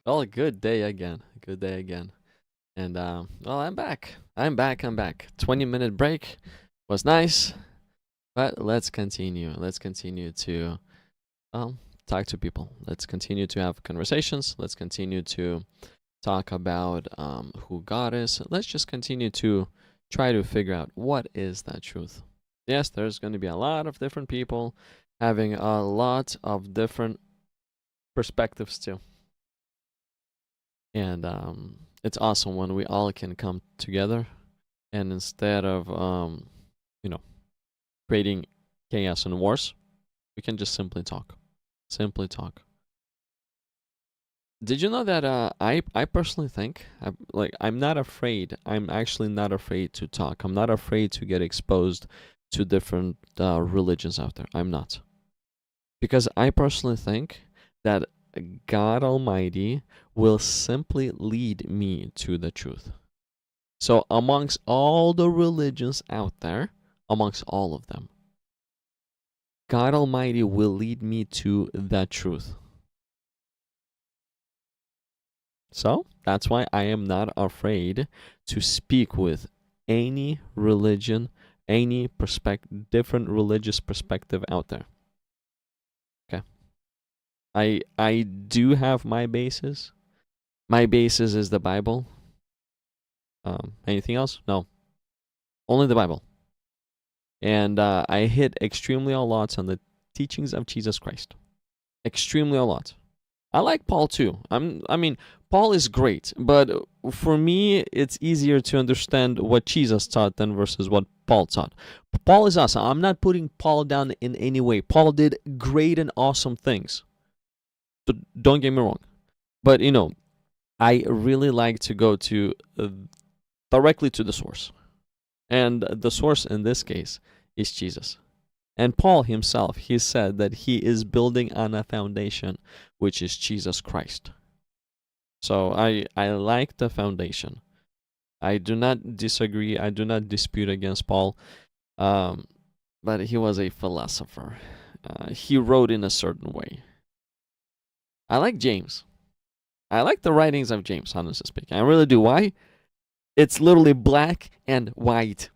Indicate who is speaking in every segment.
Speaker 1: Well, good day again. Good day again. And well, I'm back. I'm back. 20-minute break was nice, but let's continue. Let's continue to um talk to people. Let's continue to have conversations. Let's continue to talk about who God is. Let's just continue to try to figure out what is that truth. Yes, there's going to be a lot of different people having a lot of different perspectives too. And it's awesome when we all can come together and instead of you know creating chaos and wars, we can just simply talk. Did you know that I personally think I'm not afraid. I'm actually not afraid to talk. I'm not afraid to get exposed to different religions out there. I'm not, because I personally think that God Almighty will simply lead me to the truth. So, amongst all the religions out there, amongst all of them, God Almighty will lead me to the truth. So, that's why I am not afraid to speak with any religion, any different religious perspective out there. Okay. I do have my basis. My basis is the Bible. Anything else? No. Only the Bible. And I hit extremely a lot on the teachings of Jesus Christ. Extremely a lot. I like Paul too. I mean, Paul is great, but for me, it's easier to understand what Jesus taught than versus what Paul taught. Paul is awesome. I'm not putting Paul down in any way. Paul did great and awesome things. So don't get me wrong. But I really like to go to directly to the source. And the source in this case is Jesus. And Paul himself, he said that he is building on a foundation, which is Jesus Christ. So I like the foundation. I do not disagree. I do not dispute against Paul. But he was a philosopher. He wrote in a certain way. I like James. I like the writings of James, honestly speaking. I really do. Why? It's literally black and white.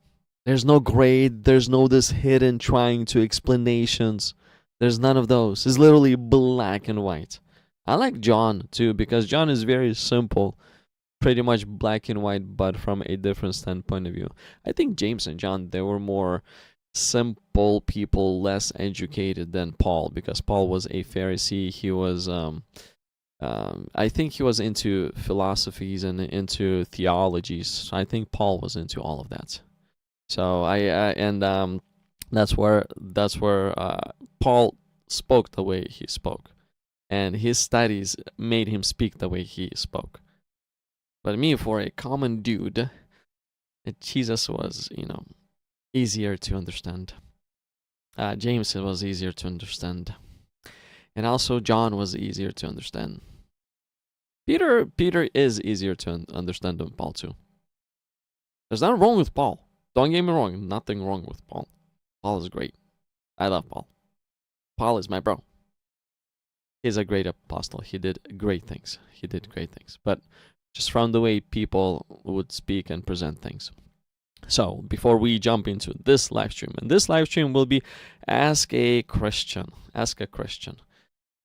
Speaker 1: There's no gray. There's no this hidden trying to explanations. There's none of those. It's literally black and white. I like John too, because John is very simple, pretty much black and white, but from a different standpoint of view. I think James and John, they were more simple people, less educated than Paul, because Paul was a Pharisee. He was I think he was into philosophies and into theologies. I think Paul was into all of that. So that's where Paul spoke the way he spoke, and his studies made him speak the way he spoke. But me, for a common dude, Jesus was easier to understand. James was easier to understand, and also John was easier to understand. Peter is easier to understand than Paul too. There's nothing wrong with Paul. Don't get me wrong, nothing wrong with Paul. Paul is great. I love Paul. Paul is my bro. He's a great apostle. He did great things. But just from the way people would speak and present things. So before we jump into this live stream, and this live stream will be Ask a Question. Ask a question.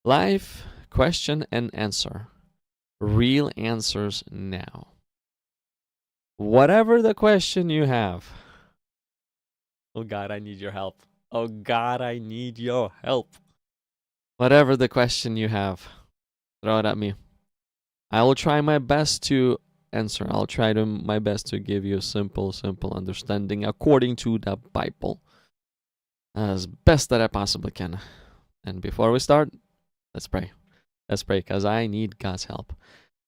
Speaker 1: Live question and answer. Real answers now. Whatever the question you have. Oh God, I need your help. Oh God, I need your help. Whatever the question you have, throw it at me. I will try my best to answer. I'll try my best to give you a simple understanding according to the Bible, as best that I possibly can. And before we start, let's pray. Let's pray, because I need God's help.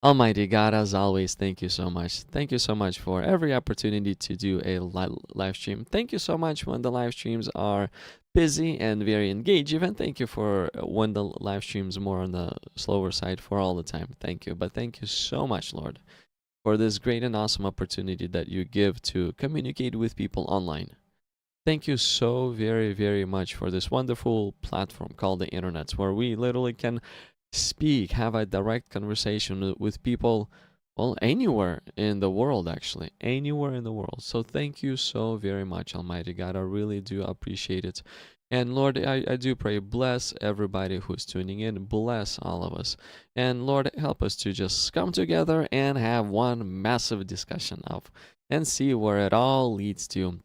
Speaker 1: Almighty God, as always, thank you so much. Thank you so much for every opportunity to do a live stream. Thank you so much when the live streams are busy and very engaged. Even thank you for when the live streams more on the slower side for all the time. Thank you. But thank you so much, Lord, for this great and awesome opportunity that you give to communicate with people online. Thank you so very, very much for this wonderful platform called the internet, where we literally can speak, have a direct conversation with people, well, anywhere in the world, actually, anywhere in the world. So thank you so very much, Almighty God. I really do appreciate it. And Lord, I do pray, bless everybody who's tuning in, bless all of us. And Lord, help us to just come together and have one massive discussion of and see where it all leads to.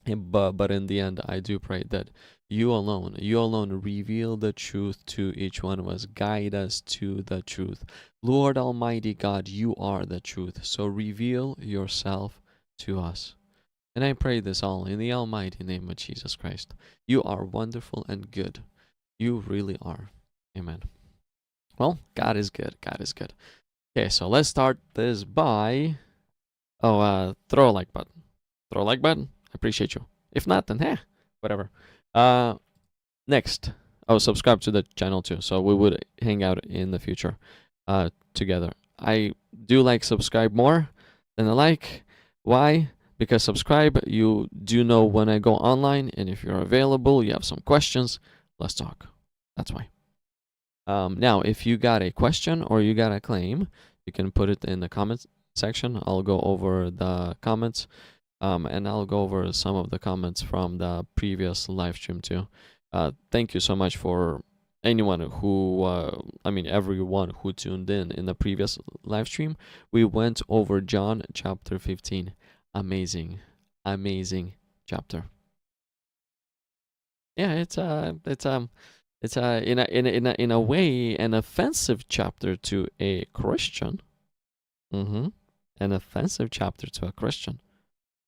Speaker 1: But in the end, I do pray that you alone reveal the truth to each one of us, guide us to the truth. Lord Almighty God, you are the truth, so reveal yourself to us. And I pray this all in the almighty name of Jesus Christ. You are wonderful and good. You really are. Amen. Well, God is good. God is good. Okay, so let's start this by throw a like button. Throw a like button. I appreciate you. If not, then whatever. Next, subscribe to the channel too, so we would hang out in the future together. I do like subscribe more than a like. Why? Because subscribe, you do know when I go online, and if you're available, you have some questions, let's talk. That's why. Now, if you got a question or you got a claim, you can put it in the comments section. I'll go over the comments, and I'll go over some of the comments from the previous live stream too. Thank you so much for anyone who, everyone who tuned in the previous live stream. We went over John chapter 15. Amazing chapter. Yeah, it's in a way an offensive chapter to a Christian. An offensive chapter to a Christian,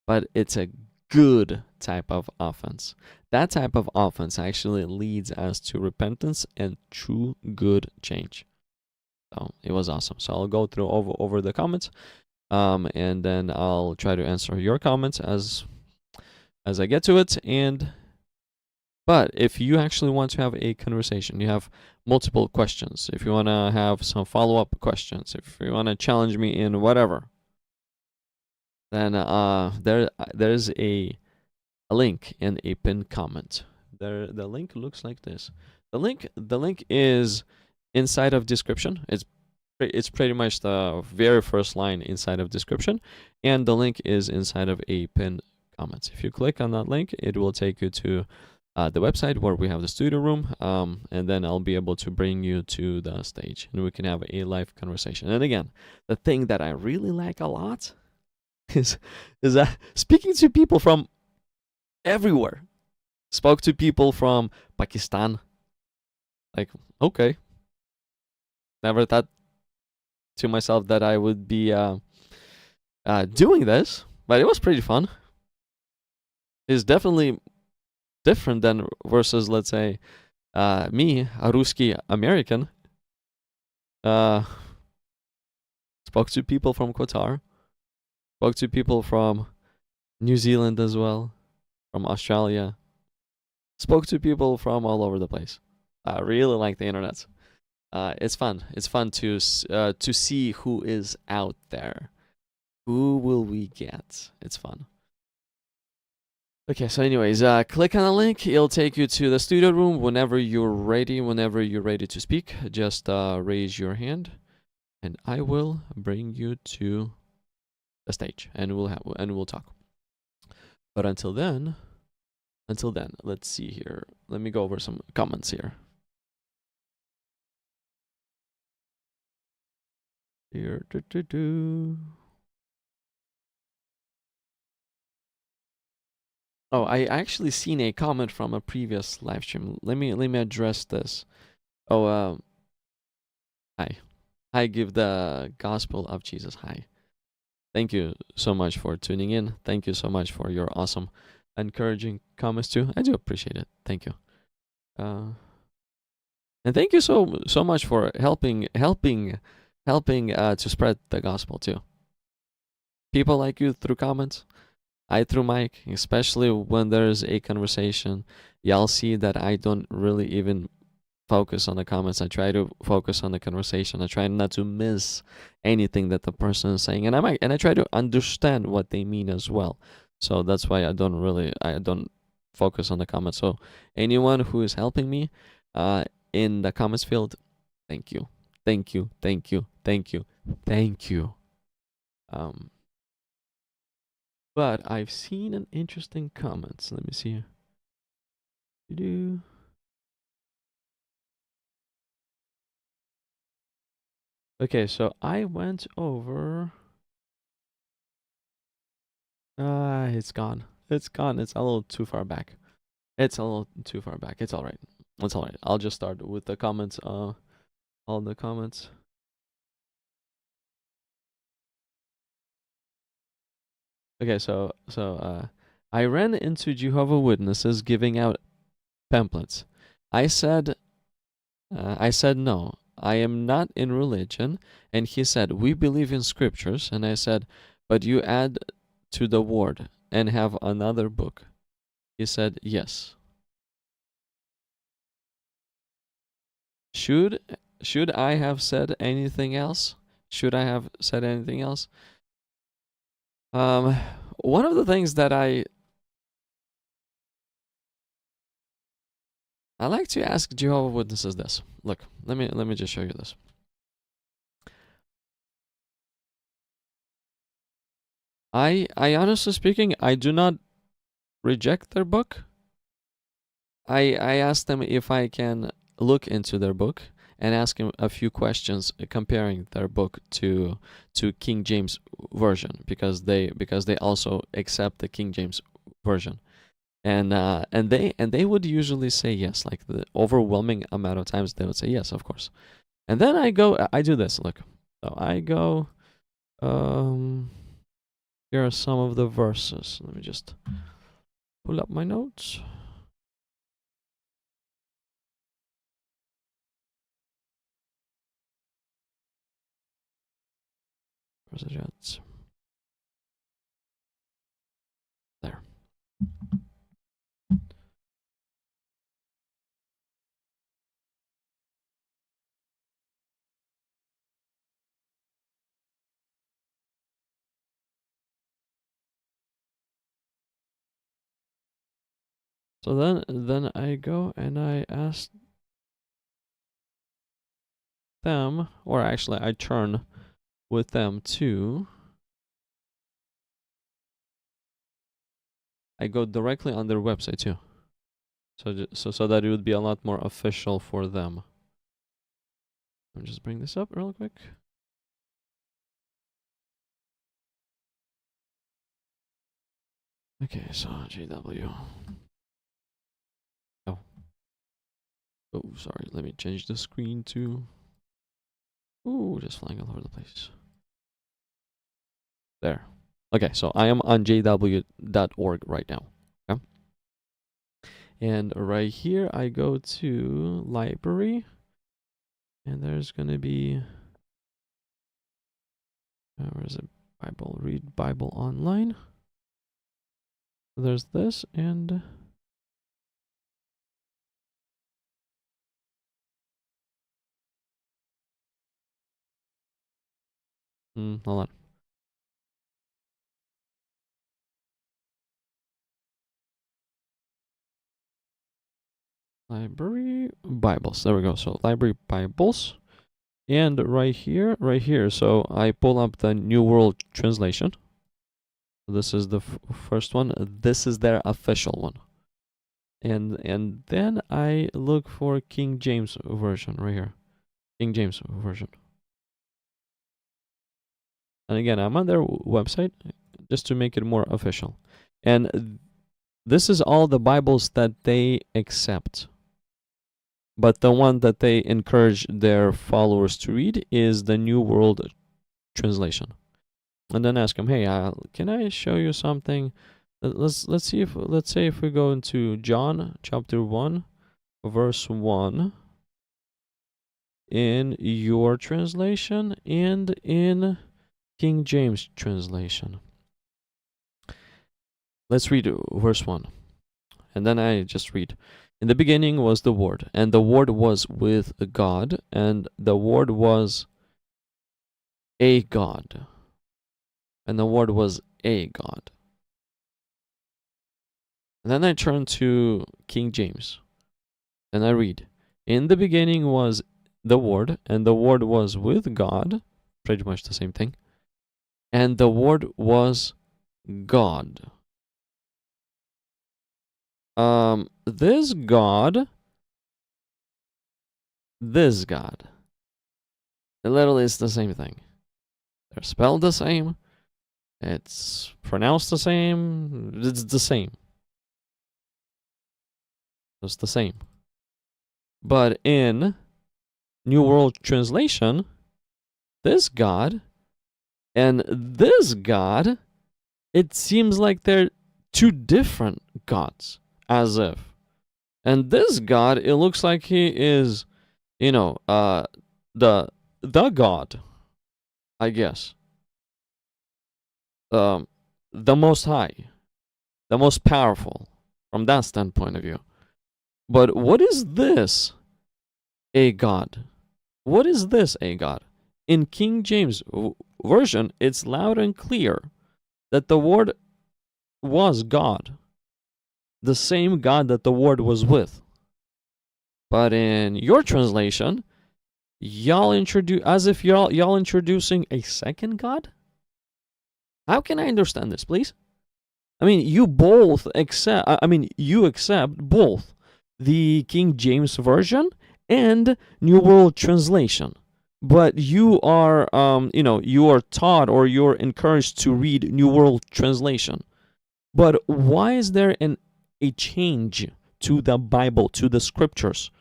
Speaker 1: but it's a good type of offense. That type of offense actually leads us to repentance and true good change. So it was awesome. So I'll go through over the comments, and then I'll try to answer your comments as I get to it. But if you actually want to have a conversation, you have multiple questions, if you want to have some follow-up questions, if you want to challenge me in whatever, then there's a link in a pinned comment. The link looks like this. The link is inside of description. It's pretty much the very first line inside of description, and the link is inside of a pinned comment. If you click on that link, it will take you to the website where we have the studio room, and then I'll be able to bring you to the stage, and we can have a live conversation. And again, the thing that I really like a lot is speaking to people from everywhere. Spoke to people from Pakistan. Like, okay, never thought to myself that I would be doing this, but it was pretty fun. It's definitely different than versus, let's say, me, a Ruski American. Spoke to people from Qatar. Spoke to people from New Zealand as well, from Australia. Spoke to people from all over the place. I really like the internet. It's fun. It's fun to see who is out there. Who will we get? It's fun. Okay, so anyways, click on the link. It'll take you to the studio room. Whenever you're ready to speak, just raise your hand, and I will bring you to the stage, and we'll talk. But until then, let's see here. Let me go over some comments here. Here, Oh, I actually seen a comment from a previous live stream. Let me address this. Oh, hi. I give the gospel of Jesus. Hi. Thank you so much for tuning in. Thank you so much for your awesome, encouraging comments too. I do appreciate it. Thank you. And thank you so much for helping to spread the gospel too. People like you through comments, I through mic, especially when there's a conversation. Y'all see that I don't really even focus on the comments. I try to focus on the conversation. I try not to miss anything that the person is saying, and I try to understand what they mean as well. So that's why I don't focus on the comments. So anyone who is helping me in the comments field, Thank you. Thank you. Thank you. Thank you. Thank you. But I've seen an interesting comment. Let me see. Okay, so I went over. It's gone. It's gone. It's a little too far back. It's a little too far back. It's all right. It's all right. I'll just start with the comments. All the comments. Okay, so I ran into Jehovah Witnesses giving out pamphlets. I said no. I am not in religion, and he said we believe in scriptures, and I said, but you add to the word and have another book. He said yes. Should I have said anything else? Should I have said anything else? One of the things that I like to ask Jehovah Witnesses this. Look, let me just show you this. I honestly speaking, I do not reject their book. I asked them if I can look into their book and ask him a few questions comparing their book to King James version because they also accept the King James version. And they would usually say yes, like the overwhelming amount of times they would say yes, of course. And then I do this. Look, so I go. Here are some of the verses. Let me just pull up my notes. Where's it at? There. So then I go and I ask them, or actually I turn with them to. I go directly on their website too. So that it would be a lot more official for them. Let me just bring this up real quick. Okay, so JW. Oh, sorry. Let me change the screen to. Ooh, just flying all over the place. There. Okay, so I am on jw.org right now. Okay. And right here, I go to library. And there's going to be. Where is it? Bible. Read Bible online. There's this and. Hold on. Library Bibles. There we go. So library Bibles. And right here. So I pull up the New World Translation. This is the first one. This is their official one. And then I look for King James version right here. King James version. And again, I'm on their website just to make it more official. And this is all the Bibles that they accept. But the one that they encourage their followers to read is the New World Translation. And then ask them, hey, can I show you something? Let's say if we go into John chapter 1, verse 1 in your translation and in King James translation. Let's read verse 1. And then I just read. In the beginning was the Word, and the Word was with God, and the Word was a God. And the Word was a God. And then I turn to King James, and I read, in the beginning was the Word, and the Word was with God, pretty much the same thing, and the Word was God. This God, it literally is the same thing. They're spelled the same. It's pronounced the same. It's the same. It's the same. But in New World Translation, this God and this God, it seems like they're two different gods, as if. And this God, it looks like he is, the God, I guess. The most high, the most powerful from that standpoint of view. But what is this? A God. What is this, a God? In King James Version, it's loud and clear that the Word was God, the same God that the Word was with. But in your translation, y'all introduce as if y'all introducing a second God. How can I understand this, please? I mean, you both accept. You accept both the King James Version and New World Translation, but you are, you are taught or you're encouraged to read New World Translation. But why is there a change to the Bible, to the Scriptures,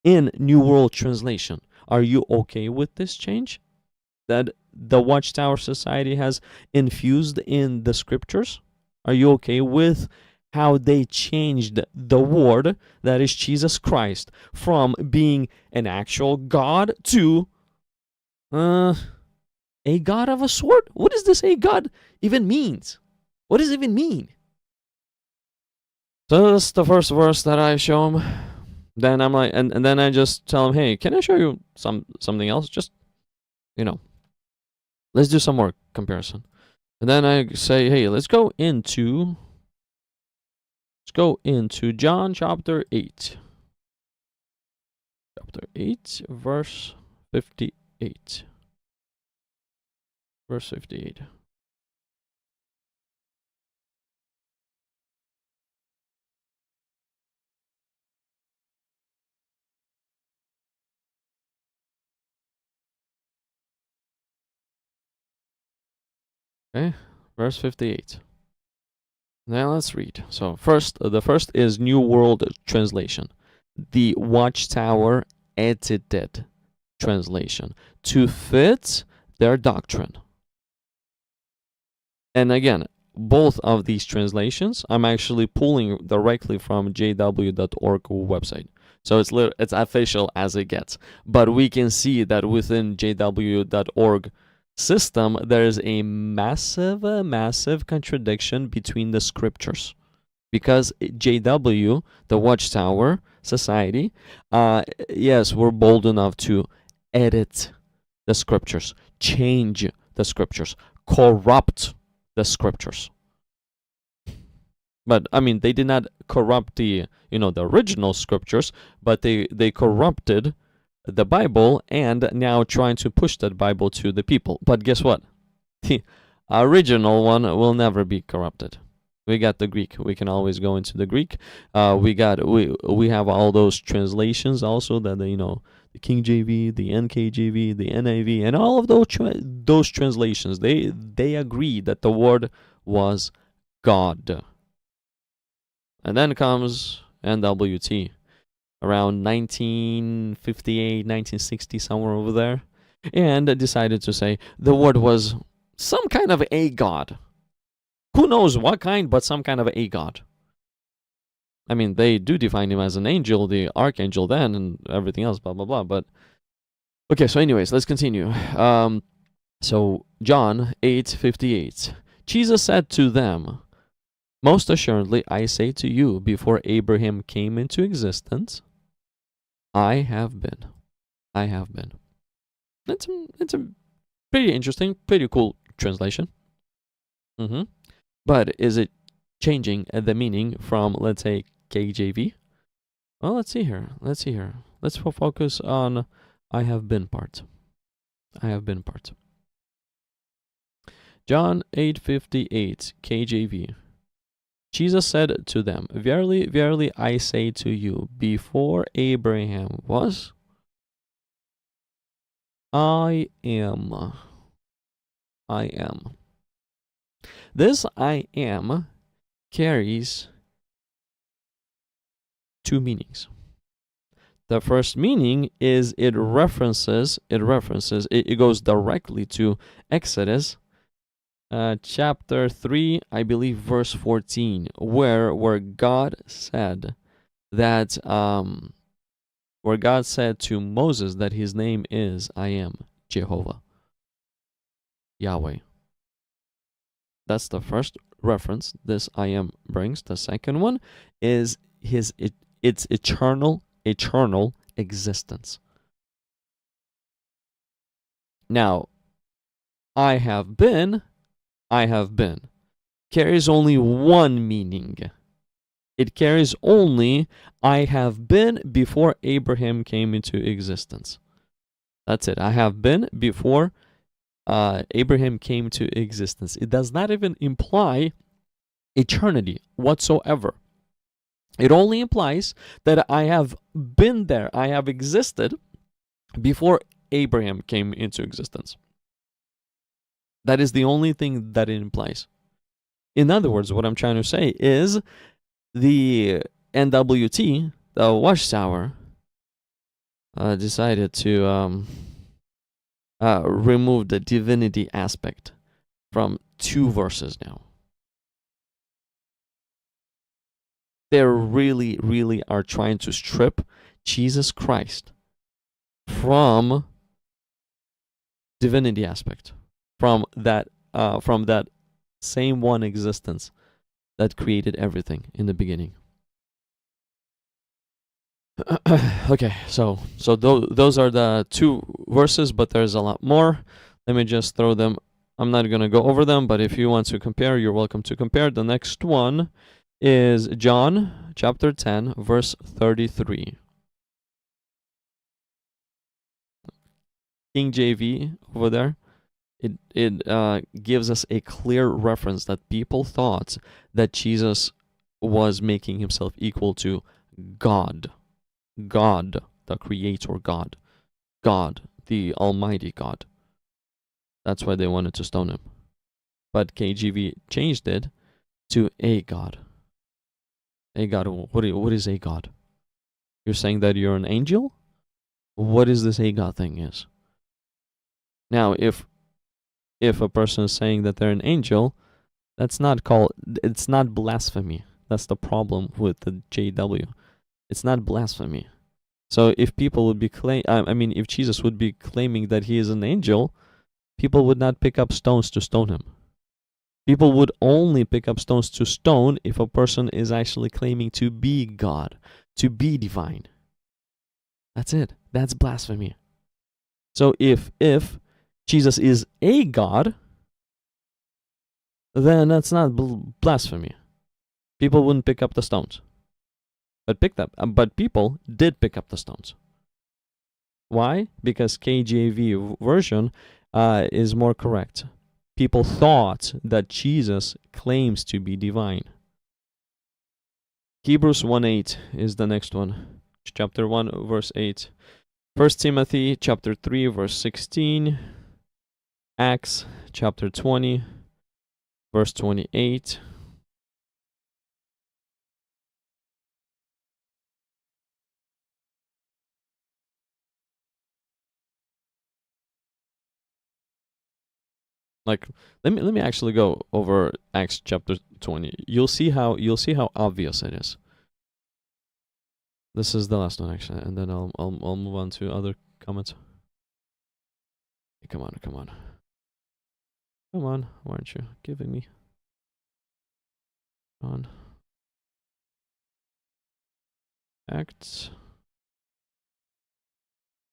Speaker 1: in New World Translation? Are you okay with this change that the Watchtower Society has infused in the Scriptures? Are you okay with how they changed the Word, that is Jesus Christ, from being an actual God to a God of a sort? What does this a God even means? What does it even mean? So that's the first verse that I show him. Then I'm like, and then I just tell him, hey, can I show you something else? Just, let's do some more comparison. And then I say, hey, let's go into John chapter 8. Chapter 8, verse 58. Verse 58. Okay, verse 58. Now let's read. So the first is New World Translation, the Watchtower edited translation to fit their doctrine. And again, both of these translations, I'm actually pulling directly from jw.org website. So it's official as it gets. But we can see that within jw.org system, there is a massive contradiction between the Scriptures. Because JW, the Watchtower Society, yes, we're bold enough to edit the Scriptures, change the Scriptures, corrupt the Scriptures. But I mean, they did not corrupt the original Scriptures, but they corrupted the Bible and now trying to push that Bible to the people. But guess what? The original one will never be corrupted. We got the Greek. We can always go into the Greek. We have all those translations also, that the King JV, the NKJV, the NIV, and all of those translations. They agree that the Word was God. And then comes NWT around 1958, 1960, somewhere over there, and decided to say the Word was some kind of a God. Who knows what kind, but some kind of a God. I mean, they do define him as an angel, the archangel then, and everything else, blah, blah, blah. But, okay, so anyways, let's continue. So, John 8:58. Jesus said to them, most assuredly, I say to you, before Abraham came into existence, I have been. I have been. It's a pretty interesting, pretty cool translation. But is it changing the meaning from, let's say, KJV? Well, let's see here. Let's focus on I have been part. I have been part. John 8:58 KJV. Jesus said to them, Verily, verily, I say to you, before Abraham was, I am. I am. This I am carries two meanings. The first meaning is it goes directly to Exodus chapter 3, I believe verse 14, where God said that where God said to Moses that his name is I am Jehovah, Yahweh. That's the first reference this I am brings. The second one is its eternal existence. Now, I have been carries only one meaning. It carries only I have been before Abraham came into existence. That's it. I have been before Abraham came to existence. It does not even imply eternity whatsoever. It only implies that I have been there, I have existed before Abraham came into existence. That is the only thing that it implies. In other words, what I'm trying to say is the NWT, the Watchtower, decided to remove the divinity aspect from 2 verses now. They really are trying to strip Jesus Christ from divinity aspect, from that same one existence that created everything in the beginning. Okay, so those are the 2 verses, but there's a lot more. Let me just throw them. I'm not going to go over them, but if you want to compare, you're welcome to compare. The next one is John chapter 10, verse 33. King JV over there. It gives us a clear reference that people thought that Jesus was making himself equal to God. God, the creator God. God, the almighty God. That's why they wanted to stone him. But KJV changed it to a God. A God. What is a God? You're saying that you're an angel? What is this a God thing is? Now, if a person is saying that they're an angel, it's not blasphemy. That's the problem with the JW. It's not blasphemy. So if people would be if Jesus would be claiming that he is an angel, people would not pick up stones to stone him. People would only pick up stones to stone if a person is actually claiming to be God, to be divine. That's it. That's blasphemy. So if Jesus is a God, then that's not blasphemy. People wouldn't pick up the stones. But people did pick up the stones. Why? Because KJV version is more correct. People thought that Jesus claims to be divine. Hebrews 1:8 is the next one. Chapter 1, verse 8. 1 Timothy chapter 3, verse 16. Acts chapter 20, verse 28. Like, let me actually go over Acts chapter 20. You'll see how obvious it is. This is the last one actually, and then I'll move on to other comments. Hey, come on. Why aren't you giving me? On Acts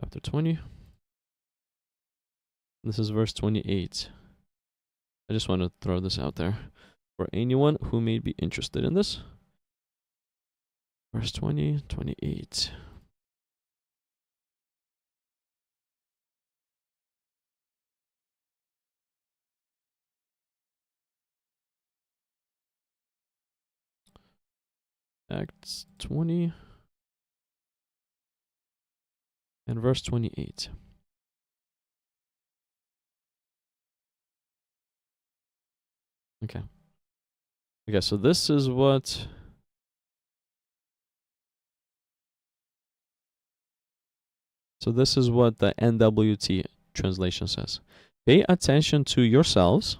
Speaker 1: chapter 20. This is verse 28. I just want to throw this out there for anyone who may be interested in this. Verse 20, 28. Acts 20 and verse 28. Okay. Okay, so this is what the NWT translation says. Pay attention to yourselves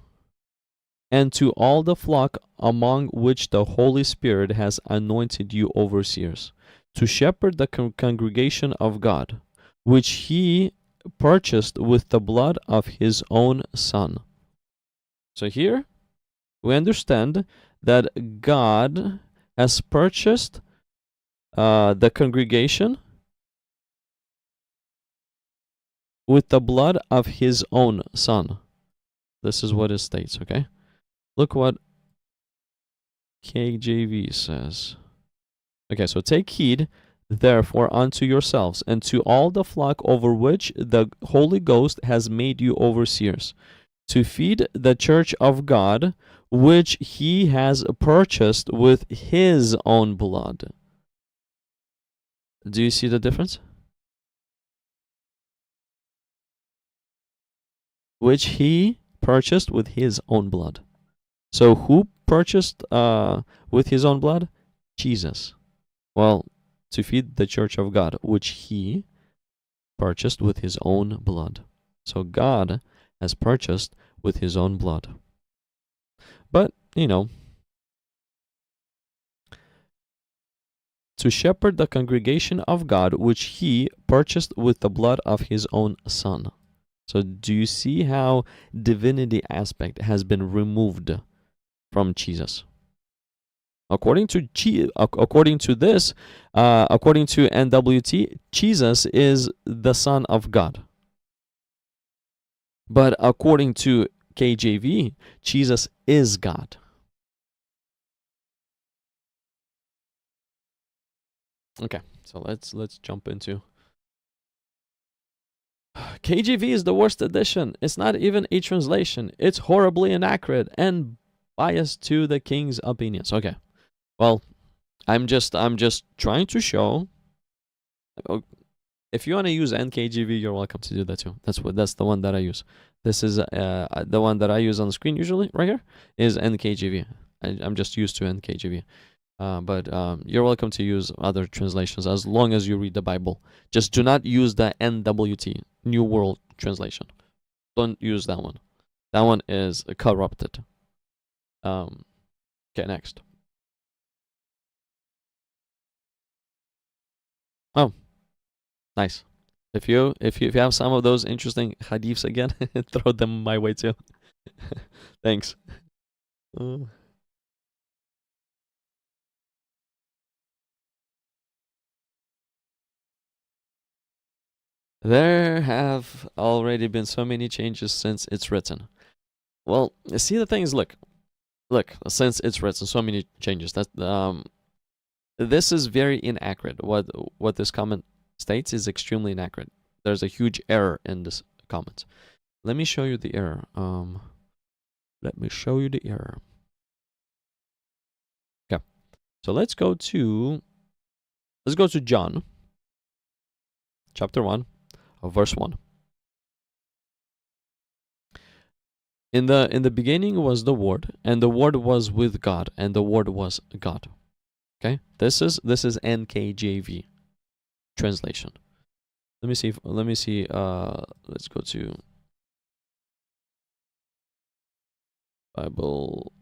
Speaker 1: and to all the flock among which the Holy Spirit has anointed you overseers, to shepherd the congregation of God, which he purchased with the blood of his own Son. So here we understand that God has purchased the congregation with the blood of his own Son. This is what it states, okay? Look what KJV says. Okay, so take heed, therefore, unto yourselves and to all the flock over which the Holy Ghost has made you overseers, to feed the church of God, which he has purchased with his own blood. Do you see the difference? Which he purchased with his own blood. So who purchased with his own blood? Jesus. Well, to feed the church of God, which he purchased with his own blood. So God has purchased with his own blood. But, to shepherd the congregation of God, which he purchased with the blood of his own Son. So do you see how divinity aspect has been removed from Jesus? According to NWT, Jesus is the Son of God. But according to KJV, Jesus is God. Okay, so let's jump into KJV is the worst edition. It's not even a translation. It's horribly inaccurate and biased to the king's opinions. Okay. Well, I'm just trying to show. If you want to use NKJV, you're welcome to do that too. That's the one that I use. This is the one that I use on the screen usually. Right here is NKJV. I'm just used to NKJV. But you're welcome to use other translations as long as you read the Bible. Just do not use the NWT, New World Translation. Don't use that one. That one is corrupted. Okay, next. Oh, nice. If you have some of those interesting hadiths again, throw them my way too. Thanks. There have already been so many changes since it's written. Well, see, the thing is, look, since it's written, so many changes. This is very inaccurate. What this comment states is extremely inaccurate. There's a huge error in this comment. Let me show you the error. Let me show you the error. Okay, so let's go to John, chapter 1, verse 1. In the beginning was the Word, and the Word was with God, and the Word was God. Okay, this is NKJV translation. Let me see. Let's go to Bible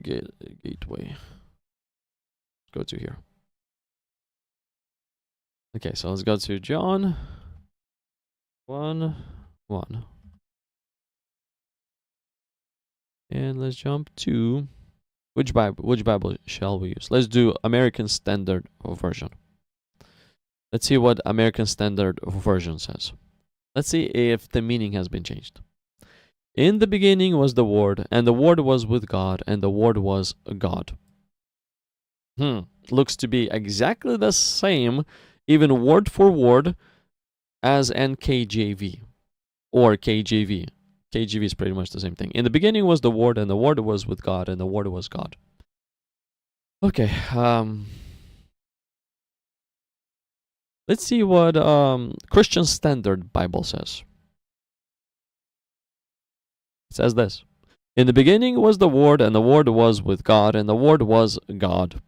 Speaker 1: Gateway. Let's go to here. Okay, so let's go to John 1:1. And let's jump to which Bible shall we use? Let's do American Standard Version. Let's see what American Standard Version says. Let's see if the meaning has been changed. In the beginning was the Word, and the Word was with God, and the Word was God. Looks to be exactly the same, even word for word, as NKJV or KJV. KJV is pretty much the same thing. In the beginning was the Word, and the Word was with God, and the Word was God. Okay. Let's see what Christian Standard Bible says. It says this. In the beginning was the Word, and the Word was with God, and the Word was God.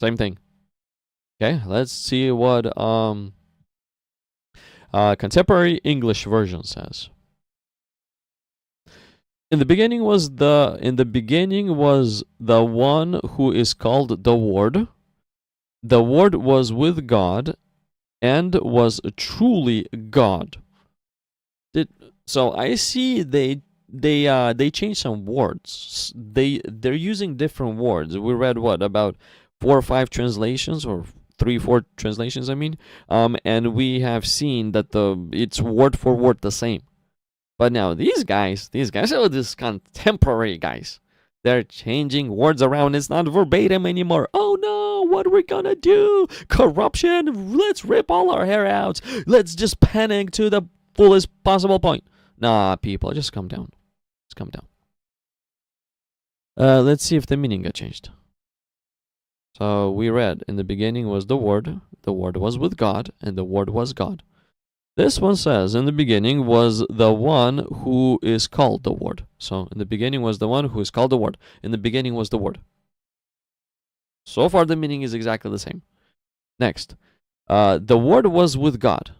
Speaker 1: Same thing. Okay, let's see what Contemporary English Version says. In the beginning was the one who is called the Word. The Word was with God and was truly God. So I see they changed some words. They're using different words. We read what, about 4 or 5 translations, or 3, 4 translations, I mean. And we have seen that it's word for word the same. But now these guys are these contemporary guys. They're changing words around. It's not verbatim anymore. Oh no, what are we gonna do? Corruption. Let's rip all our hair out. Let's just panic to the fullest possible point. Nah, people, just calm down. Just calm down. Let's see if the meaning got changed. So we read, in the beginning was the Word was with God, and the Word was God. This one says, in the beginning was the one who is called the Word. So, in the beginning was the one who is called the Word. In the beginning was the Word. So far, the meaning is exactly the same. Next, the Word was with God.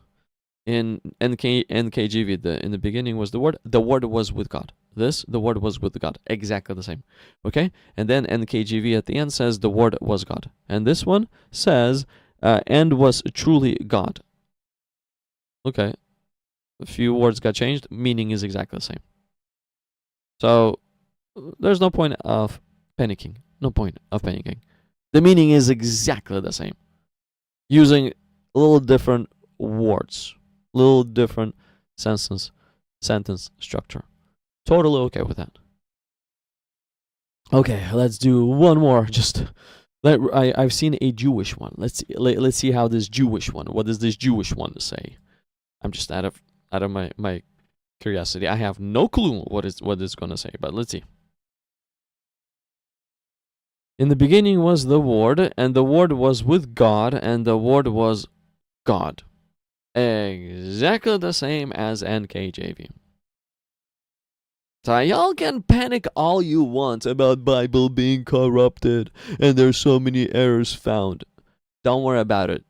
Speaker 1: In NKJV, in the beginning was the Word was with God. The Word was with God. Exactly the same. Okay? And then NKJV at the end says the Word was God. And this one says, and was truly God. Okay, a few words got changed. Meaning is exactly the same. So there's no point of panicking. No point of panicking. The meaning is exactly the same. Using a little different words, little different sentence structure. Totally okay with that. Okay, let's do one more. I've seen a Jewish one. Let's see how this Jewish one. What does this Jewish one say? I'm just out of my curiosity. I have no clue what it's gonna say, but let's see. In the beginning was the Word, and the Word was with God, and the Word was God. Exactly the same as NKJV. So y'all can panic all you want about Bible being corrupted and there's so many errors found. Don't worry about it.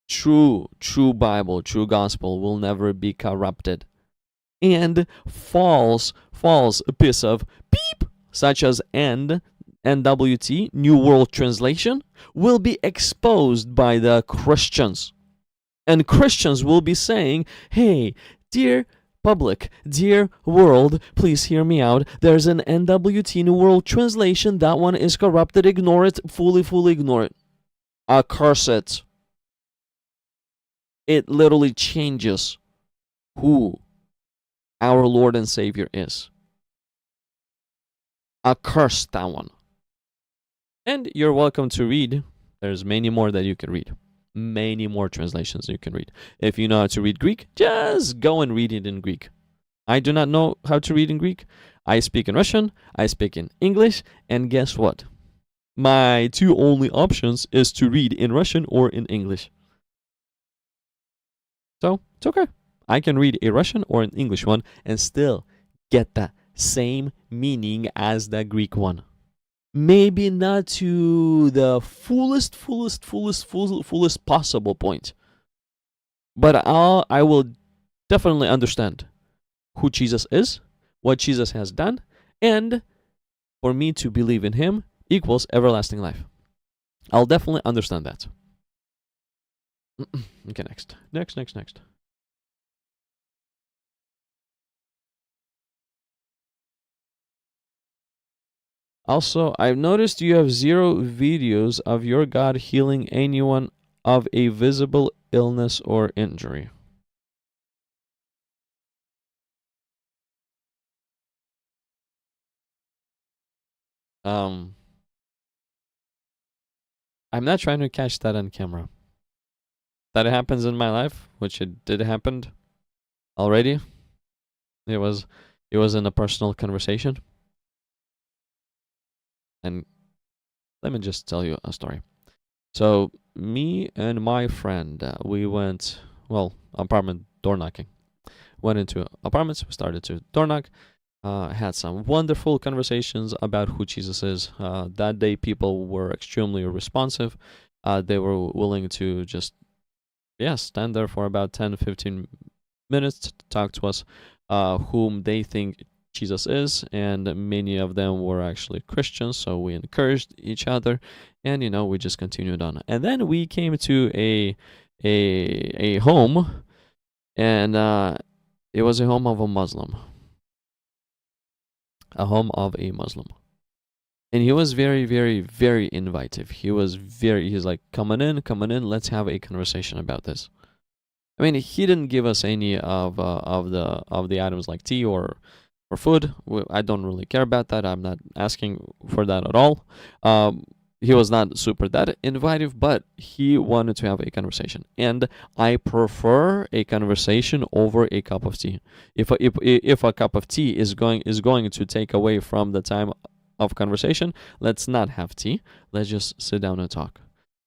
Speaker 1: True Bible, true gospel will never be corrupted. And false piece of beep, such as NWT, New World Translation, will be exposed by the Christians. And Christians will be saying, hey, dear public, dear world, please hear me out. There's an NWT, New World Translation. That one is corrupted. Ignore it. Fully ignore it. Curse it. It literally changes who our Lord and Savior is. Curse that one. And you're welcome to read. There's many more that you can read. Many more translations you can read. If you know how to read Greek, just go and read it in Greek. I do not know how to read in Greek. I speak in Russian, I speak in English, and guess what? My 2 only options is to read in Russian or in English. So, it's okay. I can read a Russian or an English one and still get the same meaning as the Greek one. Maybe not to the fullest possible point. But I will definitely understand who Jesus is, what Jesus has done, and for me to believe in him equals everlasting life. I'll definitely understand that. Okay, next. Also, I've noticed you have 0 videos of your God healing anyone of a visible illness or injury. I'm not trying to catch that on camera. That happens in my life, which it did happen already. It was in a personal conversation. And let me just tell you a story. So me and my friend, we went, well, apartment door knocking. Went into apartments, we started to door knock, had some wonderful conversations about who Jesus is. That day, people were extremely responsive. They were willing to just, yeah, stand there for about 10, 15 minutes to talk to us, whom they think Jesus is, and many of them were actually Christians, so we encouraged each other, and we just continued on. And then we came to a home, and it was a home of a Muslim, a home of a Muslim. And he was very, very, very invitive. He's like, come on in, let's have a conversation about this. I mean, he didn't give us any of the items like tea or food. I don't really care about that. I'm not asking for that at all. He was not super that invitive, but he wanted to have a conversation, and I prefer a conversation over a cup of tea. If a cup of tea is going to take away from the time of conversation, let's not have tea. Let's just sit down and talk.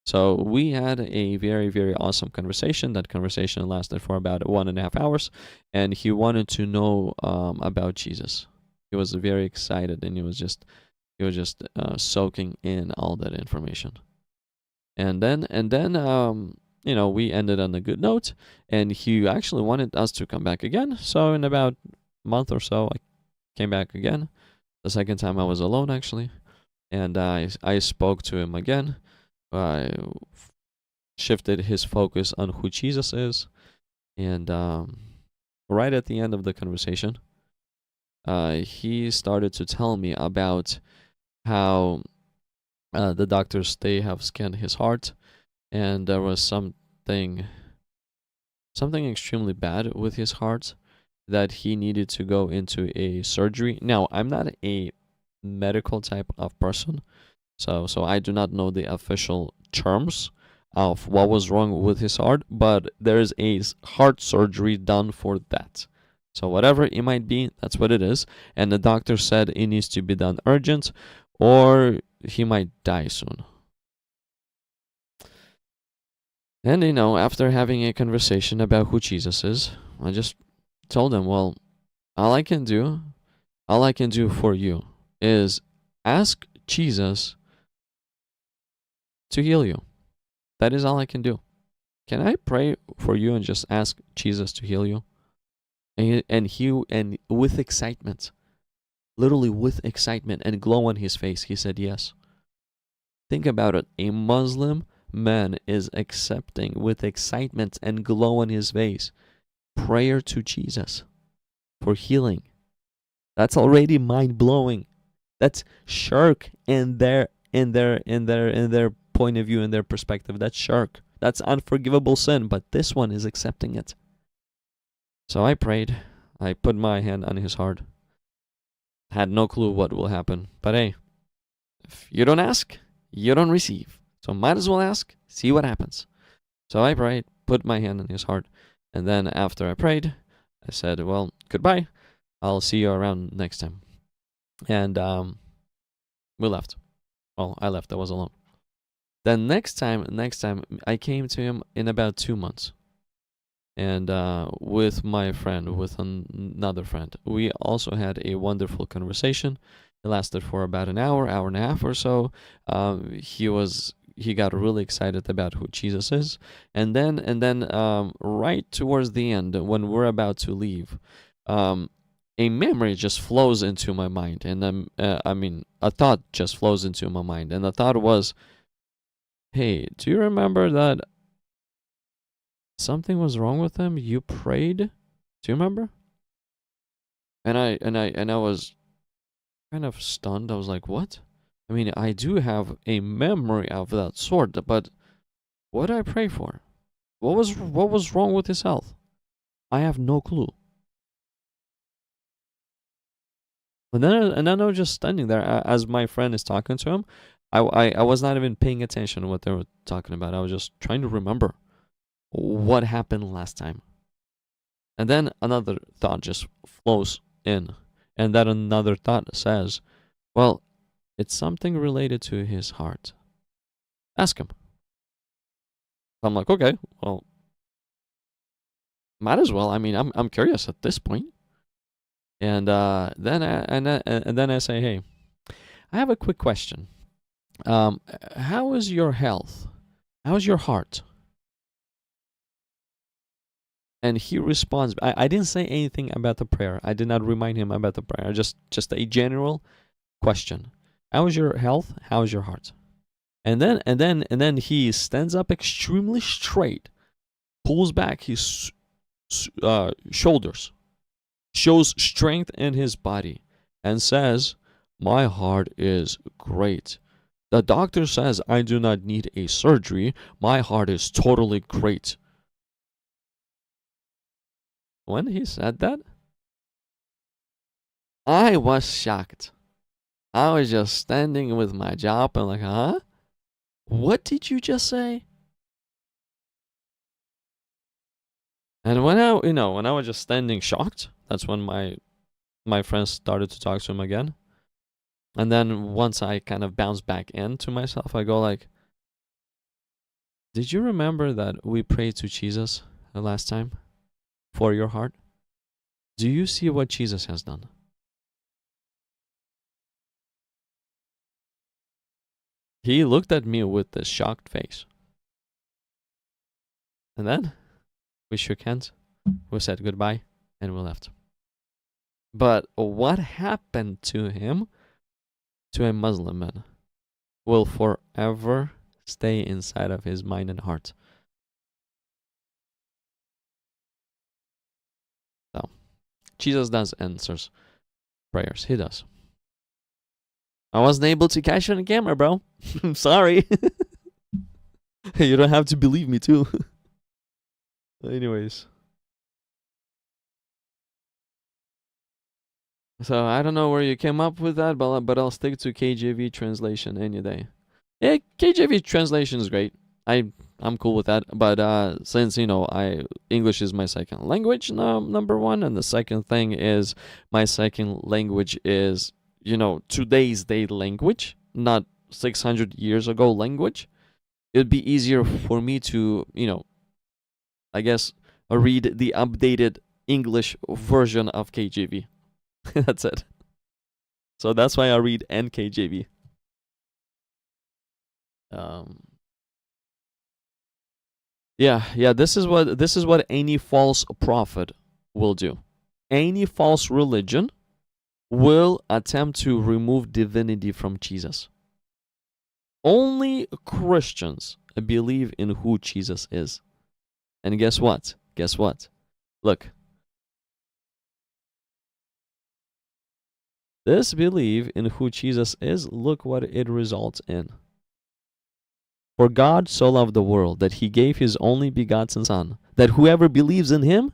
Speaker 1: So we had a very, very awesome conversation. That conversation lasted for about 1.5 hours, and he wanted to know about Jesus. He was very excited, and he was just soaking in all that information. And then we ended on a good note, and he actually wanted us to come back again. So in about a month or so, I came back again. The second time I was alone, actually, and I spoke to him again. I shifted his focus on who Jesus is, and right at the end of the conversation, he started to tell me about how the doctors, they have scanned his heart, and there was something extremely bad with his heart, that he needed to go into a surgery. Now, I'm not a medical type of person, so I do not know the official terms of what was wrong with his heart, but there's a heart surgery done for that. So whatever it might be, that's what it is. And the doctor said it needs to be done urgent, or he might die soon. And after having a conversation about who Jesus is, I just told him, well, all I can do for you is ask Jesus to heal you. That is all I can do. Can I pray for you and just ask Jesus to heal you? And with excitement, literally with excitement and glow on his face, he said yes. Think about it. A Muslim man is accepting with excitement and glow on his face prayer to Jesus for healing. That's already mind blowing. That's shirk in their point of view, in their perspective. That's shirk. That's unforgivable sin, but this one is accepting it. So I prayed. I put my hand on his heart. Had no clue what will happen. But hey, if you don't ask, you don't receive. So might as well ask, see what happens. So I prayed, put my hand on his heart, and then after I prayed, I said, well, goodbye. I'll see you around next time. And we left. Well, I left. I was alone. Then next time, I came to him in about 2 months. And with my friend, with another friend, we also had a wonderful conversation. It lasted for about an hour and a half or so. He got really excited about who Jesus is, and then right towards the end, when we're about to leave, a memory just flows into my mind, and a thought just flows into my mind, and the thought was, "Hey, do you remember that something was wrong with him? You prayed. Do you remember?" And I was kind of stunned. I was like, "What?" I mean, I do have a memory of that sort, but what did I pray for? What was wrong with his health? I have no clue. And then I was just standing there as my friend is talking to him. I was not even paying attention to what they were talking about. I was just trying to remember what happened last time. And then another thought just flows in, and that another thought says, "Well, it's something related to his heart. Ask him." I'm like, okay, well, might as well. I mean, I'm curious at this point. And then I say, hey, I have a quick question. How is your health? How's your heart? And he responds. I didn't say anything about the prayer. I did not remind him about the prayer. Just a general question. How is your health? How is your heart? And then he stands up extremely straight, pulls back his shoulders, shows strength in his body, and says, "My heart is great. The doctor says I do not need a surgery. My heart is totally great." When he said that, I was shocked. I was just standing with my jaw up and like, huh? What did you just say? And when I was just standing shocked, that's when my friends started to talk to him again. And then once I kind of bounced back into myself, I go like, did you remember that we prayed to Jesus the last time for your heart? Do you see what Jesus has done? He looked at me with this shocked face. And then we shook hands, we said goodbye, and we left. But what happened to him, to a Muslim man, will forever stay inside of his mind and heart. So, Jesus does answers prayers. He does. I wasn't able to catch it on camera, bro. I'm sorry. You don't have to believe me too. Anyways. So I don't know where you came up with that, but I'll stick to KJV translation any day. Yeah, KJV translation is great. I'm cool with that. But since English is my second language, number one, and the second thing is my second language is today's day language, not 600 years ago language. It'd be easier for me to I guess read the updated English version of KJV. That's it. So that's why I read NKJV. Yeah. This is what any false prophet will do. Any false religion will attempt to remove divinity from Jesus. Only Christians believe in who Jesus is. And guess what? Look. This belief in who Jesus is, look what it results in. For God so loved the world that he gave his only begotten Son, that whoever believes in him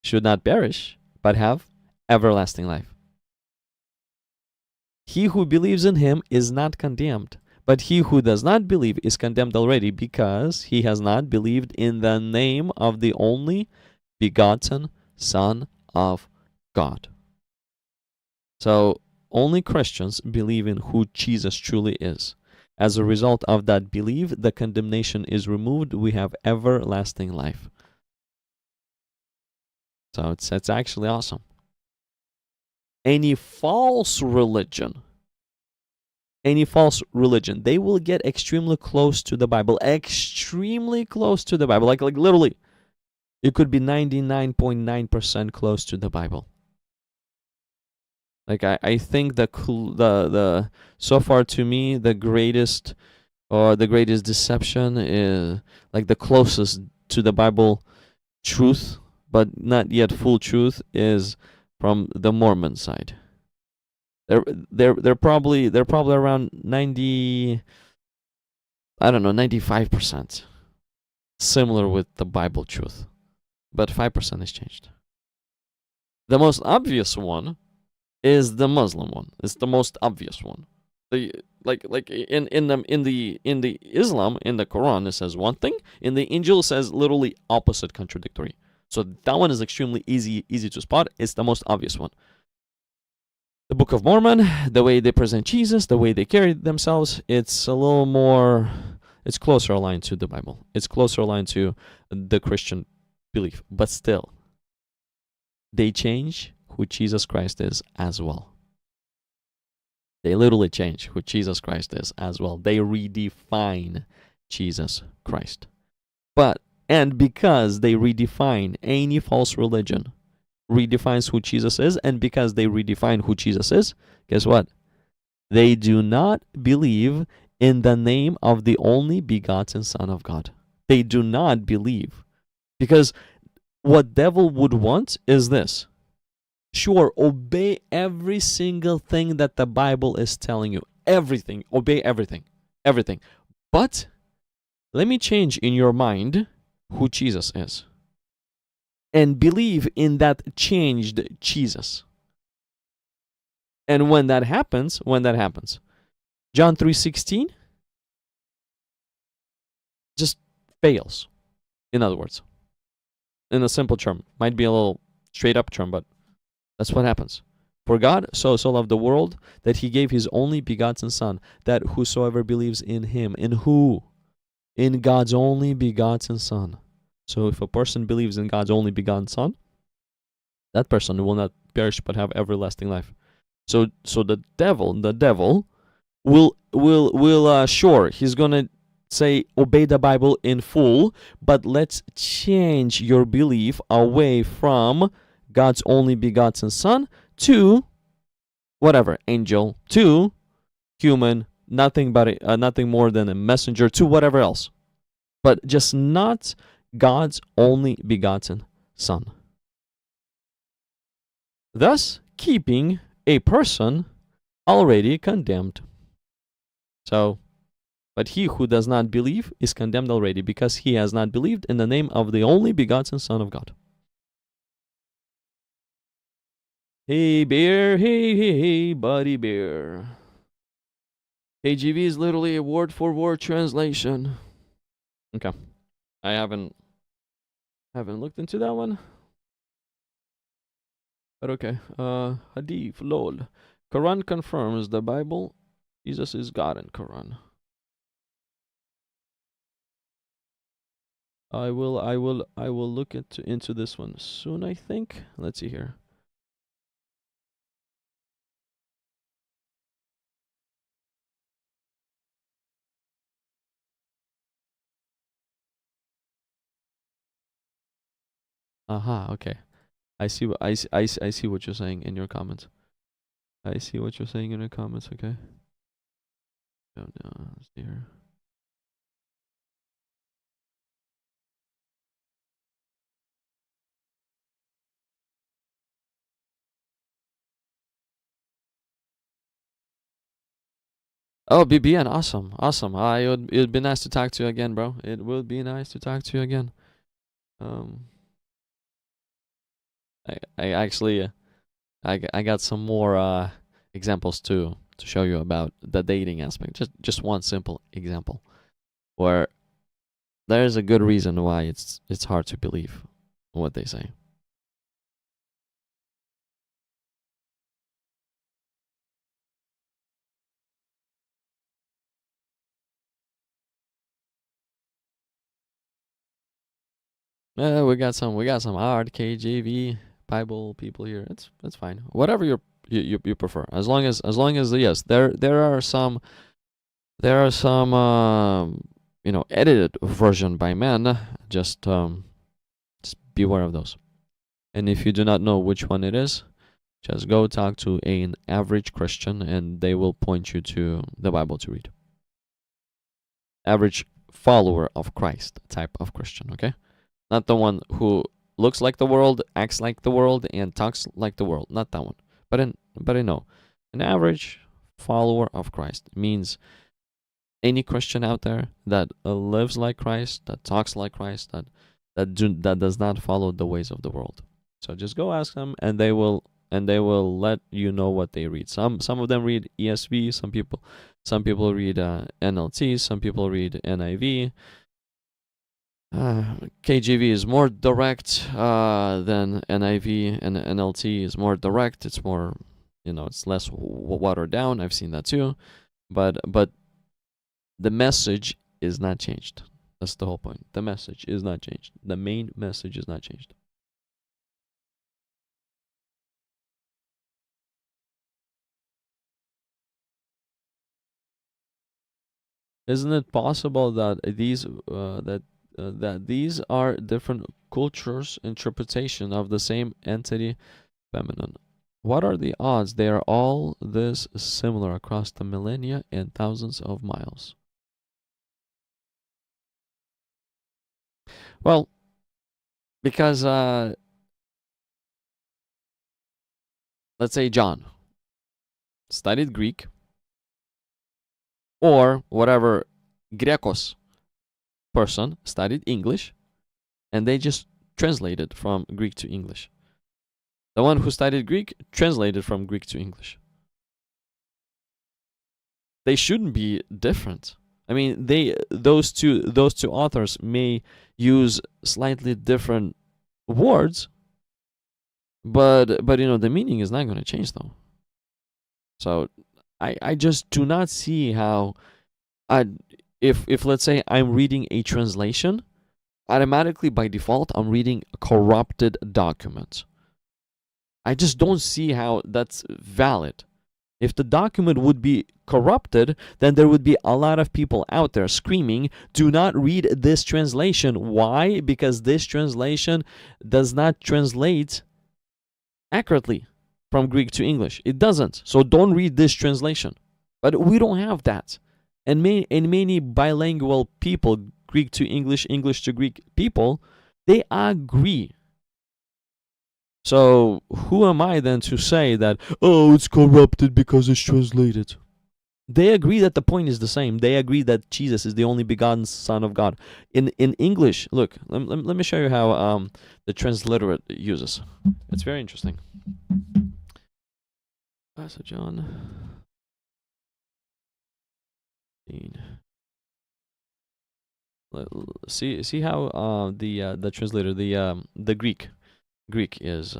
Speaker 1: should not perish, but have everlasting life. He who believes in him is not condemned, but he who does not believe is condemned already, because he has not believed in the name of the only begotten Son of God. So only Christians believe in who Jesus truly is. As a result of that belief, the condemnation is removed. We have everlasting life. So it's actually awesome. Any false religion, they will get extremely close to the Bible. Extremely close to the Bible. Like literally, it could be 99.9% close to the Bible. Like I think the so far to me the greatest deception is like the closest to the Bible truth, but not yet full truth, is from the Mormon side. They're probably around 95% similar with the Bible truth, but 5% has changed. The most obvious one is the Muslim one. It's the most obvious one. The like in the Islam, in the Quran, it says one thing. In the Injil, it says literally opposite, contradictory. So that one is extremely easy to spot. It's the most obvious one. The Book of Mormon, the way they present Jesus, the way they carry themselves, it's a little more It's closer aligned to the Bible. It's closer aligned to the Christian belief. But still, they change who Jesus Christ is as well. They literally change who Jesus Christ is as well. They redefine Jesus Christ. And because they redefine any false religion, redefines who Jesus is, and because they redefine who Jesus is, guess what? They do not believe in the name of the only begotten Son of God. They do not believe. Because what devil would want is this. Sure, obey every single thing that the Bible is telling you. Everything. Obey everything. Everything. But let me change in your mind who Jesus is. And believe in that changed Jesus. And when that happens, John 3:16 just fails. In other words, in a simple term, might be a little straight up term, but that's what happens. For God so loved the world that he gave his only begotten Son, that whosoever believes in him, in who? In God's only begotten Son. So if a person believes in God's only begotten Son, that person will not perish but have everlasting life. So the devil will sure, he's gonna say obey the Bible in full, but let's change your belief away from God's only begotten Son to whatever, angel, to human, nothing more than a messenger, to whatever else, but just not God's only begotten Son. Thus, keeping a person already condemned. So, but he who does not believe is condemned already, because he has not believed in the name of the only begotten Son of God. Hey bear, hey buddy bear. KJV is literally a word for word translation. Okay, I haven't looked into that one, but okay. Hadith, lol. Quran confirms the Bible. Jesus is God in Quran. I will look into this one soon, I think. Let's see here. Aha, okay. I see what I see what you're saying in your comments. I see what you're saying in the comments, okay? Let's see here. Oh, BBN, awesome. It'd be nice to talk to you again, bro. It would be nice to talk to you again. I actually I got some more examples to show you about the dating aspect. Just one simple example where there's a good reason why it's hard to believe what they say. We got some hard KJV Bible people here. It's fine. Whatever you prefer. As long as yes, there are some edited version by men. Just beware of those. And if you do not know which one it is, just go talk to an average Christian and they will point you to the Bible to read. Average follower of Christ type of Christian, okay? Not the one who looks like the world, acts like the world, and talks like the world. Not that one. But I know. An average follower of Christ means any Christian out there that lives like Christ, that talks like Christ, that does not follow the ways of the world. So just go ask them, and they will let you know what they read. Some of them read ESV. Some people read NLT. Some people read NIV. KJV is more direct than NIV, and NLT is more direct. It's more, it's less watered down. I've seen that too, but the message is not changed. That's the whole point. The message is not changed. The main message is not changed. Isn't it possible that these are different cultures' interpretation of the same entity, feminine? What are the odds they are all this similar across the millennia and thousands of miles? Well, because let's say John studied Greek or whatever Grecos person studied English, and they just translated from Greek to English. The one who studied Greek translated from Greek to English. They shouldn't be different. I mean, those two authors may use slightly different words, but the meaning is not going to change though. So I just do not see how if let's say I'm reading a translation, automatically by default I'm reading a corrupted document. I just don't see how that's valid. If the document would be corrupted, then there would be a lot of people out there screaming, do not read this translation. Why? Because this translation does not translate accurately from Greek to English. It doesn't. So don't read this translation. But we don't have that. And many bilingual people, Greek to English, English to Greek people, they agree. So who am I then to say that, oh, it's corrupted because it's translated? They agree that the point is the same. They agree that Jesus is the only begotten Son of God. In English, look, let me show you how the transliterate uses. It's very interesting. So John. See how the translator, the Greek is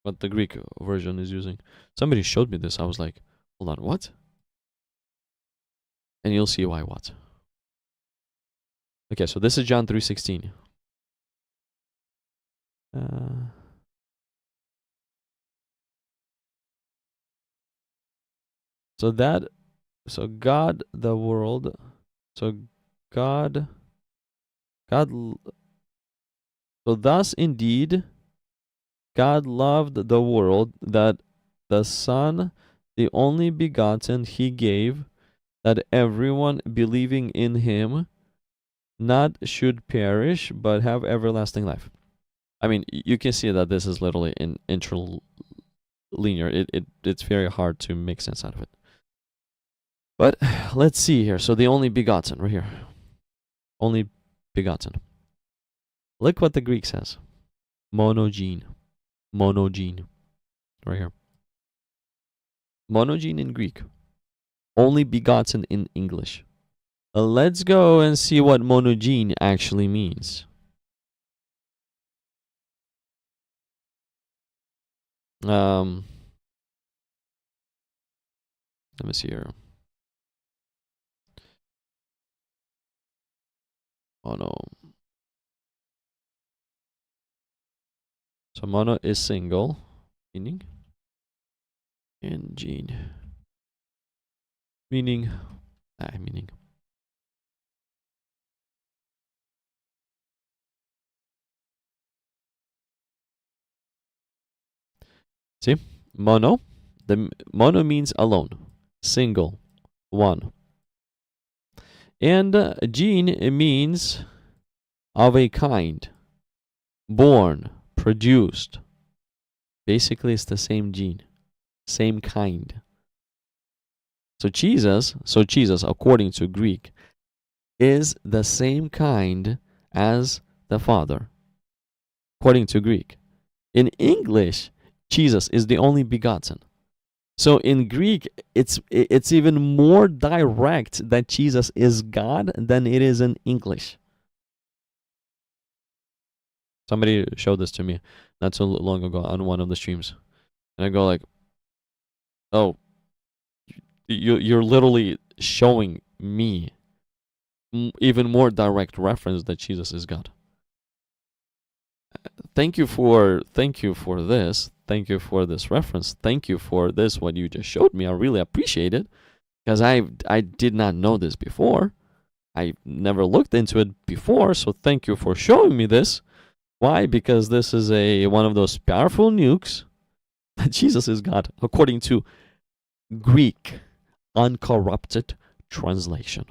Speaker 1: what the Greek version is using. Somebody showed me this. I was like, hold on, what? And you'll see why what. Okay, so this is John 3:16. So God the world, so God, so thus indeed God loved the world that the Son, the only begotten, he gave, that everyone believing in him not should perish, but have everlasting life. I mean, you can see that this is literally interlinear. It's very hard to make sense out of it. But let's see here. So the only begotten, right here. Only begotten. Look what the Greek says. Monogene. Monogene. Right here. Monogene in Greek. Only begotten in English. Let's go and see what monogene actually means. Let me see here. Mono. So mono is single, meaning, and gene, meaning. See, mono. The mono means alone, single, one. And gene, it means of a kind, born, produced. Basically, it's the same gene, same kind. So Jesus, according to Greek, is the same kind as the Father, according to Greek. In English, Jesus is the only begotten. So in Greek, it's even more direct that Jesus is God than it is in English. Somebody showed this to me not so long ago on one of the streams. And I go like, oh, you're literally showing me even more direct reference that Jesus is God. Thank you for this. Thank you for this reference. Thank you for this what you just showed me. I really appreciate it because I did not know this before. I never looked into it before, so thank you for showing me this. Why? Because this is one of those powerful nukes that Jesus is God, according to Greek uncorrupted translation.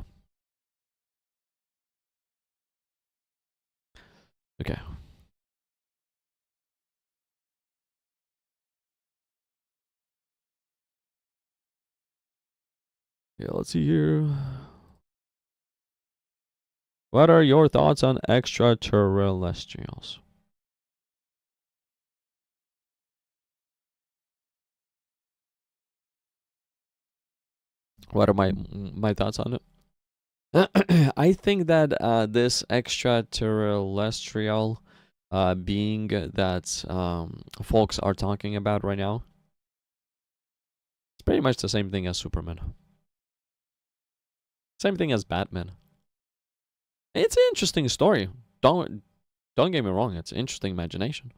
Speaker 1: Okay. Yeah, let's see here. What are your thoughts on extraterrestrials? What are my thoughts on it? I think that this extraterrestrial being that folks are talking about right now, it's pretty much the same thing as Superman. Same thing as Batman. It's an interesting story. Don't get me wrong. It's interesting imagination.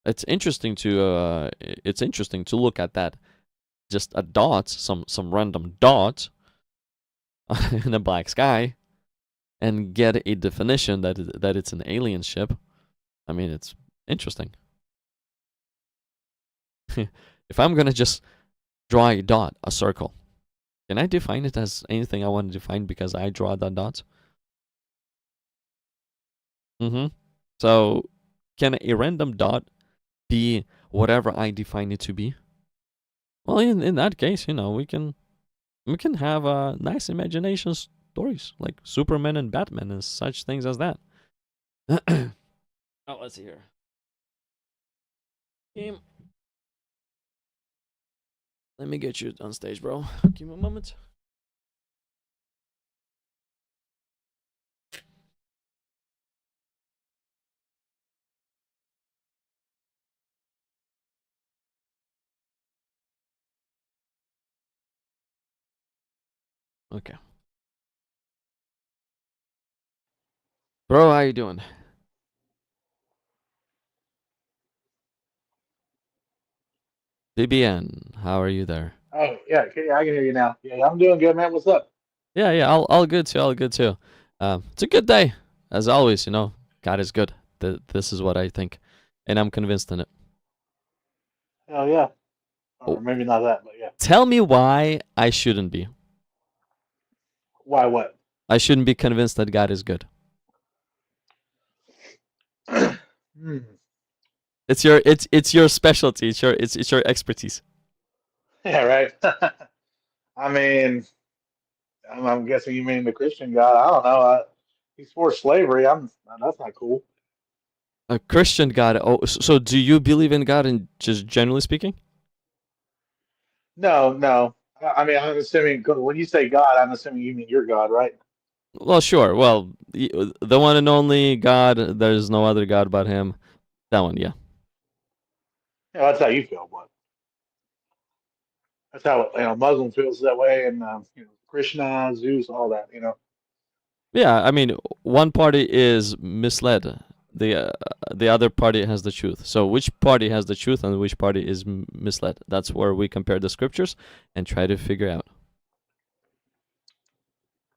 Speaker 1: It's interesting to look at that. Just a dot, some random dot in a black sky, and get a definition that it's an alien ship. I mean, it's interesting. If I'm gonna just draw a dot, a circle, can I define it as anything I want to define because I draw that dot? Mm-hmm. So, can a random dot be whatever I define it to be? Well, in that case, we can have nice imagination stories like Superman and Batman and such things as that. Oh, let's see here. Game. Let me get you on stage, bro. Give me a moment. Okay. Bro, how you doing? BBN, how are you there?
Speaker 2: Oh yeah, okay, I can hear you now. Yeah, I'm doing good, man. What's up?
Speaker 1: Yeah, all good too, all good too. It's a good day, as always. God is good. This is what I think, and I'm convinced in it.
Speaker 2: Hell yeah,
Speaker 1: Oh,
Speaker 2: or maybe not that, but yeah.
Speaker 1: tell me why I shouldn't be.
Speaker 2: Why what?
Speaker 1: I shouldn't be convinced that God is good.
Speaker 2: Hmm.
Speaker 1: It's your specialty. It's your expertise.
Speaker 2: Yeah, right. I mean, I'm guessing you mean the Christian God. I don't know. He's for slavery. That's not cool.
Speaker 1: A Christian God. Oh, so do you believe in God? And just generally speaking?
Speaker 2: No, no. I mean, I'm assuming when you say God, I'm assuming you mean your God, right?
Speaker 1: Well, sure. Well, the one and only God. There's no other God but Him. That one, yeah.
Speaker 2: Yeah, that's how you feel, but that's how Muslim feels that way, and Krishna, Zeus, all that.
Speaker 1: Yeah, I mean, one party is misled. The other party has the truth. So which party has the truth and which party is misled? That's where we compare the scriptures and try to figure out.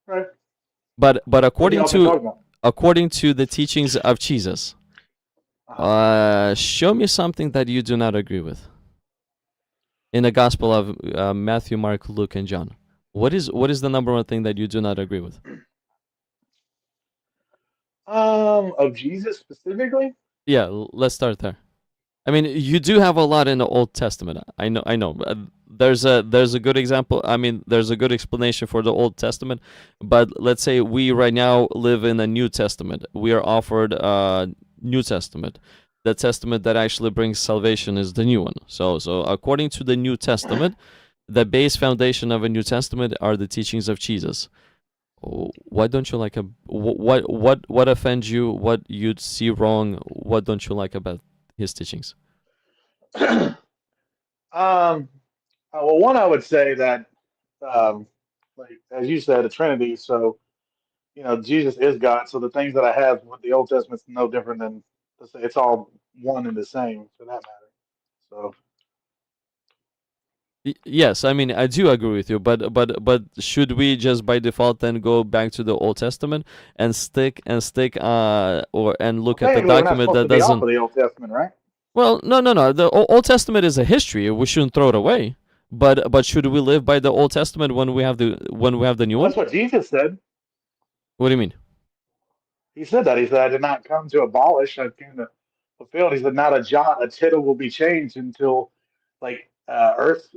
Speaker 2: Right.
Speaker 1: But
Speaker 2: What y'all been talking about?
Speaker 1: according to the teachings of Jesus,
Speaker 2: Uh-huh.
Speaker 1: show me something that you do not agree with in the Gospel of Matthew, Mark, Luke, and John. What is the number one thing that you do not agree with?
Speaker 2: Of Jesus specifically?
Speaker 1: Yeah, let's start there. I mean, you do have a lot in the Old Testament. I know. There's a good example. I mean, there's a good explanation for the Old Testament, but let's say we right now live in a New Testament. We are offered New Testament. The testament that actually brings salvation is the new one. So according to the New Testament, the base foundation of a New Testament are the teachings of Jesus. What don't you like? What offends you? What you'd see wrong? What don't you like about his teachings?
Speaker 2: Well, one, I would say that, like as you said, a Trinity. So Jesus is God, so the things that I have with the Old Testament's no different than it's all one and the same for that matter. So
Speaker 1: Yes, I mean I do agree with you, but should we just by default then go back to the Old Testament and stick or and
Speaker 2: well,
Speaker 1: look at the
Speaker 2: technically we're not
Speaker 1: document
Speaker 2: supposed
Speaker 1: that
Speaker 2: to be off
Speaker 1: doesn't?
Speaker 2: of the Old Testament, right?
Speaker 1: Well, no. The Old Testament is a history. We shouldn't throw it away. But should we live by the Old Testament when we have the new
Speaker 2: Well,
Speaker 1: one?
Speaker 2: that's what Jesus said.
Speaker 1: What do you mean?
Speaker 2: He said that. He said, I did not come to abolish, I came to fulfill. He said, not a jot, a tittle will be changed until like earth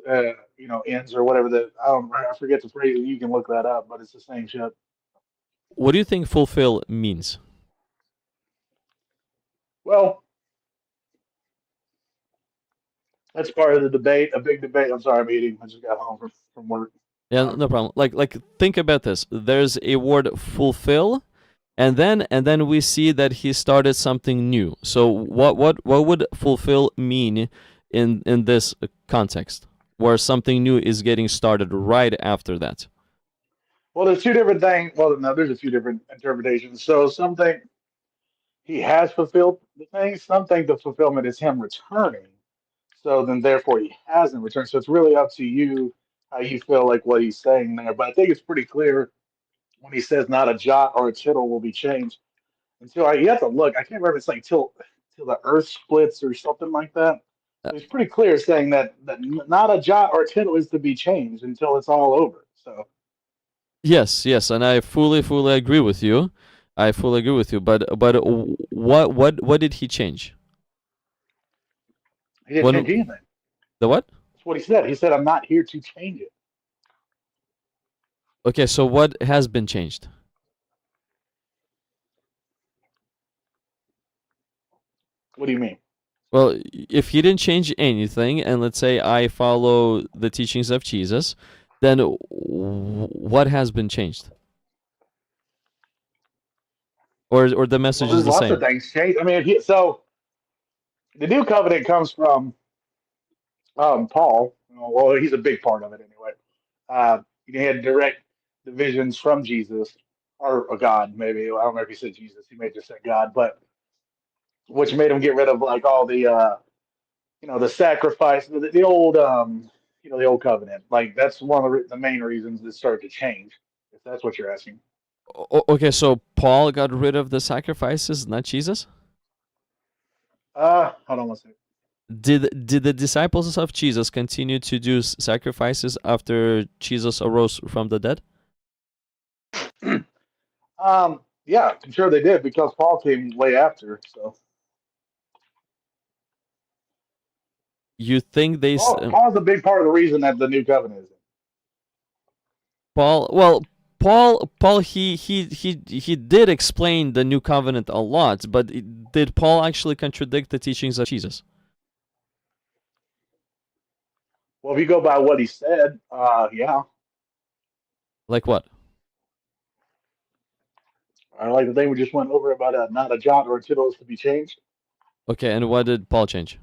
Speaker 2: ends or whatever I forget the phrase. You can look that up, but it's the same shit.
Speaker 1: What do you think fulfill means?
Speaker 2: Well, that's part of the debate, a big debate. I'm sorry, I'm eating. I just got home from work.
Speaker 1: Yeah,
Speaker 2: Um,
Speaker 1: no problem. Like think about this. There's a word fulfill, and then we see that he started something new. So what would fulfill mean in this context, where something new is getting started right after that?
Speaker 2: well, there's two different things. Well, no, there's a few different interpretations. So something he has fulfilled the thing. Some think the fulfillment is him returning. So then, therefore, he hasn't returned. So it's really up to you how you feel like what he's saying there. But I think it's pretty clear when he says not a jot or a tittle will be changed until you have to look. I can't remember. It's like till the earth splits or something like that.
Speaker 1: Uh,
Speaker 2: So he's pretty clear saying that not a jot or a tittle is to be changed until it's all over. So
Speaker 1: yes, and I fully agree with you. I fully agree with you. But what did he change?
Speaker 2: he didn't change
Speaker 1: When
Speaker 2: anything.
Speaker 1: the what?
Speaker 2: That's what he said. He said, "I'm not here to change it."
Speaker 1: Okay, so what has been changed?
Speaker 2: What do you mean?
Speaker 1: Well, if he didn't change anything, and let's say I follow the teachings of Jesus, then what has been changed? Or the
Speaker 2: Well,
Speaker 1: message is
Speaker 2: there's
Speaker 1: the
Speaker 2: lots of
Speaker 1: same?
Speaker 2: things changed. I mean, so the new covenant comes from Paul. Well, he's a big part of it anyway. He had direct divisions from Jesus or a God, maybe. I don't know if he said Jesus. He may have just said God, but which made him get rid of like all the the sacrifice, the old the old covenant. Like that's one of the main reasons it started to change. If that's what you're asking.
Speaker 1: Okay, so Paul got rid of the sacrifices, not Jesus.
Speaker 2: Hold on one second.
Speaker 1: Did the disciples of Jesus continue to do sacrifices after Jesus arose from the dead?
Speaker 2: Yeah, I'm sure they did because Paul came way after. So
Speaker 1: You think
Speaker 2: Paul's a big part of the reason that the new covenant is in.
Speaker 1: Paul? Well, Paul, he did explain the new covenant a lot, but did Paul actually contradict the teachings of Jesus?
Speaker 2: Well, if you go by what he said, yeah,
Speaker 1: Like what?
Speaker 2: I like the thing we just went over about not a jot or a tittle is to be changed.
Speaker 1: Okay, and what did Paul change?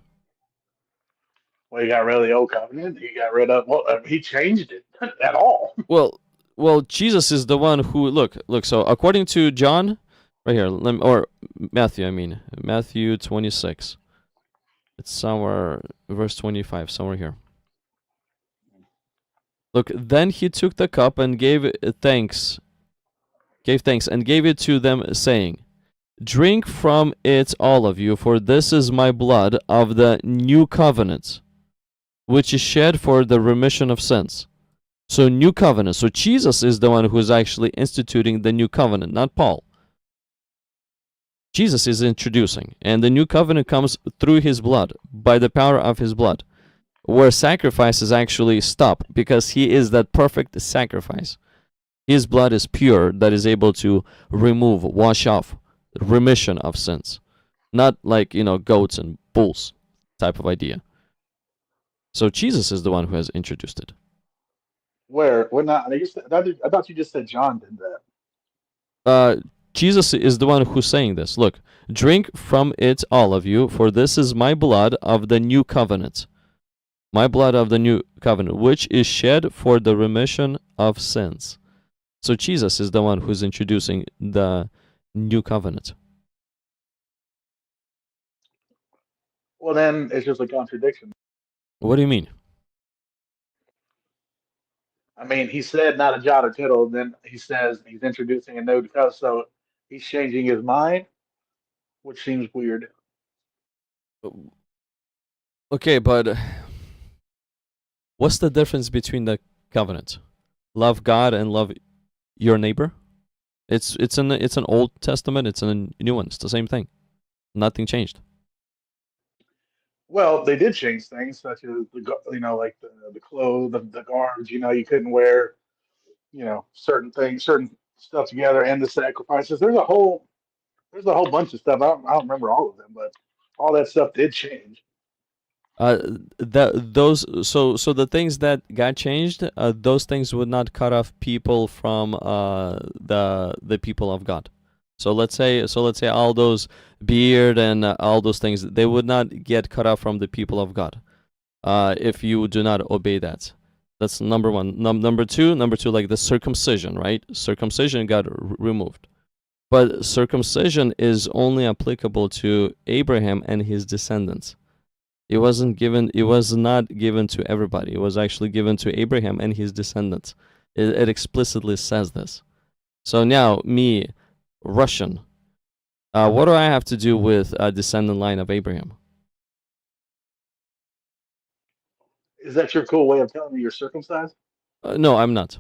Speaker 2: Well, he got rid of the old covenant. He got rid of he changed it at all.
Speaker 1: Well, Jesus is the one who look. So according to John, right here, or Matthew, I mean Matthew 26. It's somewhere verse 25, somewhere here. Look, then he took the cup and gave thanks, and gave it to them, saying, "Drink from it, all of you, for this is my blood of the new covenant, which is shed for the remission of sins." So, new covenant. So, Jesus is the one who is actually instituting the new covenant, not Paul. Jesus is introducing, and the new covenant comes through his blood, by the power of his blood, where sacrifices actually stop, because he is that perfect sacrifice. His blood is pure, that is able to remove, wash off, remission of sins. Not like, goats and bulls type of idea. So Jesus is the one who has introduced it.
Speaker 2: Where? We're not. I thought you just said John did that.
Speaker 1: Uh, Jesus is the one who's saying this. Look, drink from it, all of you, for this is my blood of the new covenant. My blood of the new covenant, which is shed for the remission of sins. So Jesus is the one who's introducing the new covenant.
Speaker 2: Well, then it's just a contradiction.
Speaker 1: What do you mean?
Speaker 2: I mean, he said not a jot or tittle, and then he says he's introducing a new covenant, so he's changing his mind, which seems weird.
Speaker 1: Okay, but what's the difference between the covenant? Love God and love your neighbor? It's an Old Testament, it's a new one. It's the same thing. Nothing changed.
Speaker 2: Well, they did change things, such as like the clothes, the guards. You couldn't wear certain things, certain stuff together, and the sacrifices. There's a whole bunch of stuff. I don't remember all of them, but all that stuff did change.
Speaker 1: Uh, so the things that got changed, those things would not cut off people from the people of God. So let's say all those beard and all those things, they would not get cut off from the people of God. If you do not obey that. That's number one. Number two, like the circumcision, right? Circumcision got removed. But circumcision is only applicable to Abraham and his descendants. It was not given to everybody. It was actually given to Abraham and his descendants. It explicitly says this. So now, me, Russian, what do I have to do with a descendant line of Abraham?
Speaker 2: Is that your cool way of telling me you're circumcised?
Speaker 1: No, I'm not.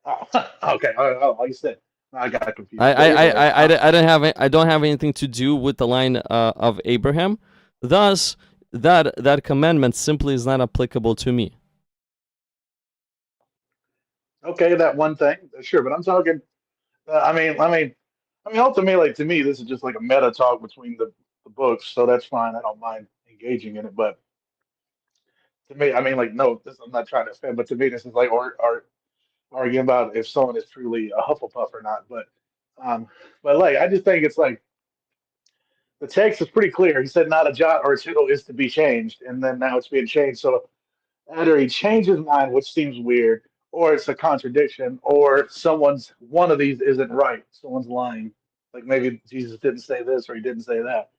Speaker 2: Oh, okay. Like you said, I got confused.
Speaker 1: I,
Speaker 2: But
Speaker 1: I,
Speaker 2: either
Speaker 1: I,
Speaker 2: way,
Speaker 1: I, I don't have I don't have anything to do with the line of Abraham. Thus, that commandment simply is not applicable to me.
Speaker 2: okay, that one thing, sure. But I'm talking. Ultimately, like to me, this is just like a meta talk between the books, so that's fine. I don't mind engaging in it. But to me, like, no, I'm not trying to offend, but to me, this is like or arguing about if someone is truly a Hufflepuff or not. Um, but like, I just think it's like the text is pretty clear. He said not a jot or a tittle is to be changed, and then now it's being changed. So either he changed his mind, which seems weird, or it's a contradiction, or one of these isn't right. Someone's lying. Like maybe Jesus didn't say this or he didn't say that.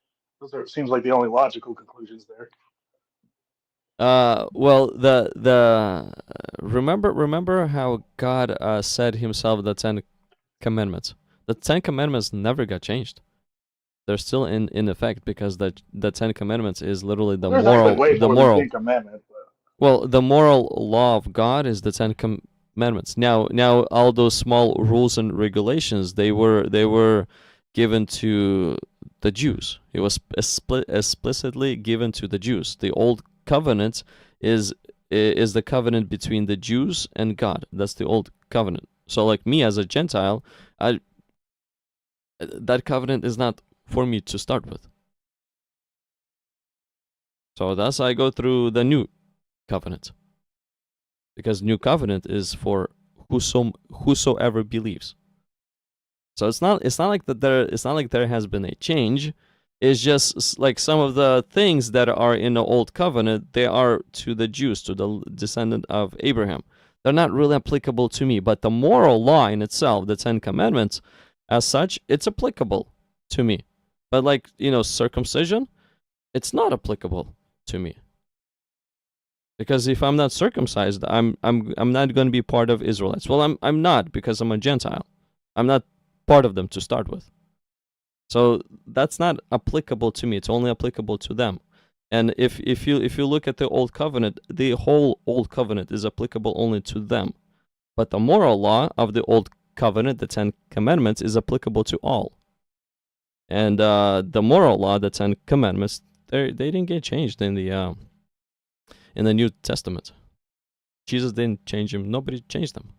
Speaker 2: Seems like the only logical conclusions there.
Speaker 1: Well, the remember how God said Himself the Ten Commandments. The Ten Commandments never got changed. They're still in effect because the Ten Commandments is literally
Speaker 2: Well, there's actually way
Speaker 1: the
Speaker 2: more than
Speaker 1: moral.
Speaker 2: Ten Commandments. But
Speaker 1: Well, the moral law of God is the Ten Commandments. Now, all those small rules and regulations, they were given to the Jews. It was explicitly given to the Jews. The old covenant is the covenant between the Jews and God. That's the old covenant. So, like me as a Gentile, I that covenant is not for me to start with. So thus I go through the new covenant, because new covenant is for whosoever believes. So it's not like there has been a change. It's just like some of the things that are in the old covenant, they are to the Jews, to the descendant of Abraham. They're not really applicable to me, but the moral law in itself, the Ten Commandments, as such, it's applicable to me. But like, circumcision, it's not applicable to me. Because if I'm not circumcised, I'm not going to be part of Israelites. Well, I'm not, because I'm a Gentile. I'm not part of them to start with. So that's not applicable to me. It's only applicable to them. And if you look at the old covenant, the whole old covenant is applicable only to them. But the moral law of the old covenant, the Ten Commandments, is applicable to all. And the moral law, the Ten Commandments, they didn't get changed in the New Testament. Jesus didn't change them. Nobody changed them.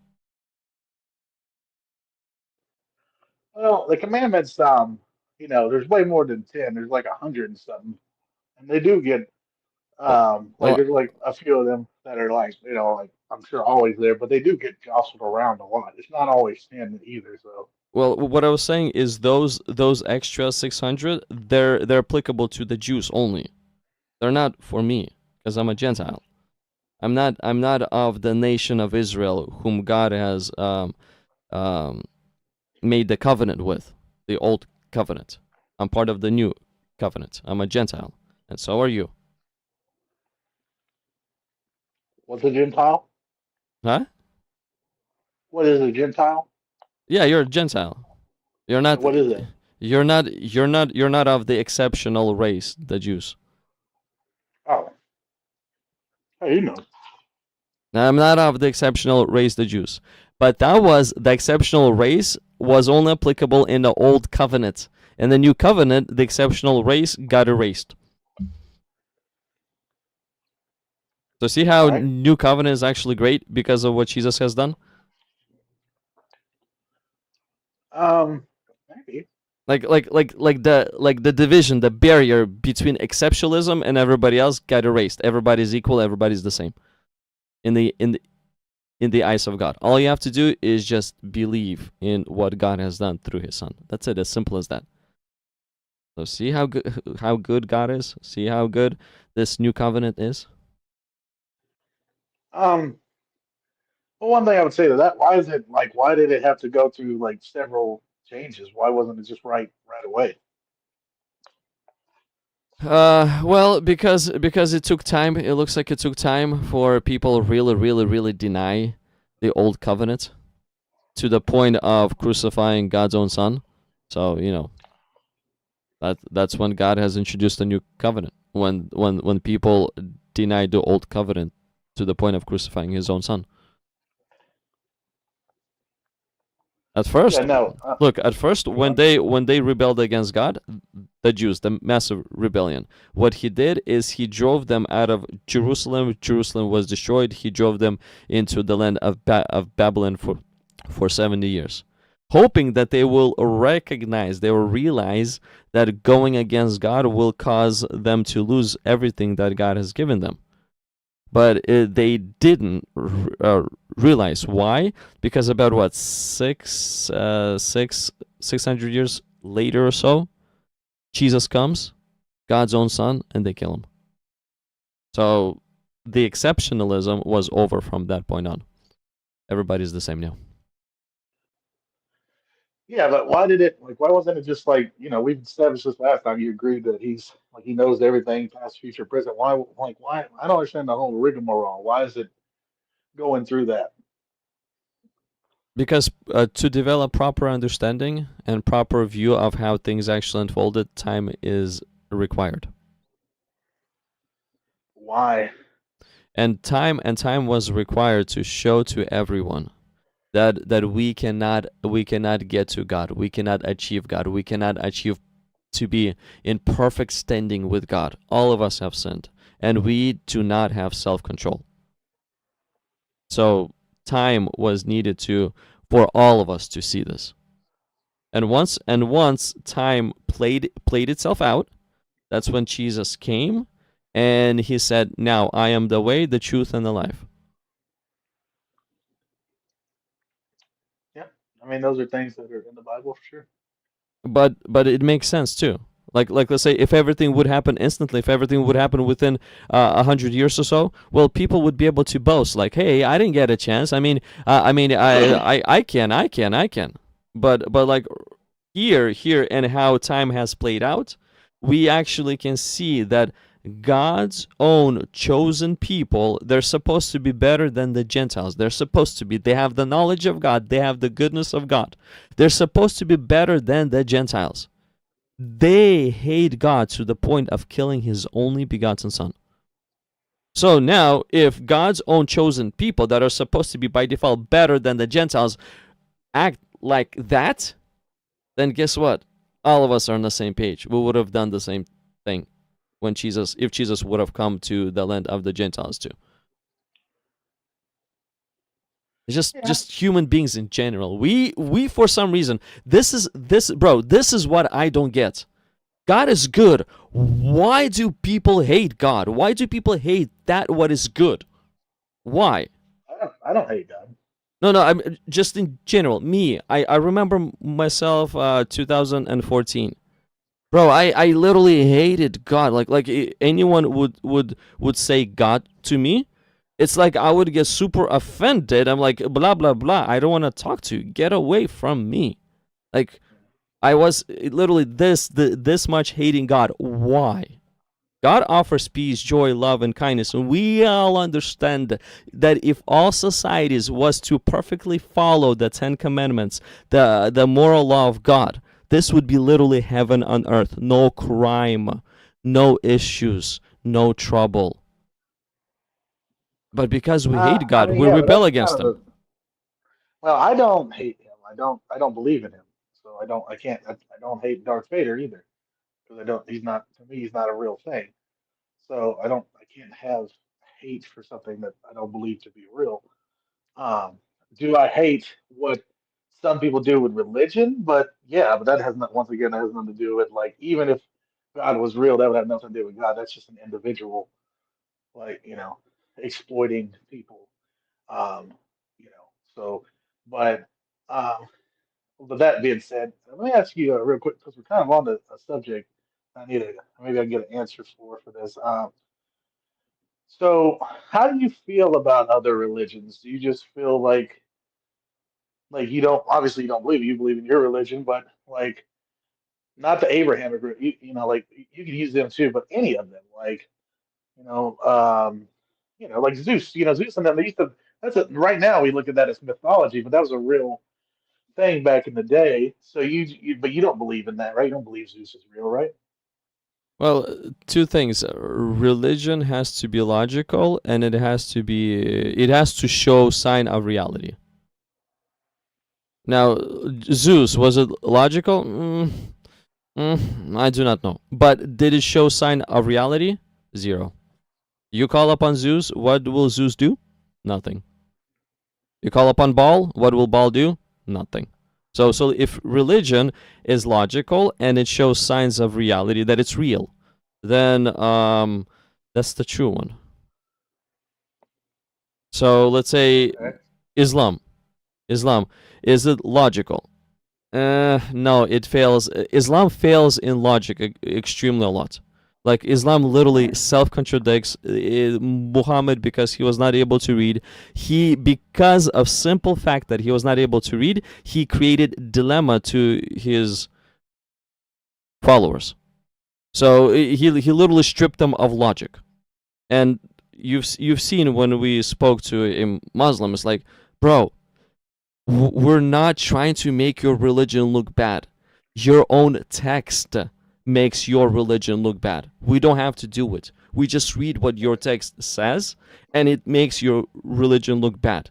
Speaker 2: well, the commandments, there's way more than 10. There's like 100 and something, and they do get
Speaker 1: Well,
Speaker 2: like
Speaker 1: well,
Speaker 2: there's like a few of them that are like like I'm sure always there, but they do get jostled around a lot. It's not always 10 either. So
Speaker 1: well. What I was saying is those extra 600, they're applicable to the Jews only. They're not for me, because I'm a Gentile. I'm not of the nation of Israel, whom God has um, made the covenant with, the old covenant. I'm part of the new covenant. I'm a Gentile, and so are you.
Speaker 2: What's a Gentile?
Speaker 1: Huh?
Speaker 2: What is a Gentile?
Speaker 1: Yeah, you're a Gentile. You're
Speaker 2: And
Speaker 1: not.
Speaker 2: what is it?
Speaker 1: You're not of the exceptional race, the Jews.
Speaker 2: Oh, hey, you know.
Speaker 1: I'm not of the exceptional race, the Jews. But that was the exceptional race was only applicable in the old covenant. In the new covenant, the exceptional race got erased. So see
Speaker 2: All
Speaker 1: how
Speaker 2: right.
Speaker 1: new covenant is actually great because of what Jesus has done?
Speaker 2: Um, maybe.
Speaker 1: Like the division, the barrier between exceptionalism and everybody else got erased. Everybody's equal, everybody's the same. In the eyes of God. All you have to do is just believe in what God has done through his son. That's it, as simple as that. So see how good God is? See how good this new covenant is?
Speaker 2: Um, well, one thing I would say to that, why is it like, why did it have to go through like several changes? Why wasn't it just right away?
Speaker 1: Well, because it took time. It looks like it took time for people really deny the old covenant to the point of crucifying God's own son. So that's when God has introduced a new covenant. When people denied the old covenant to the point of crucifying his own son. At
Speaker 2: Yeah,
Speaker 1: first,
Speaker 2: no.
Speaker 1: look, at first
Speaker 2: Go
Speaker 1: when
Speaker 2: on.
Speaker 1: they rebelled against God, the Jews, the massive rebellion, what he did is he drove them out of Jerusalem. Jerusalem was destroyed. He drove them into the land of Babylon for 70 years, hoping that they will recognize, they will realize that going against God will cause them to lose everything that God has given them. But they didn't realize why, because about what 600 years later or so, Jesus comes, God's own son, and they kill him. So the exceptionalism was over from that point on. Everybody's the same now.
Speaker 2: Yeah, but why did it like? Why wasn't it just like we've established this last time? You agreed that he's like he knows everything, past, future, present. Why? Like why? I don't understand the whole rigmarole. Why is it going through that?
Speaker 1: Because to develop proper understanding and proper view of how things actually unfolded, time is required.
Speaker 2: Why?
Speaker 1: And time was required to show to everyone that we cannot get to God. We cannot achieve God. We cannot achieve to be in perfect standing with God. All of us have sinned, and we do not have self-control. So time was needed for all of us to see this. And once time played itself out, that's when Jesus came and he said, "Now I am the way, the truth, and the life."
Speaker 2: Yeah, I mean those are things that are in the Bible for sure.
Speaker 1: But it makes sense too. Like let's say if everything would happen instantly, if everything would happen within 100 years or so, well, people would be able to boast like, "Hey, I didn't get a chance. I can. But like here and how time has played out, we actually can see that God's own chosen people, they're supposed to be better than the Gentiles. They're supposed to be. They have the knowledge of God. They have the goodness of God. They're supposed to be better than the Gentiles. They hate God to the point of killing his only begotten son. So now, if God's own chosen people that are supposed to be by default better than the Gentiles act like that, then guess what? All of us are on the same page. We would have done the same thing if Jesus would have come to the land of the Gentiles too. It's
Speaker 2: Yeah,
Speaker 1: just human beings in general. We for some reason, this is what I don't get. God is good. Why do people hate God? Why do people hate that what is good? Why?
Speaker 2: I don't hate God.
Speaker 1: No, I'm just in general. Me, I remember myself 2014. Bro, I literally hated God. Like anyone would say God to me, It's like I would get super offended. I'm like, blah blah blah. I don't want to talk to you. Get away from me. Like I was literally this much hating God. Why? God offers peace, joy, love, and kindness. And we all understand that if all societies was to perfectly follow the Ten Commandments, the moral law of God, this would be literally heaven on earth. No crime, no issues, no trouble. But because we hate
Speaker 2: I
Speaker 1: God,
Speaker 2: mean,
Speaker 1: we
Speaker 2: yeah, but
Speaker 1: rebel
Speaker 2: that's kind
Speaker 1: against
Speaker 2: of
Speaker 1: Him.
Speaker 2: a. Well, I don't hate him. I don't believe in him. So I don't. I can't. I don't hate Darth Vader either because I don't. He's not to me. He's not a real thing. So I don't. I can't have hate for something that I don't believe to be real. Um, do I hate what some people do with religion? But yeah, but that has not. Once again, that has nothing to do with like even if God was real, that would have nothing to do with God. That's just an individual, like exploiting people. Um, so, but um, with that being said, let me ask you real quick because we're kind of on a subject. I need a maybe I can get an answer for this. So, how do you feel about other religions? Do you just feel like you don't obviously you don't believe you believe in your religion, but like not the Abrahamic, like you can use them too, but any of them, like you know, um, like Zeus, Zeus and them. They used to. Right now we look at that as mythology, but that was a real thing back in the day. So but you don't believe in that, right? You don't believe Zeus is real, right?
Speaker 1: Well, two things. Religion has to be logical, and it has to show sign of reality. Now, Zeus, was it logical? I do not know. But did it show sign of reality? Zero. You call upon Zeus, what will Zeus do? Nothing. You call upon Baal, what will Baal do? Nothing. So if religion is logical and it shows signs of reality that it's real, then that's the true one. So let's say
Speaker 2: Okay.
Speaker 1: Islam. Islam, is it logical? No, it fails. Islam fails in logic extremely a lot. Like Islam literally self contradicts Muhammad because he was not able to read. Because of simple fact that he was not able to read, he created dilemma to his followers. So he literally stripped them of logic. And you've seen when we spoke to a Muslim, it's like, bro, we're not trying to make your religion look bad. Your own text makes your religion look bad. We don't have to do it. We just read what your text says, and it makes your religion look bad.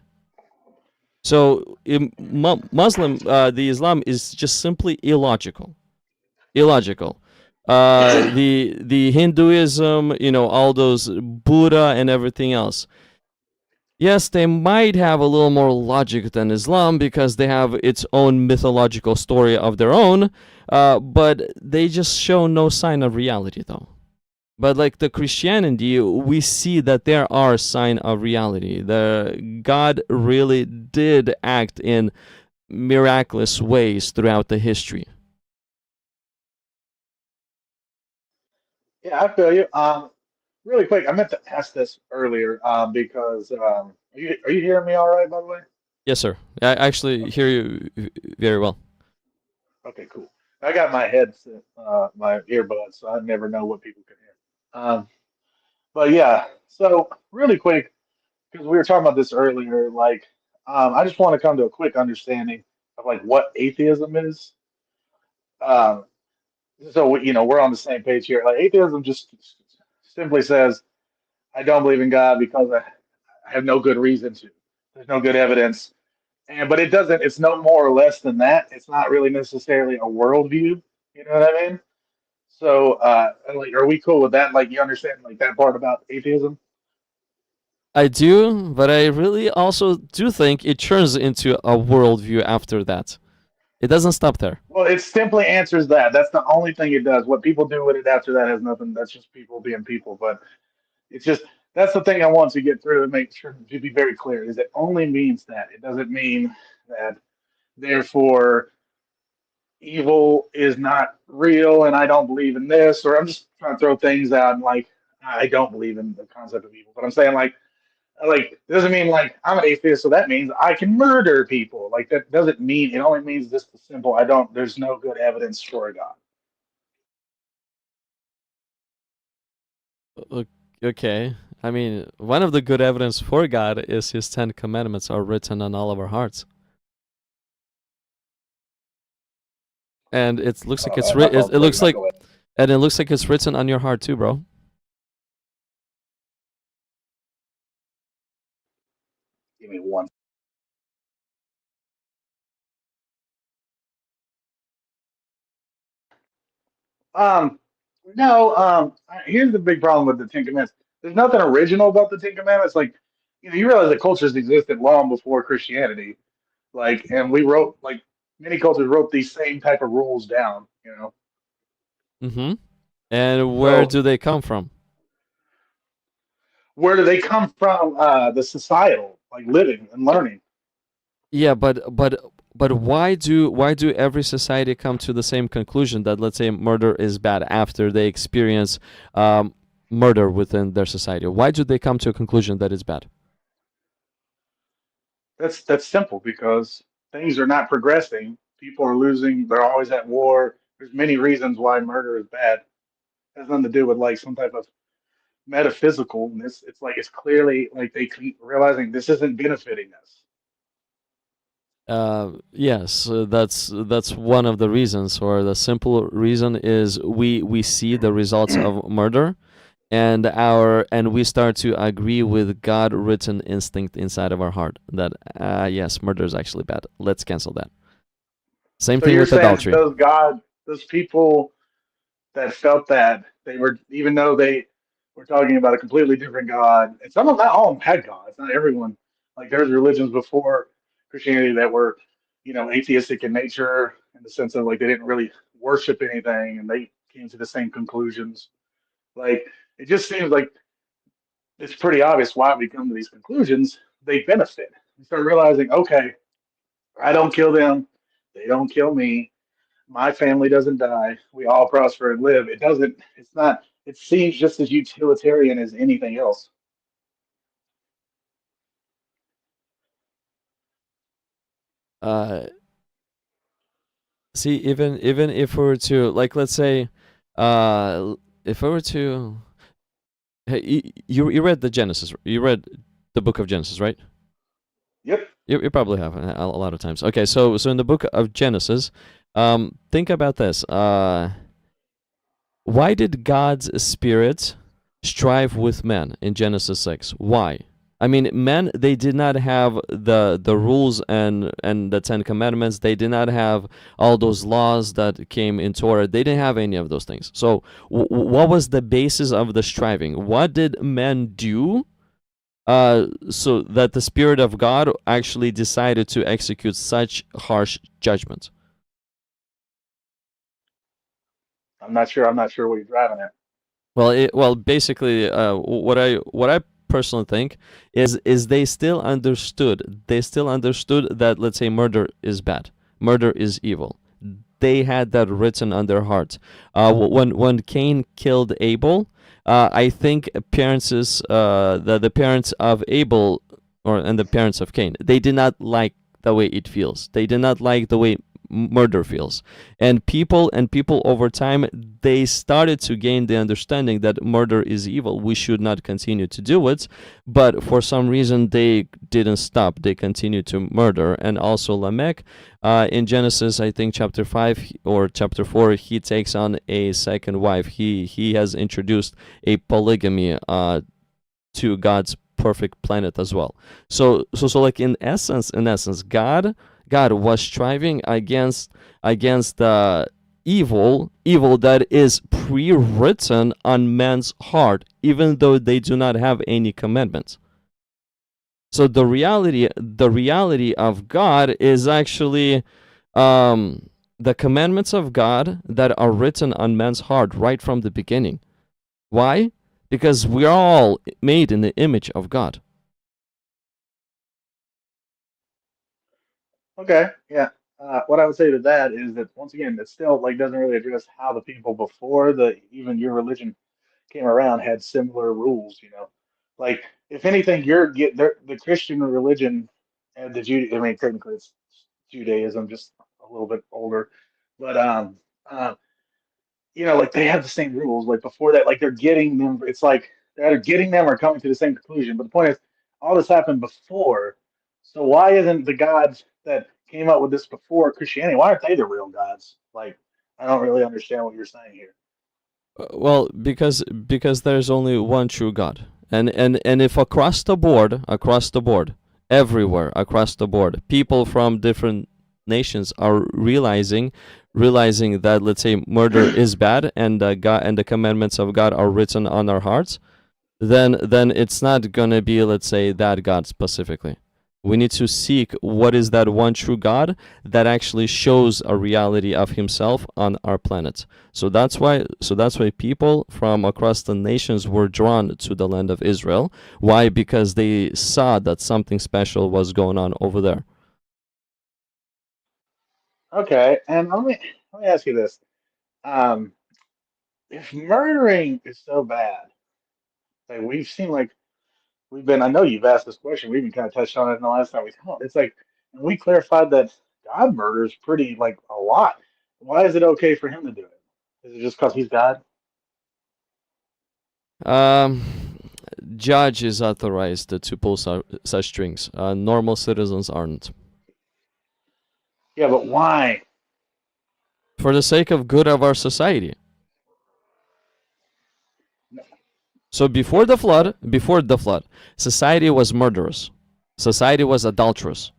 Speaker 1: So, Muslim, the Islam is just simply illogical. Illogical. The Hinduism, all those Buddha and everything else. Yes, they might have a little more logic than Islam because they have its own mythological story of their own, but they just show no sign of reality, though. But like the Christianity, we see that there are signs of reality. The God really did act in miraculous ways throughout the history.
Speaker 2: Yeah, I feel you. Really quick, I meant to ask this earlier because are you hearing me all right, by the way?
Speaker 1: Yes, sir. I actually
Speaker 2: Okay.
Speaker 1: hear you very well.
Speaker 2: Okay, cool. I got my headset, my earbuds, so I never know what people can hear. But yeah, so really quick, because we were talking about this earlier, like I just want to come to a quick understanding of like what atheism is. Um, we're on the same page here. Like atheism just simply says, I don't believe in God because I have no good reason to. There's no good evidence. But it doesn't, it's no more or less than that. It's not really necessarily a worldview. You know what I mean? So, like, are we cool with that? Like, you understand like that part about atheism?
Speaker 1: I do, but I really also do think it turns into a worldview after that. It doesn't stop there.
Speaker 2: Well, it simply answers that. That's the only thing it does. What people do with it after that has nothing. That's just people being people. But it's just that's the thing I want to get through and make sure to be very clear is it only means that. It doesn't mean that therefore evil is not real and I don't believe in this, or I'm just trying to throw things out and like I don't believe in the concept of evil. But I'm saying like Like it doesn't mean like I'm an atheist, so that means I can murder people. Like that doesn't mean it only means just the simple. I don't. There's no good evidence for a God.
Speaker 1: O- Okay. I mean, one of the good evidence for God is His Ten Commandments are written on all of our hearts, and it looks like it's
Speaker 2: My phone's
Speaker 1: it
Speaker 2: breaking
Speaker 1: looks
Speaker 2: up.
Speaker 1: like,
Speaker 2: Go ahead.
Speaker 1: and it looks like it's written on your heart too, bro.
Speaker 2: Give me one. Um, no. Here's the big problem with the Ten Commandments. There's nothing original about the Ten Commandments. Like, you realize that cultures existed long before Christianity. Like, and we wrote like many cultures wrote these same type of rules down.
Speaker 1: Mm-hmm. And where
Speaker 2: So
Speaker 1: do they come from?
Speaker 2: where do they come from? The societal, like living and learning.
Speaker 1: Yeah, but why do every society come to the same conclusion that, let's say, murder is bad after they experience um, murder within their society? Why do they come to a conclusion that it's bad?
Speaker 2: That's simple because things are not progressing. People are losing. They're always at war. There's many reasons why murder is bad. It has nothing to do with like some type of metaphysical. It's like it's clearly like they keep realizing this isn't benefiting us.
Speaker 1: Yes, that's one of the reasons, or the simple reason is we see the results of murder, and we start to agree with God written instinct inside of our heart that yes, murder is actually bad. Let's cancel that. Same
Speaker 2: So
Speaker 1: thing
Speaker 2: you're
Speaker 1: with
Speaker 2: saying that
Speaker 1: adultery.
Speaker 2: those people that felt that they were, even though they were talking about a completely different God, and some of them, not all of them had gods, not everyone. Like there's religions before Christianity that were, atheistic in nature in the sense of like they didn't really worship anything, and they came to the same conclusions. Like it just seems like it's pretty obvious why we come to these conclusions. They benefit. We start realizing, okay, I don't kill them, they don't kill me, my family doesn't die, we all prosper and live. It doesn't, it's not, it seems just as utilitarian as anything else.
Speaker 1: Uh, See, even if we were to, like, let's say, if I were to, hey, you read the Genesis, you read the book of Genesis, right?
Speaker 2: Yep.
Speaker 1: You probably have a lot of times. Okay, so in the book of Genesis, think about this. Why did God's spirit strive with men in Genesis 6? Why? I mean, men, they did not have the rules and the Ten Commandments. They did not have all those laws that came in Torah. They didn't have any of those things. So, what was the basis of the striving? What did men do so that the Spirit of God actually decided to execute such harsh judgment?
Speaker 2: I'm not sure what you're driving at.
Speaker 1: Well, basically, what I personally think is they still understood that, let's say, murder is bad, murder is evil. They had that written on their heart. When Cain killed Abel, I think the parents of Abel, and the parents of Cain, they did not like the way it feels. They did not like the way murder feels, and people over time, they started to gain the understanding that murder is evil. We should not continue to do it, but for some reason they didn't stop. They continued to murder. And also Lamech, in Genesis, I think chapter 5 or chapter 4, he takes on a second wife. He has introduced a polygamy to God's perfect planet as well. So like in essence, God was striving against evil that is pre-written on man's heart, even though they do not have any commandments. So the reality of God is actually the commandments of God that are written on man's heart right from the beginning. Why? Because we are all made in the image of God.
Speaker 2: Okay. Yeah. What I would say to that is that once again, it still like doesn't really address how the people before the even your religion came around had similar rules. Like if anything, the Christian religion and the Jude. I mean, technically it's Judaism, just a little bit older, but uh, like they have the same rules. Like before that, like they're getting them. It's like they're either getting them or coming to the same conclusion. But the point is, all this happened before. So why isn't the gods that came up with this before Christianity? Why aren't they the real gods? Like I don't really understand what you're saying here.
Speaker 1: Well, because there's only one true God, and if across the board, everywhere across the board, people from different nations are realizing that, let's say, murder is bad, and God and the commandments of God are written on our hearts, then it's not gonna be, let's say, that God specifically. We need to seek what is that one true God that actually shows a reality of Himself on our planet. So that's why people from across the nations were drawn to the land of Israel. Why? Because they saw that something special was going on over there.
Speaker 2: Okay, and let me ask you this: um, if murdering is so bad, like we've seen, like we've been, I know you've asked this question. We even kind of touched on it in the last time we talked. It's like, and we clarified that God murders pretty like a lot. Why is it okay for him to do it? Is it just because he's God?
Speaker 1: Um, Judge is authorized to pull such strings. Normal citizens aren't.
Speaker 2: Yeah, but why?
Speaker 1: For the sake of good of our society. So before the flood, society was murderous. Society was adulterous.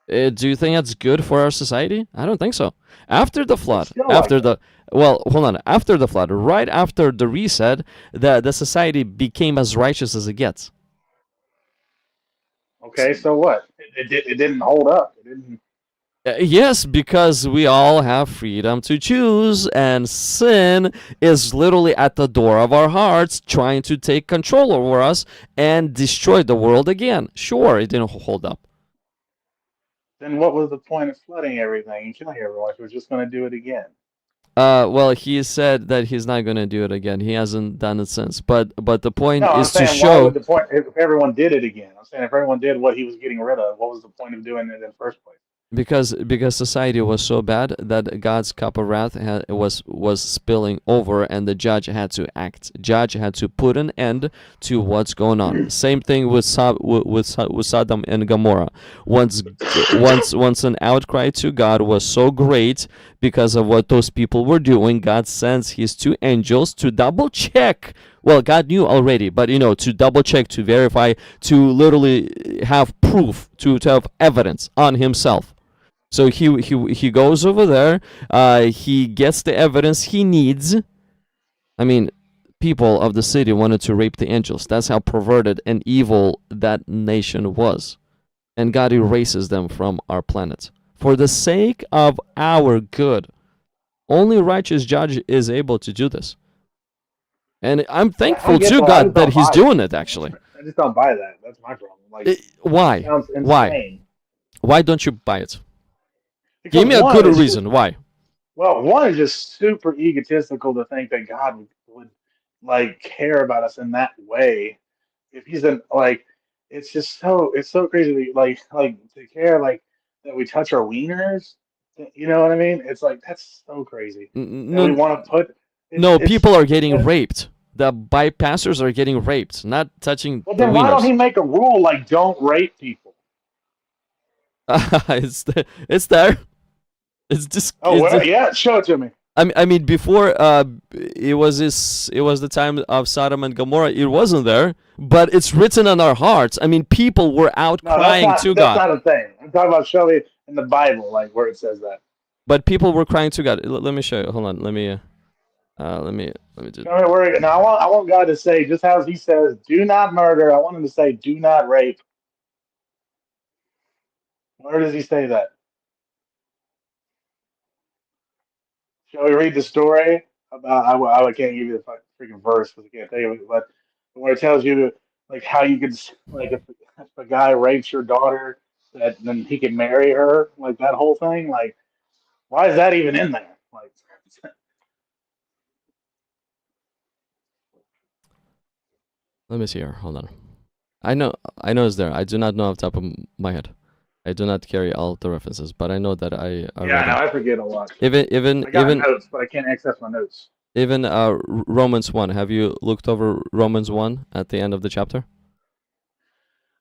Speaker 1: Do you think that's good for our society? I don't think so. After the
Speaker 2: It's
Speaker 1: flood,
Speaker 2: still like that.
Speaker 1: hold on. After the flood, right after the reset, the society became as righteous as it gets.
Speaker 2: Okay, so what? It didn't hold up. It didn't.
Speaker 1: Yes, because we all have freedom to choose, and sin is literally at the door of our hearts, trying to take control over us and destroy the world again. Sure, it didn't hold up.
Speaker 2: Then what was the point of flooding everything and killing everyone if he was just going to do it again?
Speaker 1: Well, he said that he's not going to do it again. He hasn't done it since. But the point
Speaker 2: No, I'm
Speaker 1: is to
Speaker 2: saying why would
Speaker 1: show,
Speaker 2: the point if everyone did it again? I'm saying if everyone did what he was getting rid of, what was the point of doing it in the first place?
Speaker 1: because society was so bad that God's cup of wrath was spilling over, and the judge had to act. Judge had to put an end to what's going on. Same thing with with Sodom and Gomorrah. Once an outcry to God was so great because of what those people were doing, God sends His two angels to double check. Well, God knew already, but to double check, to verify, to literally have proof, to have evidence on Himself. So he goes over there. He gets the evidence he needs. I mean, people of the city wanted to rape the angels. That's how perverted and evil that nation was. And God erases them from our planet for the sake of our good. Only righteous judge is able to do this. And I'm
Speaker 2: I
Speaker 1: thankful
Speaker 2: get
Speaker 1: to
Speaker 2: that. I
Speaker 1: God
Speaker 2: just
Speaker 1: that
Speaker 2: don't
Speaker 1: He's
Speaker 2: buy it.
Speaker 1: doing it, actually.
Speaker 2: I just don't buy that. That's my problem. Like, it
Speaker 1: Why?
Speaker 2: sounds
Speaker 1: Why?
Speaker 2: insane.
Speaker 1: Why don't you buy it? Give
Speaker 2: Because
Speaker 1: me a
Speaker 2: one,
Speaker 1: good
Speaker 2: it's just
Speaker 1: reason. Why?
Speaker 2: well, one is just super egotistical to think that God would like care about us in that way. If he's in like, it's so crazy that, like to care like that we touch our wieners. You know what I mean? It's like that's so crazy that we
Speaker 1: No,
Speaker 2: want to put.
Speaker 1: no, people are getting
Speaker 2: That,
Speaker 1: raped. The bypassers are getting raped, not touching
Speaker 2: well,
Speaker 1: the
Speaker 2: then why don't
Speaker 1: wieners.
Speaker 2: he make a rule like don't rape people?
Speaker 1: It's there. It's just
Speaker 2: Oh well, yeah, show it to me.
Speaker 1: I mean before it was the time of Sodom and Gomorrah. It wasn't there, but it's written on our hearts. I mean, people were out
Speaker 2: No,
Speaker 1: crying to
Speaker 2: that's
Speaker 1: God.
Speaker 2: not a thing. I'm talking about show me in the Bible, like where it says that.
Speaker 1: But people were crying to God. Let me show you. Hold on. Let me do.
Speaker 2: Show me where. Now I want God to say just how He says, "Do not murder." I want Him to say, "Do not rape." Where does He say that? Shall we read the story about? I can't give you the freaking verse because I can't tell you, but where it tells you like how you could like if a guy rapes your daughter, that then he can marry her, like that whole thing. Like, why is that even in there? Like,
Speaker 1: Let me see here. Hold on. I know it's there. I do not know off the top of my head. I do not carry all the references, but I know that I
Speaker 2: Yeah,
Speaker 1: read
Speaker 2: I know.
Speaker 1: them.
Speaker 2: I forget a lot.
Speaker 1: Even even
Speaker 2: I got
Speaker 1: even
Speaker 2: notes, but I can't access my notes.
Speaker 1: even Romans 1. Have you looked over Romans 1 at the end of the chapter?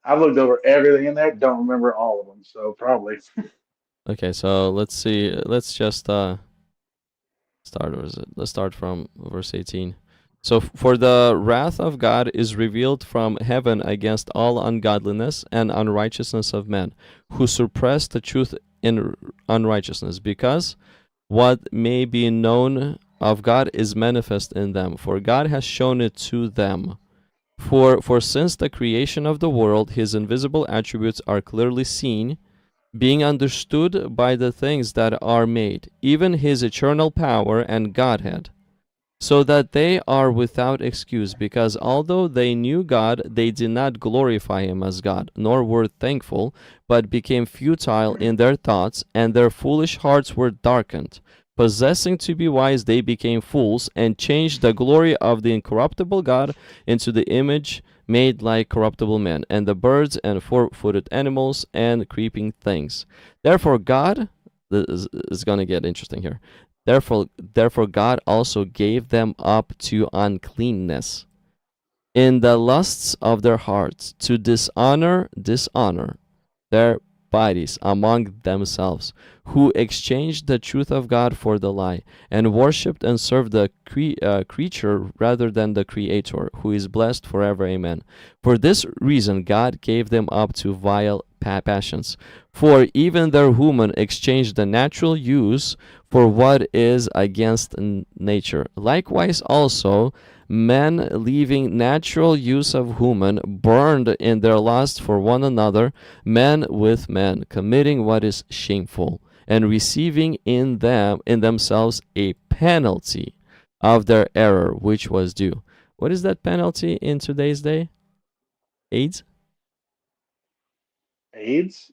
Speaker 2: I've looked over everything in there. Don't remember all of them, so probably.
Speaker 1: Okay, so let's see. Let's just start. Or is it? Let's start from verse 18. So, for the wrath of God is revealed from heaven against all ungodliness and unrighteousness of men, who suppress the truth in unrighteousness, because what may be known of God is manifest in them, for God has shown it to them. For since the creation of the world, his invisible attributes are clearly seen, being understood by the things that are made, even his eternal power and Godhead, so that they are without excuse, because although they knew God, they did not glorify him as God, nor were thankful, but became futile in their thoughts, and their foolish hearts were darkened. Possessing to be wise, they became fools, and changed the glory of the incorruptible God into the image made like corruptible men, and the birds and four-footed animals and creeping things. Therefore, God, this is going to get interesting here. Therefore, God also gave them up to uncleanness in the lusts of their hearts, to dishonor their bodies among themselves, who exchanged the truth of God for the lie, and worshipped and served the creature rather than the Creator, who is blessed forever. Amen. For this reason, God gave them up to vile passions. For even their women exchanged the natural use for what is against nature. Likewise, also, men, leaving natural use of woman, burned in their lust for one another, men with men, committing what is shameful, and receiving in themselves a penalty of their error which was due. What is that penalty in today's day? AIDS?
Speaker 2: AIDS?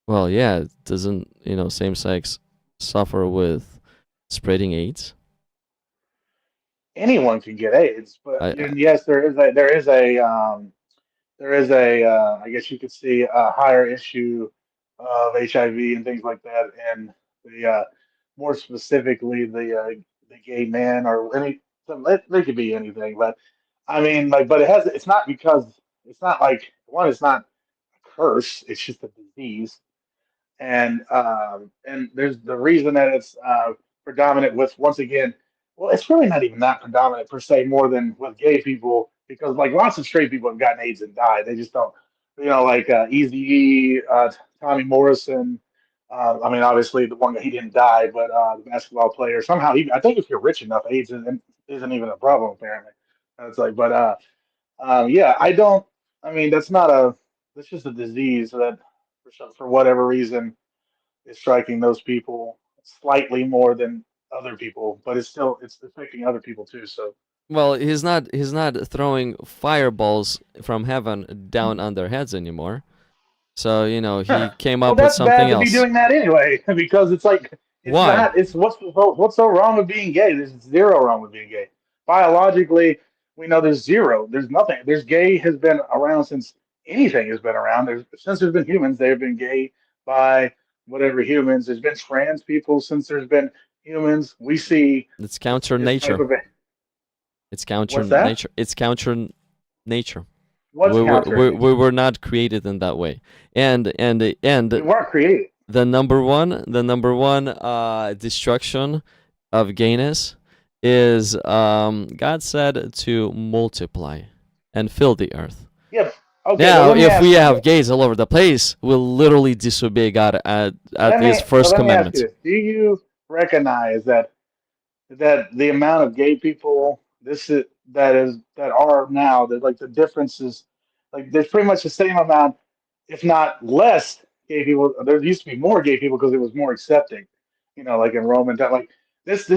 Speaker 1: Well, yeah, doesn't, same sex suffer with spreading AIDS?
Speaker 2: Anyone can get AIDS, but
Speaker 1: I
Speaker 2: and yes, there is a I guess you could see a higher issue of HIV and things like that, and the more specifically the gay man or any they could be anything, but I mean like but it's not because it's not like one it's not a curse, it's just a disease, and there's the reason that it's predominant with once again, well, it's really not even that predominant per se more than with gay people because like lots of straight people have gotten AIDS and died. They just don't, like Easy E, Tommy Morrison. I mean, obviously the one that he didn't die, but the basketball player somehow I think if you're rich enough, AIDS isn't even a problem apparently. It's like, but yeah, I don't. I mean, that's just a disease that for whatever reason is striking those people slightly more than other people, but it's affecting other people too. So
Speaker 1: Well, he's not throwing fireballs from heaven down on their heads anymore. So, he came
Speaker 2: well,
Speaker 1: up with
Speaker 2: that's bad
Speaker 1: something
Speaker 2: to be
Speaker 1: else.
Speaker 2: doing that anyway because it's like it's
Speaker 1: Why?
Speaker 2: not it's what's so wrong with being gay? There's zero wrong with being gay. Biologically, we know there's zero. There's nothing. There's gay has been around since anything has been around. Since there's been humans, they've been gay by whatever humans. There's been trans people since there's been humans. We see
Speaker 1: It's counter
Speaker 2: this type
Speaker 1: nature.
Speaker 2: of
Speaker 1: It's counter
Speaker 2: what's that?
Speaker 1: nature. It's counter nature.
Speaker 2: What's counter
Speaker 1: We
Speaker 2: nature?
Speaker 1: were not created in that way. And
Speaker 2: We weren't created.
Speaker 1: the number one destruction of gayness is God said to multiply and fill the earth.
Speaker 2: Yep. Okay, but
Speaker 1: Now,
Speaker 2: let me
Speaker 1: if we
Speaker 2: ask you
Speaker 1: have
Speaker 2: this.
Speaker 1: gays all over the place, we'll literally disobey God at His first
Speaker 2: Let me ask you
Speaker 1: commandment.
Speaker 2: this. Do you recognize that the amount of gay people that are now that like the differences like there's pretty much the same amount, if not less, gay people. There used to be more gay people because it was more accepting, like in Roman time. Like this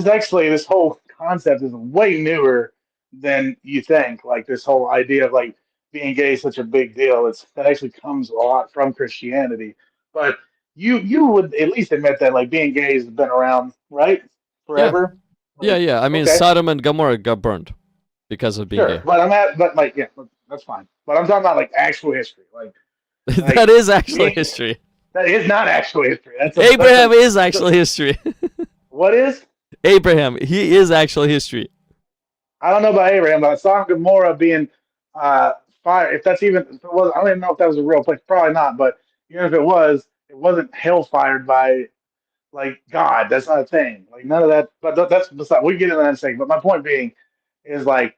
Speaker 2: whole concept is way newer than you think. Like this whole idea of like being gay is such a big deal. That actually comes a lot from Christianity. But you would at least admit that like being gay has been around, right?
Speaker 1: Yeah,
Speaker 2: Forever.
Speaker 1: yeah,
Speaker 2: Like,
Speaker 1: yeah. I mean,
Speaker 2: okay,
Speaker 1: Sodom and Gomorrah got burned because of being
Speaker 2: sure.
Speaker 1: gay.
Speaker 2: But like, yeah. That's fine. But I'm talking about like actual history.
Speaker 1: That
Speaker 2: Like
Speaker 1: is actually
Speaker 2: we
Speaker 1: history.
Speaker 2: that is not actual history.
Speaker 1: Abraham is
Speaker 2: That's a
Speaker 1: actually history.
Speaker 2: what is?
Speaker 1: Abraham, he is actually history.
Speaker 2: I don't know about Abraham, but I saw Gomorrah being uh, fired. If that's even if it was, I don't even know if that was a real place. Probably not. But even if it wasn't hellfired by like God. That's not a thing. Like none of that. But that's beside. We get into that in a second. But my point being is like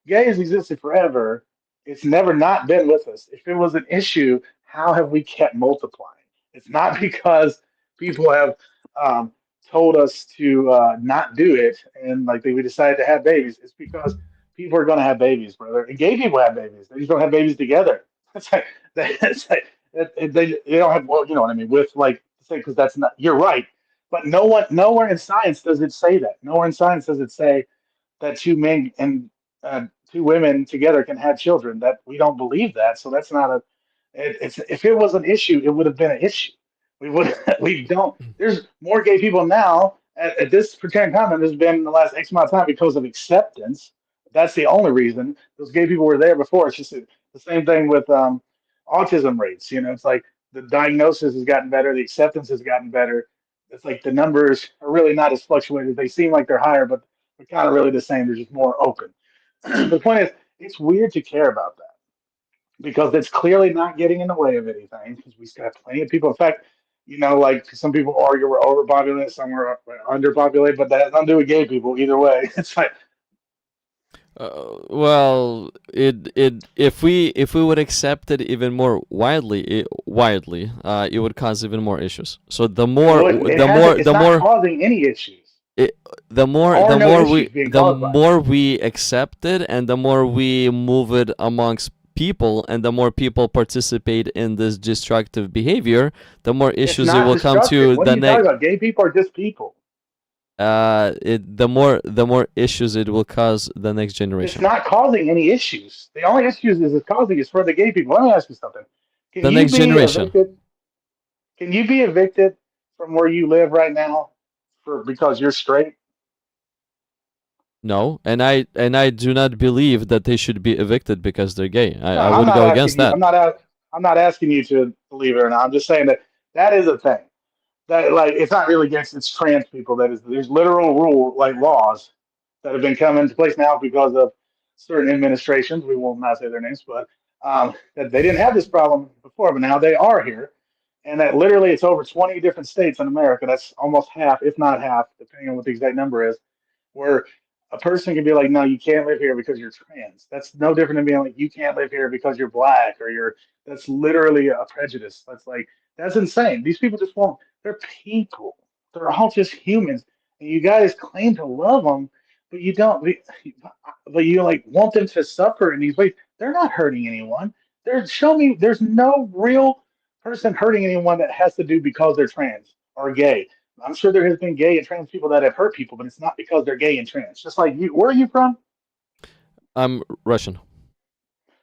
Speaker 2: gay has existed forever. It's never not been with us. If it was an issue, how have we kept multiplying? It's not because people have um, told us to not do it and like we decided to have babies. It's because people are going to have babies, brother. And gay people have babies. They just don't have babies together. That's like that's like they don't have well, you know what I mean. With like say because that's not you're right. But nowhere in science does it say that. Nowhere in science does it say that two men and two women together can have children. That we don't believe that, so that's not a. It's if it was an issue, it would have been an issue. We would we don't. There's more gay people now at this pretend time than there's been in the last X amount of time because of acceptance. That's the only reason those gay people were there before. It's just the same thing with autism rates. You know, it's like the diagnosis has gotten better, the acceptance has gotten better. It's like the numbers are really not as fluctuated. They seem like they're higher, but they're kind of really the same. They're just more open. The point is, it's weird to care about that because it's clearly not getting in the way of anything because we still have plenty of people. In fact, you know, like some people argue we're overpopulated, some are underpopulated, but that has nothing to do with gay people either way. It's like,
Speaker 1: Well, it if we would accept it even more widely, it would cause even more issues. So
Speaker 2: it wouldn't. It hasn't. It's
Speaker 1: the
Speaker 2: not
Speaker 1: more
Speaker 2: causing any issues.
Speaker 1: it,
Speaker 2: There are no issues being
Speaker 1: the
Speaker 2: caused by it.
Speaker 1: more we accept it, and the more we move it amongst people, and the more people participate in this destructive behavior, the more
Speaker 2: It's
Speaker 1: issues it
Speaker 2: not
Speaker 1: will come
Speaker 2: destructive.
Speaker 1: to
Speaker 2: What are
Speaker 1: the
Speaker 2: you talking
Speaker 1: next.
Speaker 2: about? Gay people are just people.
Speaker 1: The more issues it will cause the next
Speaker 2: It's
Speaker 1: generation.
Speaker 2: not causing any issues. The only issues is it's causing is for the gay people. Let me ask you something. Can
Speaker 1: The
Speaker 2: you
Speaker 1: next
Speaker 2: be
Speaker 1: generation.
Speaker 2: evicted? Can you be evicted from where you live right now for because you're straight?
Speaker 1: No, and I do not believe that they should be evicted because they're gay. I,
Speaker 2: No,
Speaker 1: I
Speaker 2: I'm
Speaker 1: would
Speaker 2: not
Speaker 1: go
Speaker 2: asking
Speaker 1: against
Speaker 2: you.
Speaker 1: that.
Speaker 2: I'm not asking you to believe it or not. I'm just saying that that is a thing. That like it's not really against it's trans people. That is there's literal rule like laws that have been coming into place now because of certain administrations. We will not say their names, but that they didn't have this problem before, but now they are here, and that literally it's over 20 different states in America. That's almost half, if not half, depending on what the exact number is, where a person can be like, no, you can't live here because you're trans. That's no different than being like, you can't live here because you're black or you're. That's literally a prejudice. That's insane. These people just won't. They're people. They're all just humans, and you guys claim to love them, but you don't. But you like want them to suffer in these ways. They're not hurting anyone. Show me. There's no real person hurting anyone that has to do because they're trans or gay. I'm sure there has been gay and trans people that have hurt people, but it's not because they're gay and trans. Just like you, where are you from?
Speaker 1: I'm Russian.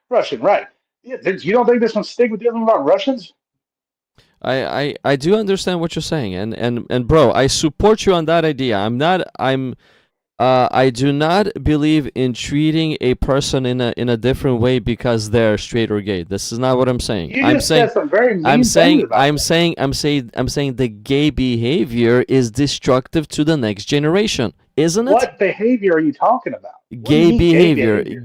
Speaker 2: Russian, right? Yeah, you don't think there's some stigmatism about Russians?
Speaker 1: I do understand what you're saying, and bro, I support you on that idea. I do not believe in treating a person in a different way because they're straight or gay. This is not what I'm saying.
Speaker 2: You just said some very
Speaker 1: I'm
Speaker 2: mean things
Speaker 1: saying
Speaker 2: about that.
Speaker 1: I'm saying the gay behavior is destructive to the next generation, isn't it?
Speaker 2: What behavior are you talking about? What do you
Speaker 1: Gay
Speaker 2: mean gay
Speaker 1: behavior,
Speaker 2: behavior?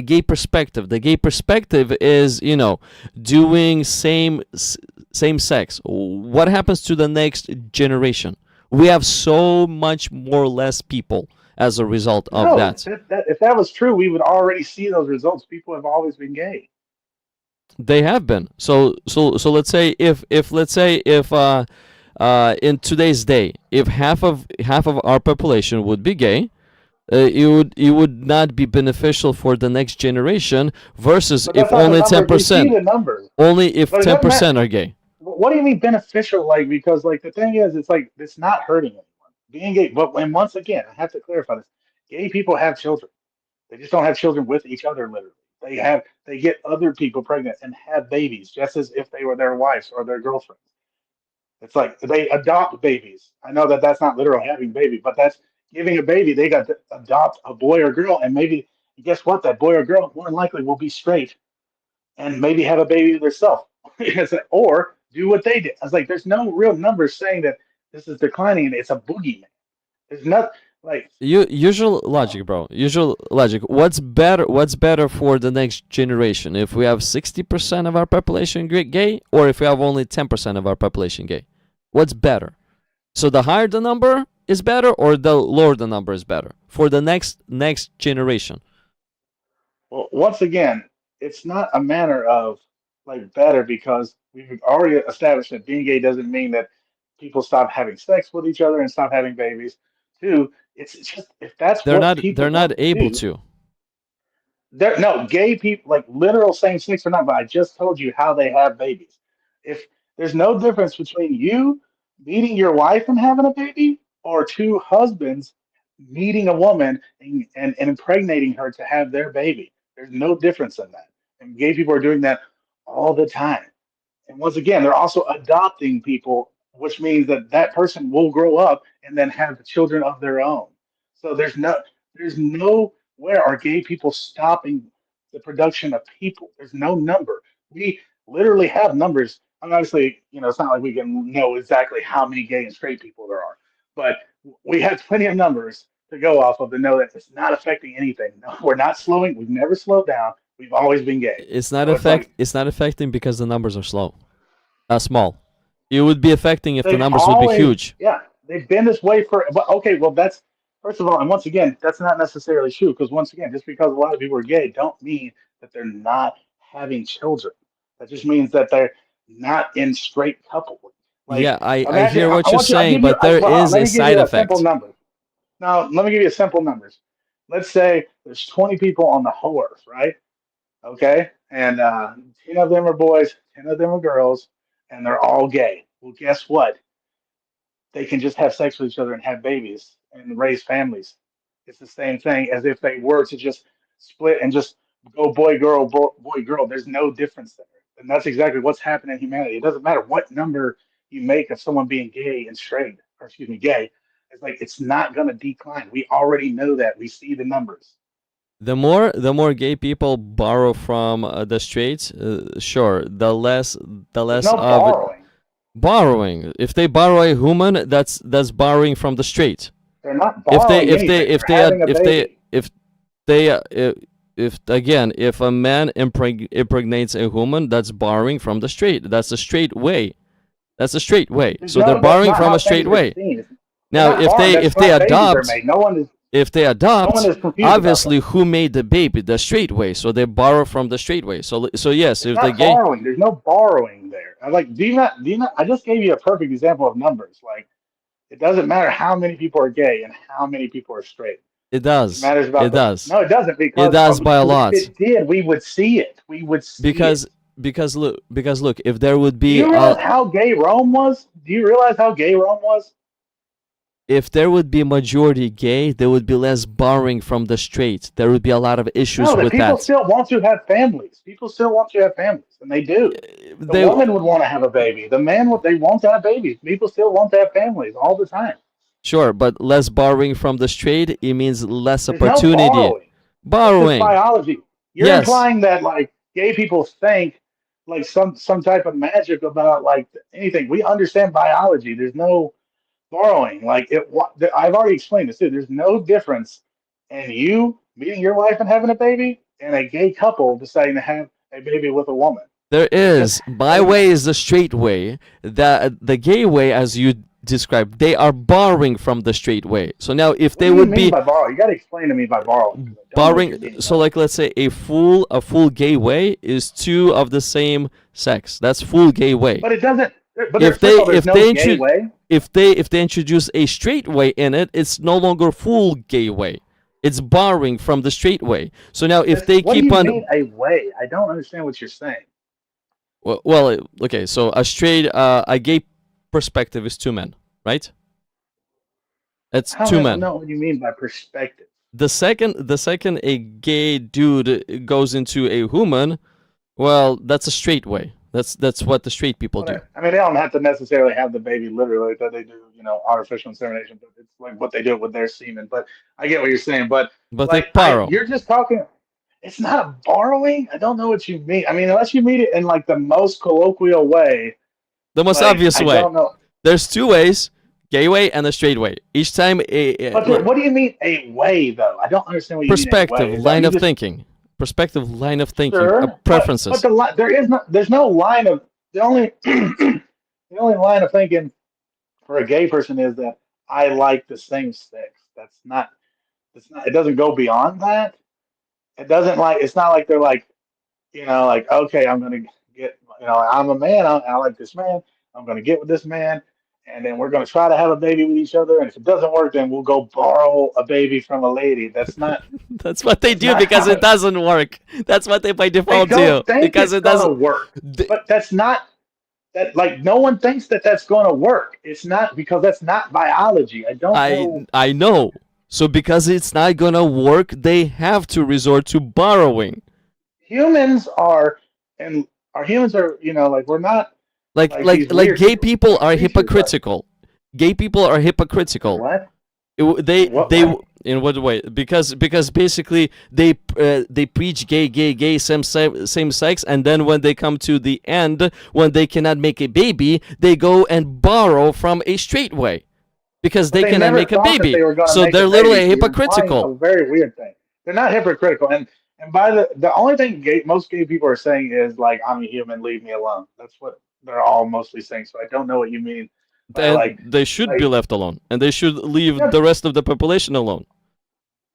Speaker 1: gay perspective. The gay perspective is, doing same sex. What happens to the next generation? We have so much more less people as a result of
Speaker 2: No,
Speaker 1: that.
Speaker 2: if that was true, we would already see those results. People have always been gay.
Speaker 1: They have been. So let's say if let's say if in today's day, if half of our population would be gay, it would not be beneficial for the next generation versus
Speaker 2: But
Speaker 1: if
Speaker 2: that's not the
Speaker 1: only ten
Speaker 2: numbers. We see
Speaker 1: percent
Speaker 2: the numbers.
Speaker 1: only if
Speaker 2: But it
Speaker 1: ten
Speaker 2: doesn't matter.
Speaker 1: percent are gay.
Speaker 2: What do you mean beneficial? Like because like the thing is, it's like it's not hurting anyone. Being gay, but and once again, I have to clarify this: gay people have children. They just don't have children with each other. Literally, they get other people pregnant and have babies, just as if they were their wives or their girlfriends. It's like they adopt babies. I know that that's not literal having baby, but that's giving a baby. They got to adopt a boy or girl, and maybe And guess what? That boy or girl more than likely will be straight and maybe have a baby themselves. Or do what they did. I was like, there's no real numbers saying that this is declining. It's a boogeyman. There's not like,
Speaker 1: Usual
Speaker 2: come on.
Speaker 1: logic, bro. Usual logic. What's better? What's better for the next generation? If we have 60% of our population gay, or if we have only 10% of our population gay? What's better? So the higher the number is better, or the lower the number is better for the next generation.
Speaker 2: Well, once again, it's not a matter of like better because we've already established that being gay doesn't mean that people stop having sex with each other and stop having babies. Two, it's just if that's
Speaker 1: They're
Speaker 2: what
Speaker 1: not.
Speaker 2: people
Speaker 1: They're not
Speaker 2: want to
Speaker 1: able
Speaker 2: do,
Speaker 1: to.
Speaker 2: there, no, gay people, like literal same sex or not, but I just told you how they have babies. If there's no difference between you meeting your wife and having a baby, or two husbands meeting a woman and impregnating her to have their baby, there's no difference in that. And gay people are doing that all the time. And once again, they're also adopting people, which means that that person will grow up and then have children of their own. So there's no where are gay people stopping the production of people. There's no number. We literally have numbers. And obviously, it's not like we can know exactly how many gay and straight people there are, but we have plenty of numbers to go off of to know that it's not affecting anything. No, we're not slowing. We've never slowed down. We've always been gay.
Speaker 1: It's not
Speaker 2: So it's like
Speaker 1: It's not affecting because the numbers are small. It would be affecting if the
Speaker 2: they've
Speaker 1: numbers would be
Speaker 2: always,
Speaker 1: huge.
Speaker 2: yeah, they've been this way for. But okay, well, that's first of all, and once again, that's not necessarily true because once again, just because a lot of people are gay, don't mean that they're not having children. That just means that they're not in straight coupling. Like,
Speaker 1: Yeah, I
Speaker 2: imagine,
Speaker 1: hear what
Speaker 2: I
Speaker 1: you're
Speaker 2: want you. I'll
Speaker 1: saying,
Speaker 2: give you.
Speaker 1: but there
Speaker 2: Hold on,
Speaker 1: is
Speaker 2: let
Speaker 1: a
Speaker 2: me give
Speaker 1: side
Speaker 2: you a simple
Speaker 1: effect.
Speaker 2: number. Now, let me give you a simple numbers. Let's say there's 20 people on the whole earth, right? Okay, and 10 of them are boys, 10 of them are girls, and they're all gay. Well, guess what? They can just have sex with each other and have babies and raise families. It's the same thing as if they were to just split and just go boy, girl. There's no difference there. And that's exactly what's happening in humanity. It doesn't matter what number you make of someone being gay and straight, or excuse me, gay. It's like it's not going to decline. We already know that. We see the numbers.
Speaker 1: The more gay people borrow from the straights, sure, the
Speaker 2: There's
Speaker 1: less
Speaker 2: no
Speaker 1: of
Speaker 2: borrowing.
Speaker 1: borrowing. If they borrow a human, that's borrowing from the straight.
Speaker 2: They're not
Speaker 1: If they
Speaker 2: borrowing
Speaker 1: if they
Speaker 2: anything.
Speaker 1: if
Speaker 2: They're
Speaker 1: they
Speaker 2: having a baby.
Speaker 1: if they if again, if a man impregnates a woman, that's borrowing from the straight. That's the straight way. That's the straight way. So they're
Speaker 2: No, that's
Speaker 1: borrowing
Speaker 2: not
Speaker 1: from
Speaker 2: how
Speaker 1: a straight
Speaker 2: things are
Speaker 1: way.
Speaker 2: seen. They're
Speaker 1: Now,
Speaker 2: not borrowing. That's
Speaker 1: if they
Speaker 2: how babies are
Speaker 1: adopt,
Speaker 2: made. No one is confused about that.
Speaker 1: obviously who made the baby? The straight way. So they borrow from the straight way. So yes,
Speaker 2: It's
Speaker 1: if the
Speaker 2: not
Speaker 1: gay,
Speaker 2: borrowing. There's no borrowing there. I like. Do you not? I just gave you a perfect example of numbers. Like it doesn't matter how many people are gay and how many people are straight.
Speaker 1: it
Speaker 2: It
Speaker 1: does.
Speaker 2: matters
Speaker 1: It
Speaker 2: about the.
Speaker 1: does.
Speaker 2: No, it doesn't
Speaker 1: It does by a
Speaker 2: because if
Speaker 1: lot.
Speaker 2: it did, we would see it. We would see it.
Speaker 1: Because look, if there would
Speaker 2: Do
Speaker 1: be
Speaker 2: you realize how gay Rome was? Do you realize how gay Rome was?
Speaker 1: majority gay, there would be less borrowing from the straight. There would be a lot of issues
Speaker 2: No, that
Speaker 1: with
Speaker 2: people
Speaker 1: that.
Speaker 2: still want to have families. People still want to have families, and they do. The
Speaker 1: They
Speaker 2: woman would want to have a baby. The man would they want to have babies. People still want to have families all the time.
Speaker 1: Sure, but less borrowing from the straight, it means less
Speaker 2: There's no
Speaker 1: opportunity.
Speaker 2: borrowing. That's just
Speaker 1: Borrowing.
Speaker 2: biology. You're
Speaker 1: Yes.
Speaker 2: implying that like gay people think like some type of magic about like anything. We understand biology. There's no borrowing. Like I've already explained this too. There's no difference in you meeting your wife and having a baby and a gay couple deciding to have a baby with a woman.
Speaker 1: There
Speaker 2: It's just
Speaker 1: is. My way is the straight way. The gay way, as you described, they are borrowing from the straight way. So now, if
Speaker 2: what
Speaker 1: they
Speaker 2: do you
Speaker 1: would
Speaker 2: mean
Speaker 1: be
Speaker 2: by borrow? You got to explain to me by borrowing because I don't know what you
Speaker 1: borrowing,
Speaker 2: mean by
Speaker 1: so like let's say a full gay way is two of the same sex. That's full gay way.
Speaker 2: But it doesn't. But
Speaker 1: If
Speaker 2: first
Speaker 1: they
Speaker 2: of all, there's
Speaker 1: if
Speaker 2: no
Speaker 1: they
Speaker 2: gay way.
Speaker 1: if they introduce a straight way in it, it's no longer full gay way. It's borrowing from the straight way. So now, if they
Speaker 2: What do
Speaker 1: keep
Speaker 2: you mean
Speaker 1: on,
Speaker 2: a way? I don't understand what you're saying.
Speaker 1: okay, so a gay perspective is two men, right? It's
Speaker 2: I
Speaker 1: two
Speaker 2: don't
Speaker 1: men.
Speaker 2: know what you mean by perspective.
Speaker 1: The second a gay dude goes into a human, well, that's a straight way. That's what the straight people
Speaker 2: Well,
Speaker 1: do.
Speaker 2: I mean, they don't have to necessarily have the baby literally, that they do, artificial insemination, but it's like what they do with their semen. But I get what you're saying. But
Speaker 1: But they
Speaker 2: like,
Speaker 1: borrow
Speaker 2: you're just talking. It's not borrowing. I don't know what you mean. I mean, unless you mean it in like the most colloquial way,
Speaker 1: the most
Speaker 2: like
Speaker 1: obvious
Speaker 2: I
Speaker 1: way.
Speaker 2: don't know.
Speaker 1: There's two ways: gay way and the straight way. Each time,
Speaker 2: But what do you mean a way though? I don't understand what you mean a
Speaker 1: perspective,
Speaker 2: way. Is that
Speaker 1: line
Speaker 2: you
Speaker 1: of
Speaker 2: just
Speaker 1: thinking, perspective, line of thinking,
Speaker 2: sure? But
Speaker 1: preferences.
Speaker 2: there is no there's no line of the only the only line of thinking for a gay person is that I like the same sex. It's not. It doesn't go beyond that. It doesn't like. It's not like they're like, like, okay, I'm gonna get. I'm a man. I like this man. I'm gonna get with this man, and then we're gonna try to have a baby with each other. And if it doesn't work, then we'll go borrow a baby from a lady. That's not.
Speaker 1: That's what they
Speaker 2: That's
Speaker 1: do
Speaker 2: not
Speaker 1: because it
Speaker 2: how.
Speaker 1: doesn't work. That's what they by
Speaker 2: They
Speaker 1: default do
Speaker 2: don't think
Speaker 1: because
Speaker 2: it's
Speaker 1: it
Speaker 2: gonna
Speaker 1: doesn't.
Speaker 2: work,
Speaker 1: They,
Speaker 2: but that's not. That like no one thinks that that's gonna work. It's not because that's not biology. I don't know.
Speaker 1: I know. So because it's not gonna work, they have to resort to borrowing.
Speaker 2: Humans are and our humans are like we're not like these
Speaker 1: Like
Speaker 2: weird
Speaker 1: gay people are
Speaker 2: creatures. Like
Speaker 1: hypocritical. Gay people are
Speaker 2: they're
Speaker 1: hypocritical.
Speaker 2: what?
Speaker 1: They
Speaker 2: In what
Speaker 1: they
Speaker 2: way?
Speaker 1: in what way? Because basically they preach gay same sex, and then when they come to the end, when they cannot make a baby, they go and borrow from a straight way because
Speaker 2: But
Speaker 1: they
Speaker 2: they
Speaker 1: cannot
Speaker 2: never
Speaker 1: make a
Speaker 2: thought that
Speaker 1: baby.
Speaker 2: they were going to
Speaker 1: So
Speaker 2: make a
Speaker 1: they're
Speaker 2: baby.
Speaker 1: literally
Speaker 2: So you're implying a
Speaker 1: hypocritical.
Speaker 2: very weird thing. They're not hypocritical, and by the only thing most gay people are saying is like, I'm a human, leave me alone. That's what they're all mostly saying. So I don't know what you mean by
Speaker 1: And they should be
Speaker 2: like
Speaker 1: left alone, and they should leave
Speaker 2: yeah,
Speaker 1: the rest of the population alone.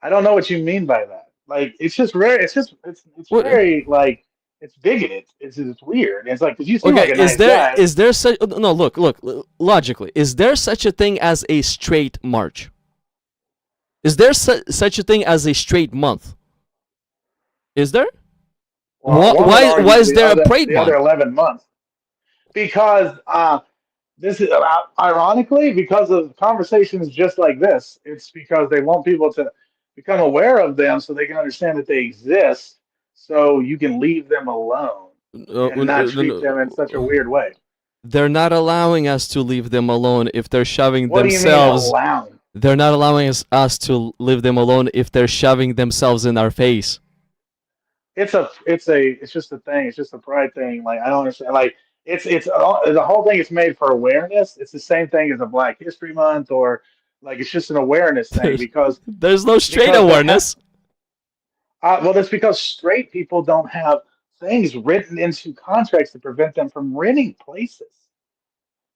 Speaker 2: I don't know what you mean by that. Like it's just very it's
Speaker 1: What?
Speaker 2: very like it's bigoted. It's weird. It's like because you seem like
Speaker 1: Okay,
Speaker 2: a nice guy.
Speaker 1: is there such no look logically, is there such a thing as a straight March? Is there such a thing as a straight month? Is there?
Speaker 2: Well, one would
Speaker 1: Why
Speaker 2: argue
Speaker 1: is there a Pride
Speaker 2: the other
Speaker 1: month?
Speaker 2: 11 months because this is ironically because of conversations just like this. It's because they want people to become aware of them so they can understand that they exist, so you can leave them alone and not treat them in such a weird way.
Speaker 1: They're not allowing us to leave them alone if they're shoving
Speaker 2: What do you mean
Speaker 1: themselves.
Speaker 2: allowing?
Speaker 1: They're not allowing us to leave them alone if they're shoving themselves in our face.
Speaker 2: It's just a thing. It's just a pride thing. Like I don't understand. Like it's the whole thing is made for awareness. It's the same thing as a Black History Month or like it's just an awareness thing
Speaker 1: There's no straight
Speaker 2: because they have
Speaker 1: awareness.
Speaker 2: well that's because straight people don't have things written into contracts to prevent them from renting places.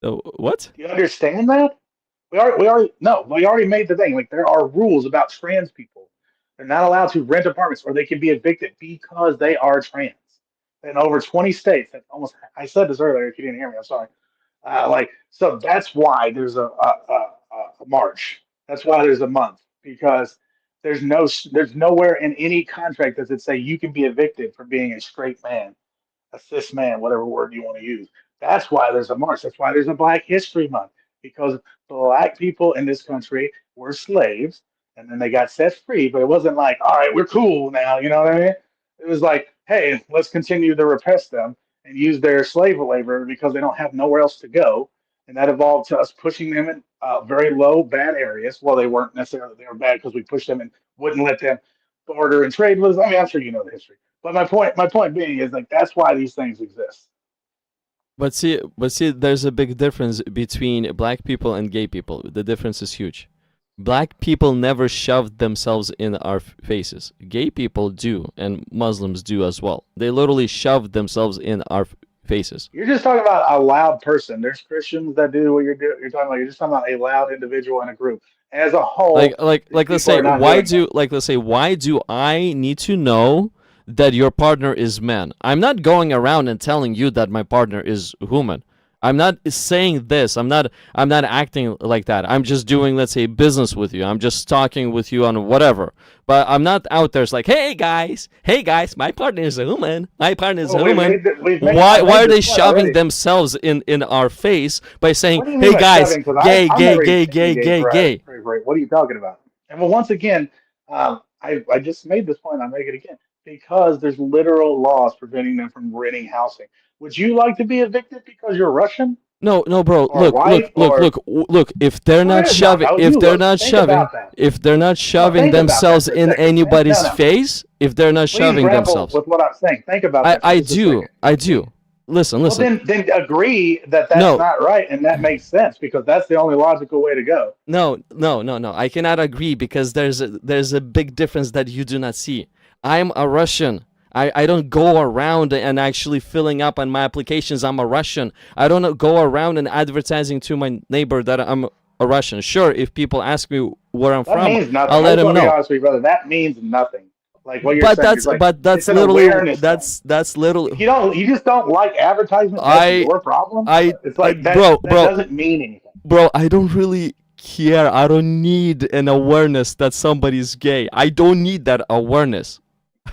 Speaker 1: What?
Speaker 2: Do you understand that? We already made the thing. Like there are rules about trans people. They're not allowed to rent apartments or they can be evicted because they are trans. In over 20 states, that almost I said this earlier. If you didn't hear me, I'm sorry. So that's why there's a march. That's why there's a month because there's nowhere in any contract does it say you can be evicted for being a straight man, a cis man, whatever word you want to use. That's why there's a march. That's why there's a Black History Month because black people in this country were slaves and then they got set free. But it wasn't like, all right, we're cool now. You know what I mean? It was like, hey, let's continue to repress them and use their slave labor because they don't have nowhere else to go. And that evolved to us pushing them in very low, bad areas. Well, they weren't necessarily they were bad because we pushed them and wouldn't let them barter and trade with us. I mean, I'm sure you know the history. But my point being is like that's why these things exist.
Speaker 1: But see, there's a big difference between black people and gay people. The difference is huge. Black people never shoved themselves in our faces. Gay people do, and Muslims do as well. They literally shoved themselves in our faces.
Speaker 2: You're just talking about a loud person. There's Christians that do what you're doing. You're talking about. You're just talking about a loud individual in a group. As a whole, these
Speaker 1: Let's
Speaker 2: people
Speaker 1: say
Speaker 2: are not doing that.
Speaker 1: why do I need to know that your partner is man? I'm not going around and telling you that my partner is woman. I'm not saying this. I'm not acting like that. I'm just doing, let's say, business with you. I'm just talking with you on whatever. But I'm not out there. It's like, hey guys, my partner is a woman. My partner is a
Speaker 2: Well,
Speaker 1: woman.
Speaker 2: I
Speaker 1: Why
Speaker 2: made
Speaker 1: are they
Speaker 2: this point
Speaker 1: shoving
Speaker 2: already.
Speaker 1: themselves in our face by saying,
Speaker 2: What do you mean
Speaker 1: hey
Speaker 2: by
Speaker 1: guys,
Speaker 2: shoving? Because
Speaker 1: gay,
Speaker 2: I've
Speaker 1: gay,
Speaker 2: never even
Speaker 1: gay,
Speaker 2: seen a
Speaker 1: gay,
Speaker 2: gay
Speaker 1: gay, gay?
Speaker 2: parade. What are you talking about? And well, once again, I just made this point. I'll make it again because there's literal laws preventing them from renting housing. Would you like to be evicted because you're Russian
Speaker 1: No, no, bro.
Speaker 2: or
Speaker 1: Look, look,
Speaker 2: white
Speaker 1: look,
Speaker 2: or?
Speaker 1: look, look. If they're
Speaker 2: No,
Speaker 1: not
Speaker 2: it is not.
Speaker 1: shoving,
Speaker 2: No,
Speaker 1: if
Speaker 2: you
Speaker 1: they're
Speaker 2: look.
Speaker 1: not
Speaker 2: Think
Speaker 1: shoving,
Speaker 2: about that.
Speaker 1: if they're not
Speaker 2: No,
Speaker 1: shoving
Speaker 2: think about that
Speaker 1: themselves
Speaker 2: for a
Speaker 1: in
Speaker 2: second, man. No,
Speaker 1: anybody's
Speaker 2: no.
Speaker 1: face, if they're not
Speaker 2: Please
Speaker 1: shoving
Speaker 2: grapple
Speaker 1: themselves,
Speaker 2: with what I'm saying. Think about that for
Speaker 1: I
Speaker 2: just a
Speaker 1: do,
Speaker 2: second.
Speaker 1: I do. Listen,
Speaker 2: Well,
Speaker 1: listen.
Speaker 2: then agree that that's
Speaker 1: No,
Speaker 2: not right, and that makes sense because that's the only logical way to go.
Speaker 1: no, no, no, no. I cannot agree because there's a big difference that you do not see. I'm a Russian. I don't go around and actually filling up on my applications. I'm a Russian. I don't go around and advertising to my neighbor that I'm a Russian. Sure, if people ask me where I'm
Speaker 2: That
Speaker 1: from,
Speaker 2: means
Speaker 1: I'll
Speaker 2: nothing. I
Speaker 1: let
Speaker 2: just
Speaker 1: them
Speaker 2: want to be
Speaker 1: know.
Speaker 2: honest with you, brother. That means nothing. Like what you're saying is like
Speaker 1: But
Speaker 2: it's
Speaker 1: that's
Speaker 2: an
Speaker 1: literally
Speaker 2: awareness thing.
Speaker 1: that's literally
Speaker 2: You just don't like advertisement. That's
Speaker 1: I
Speaker 2: your problem.
Speaker 1: I,
Speaker 2: It's like that.
Speaker 1: bro,
Speaker 2: That
Speaker 1: bro,
Speaker 2: doesn't mean anything.
Speaker 1: bro, I don't really care. I don't need an awareness that somebody's gay. I don't need that awareness.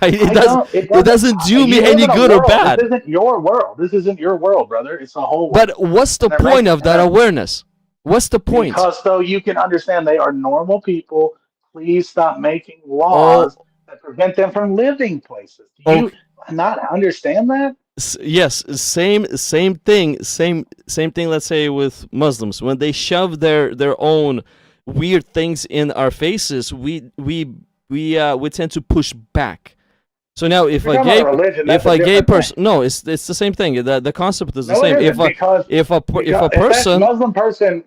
Speaker 2: I don't. It
Speaker 1: It
Speaker 2: doesn't.
Speaker 1: doesn't do me
Speaker 2: You live
Speaker 1: any
Speaker 2: in a
Speaker 1: good or
Speaker 2: world. This
Speaker 1: bad.
Speaker 2: isn't your world. This isn't your world, brother. It's the whole world.
Speaker 1: But what's the
Speaker 2: And they're
Speaker 1: point
Speaker 2: making
Speaker 1: of that awareness? What's the point?
Speaker 2: because so you can understand they are normal people. Please stop making
Speaker 1: Oh,
Speaker 2: laws that prevent them from living places. Do
Speaker 1: oh,
Speaker 2: you not understand that?
Speaker 1: yes, same thing, same thing. Let's say with Muslims, when they shove their own weird things in our faces, we tend to push back. So now,
Speaker 2: If you're talking about religion, that's
Speaker 1: if
Speaker 2: a
Speaker 1: a gay
Speaker 2: different thing.
Speaker 1: person, no, it's the same thing. The concept is the
Speaker 2: No, it
Speaker 1: same.
Speaker 2: isn't because
Speaker 1: If a
Speaker 2: if that
Speaker 1: person,
Speaker 2: Muslim person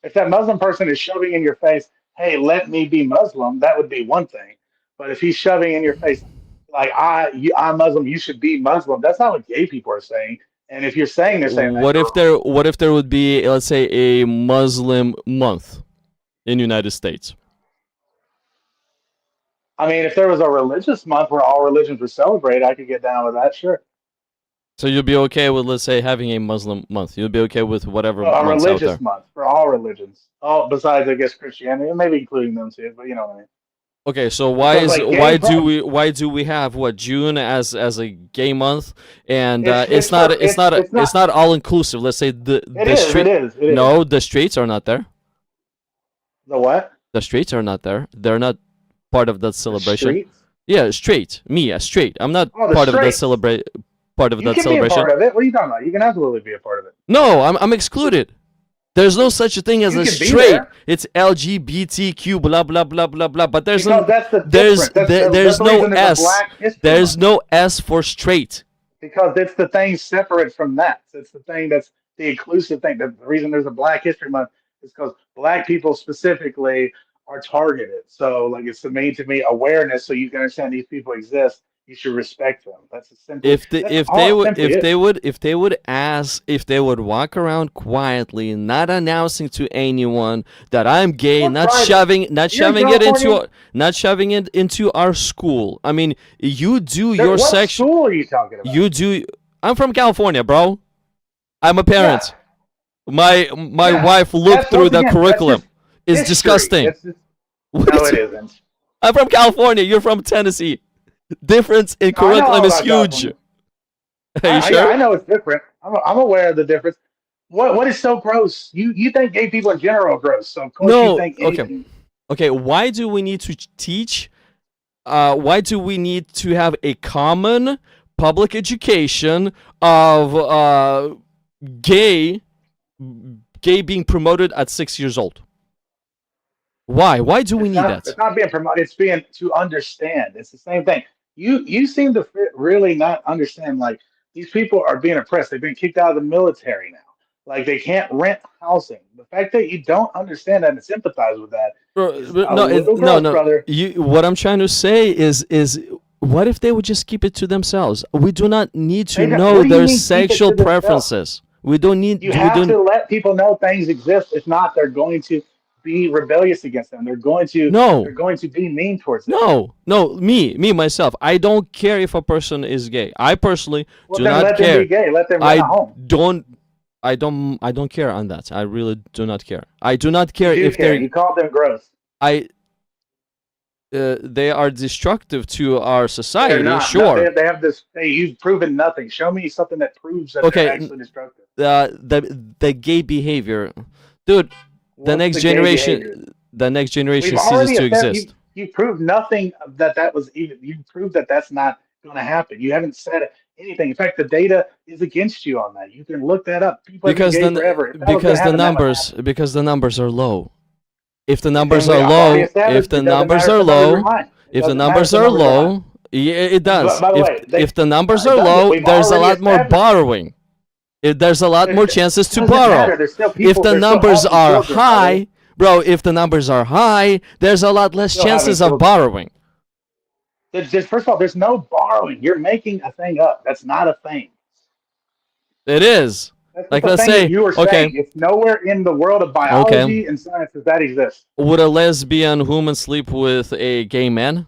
Speaker 2: if that Muslim person is shoving in your face, hey, let me be Muslim, that would be one thing. But if he's shoving in your face, like I'm Muslim, you should be Muslim. That's not what gay people are saying. And if you're saying they're saying that, you're wrong.
Speaker 1: what if there would be, let's say, a Muslim month in United States?
Speaker 2: I mean, if there was a religious month where all religions were celebrated, I could get down with that. Sure.
Speaker 1: So you'd be okay with, let's say, having a Muslim month. You'd be okay with whatever
Speaker 2: Well, a
Speaker 1: months out there.
Speaker 2: religious month for all religions, all besides I guess Christianity, and maybe including them too. But you know what I mean.
Speaker 1: Okay, so
Speaker 2: Because like
Speaker 1: why do we have what, June as a gay month, and
Speaker 2: it's
Speaker 1: it's not all inclusive. Let's say
Speaker 2: it is it is it is
Speaker 1: no, the streets are not there.
Speaker 2: the what
Speaker 1: The streets are not there. They're not part of that
Speaker 2: the
Speaker 1: celebration.
Speaker 2: streets.
Speaker 1: Yeah, straight. Me, a straight. I'm not
Speaker 2: Oh, the
Speaker 1: part of that
Speaker 2: streets.
Speaker 1: part of
Speaker 2: You
Speaker 1: that
Speaker 2: can be a
Speaker 1: celebration.
Speaker 2: part of it. What are you talking about? You can absolutely be a part of it.
Speaker 1: No, I'm excluded. There's no such a thing as
Speaker 2: You
Speaker 1: a
Speaker 2: can be
Speaker 1: straight.
Speaker 2: there
Speaker 1: It's LGBTQ blah blah blah blah blah. But
Speaker 2: because that's the
Speaker 1: there's
Speaker 2: difference. That's
Speaker 1: there's
Speaker 2: the
Speaker 1: no
Speaker 2: reason there's a
Speaker 1: S.
Speaker 2: Black History
Speaker 1: There's
Speaker 2: Month.
Speaker 1: no S for straight.
Speaker 2: Because it's the thing separate from that. It's the thing that's the inclusive thing. The reason there's a Black History Month is because Black people specifically are targeted. So like it's the main to me awareness, so you can understand these people exist. You should respect them. That's all it simply is.
Speaker 1: If they would ask, if they would walk around quietly, not announcing to anyone that I'm gay,
Speaker 2: What private? You're in California.
Speaker 1: not shoving it into our school. I mean, you do your
Speaker 2: What
Speaker 1: section.
Speaker 2: school are you talking about?
Speaker 1: You do. I'm from California, bro. I'm a parent.
Speaker 2: Yeah,
Speaker 1: My
Speaker 2: yeah.
Speaker 1: wife looked
Speaker 2: That's
Speaker 1: through
Speaker 2: once
Speaker 1: the
Speaker 2: again, that's
Speaker 1: curriculum.
Speaker 2: just
Speaker 1: It's
Speaker 2: history.
Speaker 1: disgusting.
Speaker 2: It's just,
Speaker 1: What
Speaker 2: no,
Speaker 1: is-
Speaker 2: it isn't.
Speaker 1: I'm from California. You're from Tennessee. Difference in
Speaker 2: No, I know
Speaker 1: curriculum
Speaker 2: all
Speaker 1: is
Speaker 2: about
Speaker 1: huge.
Speaker 2: California.
Speaker 1: Are you
Speaker 2: Yeah,
Speaker 1: sure?
Speaker 2: I know it's different. I'm aware of the difference. What is so gross? You think gay people in general are gross, so of course you
Speaker 1: No.
Speaker 2: think
Speaker 1: Okay.
Speaker 2: anything.
Speaker 1: Okay. Why do we need to teach? Why do we need to have a common public education of gay gay being promoted at 6 years old? Why? Why do we need that?
Speaker 2: It's not being promoted. It's being to understand. It's the same thing. You seem to really not understand. Like these people are being oppressed. They've been kicked out of the military now. Like they can't rent housing. The fact that you don't understand that and sympathize with that is a little
Speaker 1: No,
Speaker 2: gross,
Speaker 1: no.
Speaker 2: brother.
Speaker 1: What I'm trying to say is what if they would just keep it to themselves? We do not need to
Speaker 2: They don't,
Speaker 1: know
Speaker 2: what do you
Speaker 1: their
Speaker 2: mean keep it
Speaker 1: sexual
Speaker 2: to themselves?
Speaker 1: preferences. We don't need.
Speaker 2: You
Speaker 1: We
Speaker 2: have
Speaker 1: don't.
Speaker 2: to let people know things exist. If not, they're going to be rebellious against them. They're
Speaker 1: No,
Speaker 2: going to be mean towards them.
Speaker 1: no. Me myself. I don't care if a person is gay. I personally
Speaker 2: Well,
Speaker 1: do
Speaker 2: then
Speaker 1: not
Speaker 2: let them
Speaker 1: care.
Speaker 2: be gay. Let them rent
Speaker 1: I
Speaker 2: a home.
Speaker 1: don't. I don't care on that. I really do not care. I do not care
Speaker 2: You do
Speaker 1: if
Speaker 2: care.
Speaker 1: they're.
Speaker 2: You called them gross.
Speaker 1: I. They are destructive to our
Speaker 2: They're
Speaker 1: society.
Speaker 2: not. No,
Speaker 1: Sure.
Speaker 2: they have this. Hey, you've proven nothing. Show me something that proves that they're
Speaker 1: Okay.
Speaker 2: actually destructive.
Speaker 1: The gay behavior, dude.
Speaker 2: What's the gay behavior?
Speaker 1: The next
Speaker 2: We've
Speaker 1: generation
Speaker 2: already
Speaker 1: ceases to
Speaker 2: established.
Speaker 1: exist.
Speaker 2: You proved nothing that was even. You proved that that's not going to happen. You haven't said it. anything. In fact, the data is against you on that. You can look that up. People have been
Speaker 1: Because
Speaker 2: gay
Speaker 1: then
Speaker 2: forever. If that was going to happen, that would happen.
Speaker 1: because the numbers are low. If the
Speaker 2: And then
Speaker 1: numbers are
Speaker 2: I've already
Speaker 1: low, if
Speaker 2: established
Speaker 1: the
Speaker 2: it doesn't
Speaker 1: numbers
Speaker 2: matter if
Speaker 1: are
Speaker 2: the numbers are
Speaker 1: low,
Speaker 2: high. It
Speaker 1: if the
Speaker 2: doesn't matter if
Speaker 1: numbers
Speaker 2: the
Speaker 1: are
Speaker 2: numbers are high.
Speaker 1: low, yeah, it
Speaker 2: But
Speaker 1: does.
Speaker 2: by the way,
Speaker 1: If the
Speaker 2: no,
Speaker 1: numbers
Speaker 2: it
Speaker 1: are
Speaker 2: doesn't.
Speaker 1: low,
Speaker 2: We've
Speaker 1: there's a
Speaker 2: already
Speaker 1: lot more
Speaker 2: established
Speaker 1: borrowing. There's a lot more chances
Speaker 2: it
Speaker 1: to
Speaker 2: doesn't
Speaker 1: borrow.
Speaker 2: matter. There's still
Speaker 1: If
Speaker 2: people.
Speaker 1: the
Speaker 2: They're still
Speaker 1: numbers
Speaker 2: having
Speaker 1: are
Speaker 2: children, brother.
Speaker 1: high, bro, if the numbers are high, there's a lot less
Speaker 2: Still having
Speaker 1: chances of
Speaker 2: children.
Speaker 1: borrowing.
Speaker 2: First of all, there's no borrowing. You're making a thing up. That's not a thing.
Speaker 1: It is.
Speaker 2: That's
Speaker 1: Like,
Speaker 2: just a
Speaker 1: let's
Speaker 2: thing that
Speaker 1: say,
Speaker 2: you are
Speaker 1: okay,
Speaker 2: saying. It's nowhere in the world of
Speaker 1: okay,
Speaker 2: biology and science that that exists.
Speaker 1: would a lesbian woman sleep with a gay man?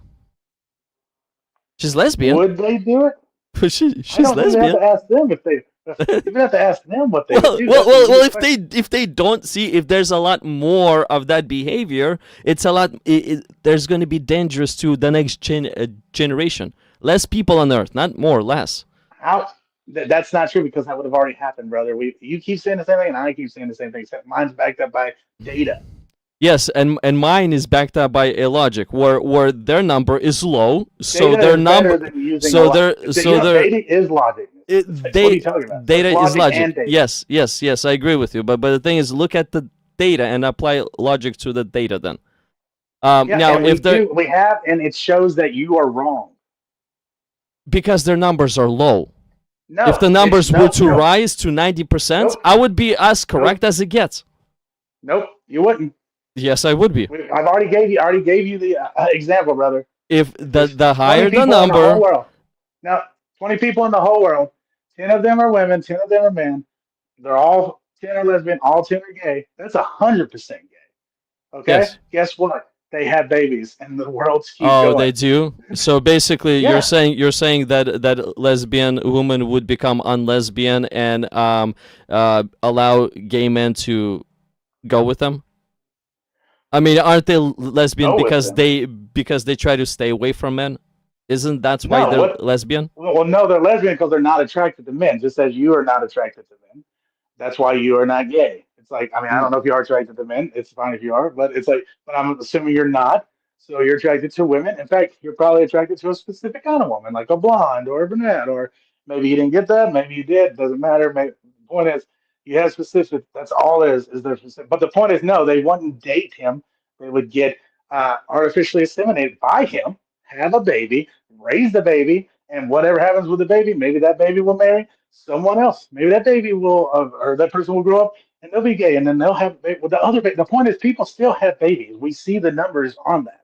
Speaker 1: She's lesbian.
Speaker 2: Would they do it? I
Speaker 1: She's
Speaker 2: don't. You'd have
Speaker 1: lesbian.
Speaker 2: to ask them if they. You'd have to ask them what they would
Speaker 1: Well,
Speaker 2: do.
Speaker 1: well,
Speaker 2: That's a
Speaker 1: well, well.
Speaker 2: unique question.
Speaker 1: If they don't see, if there's a lot more of that behavior, it's a lot. There's going to be dangerous to the next generation. Less people on Earth, not more, less.
Speaker 2: How? That's not true because that would have already happened, brother. You keep saying the same thing, and I keep saying the same thing. Except mine's backed up by data.
Speaker 1: Yes, and mine is backed up by a logic where their number is low, so
Speaker 2: Data
Speaker 1: their
Speaker 2: is better
Speaker 1: number,
Speaker 2: than using a
Speaker 1: so
Speaker 2: lot.
Speaker 1: their so their
Speaker 2: Data is logic. What are you talking about?
Speaker 1: data
Speaker 2: That's
Speaker 1: is
Speaker 2: logic
Speaker 1: logic.
Speaker 2: and data.
Speaker 1: Yes, I agree with you. But the thing is, look at the data and apply logic to the data. Then,
Speaker 2: Yeah,
Speaker 1: now
Speaker 2: and we
Speaker 1: if they're
Speaker 2: do. We have, and it shows that you are wrong.
Speaker 1: because their numbers are low. If
Speaker 2: No,
Speaker 1: the
Speaker 2: it's
Speaker 1: numbers were
Speaker 2: no,
Speaker 1: to
Speaker 2: no,
Speaker 1: rise to 90%,
Speaker 2: nope,
Speaker 1: I would be as correct
Speaker 2: nope,
Speaker 1: as it gets.
Speaker 2: nope. You wouldn't.
Speaker 1: Yes, I would be.
Speaker 2: I've already gave you. I already gave you the example, brother.
Speaker 1: If
Speaker 2: There's
Speaker 1: the
Speaker 2: 20
Speaker 1: higher the
Speaker 2: people in the whole
Speaker 1: number,
Speaker 2: world. Now, 20 people in the whole world. 10 of them are women. 10 of them are men. They're all 10 are lesbian. All 10 are gay. That's 100% gay. Okay.
Speaker 1: yes.
Speaker 2: Guess what? They have babies, and the worlds keep
Speaker 1: Oh,
Speaker 2: going.
Speaker 1: they do. So basically,
Speaker 2: Yeah.
Speaker 1: you're saying that lesbian women would become unlesbian and allow gay men to go with them. I mean, aren't they lesbian
Speaker 2: Go with them.
Speaker 1: because they try to stay away from men? Isn't that's why
Speaker 2: No.
Speaker 1: they're
Speaker 2: What?
Speaker 1: lesbian?
Speaker 2: Well, no, they're lesbian because they're not attracted to men, just as you are not attracted to men. That's why you are not gay. It's like, I mean, I
Speaker 1: Mm,
Speaker 2: don't know if you are attracted to men. It's fine if you are, but it's like, but I'm assuming you're not. So you're attracted to women. In fact, you're probably attracted to a specific kind of woman, like a blonde or a brunette, or maybe you didn't get that. Maybe you did. Doesn't matter. Maybe, the point is, you have specific. That's all it is there specific. But the point is, no, they wouldn't date him. They would get artificially inseminated by him, have a baby, raise the baby, and whatever happens with the baby, maybe that baby will marry someone else. Maybe that baby will, or that person will grow up and they'll be gay, and then they'll have well, the other. The point is, people still have babies. We see the numbers on that.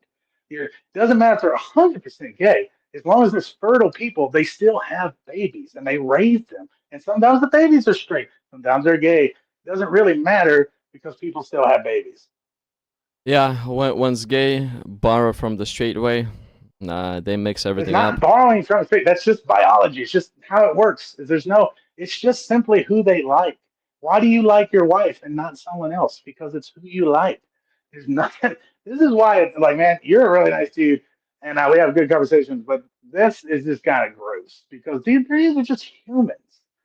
Speaker 2: It doesn't matter if they're 100% gay. As long as there's fertile people, they still have babies and they raise them. And sometimes the babies are straight, sometimes they're gay. It doesn't really matter because people still have babies.
Speaker 1: yeah, one's gay, borrow from the straight way. Nah, they mix
Speaker 2: It's
Speaker 1: everything
Speaker 2: not
Speaker 1: up.
Speaker 2: borrowing from faith. That's just biology. It's just how it works. There's no. It's just simply who they like. Why do you like your wife and not someone else? Because it's who you like. There's nothing. This is why it's like, man, you're a really nice dude, and we have good conversations. But this is just kind of gross because these are just humans.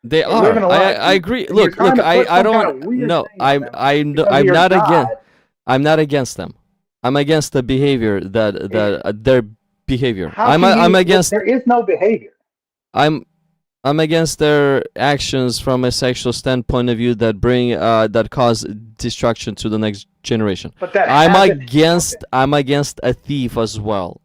Speaker 1: They
Speaker 2: They're living
Speaker 1: are.
Speaker 2: a life,
Speaker 1: I agree.
Speaker 2: and you're
Speaker 1: Look.
Speaker 2: trying to put
Speaker 1: I
Speaker 2: some kind
Speaker 1: don't.
Speaker 2: of weird
Speaker 1: No.
Speaker 2: thing on them because of
Speaker 1: I'm
Speaker 2: your
Speaker 1: not against.
Speaker 2: God.
Speaker 1: I'm not against them. I'm against the behavior that their behavior.
Speaker 2: How can
Speaker 1: I'm
Speaker 2: you?
Speaker 1: against.
Speaker 2: There is no behavior.
Speaker 1: I'm I'm against their actions from a sexual standpoint of view that bring that cause destruction to the next generation.
Speaker 2: But that
Speaker 1: I'm
Speaker 2: hasn't
Speaker 1: against
Speaker 2: happened.
Speaker 1: I'm against a thief as well.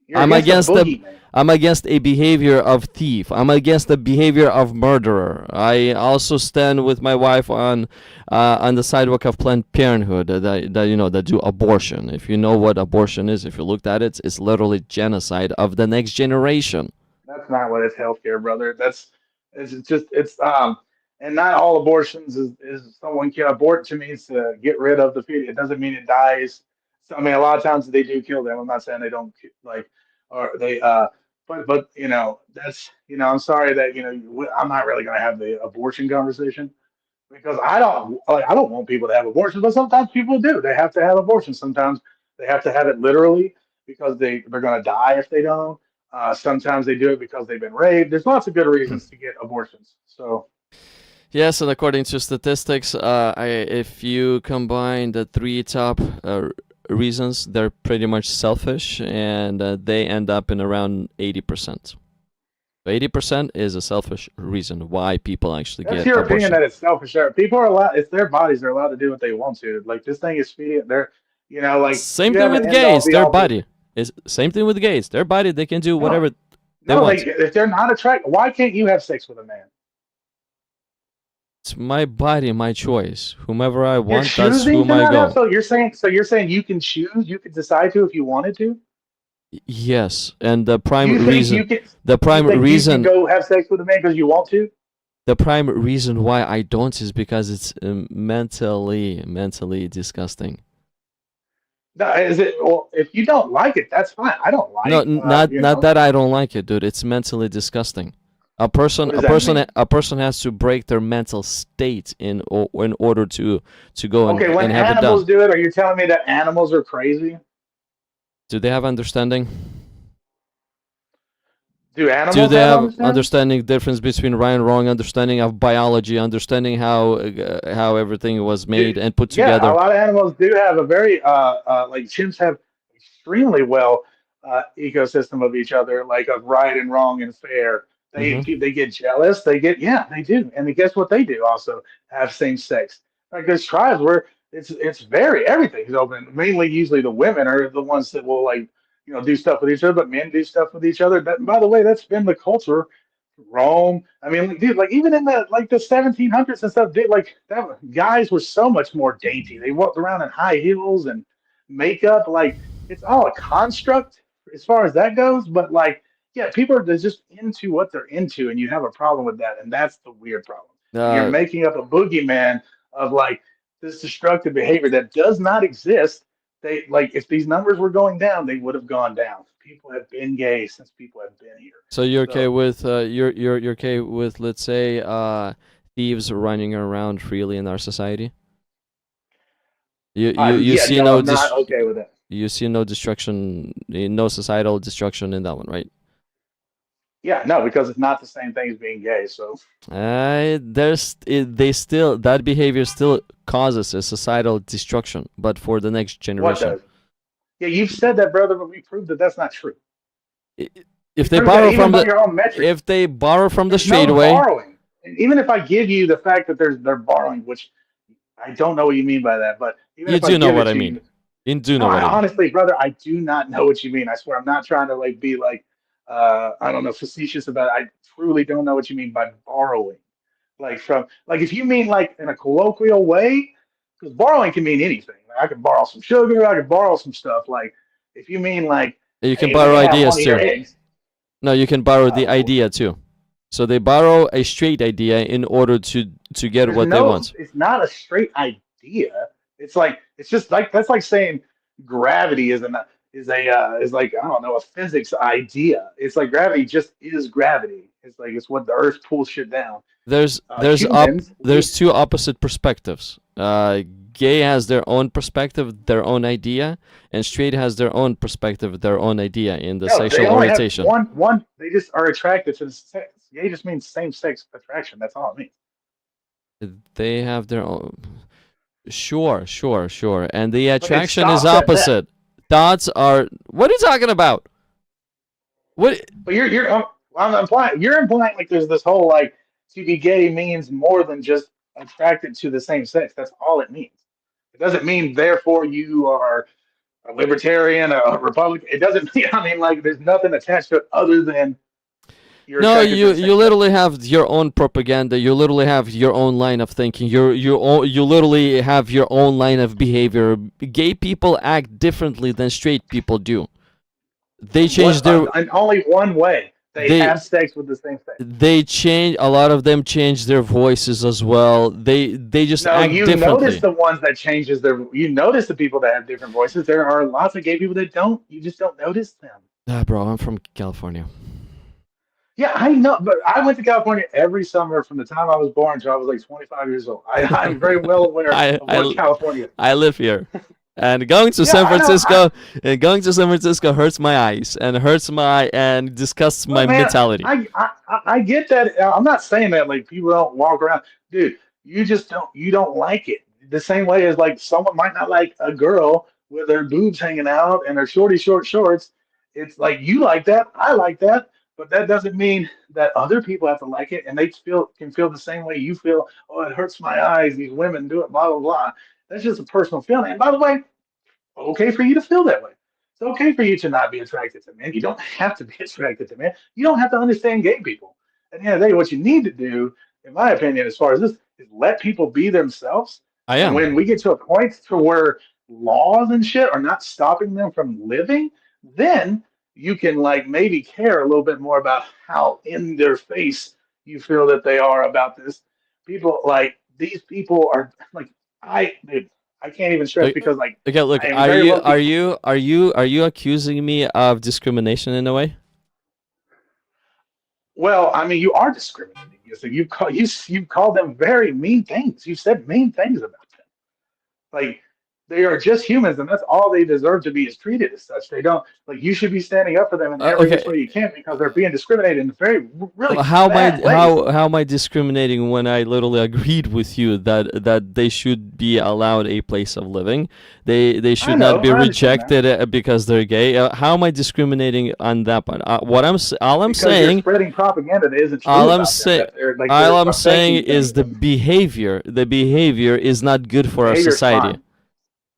Speaker 2: You're
Speaker 1: I'm
Speaker 2: against a
Speaker 1: against the
Speaker 2: boogeyman.
Speaker 1: I'm against a behavior of thief. I'm against the behavior of murderer. I also stand with my wife on the sidewalk of Planned Parenthood that you know that do abortion. If you know what abortion is, if you looked at it, it's literally genocide of the next generation.
Speaker 2: That's not what is healthcare, brother. That's it's just it's and not all abortions is someone can abort to means to get rid of the fetus. It doesn't mean it dies. So, I mean, a lot of times they do kill them. I'm not saying they don't like or they but you know that's I'm sorry that I'm not really gonna have the abortion conversation because I don't want people to have abortions, but sometimes people do. They have to have abortions. Sometimes they have to have it literally because they're going to die if they don't. Sometimes they do it because they've been raped. There's lots of good reasons to get abortions. So
Speaker 1: Yes, and according to statistics, if you combine the three top reasons, they're pretty much selfish, and they end up in around 80%. 80% is a selfish reason why people actually
Speaker 2: That's
Speaker 1: get
Speaker 2: your opinion
Speaker 1: abortion.
Speaker 2: that it's selfish. People are allowed. It's their bodies. They're allowed to do what they want to. Like this thing is feeding. They're, like
Speaker 1: Same
Speaker 2: you
Speaker 1: thing
Speaker 2: have an
Speaker 1: with
Speaker 2: end all
Speaker 1: gays.
Speaker 2: be
Speaker 1: Their
Speaker 2: all to.
Speaker 1: body is same thing with gays. Their body, they can do
Speaker 2: No,
Speaker 1: whatever they
Speaker 2: no. They
Speaker 1: want.
Speaker 2: if they're not attracted, why can't you have sex with a man?
Speaker 1: It's my body, my choice. Whomever I
Speaker 2: You're
Speaker 1: want, that's
Speaker 2: choosing
Speaker 1: whom
Speaker 2: to
Speaker 1: I
Speaker 2: not have.
Speaker 1: go.
Speaker 2: So you're saying you can choose. You could decide to if you wanted to.
Speaker 1: Yes, and the prime
Speaker 2: You think
Speaker 1: reason,
Speaker 2: you can?
Speaker 1: the
Speaker 2: You
Speaker 1: prime
Speaker 2: think you can
Speaker 1: reason,
Speaker 2: go have sex with a man because you want to?
Speaker 1: the prime reason why I don't is because it's mentally disgusting.
Speaker 2: No, is it? Well, if you don't like it, that's fine. I don't
Speaker 1: No,
Speaker 2: like.
Speaker 1: not that I don't like it, dude. It's mentally disgusting. A person,
Speaker 2: What
Speaker 1: a
Speaker 2: does that
Speaker 1: person,
Speaker 2: mean?
Speaker 1: a person has to break their mental state in order to go
Speaker 2: Okay, when
Speaker 1: and have it done.
Speaker 2: animals do it, are you telling me that animals are crazy?
Speaker 1: Do they have understanding?
Speaker 2: Do
Speaker 1: Do
Speaker 2: animals
Speaker 1: they
Speaker 2: have
Speaker 1: have
Speaker 2: understanding?
Speaker 1: understanding difference between right and wrong, understanding of biology, understanding how everything was made
Speaker 2: Do,
Speaker 1: and put
Speaker 2: yeah, a
Speaker 1: together?
Speaker 2: lot of animals do have a very like chimps have extremely well ecosystem of each other, like of right and wrong and fair. They
Speaker 1: Hmm.
Speaker 2: they get jealous. They do, and guess what they do? Also have same sex. Like there's tribes where it's very everything's open. Mainly, usually the women are the ones that will like do stuff with each other, but men do stuff with each other. That, by the way, that's been the culture. Rome. I mean, like, dude, like even in the 1700s and stuff, dude, like that guys were so much more dainty. They walked around in high heels and makeup. Like it's all a construct as far as that goes. But like, yeah, people are they're just into what they're into, and you have a problem with that, and that's the weird problem. When you're
Speaker 1: Uh,
Speaker 2: making up a boogeyman of like this destructive behavior that does not exist. They like if these numbers were going down, they would have gone down. People have been gay since people have been here.
Speaker 1: so you're okay
Speaker 2: So
Speaker 1: with you're okay with, let's say, thieves running around freely in our society? You
Speaker 2: yeah,
Speaker 1: see
Speaker 2: no,
Speaker 1: no
Speaker 2: I'm not okay with it.
Speaker 1: you see no destruction, no societal destruction in that one, right?
Speaker 2: Yeah, no, because it's not the same thing as being gay. So
Speaker 1: They still, that behavior still causes a societal destruction, but for the next
Speaker 2: what
Speaker 1: generation.
Speaker 2: does? Yeah, you've said that, brother, but we proved that that's not true.
Speaker 1: I-
Speaker 2: We
Speaker 1: If they
Speaker 2: proved that
Speaker 1: borrow
Speaker 2: even
Speaker 1: from
Speaker 2: by
Speaker 1: the,
Speaker 2: your own metrics.
Speaker 1: if they borrow from the
Speaker 2: There's no
Speaker 1: straightaway,
Speaker 2: borrowing. And even if I give you the fact that they're borrowing, which I don't know what you mean by that, but even
Speaker 1: you
Speaker 2: if I
Speaker 1: do know
Speaker 2: give
Speaker 1: what
Speaker 2: it
Speaker 1: I
Speaker 2: to
Speaker 1: mean.
Speaker 2: you,
Speaker 1: You do
Speaker 2: no,
Speaker 1: know what I mean.
Speaker 2: honestly, brother, I do not know what you mean. I swear, I'm not trying to like be like, I don't know, facetious about it. I truly don't know what you mean by borrowing. Like from like if you mean like in a colloquial way, because borrowing can mean anything. Like, I can borrow some sugar, I can borrow some stuff. Like if you mean like,
Speaker 1: You can
Speaker 2: hey, let
Speaker 1: borrow
Speaker 2: me have one
Speaker 1: ideas
Speaker 2: of your
Speaker 1: too.
Speaker 2: eggs.
Speaker 1: No, you can borrow the
Speaker 2: Oh,
Speaker 1: idea too. So they borrow a straight idea in order to get
Speaker 2: there's
Speaker 1: what they
Speaker 2: no,
Speaker 1: want.
Speaker 2: it's not a straight idea. It's like it's just like that's like saying gravity is like I don't know a physics idea. It's like gravity just is gravity. It's like it's what the Earth pulls shit down. Humans,
Speaker 1: There's
Speaker 2: we
Speaker 1: two opposite perspectives. Gay has their own perspective, their own idea, and straight has their own perspective, their own idea in the
Speaker 2: no, they
Speaker 1: sexual
Speaker 2: only have
Speaker 1: orientation.
Speaker 2: one. They just are attracted to the sex. Gay just means same sex attraction. That's all it means.
Speaker 1: They have their own. Sure. And the
Speaker 2: But it
Speaker 1: attraction is
Speaker 2: stops at that.
Speaker 1: opposite. Thoughts are. What are you talking about? What?
Speaker 2: But I'm implying you're implying like there's this whole like to be gay means more than just attracted to the same sex. That's all it means. It doesn't mean therefore you are a libertarian, a Republican. It doesn't mean I mean like there's nothing attached to it other than you're
Speaker 1: No,
Speaker 2: attracted to the
Speaker 1: you
Speaker 2: same sex.
Speaker 1: literally have your own propaganda. You literally have your own line of thinking. You literally have your own line of behavior. Gay people act differently than straight people do. They
Speaker 2: And
Speaker 1: change
Speaker 2: what
Speaker 1: their
Speaker 2: in only one way they
Speaker 1: they
Speaker 2: have sex with the same sex.
Speaker 1: they change, a lot of them change their voices as well. They just
Speaker 2: No,
Speaker 1: act
Speaker 2: you notice
Speaker 1: differently.
Speaker 2: the ones that changes their. You notice the people that have different voices. There are lots of gay people that don't. You just don't notice them.
Speaker 1: Ah, bro, I'm from California.
Speaker 2: Yeah, I know, but I went to California every summer from the time I was born until I was like 25 years old. I'm very well aware
Speaker 1: I
Speaker 2: of what
Speaker 1: I
Speaker 2: California is.
Speaker 1: I live here. And going to
Speaker 2: Yeah,
Speaker 1: San
Speaker 2: I know.
Speaker 1: Francisco, hurts my eyes and hurts my and disgusts my
Speaker 2: Look, man,
Speaker 1: mentality.
Speaker 2: I get that. I'm not saying that like people don't walk around, dude. You just don't. You don't like it the same way as like someone might not like a girl with her boobs hanging out and her short shorts. It's like you like that. I like that. but that doesn't mean that other people have to like it and they can feel the same way you feel. Oh, it hurts my eyes. These women do it. Blah blah blah. That's just a personal feeling. And by the way, okay for you to feel that way. It's okay for you to not be attracted to men. You don't have to be attracted to men. You don't have to understand gay people. At the end of the day, what you need to do, in my opinion, as far as this, is let people be themselves.
Speaker 1: I
Speaker 2: And
Speaker 1: am.
Speaker 2: when we get to a point to where laws and shit are not stopping them from living, then you can like maybe care a little bit more about how in their face you feel that they are about this. People like these people are like dude, I can't even stress
Speaker 1: Okay,
Speaker 2: because like
Speaker 1: okay, look,
Speaker 2: I am very low key.
Speaker 1: are you accusing me of discrimination in a way?
Speaker 2: Well, I mean, you are discriminating. So you called them very mean things. You said mean things about them. Like they are just humans, and that's all they deserve to be is treated as such. They don't like you should be standing up for them in every which
Speaker 1: Okay,
Speaker 2: way you can because they're being discriminated in very really
Speaker 1: how am I
Speaker 2: bad ways.
Speaker 1: how am I discriminating when I literally agreed with you that they should be allowed a place of living? They
Speaker 2: I
Speaker 1: should not
Speaker 2: know,
Speaker 1: be
Speaker 2: I understand that
Speaker 1: rejected because they're gay. How am I discriminating on that part? All I'm
Speaker 2: because you're
Speaker 1: saying
Speaker 2: spreading propaganda that isn't true
Speaker 1: all I'm
Speaker 2: about them.
Speaker 1: saying
Speaker 2: That they're like
Speaker 1: all
Speaker 2: they're
Speaker 1: I'm saying
Speaker 2: affecting
Speaker 1: is
Speaker 2: things
Speaker 1: the
Speaker 2: and
Speaker 1: behavior. The behavior is not good for our
Speaker 2: behavior's
Speaker 1: society.
Speaker 2: fine.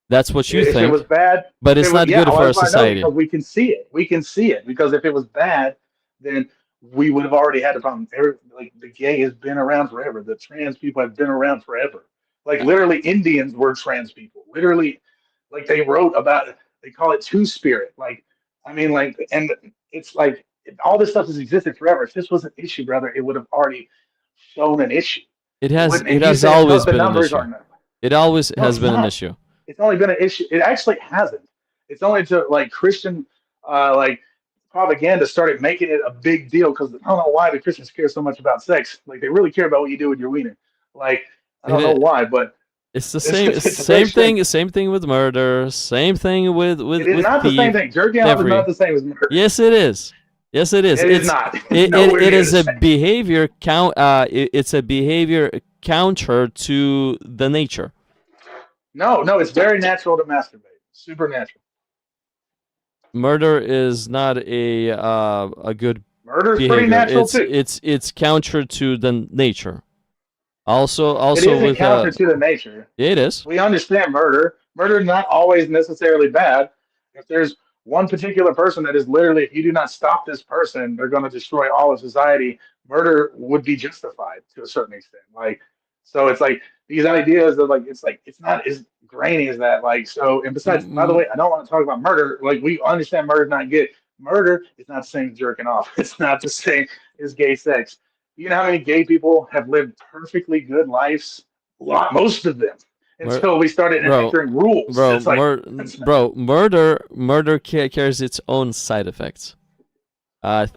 Speaker 1: That's what you
Speaker 2: If it was
Speaker 1: think,
Speaker 2: bad,
Speaker 1: but
Speaker 2: if it
Speaker 1: it's
Speaker 2: was
Speaker 1: not
Speaker 2: yeah,
Speaker 1: good
Speaker 2: well,
Speaker 1: for our
Speaker 2: that's why I know
Speaker 1: society.
Speaker 2: because we can see it. We can see it because if it was bad, then we would have already had a problem. Like the gay has been around forever. The trans people have been around forever. Like literally, Indians were trans people. Literally, like they wrote about it. They call it two spirit. Like I mean, like and it's like all this stuff has existed forever. If this was an issue, brother, it would have already shown an issue. It wouldn't.
Speaker 1: It
Speaker 2: And you
Speaker 1: has
Speaker 2: saying,
Speaker 1: always
Speaker 2: but the
Speaker 1: been an
Speaker 2: numbers
Speaker 1: issue.
Speaker 2: aren't.
Speaker 1: It always
Speaker 2: No,
Speaker 1: has
Speaker 2: it's
Speaker 1: been an
Speaker 2: not.
Speaker 1: issue.
Speaker 2: It's only been an issue. It actually hasn't. It's only to like Christian, like propaganda started making it a big deal because I don't know why the Christians care so much about sex. Like they really care about what you do with your wiener. Like I don't know
Speaker 1: It
Speaker 2: why, but
Speaker 1: it's the
Speaker 2: it's
Speaker 1: same
Speaker 2: it's a very strange.
Speaker 1: same thing with murder, same thing
Speaker 2: It is
Speaker 1: with
Speaker 2: not the same
Speaker 1: thief,
Speaker 2: thing. Jerking off is not
Speaker 1: every.
Speaker 2: the same as murder.
Speaker 1: Yes, it is. Yes, it is.
Speaker 2: It is not. It's nowhere
Speaker 1: It
Speaker 2: near the
Speaker 1: is a
Speaker 2: same.
Speaker 1: behavior it's a behavior counter to the nature.
Speaker 2: No, no, it's very natural to masturbate. Supernatural.
Speaker 1: Murder is not a good
Speaker 2: Murder is pretty
Speaker 1: behavior.
Speaker 2: natural too.
Speaker 1: It's counter to the nature.
Speaker 2: It
Speaker 1: Also
Speaker 2: isn't
Speaker 1: with
Speaker 2: counter to the nature.
Speaker 1: it is.
Speaker 2: We understand murder. Murder is not always necessarily bad. If there's one particular person that is literally, if you do not stop this person, they're going to destroy all of society. Murder would be justified to a certain extent. Like, so it's like these ideas of like it's not as grainy as that. Like, so and besides, by the
Speaker 1: Mm,
Speaker 2: way, I don't want to talk about murder. Like, we understand murder is not good. Murder is not the same as jerking off. It's not the same as gay sex. You know how many gay people have lived perfectly good lives? A lot, most of them
Speaker 1: mur-
Speaker 2: until we started
Speaker 1: bro,
Speaker 2: enacting rules. It's like,
Speaker 1: murder carries its own side effects.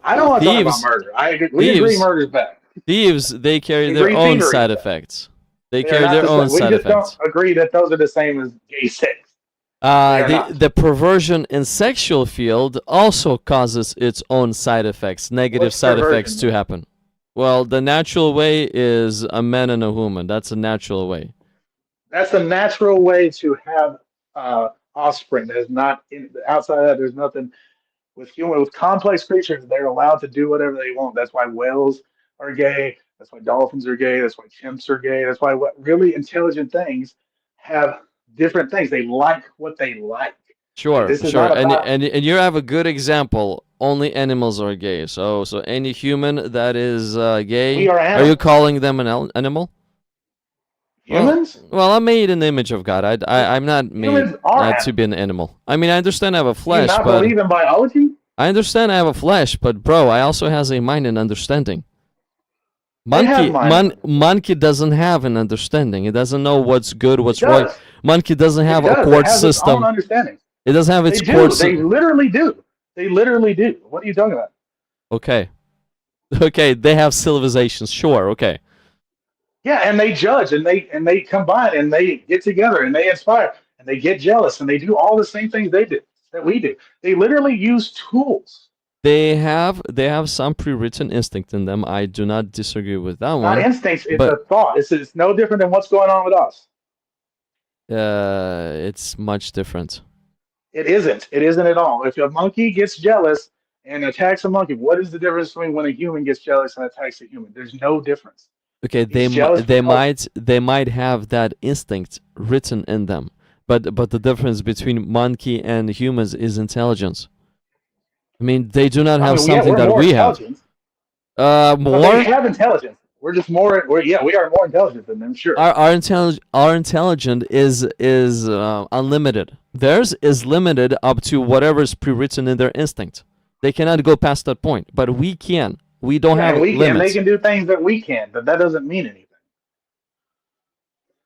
Speaker 2: I don't want to talk about
Speaker 1: Thieves,
Speaker 2: murder. We agree
Speaker 1: thieves,
Speaker 2: murder is bad.
Speaker 1: they carry
Speaker 2: We
Speaker 1: their
Speaker 2: agree
Speaker 1: own
Speaker 2: thievery is
Speaker 1: side
Speaker 2: bad.
Speaker 1: effects. They
Speaker 2: They are
Speaker 1: carry
Speaker 2: not
Speaker 1: their
Speaker 2: the
Speaker 1: own
Speaker 2: same. We
Speaker 1: side
Speaker 2: just don't
Speaker 1: effects.
Speaker 2: agree that those are the same as gay sex. They are not.
Speaker 1: The perversion in sexual field also causes its own side effects, negative
Speaker 2: What's
Speaker 1: side effects
Speaker 2: perversion
Speaker 1: to
Speaker 2: mean?
Speaker 1: happen. Well, the natural way is a man and a woman. That's a natural way.
Speaker 2: That's a natural way to have offspring. There's not outside of that. There's nothing with complex creatures. They're allowed to do whatever they want. That's why whales are gay. That's why dolphins are gay. That's why chimps are gay. That's why what really intelligent things have different things. They like what they like. And
Speaker 1: Sure,
Speaker 2: this is
Speaker 1: sure.
Speaker 2: not about
Speaker 1: And you have a good example. Only animals are gay. So any human that is
Speaker 2: we
Speaker 1: gay,
Speaker 2: are
Speaker 1: are you
Speaker 2: animals.
Speaker 1: calling them an animal?
Speaker 2: Humans?
Speaker 1: I'm made in the image of God. I'm not made
Speaker 2: Humans are
Speaker 1: to be
Speaker 2: animals.
Speaker 1: an animal. I mean, I understand I have a
Speaker 2: Do you
Speaker 1: flesh,
Speaker 2: not
Speaker 1: but
Speaker 2: believe in biology?
Speaker 1: I understand I have a flesh, but bro, I also has a mind and understanding.
Speaker 2: They have mind and understanding.
Speaker 1: Monkey doesn't have an understanding. It doesn't know what's good,
Speaker 2: It
Speaker 1: what's wrong.
Speaker 2: does.
Speaker 1: Monkey doesn't
Speaker 2: It
Speaker 1: have a
Speaker 2: does. It
Speaker 1: court
Speaker 2: has its own
Speaker 1: system.
Speaker 2: understanding.
Speaker 1: It doesn't have
Speaker 2: They
Speaker 1: its court
Speaker 2: do. They
Speaker 1: system.
Speaker 2: literally do. They literally do. What are you talking about?
Speaker 1: Okay. Okay, they have civilizations. Sure, okay.
Speaker 2: Yeah, and they judge and they combine and they get together and they inspire and they get jealous and they do all the same things they do that we do. They literally use tools.
Speaker 1: They have some pre-written instinct in them. I do not disagree with that
Speaker 2: It's not
Speaker 1: one,
Speaker 2: instincts, it's
Speaker 1: but
Speaker 2: a thought. It's no different than what's going on with us.
Speaker 1: it's much different.
Speaker 2: It isn't. It isn't at all. If a monkey gets jealous and attacks a monkey, what is the difference between when a human gets jealous and attacks a human? There's no difference.
Speaker 1: Okay,
Speaker 2: He's jealous because
Speaker 1: they might have that instinct written in them, but the difference between monkey and humans is intelligence. I mean, they do not
Speaker 2: I
Speaker 1: have
Speaker 2: mean, yeah,
Speaker 1: something
Speaker 2: we're
Speaker 1: that
Speaker 2: more
Speaker 1: we have.
Speaker 2: intelligent, but they
Speaker 1: More
Speaker 2: have intelligence. We're just more. We are more intelligent than them. Sure.
Speaker 1: our intelligence is unlimited. Theirs is limited up to whatever is pre-written in their instinct. They cannot go past that point, but we can. We don't
Speaker 2: Yeah,
Speaker 1: have
Speaker 2: and we can. They
Speaker 1: limits.
Speaker 2: can do things that we can, but that doesn't mean anything.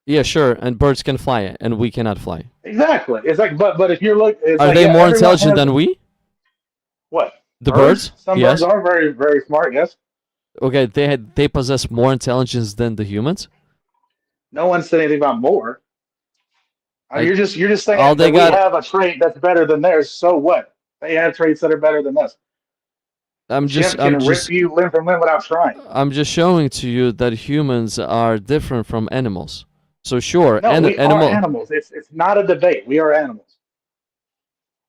Speaker 1: Yeah, sure, and birds can fly, and we cannot fly.
Speaker 2: Exactly. It's like, but if you're look, it's
Speaker 1: Are
Speaker 2: like
Speaker 1: they
Speaker 2: yeah,
Speaker 1: more
Speaker 2: everyone
Speaker 1: intelligent
Speaker 2: has
Speaker 1: than we?
Speaker 2: what
Speaker 1: The
Speaker 2: birds.
Speaker 1: birds?
Speaker 2: Some birds
Speaker 1: Yes.
Speaker 2: are very very smart. Yes.
Speaker 1: Okay, they possess more intelligence than the humans.
Speaker 2: No one said anything about more.
Speaker 1: I
Speaker 2: You're just
Speaker 1: all
Speaker 2: saying
Speaker 1: they
Speaker 2: that we
Speaker 1: got.
Speaker 2: have a trait that's better than theirs. So what? They have traits that are better than us. A
Speaker 1: I'm just
Speaker 2: chimp
Speaker 1: I'm
Speaker 2: can rip
Speaker 1: just
Speaker 2: you limb from limb without trying.
Speaker 1: I'm just showing to you that humans are different from animals. So sure,
Speaker 2: No, we are
Speaker 1: animal.
Speaker 2: animals. It's not a debate. We are animals.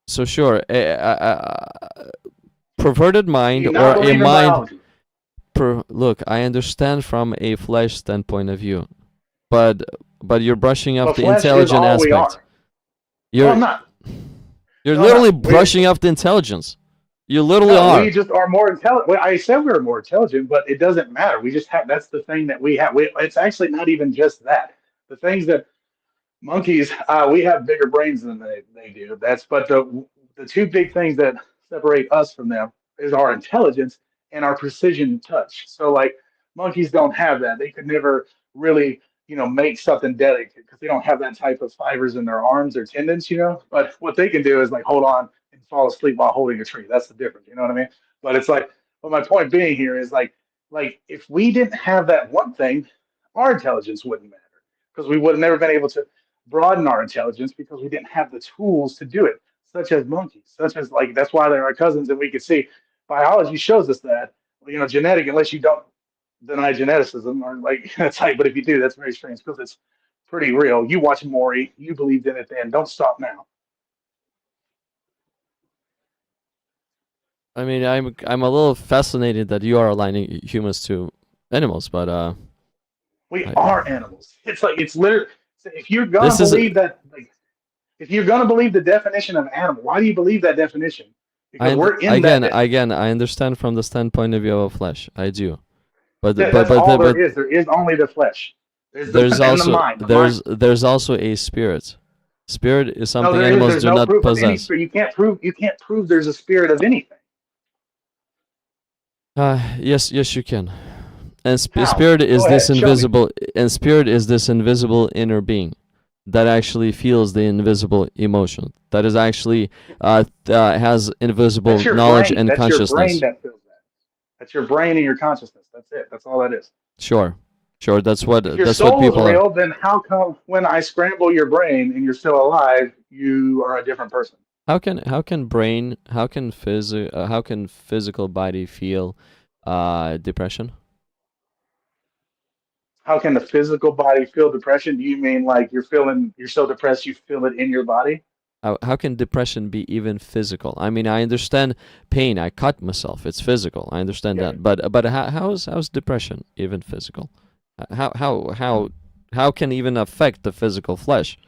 Speaker 1: So sure, perverted
Speaker 2: Do
Speaker 1: mind
Speaker 2: you
Speaker 1: or
Speaker 2: not
Speaker 1: a
Speaker 2: believe in
Speaker 1: mind.
Speaker 2: biology?
Speaker 1: Look, I understand from a flesh standpoint of view, but you're brushing off
Speaker 2: But
Speaker 1: the
Speaker 2: flesh is
Speaker 1: intelligent
Speaker 2: all we
Speaker 1: aspect.
Speaker 2: are. No,
Speaker 1: You're
Speaker 2: I'm not.
Speaker 1: you're
Speaker 2: No, I'm
Speaker 1: literally
Speaker 2: not.
Speaker 1: brushing off the intelligence. You literally
Speaker 2: No, we
Speaker 1: are.
Speaker 2: just are more intelligent. Well, I said we are more intelligent, but it doesn't matter. We just have that's the thing that we have. It's actually not even just that. The things that monkeys, we have bigger brains than they do. That's but the two big things that separate us from them is our intelligence and our precision touch. So like monkeys don't have that. They could never really make something delicate because they don't have that type of fibers in their arms or tendons. But what they can do is like hold on and fall asleep while holding a tree. That's the difference. You know what I mean? But it's like, but my point being here is like if we didn't have that one thing, our intelligence wouldn't matter because we would have never been able to broaden our intelligence because we didn't have the tools to do it, such as monkeys, such as like that's why they're our cousins, and we can see biology shows us that genetic, unless you don't deny geneticism or like that's like, but if you do, that's very strange because it's pretty real. You watch Maury, you believed in it then. Don't stop now.
Speaker 1: I mean, I'm a little fascinated that you are aligning humans to animals, but
Speaker 2: We
Speaker 1: I,
Speaker 2: are animals. It's like it's literally if you're gonna
Speaker 1: this is
Speaker 2: believe that like if you're gonna believe the definition of animal, why do you believe that definition? Because we're in that definition.
Speaker 1: again I understand from the standpoint of view of flesh. I do, but
Speaker 2: That's all there is. There is only the flesh. There's the
Speaker 1: there's
Speaker 2: and the
Speaker 1: also
Speaker 2: mind. The mind.
Speaker 1: there's also a spirit. Spirit is
Speaker 2: No,
Speaker 1: something
Speaker 2: there is.
Speaker 1: animals
Speaker 2: There's
Speaker 1: do
Speaker 2: no
Speaker 1: not
Speaker 2: proof of any
Speaker 1: possess.
Speaker 2: spirit. You can't prove there's a spirit of anything.
Speaker 1: Yes, you can. And
Speaker 2: How?
Speaker 1: spirit is
Speaker 2: Go
Speaker 1: this
Speaker 2: ahead. Show me.
Speaker 1: invisible, and spirit is this invisible inner being that actually feels the invisible emotion. That is actually has invisible
Speaker 2: That's your
Speaker 1: knowledge
Speaker 2: brain.
Speaker 1: and
Speaker 2: That's your brain
Speaker 1: consciousness.
Speaker 2: that feels that. That's your brain and your consciousness. That's it. That's all that is.
Speaker 1: Sure, sure.
Speaker 2: If your
Speaker 1: That's what
Speaker 2: soul is
Speaker 1: people are.
Speaker 2: real, then how come when I scramble your brain and you're still alive, you are a different person?
Speaker 1: How can physical body feel depression?
Speaker 2: How can the physical body feel depression? Do you mean like you're so depressed you feel it in your body?
Speaker 1: How can depression be even physical? I mean, I understand pain. I cut myself. It's physical. I understand
Speaker 2: Okay.
Speaker 1: that. But how's depression even physical? How can even affect the physical flesh?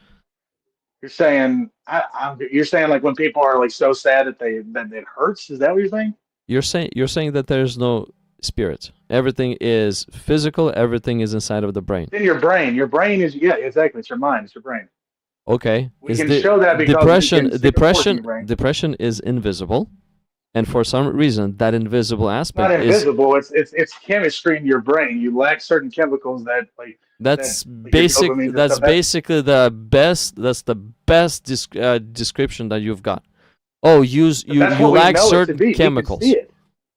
Speaker 2: You're saying like when people are like so sad that it hurts. Is that what you're saying?
Speaker 1: You're saying that there's no spirit. Everything is physical. Everything is inside of the brain.
Speaker 2: It's in your brain. Your brain is yeah, exactly. It's your mind. It's your brain.
Speaker 1: Okay.
Speaker 2: We
Speaker 1: Is
Speaker 2: can
Speaker 1: the
Speaker 2: show that because we can stick a fork in your brain.
Speaker 1: depression is invisible, and for some reason that invisible
Speaker 2: It's not
Speaker 1: aspect is
Speaker 2: invisible. It's chemistry in your brain. You lack certain chemicals that like your dopamine and
Speaker 1: that's
Speaker 2: stuff. That
Speaker 1: basically the best description that you've got. Oh,
Speaker 2: but that's
Speaker 1: you
Speaker 2: what we
Speaker 1: lack
Speaker 2: know it to
Speaker 1: certain
Speaker 2: be. We can see
Speaker 1: chemicals.
Speaker 2: it.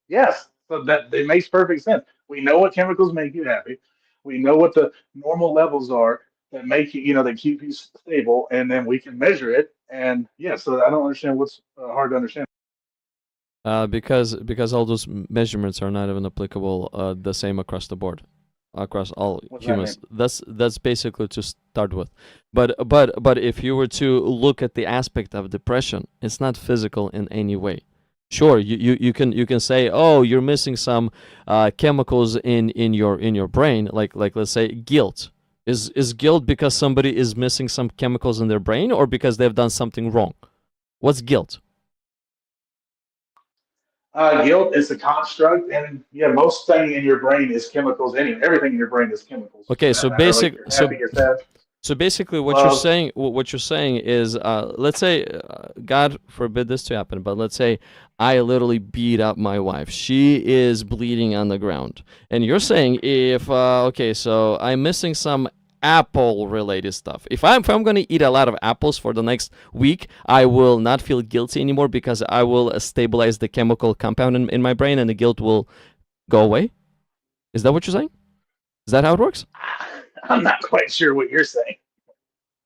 Speaker 2: Yes, so that it makes perfect sense. We know what chemicals make you happy. We know what the normal levels are that make that keep you stable, and then we can measure it. And yeah, so I don't understand what's hard to understand.
Speaker 1: Because all those measurements are not even applicable the same across the board, across all
Speaker 2: What's that mean?
Speaker 1: humans. That's basically to start with. But if you were to look at the aspect of depression, it's not physical in any way. Sure, you can say, oh, you're missing some chemicals in your brain, like let's say guilt. Is guilt because somebody is missing some chemicals in their brain, or because they've done something wrong? What's guilt?
Speaker 2: Guilt is a construct, and yeah, most thing in your brain is chemicals. Everything in your brain is chemicals. For
Speaker 1: Okay,
Speaker 2: that matter, like you're happy, you're sad,
Speaker 1: so basically,
Speaker 2: love.
Speaker 1: what you're saying is, let's say, God forbid this to happen, but let's say I literally beat up my wife. She is bleeding on the ground, and you're saying, if okay, so I'm missing some apple related stuff. If I'm going to eat a lot of apples for the next week, I will not feel guilty anymore because I will stabilize the chemical compound in my brain, and the guilt will go away. Is that what you're saying? Is that how it works?
Speaker 2: I'm not quite sure what you're saying.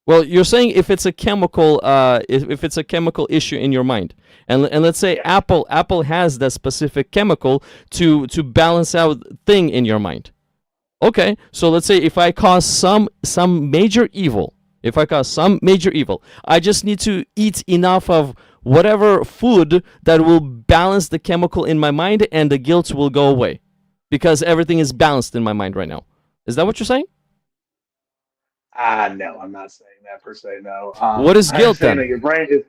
Speaker 1: Well, you're saying if it's a chemical, if it's a chemical issue in your mind, and let's say
Speaker 2: Yeah.
Speaker 1: Apple has that specific chemical to balance out thing in your mind. Okay, so let's say if I cause some major evil, I just need to eat enough of whatever food that will balance the chemical in my mind, and the guilt will go away because everything is balanced in my mind right now. Is that what you're saying?
Speaker 2: No, I'm not saying that per se. No,
Speaker 1: What is
Speaker 2: I'm
Speaker 1: guilt
Speaker 2: saying
Speaker 1: then?
Speaker 2: that your brain is.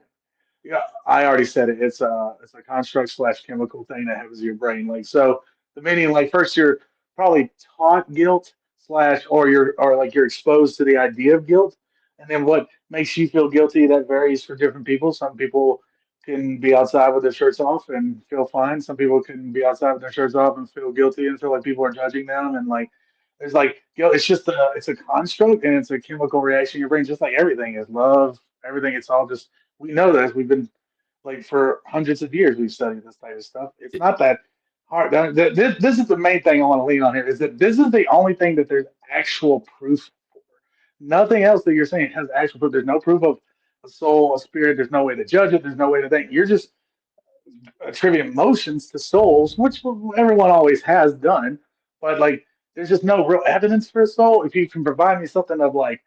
Speaker 2: Yeah, I already said it. It's a construct slash chemical thing that happens in your brain. Like so, the meaning like first you're probably taught guilt slash or like you're exposed to the idea of guilt, and then what makes you feel guilty that varies for different people. Some people can be outside with their shirts off and feel fine. Some people can be outside with their shirts off and feel guilty and feel like people are judging them. And like there's like guilt. It's a construct and it's a chemical reaction in your brain, just like everything is love. Everything. It's all just we know this. We've been like for hundreds of years we've studied this type of stuff. It's not that hard. This is the main thing I want to lean on here is that this is the only thing that there's actual proof for. Nothing else that you're saying has actual proof. There's no proof of a soul, a spirit. There's no way to judge it. There's no way to think. You're just attributing emotions to souls, which everyone always has done. But like, there's just no real evidence for a soul. If you can provide me something of like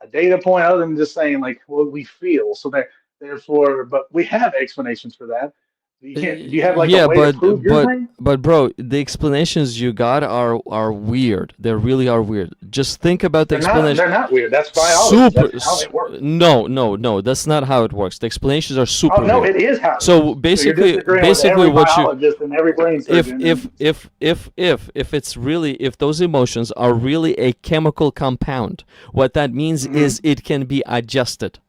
Speaker 2: a data point other than just saying like what we feel, so that therefore, but we have explanations for that. You can't. Do you have like a
Speaker 1: Yeah,
Speaker 2: way to
Speaker 1: but
Speaker 2: prove your
Speaker 1: but
Speaker 2: thing?
Speaker 1: but bro, the explanations you got are weird. They really are weird. Just think about the
Speaker 2: They're not.
Speaker 1: explanation.
Speaker 2: They're not weird. That's biology.
Speaker 1: Super.
Speaker 2: That's how it works.
Speaker 1: No, no, no. That's not how it works. The explanations are
Speaker 2: Oh
Speaker 1: super
Speaker 2: no,
Speaker 1: weird.
Speaker 2: it is how it
Speaker 1: So
Speaker 2: works. So you're
Speaker 1: basically,
Speaker 2: disagreeing with every
Speaker 1: what you
Speaker 2: biologist and every brain
Speaker 1: if
Speaker 2: surgeon,
Speaker 1: if
Speaker 2: and
Speaker 1: if if if if it's if those emotions are really a chemical compound, what that means
Speaker 2: mhm.
Speaker 1: is it can be adjusted.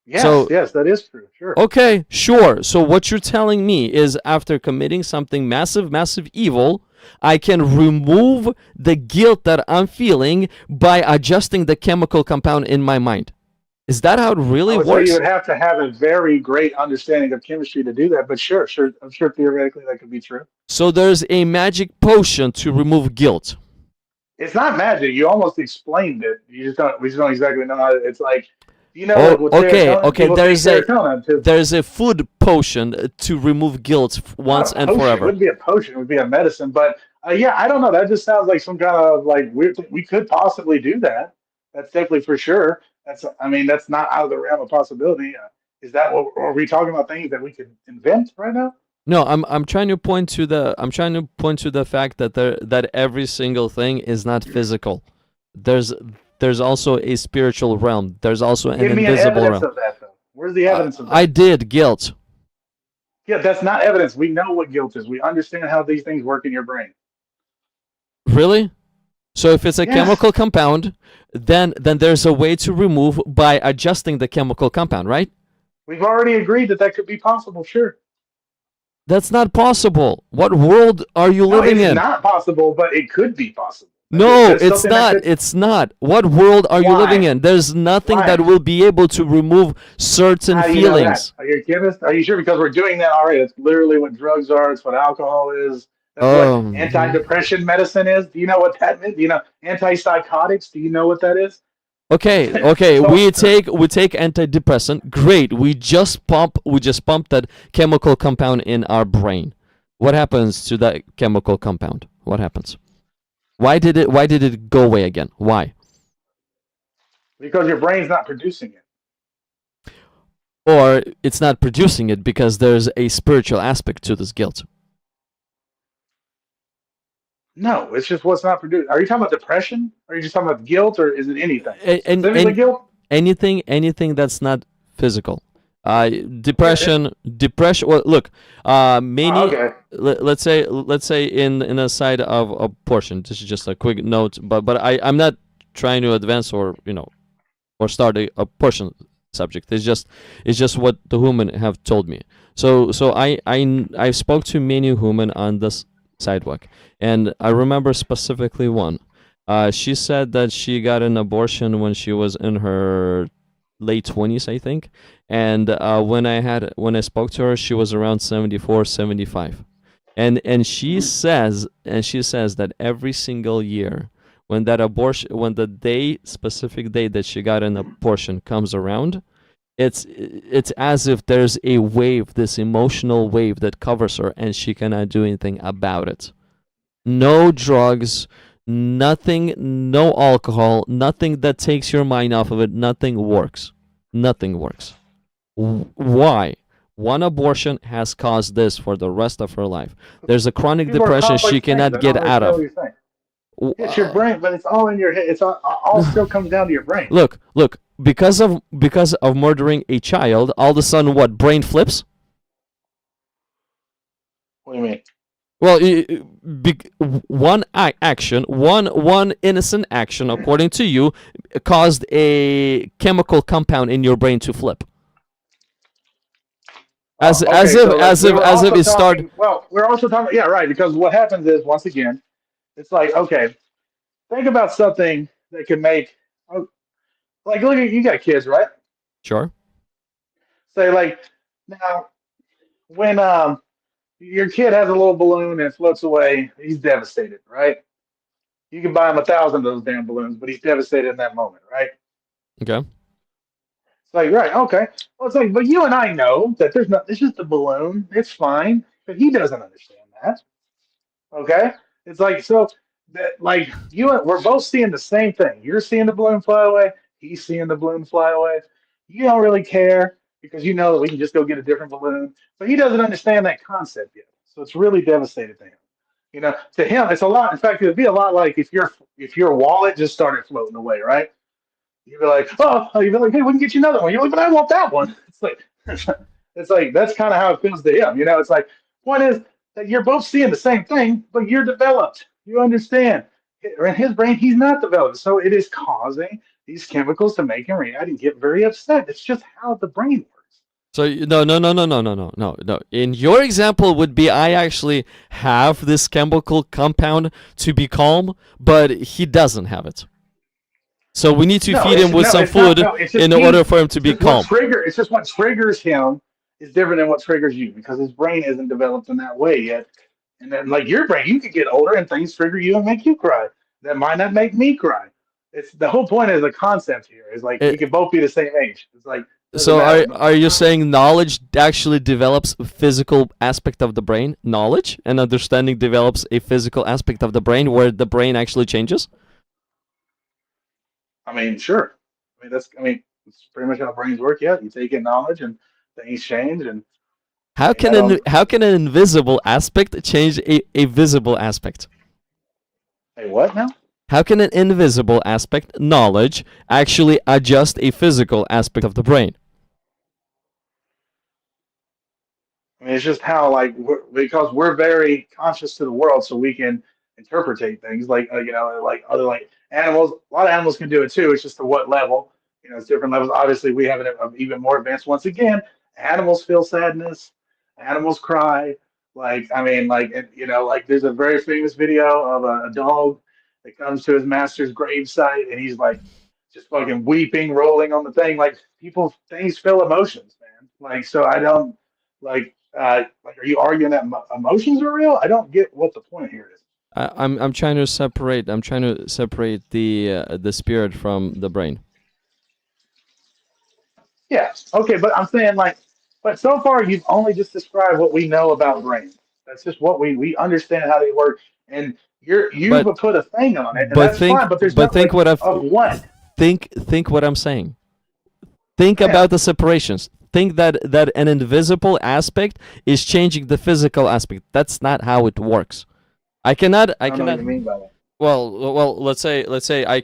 Speaker 2: Yes,
Speaker 1: So
Speaker 2: yes, that is true. Sure.
Speaker 1: okay, sure. So what you're telling me is after committing something massive, massive evil, I can remove the guilt that I'm feeling by adjusting the chemical compound in my mind. Is that how it
Speaker 2: I
Speaker 1: really
Speaker 2: would say you
Speaker 1: works?
Speaker 2: would have to have a very great understanding of chemistry to do that, but sure, sure, I'm sure theoretically that could be true.
Speaker 1: So there's a magic potion to remove guilt.
Speaker 2: It's not magic. You almost explained it. We just don't exactly know how. It's like, you know,
Speaker 1: Oh,
Speaker 2: like with
Speaker 1: okay,
Speaker 2: serotonin,
Speaker 1: okay.
Speaker 2: people take serotonin to
Speaker 1: There's a food potion to remove guilt
Speaker 2: not
Speaker 1: once
Speaker 2: a
Speaker 1: and
Speaker 2: potion. It
Speaker 1: forever.
Speaker 2: wouldn't be a potion. It would be a medicine. But yeah, I don't know. That just sounds like some kind of like weird. We could possibly do that. That's definitely for sure. I mean, that's not out of the realm of possibility. Is that what are we talking about? Things that we could invent right now?
Speaker 1: No, I'm trying to point to the fact that that every single thing is not physical. There's there's also a spiritual realm. There's also an
Speaker 2: Give me an
Speaker 1: invisible
Speaker 2: evidence
Speaker 1: realm.
Speaker 2: of that, though. Where's the evidence of
Speaker 1: I
Speaker 2: that?
Speaker 1: did guilt.
Speaker 2: Yeah, that's not evidence. We know what guilt is. We understand how these things work in your brain.
Speaker 1: Really? So if it's a
Speaker 2: Yes,
Speaker 1: chemical compound, then there's a way to remove by adjusting the chemical compound, right?
Speaker 2: we've already agreed that that could be possible. Sure.
Speaker 1: That's not possible. What world are you
Speaker 2: No,
Speaker 1: living
Speaker 2: it's
Speaker 1: in?
Speaker 2: not possible, but it could be possible.
Speaker 1: No,
Speaker 2: That's
Speaker 1: it's
Speaker 2: something that
Speaker 1: not.
Speaker 2: could.
Speaker 1: It's not. What world are you living
Speaker 2: Why?
Speaker 1: in? There's nothing that
Speaker 2: Why?
Speaker 1: will be able to remove certain
Speaker 2: How do you know that?
Speaker 1: feelings.
Speaker 2: Are you a chemist? Are you sure? Because we're doing that already. That's literally what drugs are. It's what alcohol is. That's what
Speaker 1: Um.
Speaker 2: antidepressant medicine is. Do you know what that means? Do you know antipsychotics? Do you know what that is?
Speaker 1: Okay, okay.
Speaker 2: So
Speaker 1: We take antidepressant. Great. We just pump that chemical compound in our brain. What happens to that chemical compound? What happens? Why did it go away again? Why?
Speaker 2: because your brain's not producing it.
Speaker 1: or it's not producing it because there's a spiritual aspect to this guilt.
Speaker 2: No, it's just what's not produced. Are you talking about depression? Are you just talking about guilt, or is it anything? Specifically
Speaker 1: And
Speaker 2: guilt?
Speaker 1: anything that's not physical.
Speaker 2: Okay.
Speaker 1: Depression. Well, look,
Speaker 2: Oh,
Speaker 1: many.
Speaker 2: okay.
Speaker 1: Let's say in a side of a portion. This is just a quick note, but I'm not trying to advance or or start a portion subject. It's just what the human have told me. So I spoke to many human on this sidewalk, and I remember specifically one. She said that she got an abortion when she was in her late 20s, I think. And when I spoke to her, she was around 74, 75. And she says that every single year when the specific day that she got an abortion comes around, it's as if there's a wave, this emotional wave that covers her, and she cannot do anything about it. No drugs, nothing, no alcohol, nothing that takes your mind off of it. Nothing works. Nothing works. Why? One abortion has caused this for the rest of her life. There's a chronic
Speaker 2: People are
Speaker 1: depression she
Speaker 2: complex things.
Speaker 1: cannot
Speaker 2: I don't
Speaker 1: get out
Speaker 2: understand what
Speaker 1: of.
Speaker 2: you're saying. It's your brain, but it's all in your head. It's all still comes down to your brain.
Speaker 1: Look. Because of murdering a child, all of a sudden, what, brain flips?
Speaker 2: What do you mean?
Speaker 1: Well, one action, one innocent action, according to you, caused a chemical compound in your brain to flip. As
Speaker 2: Oh,
Speaker 1: as
Speaker 2: okay.
Speaker 1: if
Speaker 2: So like
Speaker 1: as
Speaker 2: we
Speaker 1: if
Speaker 2: were
Speaker 1: as if
Speaker 2: also
Speaker 1: it started.
Speaker 2: talking. Well, we're also talking. Yeah, right. Because what happens is once again, it's like okay, think about something that can make. Oh, like look at you got kids, right?
Speaker 1: Sure.
Speaker 2: Say like now when your kid has a little balloon and it floats away, he's devastated, right? You can buy him 1,000 of those damn balloons, but he's devastated in that moment, right?
Speaker 1: Okay.
Speaker 2: It's like, right, okay. Well, it's like, but you and I know that there's not. It's just a balloon. It's fine, but he doesn't understand that. Okay, it's like so that like we're both seeing the same thing. You're seeing the balloon fly away. He's seeing the balloon fly away. You don't really care because you know that we can just go get a different balloon. But he doesn't understand that concept yet. So it's really devastating to him. To him, it's a lot. In fact, it'd be a lot like if your wallet just started floating away, right? You'd be like, oh, you'd be like, hey, we can get you another one. You're like, but I want that one. It's like, it's like that's kind of how it feels to him. It's like, point is that you're both seeing the same thing, but you're developed. You understand. In his brain, he's not developed. So it is causing these chemicals to make him react and get very upset. It's just how the brain works.
Speaker 1: So no. In your example would be I actually have this chemical compound to be calm, but he doesn't have it. So we need to
Speaker 2: No,
Speaker 1: feed him with some
Speaker 2: it's not.
Speaker 1: food
Speaker 2: No, it's just
Speaker 1: in
Speaker 2: he.
Speaker 1: order for him to
Speaker 2: It's
Speaker 1: be
Speaker 2: just what
Speaker 1: calm.
Speaker 2: trigger. It's just what triggers him is different than what triggers you because his brain isn't developed in that way yet. And then, like your brain, you could get older and things trigger you and make you cry. That might not make me cry. It's the whole point of the concept here is like we
Speaker 1: It,
Speaker 2: could both be the same age. It's like doesn't
Speaker 1: so
Speaker 2: matter.
Speaker 1: are you saying knowledge actually develops a physical aspect of the brain? Knowledge and understanding develops a physical aspect of the brain where the brain actually changes?
Speaker 2: I mean, sure. It's pretty much how brains work. Yeah, you take in knowledge and things change, and
Speaker 1: How
Speaker 2: I
Speaker 1: can
Speaker 2: don't.
Speaker 1: an invisible aspect change a visible aspect?
Speaker 2: Hey, what now?
Speaker 1: How can an invisible aspect, knowledge, actually adjust a physical aspect of the brain?
Speaker 2: I mean, it's just how because we're very conscious to the world, so we can interpretate things like other like animals. A lot of animals can do it too. It's just to what level. It's different levels. Obviously, we have it even more advanced. Once again, animals feel sadness. Animals cry. Like I mean, like there's a very famous video of a dog that comes to his master's gravesite, and he's like just fucking weeping, rolling on the thing. Like things feel emotions, man. Like so, I don't like, are you arguing that emotions are real? I don't get what the point here is.
Speaker 1: I'm trying to separate. I'm trying to separate the spirit from the brain.
Speaker 2: Yeah, okay, but I'm saying but so far you've only just described what we know about brains. That's just what we understand how they work, and you've
Speaker 1: But
Speaker 2: put a thing on it, and
Speaker 1: but
Speaker 2: that's
Speaker 1: think
Speaker 2: fine. But there's
Speaker 1: but
Speaker 2: not
Speaker 1: think
Speaker 2: like
Speaker 1: what I've
Speaker 2: of what?
Speaker 1: think what I'm saying. Think
Speaker 2: Yeah,
Speaker 1: about the separations. think that an invisible aspect is changing the physical aspect. That's not how it works. I
Speaker 2: I don't know what
Speaker 1: cannot
Speaker 2: you mean by that.
Speaker 1: well, let's say I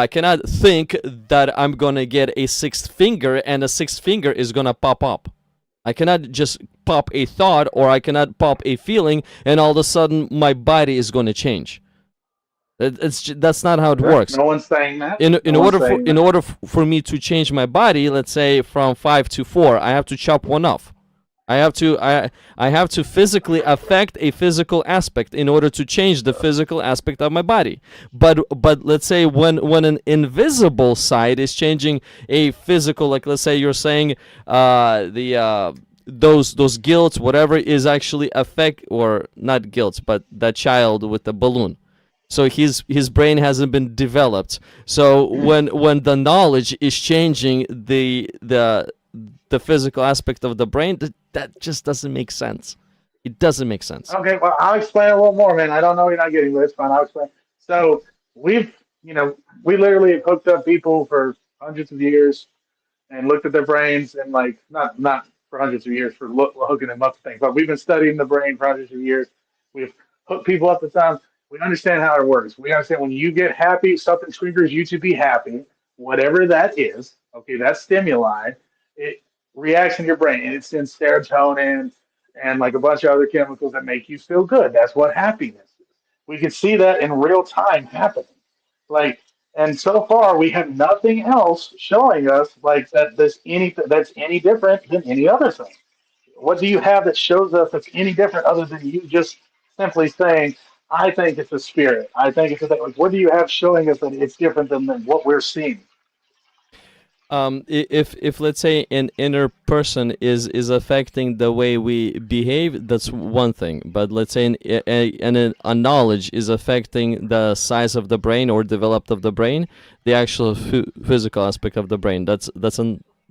Speaker 1: cannot think that I'm gonna get a sixth finger and a sixth finger is gonna pop up. I cannot just pop a thought, or I cannot pop a feeling and all of a sudden my body is gonna change. That's not how it
Speaker 2: Okay.
Speaker 1: works.
Speaker 2: No one's saying that.
Speaker 1: In
Speaker 2: No one's
Speaker 1: order for
Speaker 2: saying that.
Speaker 1: for me to change my body, let's say from 5 to 4, I have to chop one off. I have to physically affect a physical aspect in order to change the physical aspect of my body. But let's say when an invisible side is changing a physical, like let's say you're saying the those guilt, whatever, is actually affect, or not guilt, but that child with the balloon. So his brain hasn't been developed. So when the knowledge is changing the physical aspect of the brain, that just doesn't make sense. It doesn't make sense.
Speaker 2: Okay, well, I'll explain a little more, man. I don't know you're not getting this, but I'll explain. So we've, we literally have hooked up people for hundreds of years and looked at their brains and like not for hundreds of years for hooking them up to things, but we've been studying the brain for hundreds of years. We've hooked people up to times. We understand how it works. We understand when you get happy, something triggers you to be happy, whatever that is. Okay, that stimuli, it reacts in your brain and it sends serotonin and like a bunch of other chemicals that make you feel good. That's what happiness is. We can see that in real time happening. Like, and so far we have nothing else showing us like that that's any different than any other thing. What do you have that shows us that's any different other than you just simply saying, I think it's a spirit. I think it's a thing. Like, what do you have showing us that it's different than what we're seeing?
Speaker 1: If let's say an inner person is affecting the way we behave, that's one thing. But let's say a knowledge is affecting the size of the brain or developed of the brain, the actual physical aspect of the brain, that's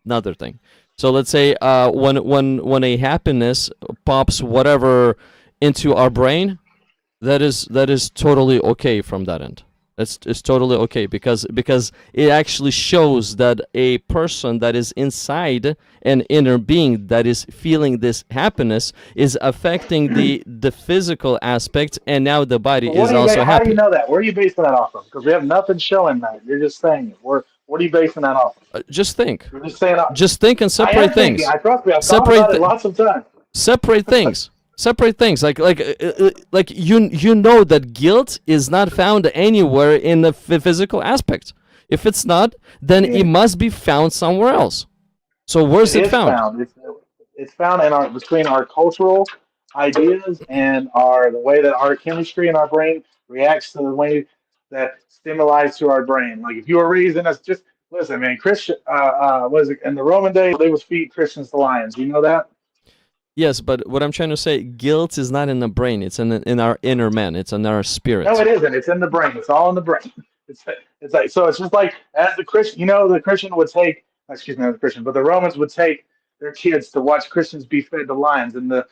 Speaker 1: another thing. So let's say when a happiness pops whatever into our brain, that is totally okay from that end. It's totally okay, because it actually shows that a person that is inside an inner being that is feeling this happiness is affecting the physical aspect, and now the body
Speaker 2: But what
Speaker 1: is
Speaker 2: do you?
Speaker 1: also
Speaker 2: How do you
Speaker 1: happy.
Speaker 2: know that? Where are you basing that off of? Because we have nothing showing that. You're just saying it. What are you basing that off of?
Speaker 1: Just think,
Speaker 2: You're just saying.
Speaker 1: just think and
Speaker 2: I am
Speaker 1: separate
Speaker 2: thinking.
Speaker 1: things.
Speaker 2: I trust me. I've thought
Speaker 1: Separate
Speaker 2: about it lots of times.
Speaker 1: separate things. Separate things. Like you know that guilt is not found anywhere in the physical aspect. If it's not, then it
Speaker 2: Yeah.
Speaker 1: must be found somewhere else. So
Speaker 2: It
Speaker 1: where's it
Speaker 2: is
Speaker 1: found?
Speaker 2: found. It's found in our between our cultural ideas and our the way that our chemistry in our brain reacts to the way that stimuli to our brain. Like if you were raising us, just listen, man. Christian, was it in the Roman days? They would feed Christians to lions. You know that?
Speaker 1: Yes, but what I'm trying to say, guilt is not in the brain. It's in our inner man. It's in our
Speaker 2: No,
Speaker 1: spirit.
Speaker 2: it isn't. It's in the brain. It's all in the brain. It's like so. It's just like as the Christian, the Christian would take. Excuse me, not the Christian, but the Romans would take their kids to watch Christians be fed to lions, and the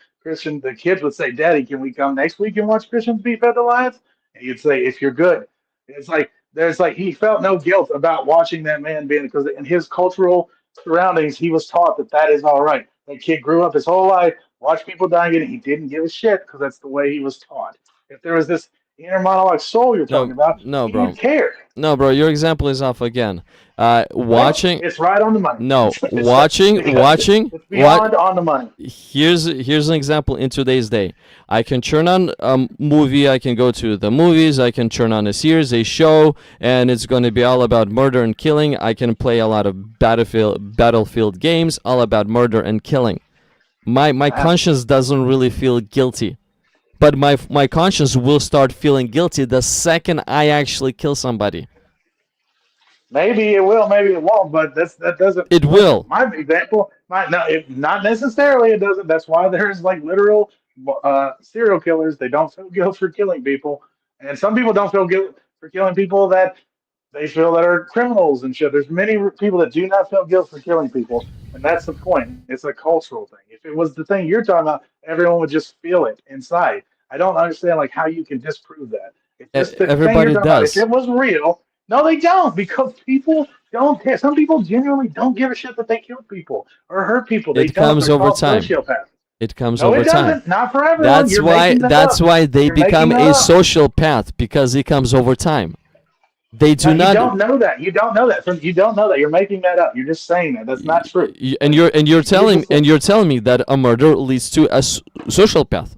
Speaker 2: kids would say, "Daddy, can we come next week and watch Christians be fed to lions?" And you'd say, "If you're good." It's like there's like he felt no guilt about watching that man being because in his cultural surroundings, he was taught that that is all right. That kid grew up his whole life, watched people dying, and he didn't give a shit because that's the way he was taught. If there was this inner monologue soul you're talking
Speaker 1: No,
Speaker 2: about,
Speaker 1: no,
Speaker 2: he
Speaker 1: bro.
Speaker 2: would care.
Speaker 1: No, bro. Your example is off again.
Speaker 2: Well,
Speaker 1: Watching.
Speaker 2: it's right on the money.
Speaker 1: No,
Speaker 2: It's because it's
Speaker 1: what?
Speaker 2: beyond on the money.
Speaker 1: Here's an example in today's day. I can turn on a movie. I can go to the movies. I can turn on a series, a show, and it's going to be all about murder and killing. I can play a lot of battlefield games, all about murder and killing. My
Speaker 2: Uh,
Speaker 1: conscience doesn't really feel guilty, but my conscience will start feeling guilty the second I actually kill somebody.
Speaker 2: Maybe it will, maybe it won't, but that doesn't
Speaker 1: It
Speaker 2: listen.
Speaker 1: will.
Speaker 2: My example, no, not necessarily. It doesn't. That's why there's like literal serial killers. They don't feel guilt for killing people, and some people don't feel guilt for killing people that they feel that are criminals and shit. There's many people that do not feel guilt for killing people, and that's the point. It's a cultural thing. If it was the thing you're talking about, everyone would just feel it inside. I don't understand like how you can disprove that. It's just the thing you're
Speaker 1: Everybody
Speaker 2: talking about. If
Speaker 1: does.
Speaker 2: it was real, no, they don't because people don't care. Some people genuinely don't give a shit that they kill people or hurt people. They
Speaker 1: It
Speaker 2: don't.
Speaker 1: comes
Speaker 2: They're
Speaker 1: over
Speaker 2: called
Speaker 1: time.
Speaker 2: sociopaths.
Speaker 1: It comes
Speaker 2: No, it
Speaker 1: over time.
Speaker 2: doesn't. Not for everyone.
Speaker 1: That's
Speaker 2: You're
Speaker 1: why
Speaker 2: making that
Speaker 1: that's
Speaker 2: up.
Speaker 1: why they
Speaker 2: You're making
Speaker 1: become
Speaker 2: that
Speaker 1: a
Speaker 2: up.
Speaker 1: sociopath, because it comes over time. They
Speaker 2: No,
Speaker 1: do
Speaker 2: you
Speaker 1: not.
Speaker 2: don't know that. You don't know that. You don't know that. You're making that up. You're just saying that. That's not true.
Speaker 1: And
Speaker 2: Like
Speaker 1: you're telling me that a murder leads to a social path.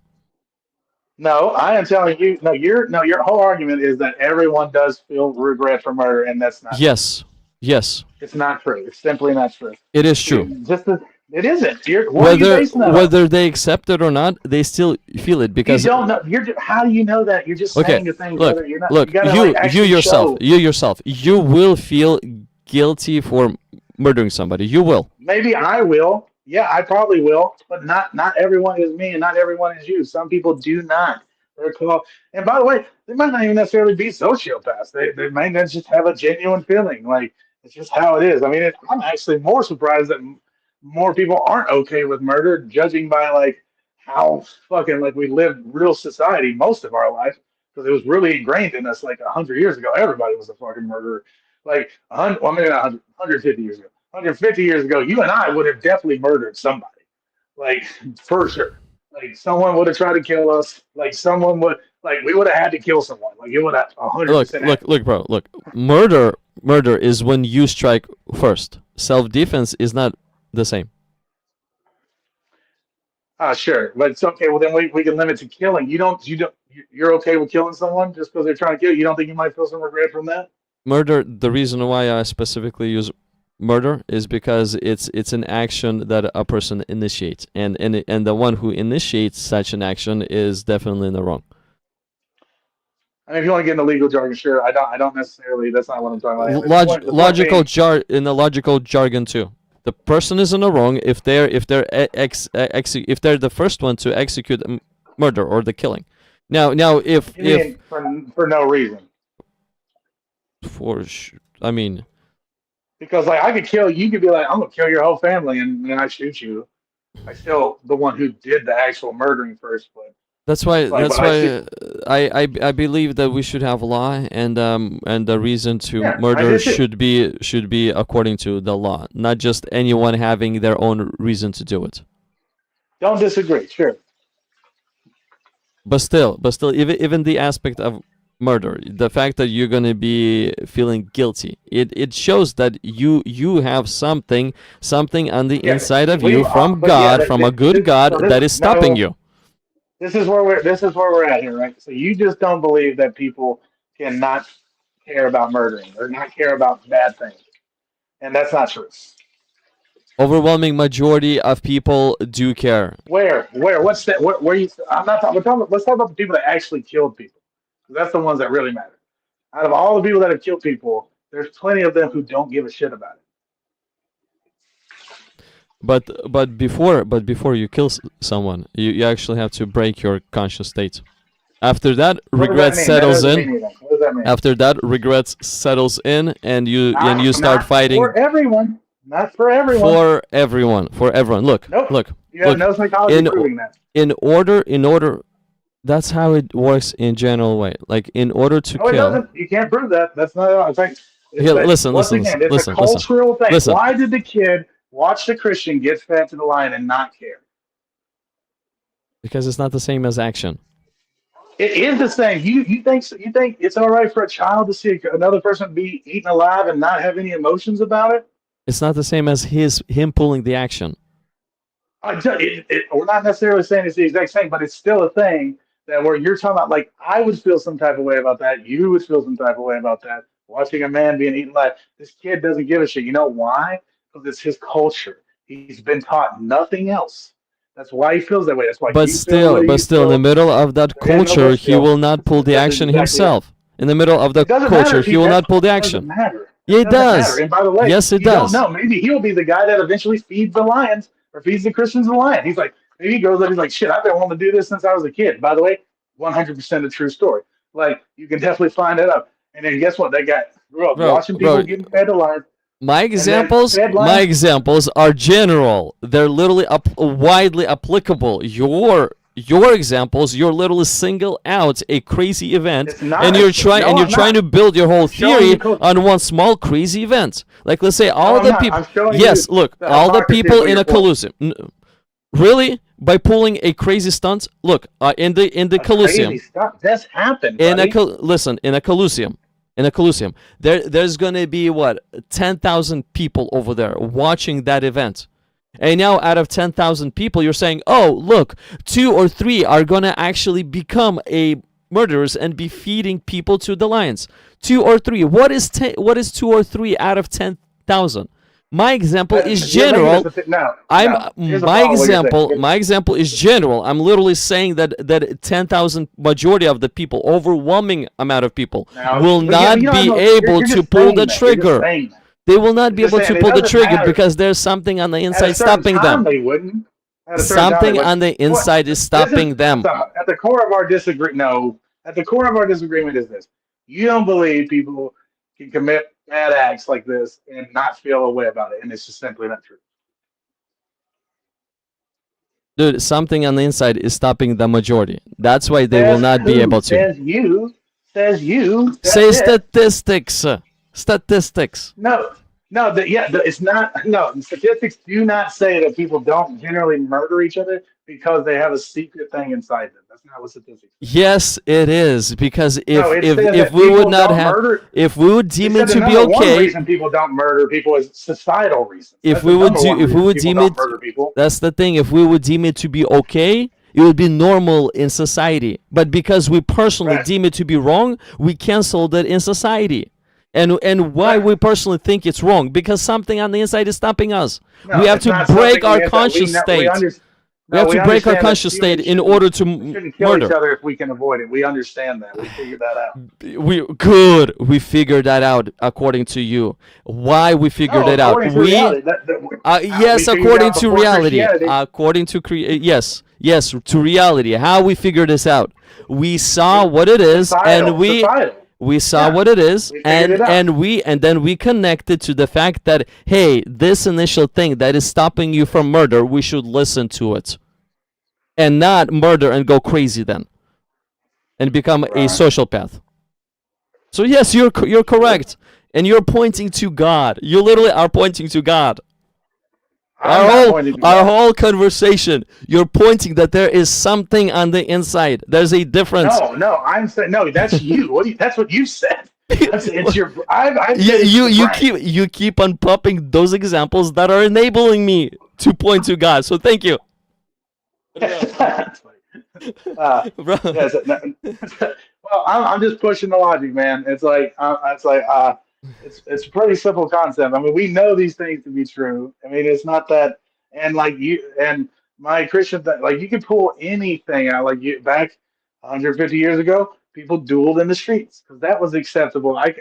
Speaker 2: no, I am telling you. Your whole argument is that everyone does feel regret for murder, and that's not true.
Speaker 1: Yes, yes,
Speaker 2: It's not true. It's simply not true.
Speaker 1: it is true.
Speaker 2: It isn't. What are you
Speaker 1: Whether
Speaker 2: basing that on?
Speaker 1: they accept it or not, they still feel it
Speaker 2: You
Speaker 1: because.
Speaker 2: don't know. How do you know that? You're just
Speaker 1: Okay,
Speaker 2: saying the things
Speaker 1: look,
Speaker 2: whether you're not.
Speaker 1: look,
Speaker 2: You gotta like actually show.
Speaker 1: you yourself, you will feel guilty for murdering somebody. You will.
Speaker 2: Maybe I will. Yeah, I probably will. But not everyone is me, and not everyone is you. Some people do not. They're called. And by the way, they might not even necessarily be sociopaths. They might not just have a genuine feeling. Like it's just how it is. I mean, I'm actually more surprised that more people aren't okay with murder, judging by like how fucking like we lived real society most of our life because it was really ingrained in us like 100 years ago. Everybody was a fucking murderer. Like 100, well, maybe not 100, 150 years ago. 150 years ago, you and I would have definitely murdered somebody. Like for sure. Like someone would have tried to kill us. Like someone would like we would have had to kill someone. Like it would have 100
Speaker 1: Look,
Speaker 2: percent
Speaker 1: look,
Speaker 2: happened.
Speaker 1: look, bro. Look, murder is when you strike first. Self-defense is not the same.
Speaker 2: Sure, but it's okay. Well, then we can limit to killing. You're okay with killing someone just because they're trying to kill you. You don't think you might feel some regret from that?
Speaker 1: Murder. The reason why I specifically use murder is because it's an action that a person initiates, and the one who initiates such an action is definitely in the wrong.
Speaker 2: I mean, if you want to get into legal jargon, sure. I don't necessarily. That's not what I'm talking about. The point being,
Speaker 1: In the logical jargon too. The person is in the wrong if they're the first one to execute murder or the killing. Now
Speaker 2: you mean for no reason.
Speaker 1: I mean,
Speaker 2: Because like I could kill you, could be like, I'm gonna kill your whole family, and then I shoot you. I still the one who did the actual murdering first, but
Speaker 1: that's why
Speaker 2: like,
Speaker 1: that's
Speaker 2: but I see,
Speaker 1: why I believe that we should have a law, and the reason to
Speaker 2: yeah, I
Speaker 1: murder
Speaker 2: did too.
Speaker 1: should be according to the law, not just anyone having their own reason to do it.
Speaker 2: Don't disagree, sure.
Speaker 1: But still, even the aspect of murder, the fact that you're gonna be feeling guilty, it shows that you have something on the
Speaker 2: Yeah,
Speaker 1: inside of
Speaker 2: we
Speaker 1: you from
Speaker 2: but yeah,
Speaker 1: God, from a good
Speaker 2: so
Speaker 1: God
Speaker 2: this
Speaker 1: that is stopping
Speaker 2: no,
Speaker 1: you.
Speaker 2: this is where we're at here, right? So you just don't believe that people cannot care about murdering or not care about bad things, and that's not true.
Speaker 1: Overwhelming majority of people do care.
Speaker 2: What's that? Where you? I'm not talking. Let's talk about the people that actually killed people. 'Cause that's the ones that really matter. Out of all the people that have killed people, there's plenty of them who don't give a shit about it.
Speaker 1: But before you kill someone, you actually have to break your conscious state. After that,
Speaker 2: What does that
Speaker 1: regret
Speaker 2: mean? That
Speaker 1: settles
Speaker 2: doesn't
Speaker 1: in.
Speaker 2: mean anything. What does that mean?
Speaker 1: After that, regret settles in, and you start
Speaker 2: Not
Speaker 1: fighting
Speaker 2: for everyone. Not for everyone.
Speaker 1: for everyone. For everyone. Look,
Speaker 2: Nope.
Speaker 1: look,
Speaker 2: You have
Speaker 1: look.
Speaker 2: no psychology
Speaker 1: In
Speaker 2: proving that.
Speaker 1: in order, that's how it works in general way. Like in order to
Speaker 2: No, it
Speaker 1: kill.
Speaker 2: doesn't. You can't prove that. That's not. I think it's
Speaker 1: Here,
Speaker 2: that,
Speaker 1: listen,
Speaker 2: once
Speaker 1: listen,
Speaker 2: again, it's a
Speaker 1: listen, listen,
Speaker 2: cultural thing.
Speaker 1: listen.
Speaker 2: Why did the kid watch the Christian get fed to the lion and not care?
Speaker 1: Because it's not the same as action.
Speaker 2: It is the same. You think it's all right for a child to see another person be eaten alive and not have any emotions about it?
Speaker 1: It's not the same as him pulling the action.
Speaker 2: We're not necessarily saying it's the exact same, but it's still a thing that where you're talking about, like, I would feel some type of way about that. You would feel some type of way about that. Watching a man being eaten alive. This kid doesn't give a shit. You know why? Because it's his culture. He's been taught nothing else. That's why he feels that way. That's why
Speaker 1: But
Speaker 2: you feel the
Speaker 1: still,
Speaker 2: way
Speaker 1: but
Speaker 2: you
Speaker 1: still, in the
Speaker 2: feel.
Speaker 1: middle of that
Speaker 2: There ain't
Speaker 1: culture,
Speaker 2: nobody
Speaker 1: he will
Speaker 2: else.
Speaker 1: not pull the
Speaker 2: That's
Speaker 1: action
Speaker 2: exactly it.
Speaker 1: himself. In the middle of the
Speaker 2: It doesn't matter
Speaker 1: culture,
Speaker 2: if
Speaker 1: he will
Speaker 2: that's
Speaker 1: not pull the
Speaker 2: it doesn't
Speaker 1: action.
Speaker 2: matter.
Speaker 1: Yeah,
Speaker 2: It
Speaker 1: it
Speaker 2: doesn't matter.
Speaker 1: does.
Speaker 2: And by the way,
Speaker 1: Yes, it
Speaker 2: you don't
Speaker 1: does.
Speaker 2: know. Maybe he'll be the guy that eventually feeds the lions or feeds the Christians the lion. He's like, maybe he goes up, he's like, shit, I've been wanting to do this since I was a kid. By the way, 100% a true story. Like, you can definitely find that up. And then guess what? That guy grew up watching people
Speaker 1: Bro,
Speaker 2: getting fed to lions.
Speaker 1: my
Speaker 2: And then
Speaker 1: examples,
Speaker 2: fed
Speaker 1: my
Speaker 2: lions.
Speaker 1: examples are general. They're literally widely applicable. your examples, you're literally single out a crazy event,
Speaker 2: It's not.
Speaker 1: and you're trying
Speaker 2: No, I'm
Speaker 1: trying
Speaker 2: not.
Speaker 1: to build your whole
Speaker 2: I'm showing
Speaker 1: theory
Speaker 2: you.
Speaker 1: on one small crazy event. Like, let's say
Speaker 2: No,
Speaker 1: all
Speaker 2: I'm
Speaker 1: the
Speaker 2: not.
Speaker 1: people.
Speaker 2: I'm showing you
Speaker 1: Yes, look,
Speaker 2: the
Speaker 1: all the
Speaker 2: hypocrisy of
Speaker 1: people
Speaker 2: what
Speaker 1: in
Speaker 2: you're
Speaker 1: a
Speaker 2: pointing.
Speaker 1: Colosseum. Really? By pulling a crazy stunt? Look, in the
Speaker 2: A crazy
Speaker 1: Colosseum,
Speaker 2: stuff. That's happened, buddy.
Speaker 1: listen, in a Colosseum, there's gonna be what 10,000 people over there watching that event. And now, out of 10,000 people, you're saying, "Oh, look, 2 or 3 are gonna actually become a murderers and be feeding people to the lions." 2 or 3. What is 2 or 3 out of 10,000? My example is
Speaker 2: You're making this
Speaker 1: general.
Speaker 2: a no,
Speaker 1: I'm
Speaker 2: no. Here's the
Speaker 1: my
Speaker 2: problem with what you're
Speaker 1: example.
Speaker 2: saying.
Speaker 1: My example is general. I'm literally saying that 10,000 majority of the people, overwhelming amount of people,
Speaker 2: Now,
Speaker 1: will
Speaker 2: but you
Speaker 1: not
Speaker 2: don't
Speaker 1: be
Speaker 2: know.
Speaker 1: able
Speaker 2: You're
Speaker 1: to
Speaker 2: just
Speaker 1: pull the
Speaker 2: saying that. You're just
Speaker 1: trigger.
Speaker 2: saying that.
Speaker 1: They will not
Speaker 2: You're
Speaker 1: be
Speaker 2: just
Speaker 1: able
Speaker 2: saying
Speaker 1: to
Speaker 2: it
Speaker 1: pull the
Speaker 2: doesn't
Speaker 1: trigger
Speaker 2: matter.
Speaker 1: because there's something on the
Speaker 2: At a
Speaker 1: inside
Speaker 2: certain
Speaker 1: stopping
Speaker 2: time,
Speaker 1: them.
Speaker 2: they wouldn't. At a certain time, they
Speaker 1: Something
Speaker 2: wouldn't.
Speaker 1: on the
Speaker 2: What?
Speaker 1: inside is
Speaker 2: This is
Speaker 1: stopping them.
Speaker 2: at the core of our disagreement. No, at the core of our disagreement is this: you don't believe people can commit bad acts like this and not feel a way about it, and it's just simply not true.
Speaker 1: Dude, something on the inside is stopping the majority. That's why they will
Speaker 2: Says
Speaker 1: not be
Speaker 2: who?
Speaker 1: able to.
Speaker 2: Says you. Says you. That's
Speaker 1: Say
Speaker 2: it.
Speaker 1: statistics. Statistics.
Speaker 2: No, no, it's not. No, the statistics do not say that people don't generally murder each other because they have a secret thing inside them. That's not what statistics say.
Speaker 1: Yes, it is, because
Speaker 2: No, it says
Speaker 1: if
Speaker 2: that
Speaker 1: we would
Speaker 2: people
Speaker 1: not
Speaker 2: don't
Speaker 1: have,
Speaker 2: murder.
Speaker 1: if we would
Speaker 2: It
Speaker 1: deem it
Speaker 2: said the
Speaker 1: to be
Speaker 2: number one
Speaker 1: okay,
Speaker 2: reason people don't murder people is societal reasons.
Speaker 1: if
Speaker 2: That's the
Speaker 1: we would
Speaker 2: number
Speaker 1: do
Speaker 2: one
Speaker 1: if we
Speaker 2: reason
Speaker 1: would
Speaker 2: people
Speaker 1: deem
Speaker 2: don't
Speaker 1: it,
Speaker 2: murder people.
Speaker 1: that's the thing. If we would deem it to be okay, it would be normal in society. But because we personally
Speaker 2: Right,
Speaker 1: deem it to be wrong, we canceled it in society. And why
Speaker 2: right.
Speaker 1: we personally think it's wrong? Because something on the inside is stopping us. We
Speaker 2: No,
Speaker 1: have
Speaker 2: it's
Speaker 1: to
Speaker 2: not something
Speaker 1: break
Speaker 2: on
Speaker 1: our
Speaker 2: the inside.
Speaker 1: conscious state. We
Speaker 2: No,
Speaker 1: have to
Speaker 2: we
Speaker 1: break our
Speaker 2: understand that
Speaker 1: conscious state
Speaker 2: humans
Speaker 1: in order to
Speaker 2: shouldn't kill each
Speaker 1: murder.
Speaker 2: other if we can avoid it. We understand that. We figured that out.
Speaker 1: We figured that out according to you. Why we figured
Speaker 2: No,
Speaker 1: it out?
Speaker 2: according to reality, we
Speaker 1: Yes,
Speaker 2: figured it
Speaker 1: according
Speaker 2: out
Speaker 1: to
Speaker 2: before
Speaker 1: reality.
Speaker 2: Christianity.
Speaker 1: Yes, to reality. How we figured this out? We saw
Speaker 2: It's
Speaker 1: what it is, and
Speaker 2: societal.
Speaker 1: we saw
Speaker 2: Yeah,
Speaker 1: what it is,
Speaker 2: we figured it out.
Speaker 1: and then we connected to the fact that, hey, this initial thing that is stopping you from murder, we should listen to it, and not murder and go crazy then, and become a
Speaker 2: Right.
Speaker 1: sociopath. So yes, you're correct, and you're pointing to God. You literally are pointing to God.
Speaker 2: I'm not pointing to
Speaker 1: Our
Speaker 2: God.
Speaker 1: whole conversation, you're pointing that there is something on the inside. There's a difference.
Speaker 2: No, I'm saying no. That's you. That's what you said. It's your. I
Speaker 1: you
Speaker 2: said it's
Speaker 1: you
Speaker 2: your
Speaker 1: you
Speaker 2: brain.
Speaker 1: keep on popping those examples that are enabling me to point to God. So thank you.
Speaker 2: That's funny.
Speaker 1: Bro.
Speaker 2: Yes. Well, I'm just pushing the logic, man. It's a pretty simple concept. I mean, we know these things to be true. I mean, it's not that, and like you and my Christian thing, like you can pull anything out. Like you back 150 years ago, people dueled in the streets because that was acceptable. I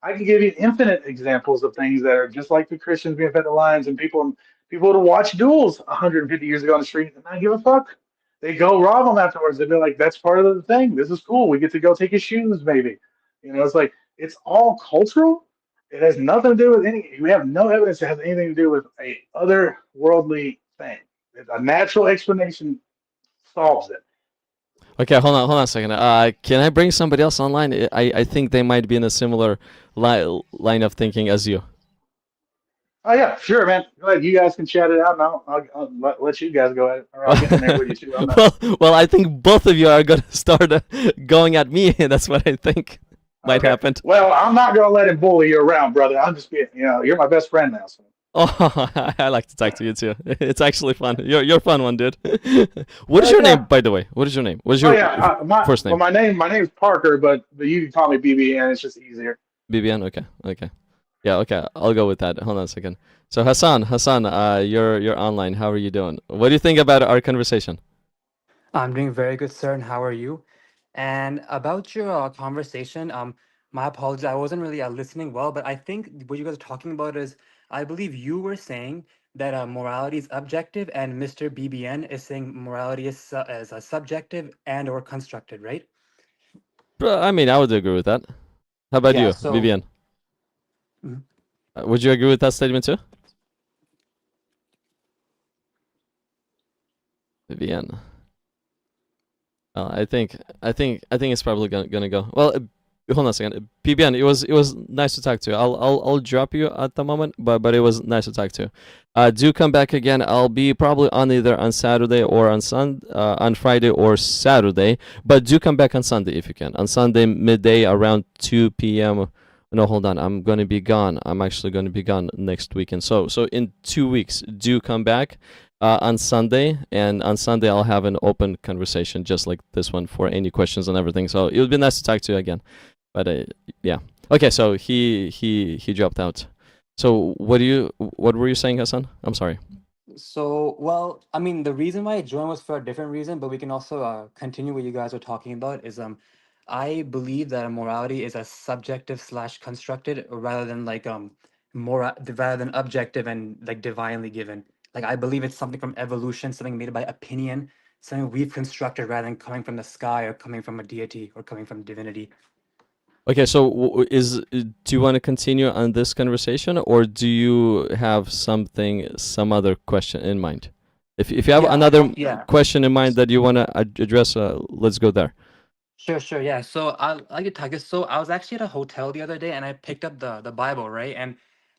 Speaker 2: can give you infinite examples of things that are just like the Christians being fed the lions and people would watch duels 150 years ago on the street and not give a fuck. They go rob them afterwards. They'd be like, "That's part of the thing. This is cool. We get to go take his shoes, maybe." It's like it's all cultural. It has nothing to do with any. We have no evidence it has anything to do with a otherworldly thing. A natural explanation solves it.
Speaker 1: Okay, hold on a second. Can I bring somebody else online? I think they might be in a similar line of thinking as you.
Speaker 2: Oh yeah, sure, man. Go ahead. You guys can chat it out, and I'll let you guys go at it, or I'll get in there with you too. I'm not.
Speaker 1: Well, I think both of you are gonna start going at me. That's what I think might
Speaker 2: Okay.
Speaker 1: happen.
Speaker 2: Well, I'm not gonna let him bully you around, brother. I'm just being, you're my best friend now. So.
Speaker 1: Oh, I like to talk to you too. It's actually fun. You're a fun one, dude. What is
Speaker 2: Oh
Speaker 1: your
Speaker 2: yeah.
Speaker 1: name, by the way? What is your name? What is
Speaker 2: Oh
Speaker 1: your
Speaker 2: yeah.
Speaker 1: first name?
Speaker 2: My name's Parker, but you can call me BB, and it's just easier.
Speaker 1: BBN. Okay. Yeah. Okay. I'll go with that. Hold on a second. So Hassan, you're online. How are you doing? What do you think about our conversation?
Speaker 3: I'm doing very good, sir. And how are you? And about your conversation, my apologies. I wasn't really listening well, but I think what you guys are talking about is, I believe you were saying that morality is objective, and Mr. BBN is saying morality is subjective and or constructed, right?
Speaker 1: I mean, I would agree with that. How about
Speaker 3: Yeah.
Speaker 1: you,
Speaker 3: So,
Speaker 1: BBN?
Speaker 3: Mhm.
Speaker 1: Would you agree with that statement too? BBN. I think it's probably gonna go. Well, hold on a second. PBN, it was nice to talk to you. I'll drop you at the moment, but it was nice to talk to you. Do come back again. I'll be probably on either on Saturday or on Friday or Saturday. But do come back on Sunday if you can. On Sunday midday around 2 p.m. No, hold on. I'm gonna be gone. I'm actually gonna be gone next weekend. So in 2 weeks, do come back on Sunday, and on Sunday I'll have an open conversation just like this one for any questions and everything. So it would be nice to talk to you again. But yeah, okay. So he dropped out. So what were you saying, Hassan? I'm sorry.
Speaker 3: So, well, I mean, the reason why I joined was for a different reason, but we can also continue what you guys were talking about. Is I believe that morality is a subjective slash constructed rather than like rather than objective and like divinely given. Like I believe it's something from evolution, something made by opinion, something we've constructed rather than coming from the sky or coming from a deity or coming from divinity.
Speaker 1: Okay, so do you want to continue on this conversation, or do you have some other question in mind? If you have
Speaker 3: Yeah,
Speaker 1: another
Speaker 3: yeah.
Speaker 1: question in mind that you want to address, let's go there.
Speaker 3: Sure, sure, yeah. So I could talk this. So I was actually at a hotel the other day, and I picked up the Bible, right? And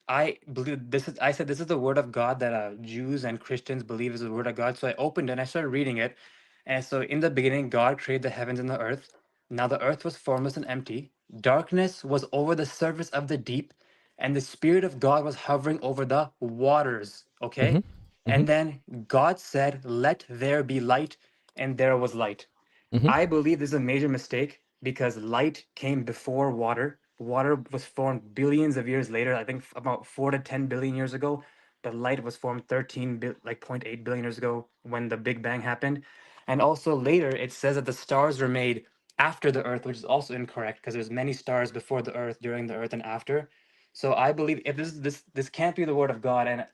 Speaker 3: I believe this is. I said this is the word of God that Jews and Christians believe is the word of God. So I opened it and I started reading it. And so in the beginning, God created the heavens and the earth. Now the earth was formless and empty. Darkness was over the surface of the deep, and the Spirit of God was hovering over the waters.
Speaker 1: Mm-hmm.
Speaker 3: Okay.
Speaker 1: Mm-hmm.
Speaker 3: And then God said, "Let there be light," and there was light.
Speaker 1: Mm-hmm.
Speaker 3: I believe this is a major mistake because light came before water. Water was formed billions of years later. I think about 4 to 10 billion years ago. But light was formed like 0.8 billion years ago when the Big Bang happened. And also later, it says that the stars were made after the Earth, which is also incorrect because there's many stars before the Earth, during the Earth, and after. So I believe if this can't be the word of God, and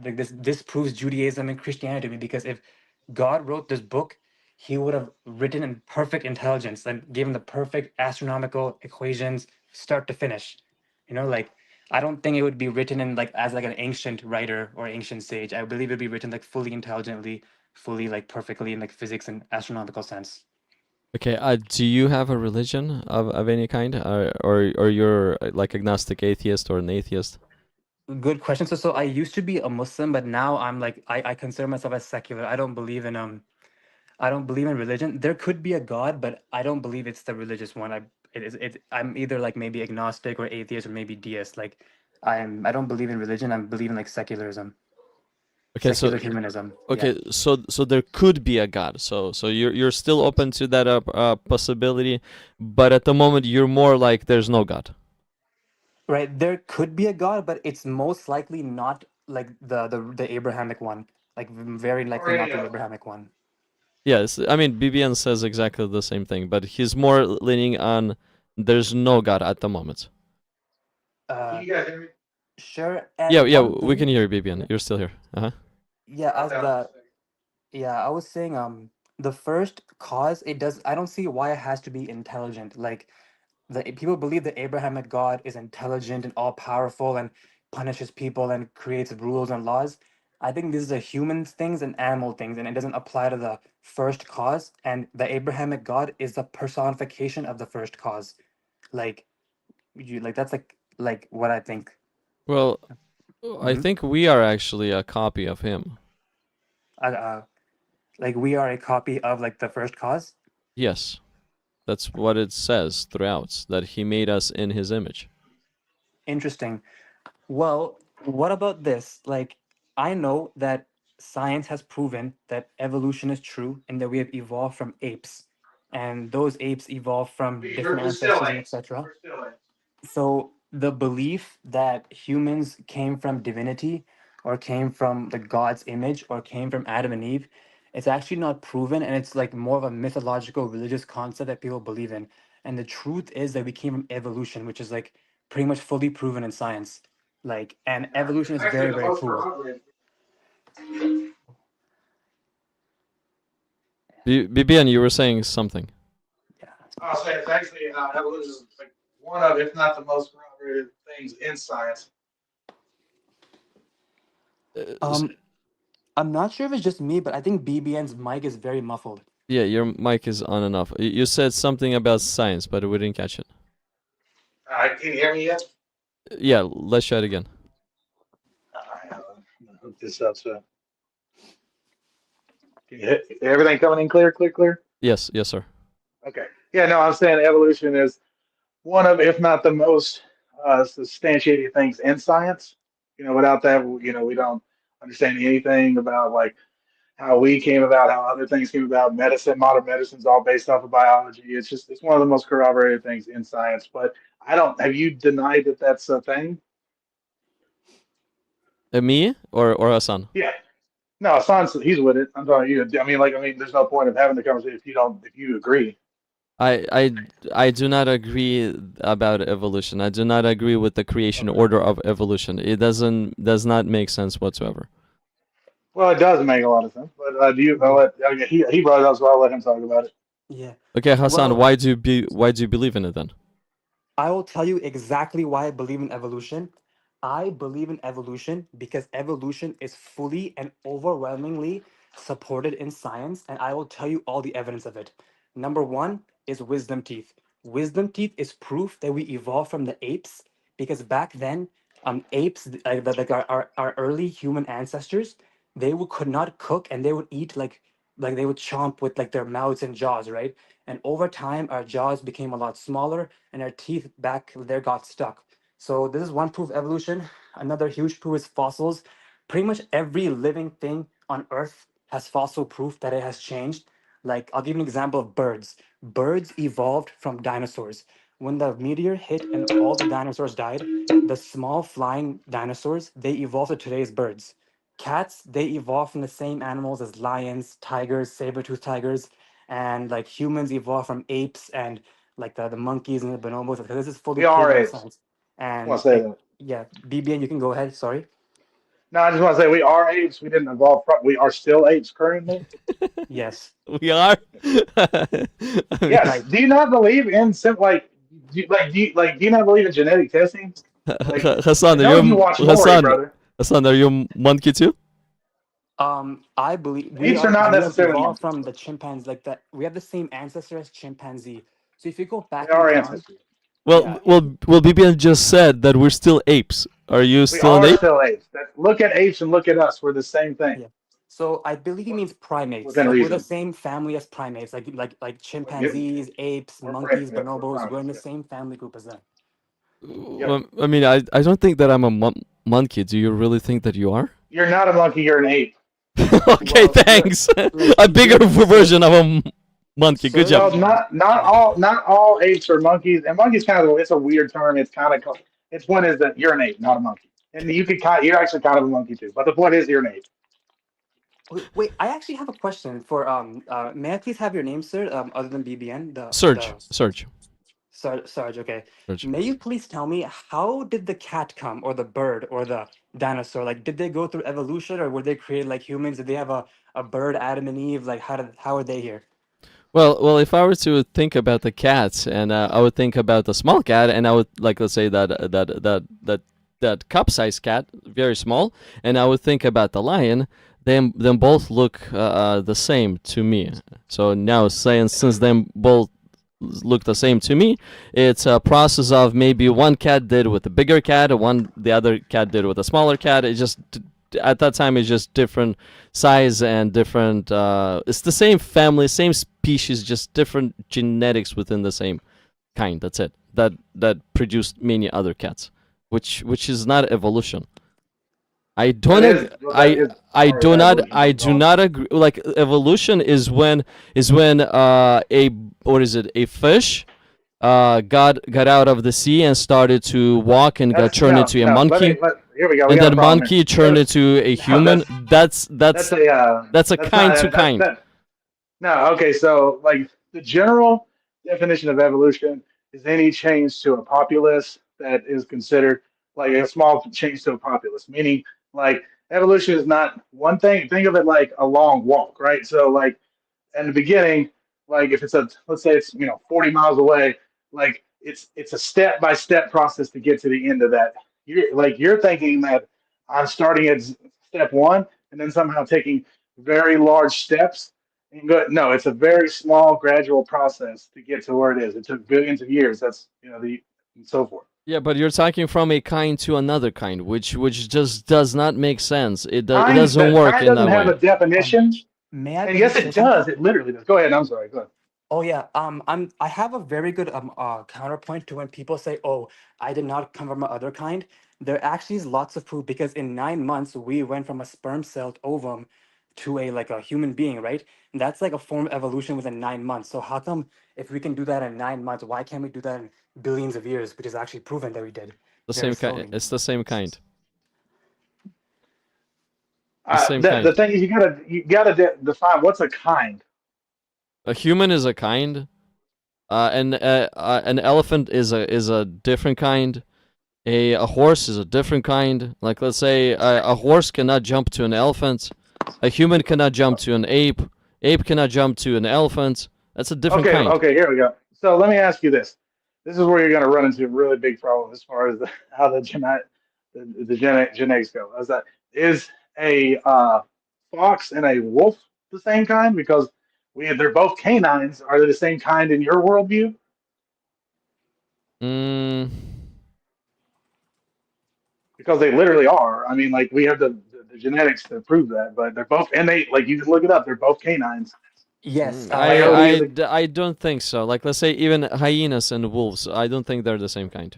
Speaker 3: like this disproves Judaism and Christianity to me because if God wrote this book, he would have written in perfect intelligence and given the perfect astronomical equations start to finish. Like I don't think it would be written in like as like an ancient writer or ancient sage. I believe it'd be written like fully intelligently, fully like perfectly in like physics and astronomical sense.
Speaker 1: Okay. Do you have a religion of any kind, or you're like agnostic atheist or an atheist?
Speaker 3: Good question. So I used to be a Muslim, but now I'm like I consider myself as secular. I don't believe in religion. There could be a God, but I don't believe it's the religious one. I'm either like maybe agnostic or atheist or maybe deist. Like I don't believe in religion. I believe in like secularism,
Speaker 1: Okay. So
Speaker 3: secular humanism. Yeah.
Speaker 1: okay. So there could be a God. So you're still open to that possibility, but at the moment you're more like there's no God.
Speaker 3: Right. There could be a God, but it's most likely not like the Abrahamic one. Like very likely not the Abrahamic one.
Speaker 1: Yes, I mean BBN says exactly the same thing, but he's more leaning on there's no God at the moment.
Speaker 3: Uh sure.
Speaker 1: Yeah,
Speaker 3: And
Speaker 1: yeah,
Speaker 3: one
Speaker 1: we can
Speaker 3: thing,
Speaker 1: hear you, BBN. You're still here. Uh-huh.
Speaker 3: yeah, as the yeah, I was saying the first cause it does I don't see why it has to be intelligent. Like the people believe the Abrahamic God is intelligent and all powerful and punishes people and creates rules and laws. I think these are human things and animal things, and it doesn't apply to the first cause. And the Abrahamic God is the personification of the first cause. Like you, like that's like what I think.
Speaker 1: Well, I
Speaker 3: Hmm.
Speaker 1: think we are actually a copy of him.
Speaker 3: Uh, like we are a copy of like the first cause.
Speaker 1: Yes, that's what it says throughout, that he made us in his image.
Speaker 3: Interesting. Well, what about this? Like, I know that science has proven that evolution is true and that we have evolved from apes, and those apes evolved from different ancestors and etc. So the belief that humans came from divinity or came from the God's image or came from Adam and Eve, it's actually not proven, and it's like more of a mythological religious concept that people believe in. And the truth is that we came from evolution, which is like pretty much fully proven in science. Like, and evolution is very, very cool.
Speaker 1: BBN, you were saying something.
Speaker 3: Yeah.
Speaker 2: I'll say it's actually evolution is like one of, if not the most corroborated things in science.
Speaker 1: Uh, s-
Speaker 3: Um, I'm not sure if it's just me, but I think BBN's mic is very muffled.
Speaker 1: Yeah, your mic is on and off. You said something about science, but we didn't catch it.
Speaker 2: All right, can you hear me yet?
Speaker 1: Yeah, let's try it again.
Speaker 2: All right, I'm gonna hook this up. So, can you hit, everything coming in clear, clear, clear?
Speaker 1: Yes, yes, sir.
Speaker 2: Okay. Yeah, no, I'm saying evolution is one of, if not the most substantiated things in science. Without that, we don't understand anything about like how we came about, how other things came about. Medicine, modern medicine is all based off of biology. It's one of the most corroborated things in science. But I don't. Have you denied that that's a thing?
Speaker 1: Me or Hassan?
Speaker 2: Yeah. No, Hassan's he's with it. I'm talking to you. I mean, there's no point of having the conversation if you agree.
Speaker 1: I I I do not agree about evolution. I do not agree with the creation
Speaker 2: Okay.
Speaker 1: order of evolution. It does not make sense whatsoever.
Speaker 2: Well, it does make a lot of sense. But do you? I'll
Speaker 3: Mhm.
Speaker 2: let okay, he brought it up, so I'll let him talk about it.
Speaker 3: Yeah.
Speaker 1: Okay, Hassan,
Speaker 3: Well,
Speaker 1: why do you believe in it then?
Speaker 3: I will tell you exactly why I believe in evolution. I believe in evolution because evolution is fully and overwhelmingly supported in science, and I will tell you all the evidence of it. Number one is wisdom teeth. Wisdom teeth is proof that we evolved from the apes because back then, apes, like our early human ancestors, could not cook and they would eat like they would chomp with like their mouths and jaws, right? And over time, our jaws became a lot smaller and our teeth back there got stuck. So this is one proof of evolution. Another huge proof is fossils. Pretty much every living thing on Earth has fossil proof that it has changed. Like I'll give you an example of birds. Birds evolved from dinosaurs. When the meteor hit and all the dinosaurs died, the small flying dinosaurs they evolved to today's birds. Cats they evolved from the same animals as lions, tigers, saber-toothed tigers, and like humans evolved from apes and like the monkeys and the bonobos. Because this is fully
Speaker 2: We are
Speaker 3: proven in
Speaker 2: apes.
Speaker 3: science.
Speaker 2: I want
Speaker 3: And
Speaker 2: to say that.
Speaker 3: yeah, BBN, you can go ahead. Sorry.
Speaker 2: No, I just want to say we are apes. We didn't evolve from. We are still apes currently.
Speaker 3: Yes.
Speaker 1: We are. I mean,
Speaker 2: Yes.
Speaker 3: Right.
Speaker 2: Do you not believe in do you not believe in genetic testing? Like I
Speaker 1: Hassan,
Speaker 2: know you watch Maury, brother.
Speaker 1: Hassan, are you a monkey too?
Speaker 3: I believe
Speaker 2: Apes are not
Speaker 3: we have
Speaker 2: necessarily
Speaker 3: evolved
Speaker 2: monkeys.
Speaker 3: from the chimpanzee, like that. We have the same ancestor as chimpanzee. So if you go
Speaker 2: They
Speaker 3: back in
Speaker 2: are
Speaker 3: time,
Speaker 2: ancestors.
Speaker 3: yeah,
Speaker 1: BBN just said that we're still apes. Are you
Speaker 2: We
Speaker 1: still an
Speaker 2: are
Speaker 1: ape?
Speaker 2: still apes. Look at apes and look at us. We're the same thing
Speaker 3: yeah. So I believe he means primates.
Speaker 2: within
Speaker 3: Like we're the
Speaker 2: reason.
Speaker 3: same family as primates, like
Speaker 2: Yep.
Speaker 3: chimpanzees, apes,
Speaker 2: We're
Speaker 3: monkeys,
Speaker 2: we're
Speaker 3: bonobos. We're in
Speaker 2: primates.
Speaker 3: the
Speaker 2: Yep.
Speaker 3: same family group as them.
Speaker 2: Yep.
Speaker 1: I mean, I don't think that I'm a monkey. Do you really think that you are?
Speaker 2: You're not a monkey. You're an ape.
Speaker 1: Okay,
Speaker 3: Well,
Speaker 1: thanks.
Speaker 3: like
Speaker 1: A bigger
Speaker 3: so
Speaker 1: version of a monkey. Good job.
Speaker 2: Well,
Speaker 3: certain
Speaker 2: not all apes are monkeys, and monkeys kind of it's a weird term. It's one is that you're an ape, not a monkey, and you're actually kind of a monkey too. But the point is you're an ape.
Speaker 3: wait, I actually have a question for may I please have your name, sir? Other than BBN,
Speaker 1: Surge, Surge,
Speaker 3: Sarge, okay.
Speaker 1: Surge.
Speaker 3: May you please tell me how did the cat come, or the bird, or the dinosaur? Like, did they go through evolution, or were they created like humans? Did they have a bird, Adam and Eve? Like, how are they here?
Speaker 1: Well, if I were to think about the cats, and I would think about the small cat, and I would like let's say that cup-sized cat, very small, and I would think about the lion. Them both look the same to me. So now, saying since them both look the same to me, it's a process of maybe one cat did with a bigger cat, and the other cat did with a smaller cat. It just at that time it's just different size and different. It's the same family, same species, just different genetics within the same kind. That's it. That produced many other cats, which is not evolution. I don't
Speaker 2: That
Speaker 1: ag-
Speaker 2: is well, that is part of evolution
Speaker 1: I do
Speaker 2: overall.
Speaker 1: not agree. Like evolution is when a what is it, a fish got out of the sea and started to walk and got
Speaker 2: That's
Speaker 1: turned
Speaker 2: no
Speaker 1: into a
Speaker 2: no.
Speaker 1: monkey,
Speaker 2: Here we go. We
Speaker 1: and
Speaker 2: got a
Speaker 1: then
Speaker 2: problem here.
Speaker 1: monkey turned into a
Speaker 2: No,
Speaker 1: human. That's
Speaker 2: that's
Speaker 1: that's
Speaker 2: a
Speaker 1: that's a
Speaker 2: that's
Speaker 1: kind to
Speaker 2: not
Speaker 1: kind.
Speaker 2: that no. Okay, so like the general definition of evolution is any change to a populace that is considered like a small change to a populace, meaning like evolution is not one thing. Think of it like a long walk, right? So like in the beginning, like if it's let's say it's 40 miles away, like it's a step by step process to get to the end of that. You're thinking that I'm starting at step one and then somehow taking very large steps No, it's a very small, gradual process to get to where it is. It took billions of years. That's the and so forth.
Speaker 1: Yeah, but you're talking from a kind to another kind, which just does not make sense. It
Speaker 2: Kind
Speaker 1: doesn't
Speaker 2: that
Speaker 1: work
Speaker 2: kind
Speaker 1: in
Speaker 2: doesn't
Speaker 1: that
Speaker 2: have
Speaker 1: way.
Speaker 2: a definition,
Speaker 3: May I
Speaker 2: and yes,
Speaker 3: please
Speaker 2: it
Speaker 3: say something?
Speaker 2: does. It literally does. Go ahead. I'm sorry. Go ahead.
Speaker 3: Oh yeah, I have a very good counterpoint to when people say, "Oh, I did not come from my other kind." There actually is lots of proof because in 9 months we went from a sperm cell ovum to a like a human being, right? And that's like a form of evolution within 9 months. So how come if we can do that in 9 months, why can't we do that in billions of years? Which is actually proven that we did
Speaker 1: The
Speaker 3: very
Speaker 1: same kind.
Speaker 3: slowly.
Speaker 1: It's the same kind. The same
Speaker 2: The
Speaker 1: kind.
Speaker 2: thing is, you gotta define what's a kind.
Speaker 1: A human is a kind. And an elephant is a different kind. A horse is a different kind. Like let's say a horse cannot jump to an elephant. A human cannot jump to an ape. Ape cannot jump to an elephant. That's a different
Speaker 2: Okay,
Speaker 1: kind.
Speaker 2: okay, here we go. So let me ask you this. This is where you're going to run into a really big problem as far as how the genetics go. Is a fox and a wolf the same kind? Because they're both canines. Are they the same kind in your worldview?
Speaker 1: Mm,
Speaker 2: Because they literally are. I mean, like we have the genetics to prove that, but they're both, and they like you can look it up. They're both canines.
Speaker 3: Yes,
Speaker 2: Coyote is a
Speaker 1: I don't think so. Like let's say even hyenas and wolves. I don't think they're the same kind.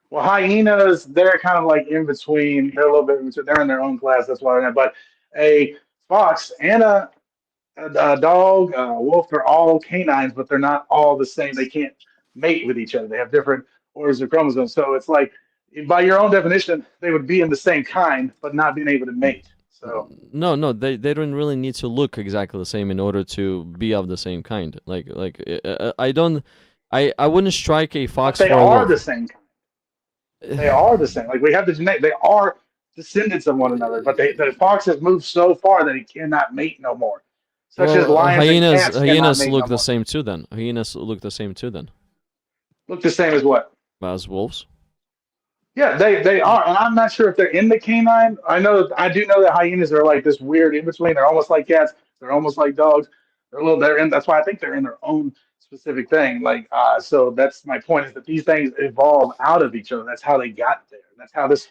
Speaker 2: Well, hyenas, they're kind of like in between. They're a little bit in between. They're in their own class. That's why they're not. But a fox and a dog, a wolf, they're all canines, but they're not all the same. They can't mate with each other. They have different orders of chromosomes. So it's like, by your own definition, they would be in the same kind, but not being able to mate. So,
Speaker 1: No, no, they don't really need to look exactly the same in order to be of the same kind. I don't, I wouldn't strike a
Speaker 2: but
Speaker 1: fox
Speaker 2: they
Speaker 1: for a
Speaker 2: are the
Speaker 1: wolf.
Speaker 2: same kind. They are the same. Like we have the genetic. They are descendants of one another. But the fox has moved so far that he cannot mate no more. Such as
Speaker 1: Well,
Speaker 2: lions and cats cannot
Speaker 1: hyenas
Speaker 2: mate no
Speaker 1: look the
Speaker 2: more.
Speaker 1: same too. Then hyenas look the same too. Then
Speaker 2: Look the same as what?
Speaker 1: as wolves.
Speaker 2: Yeah, they are, and I'm not sure if they're in the canine. I do know that hyenas are like this weird in between. They're almost like cats. They're almost like dogs. They're a little. They're in. That's why I think they're in their own specific thing. So that's my point is that these things evolve out of each other. That's how they got there. That's how this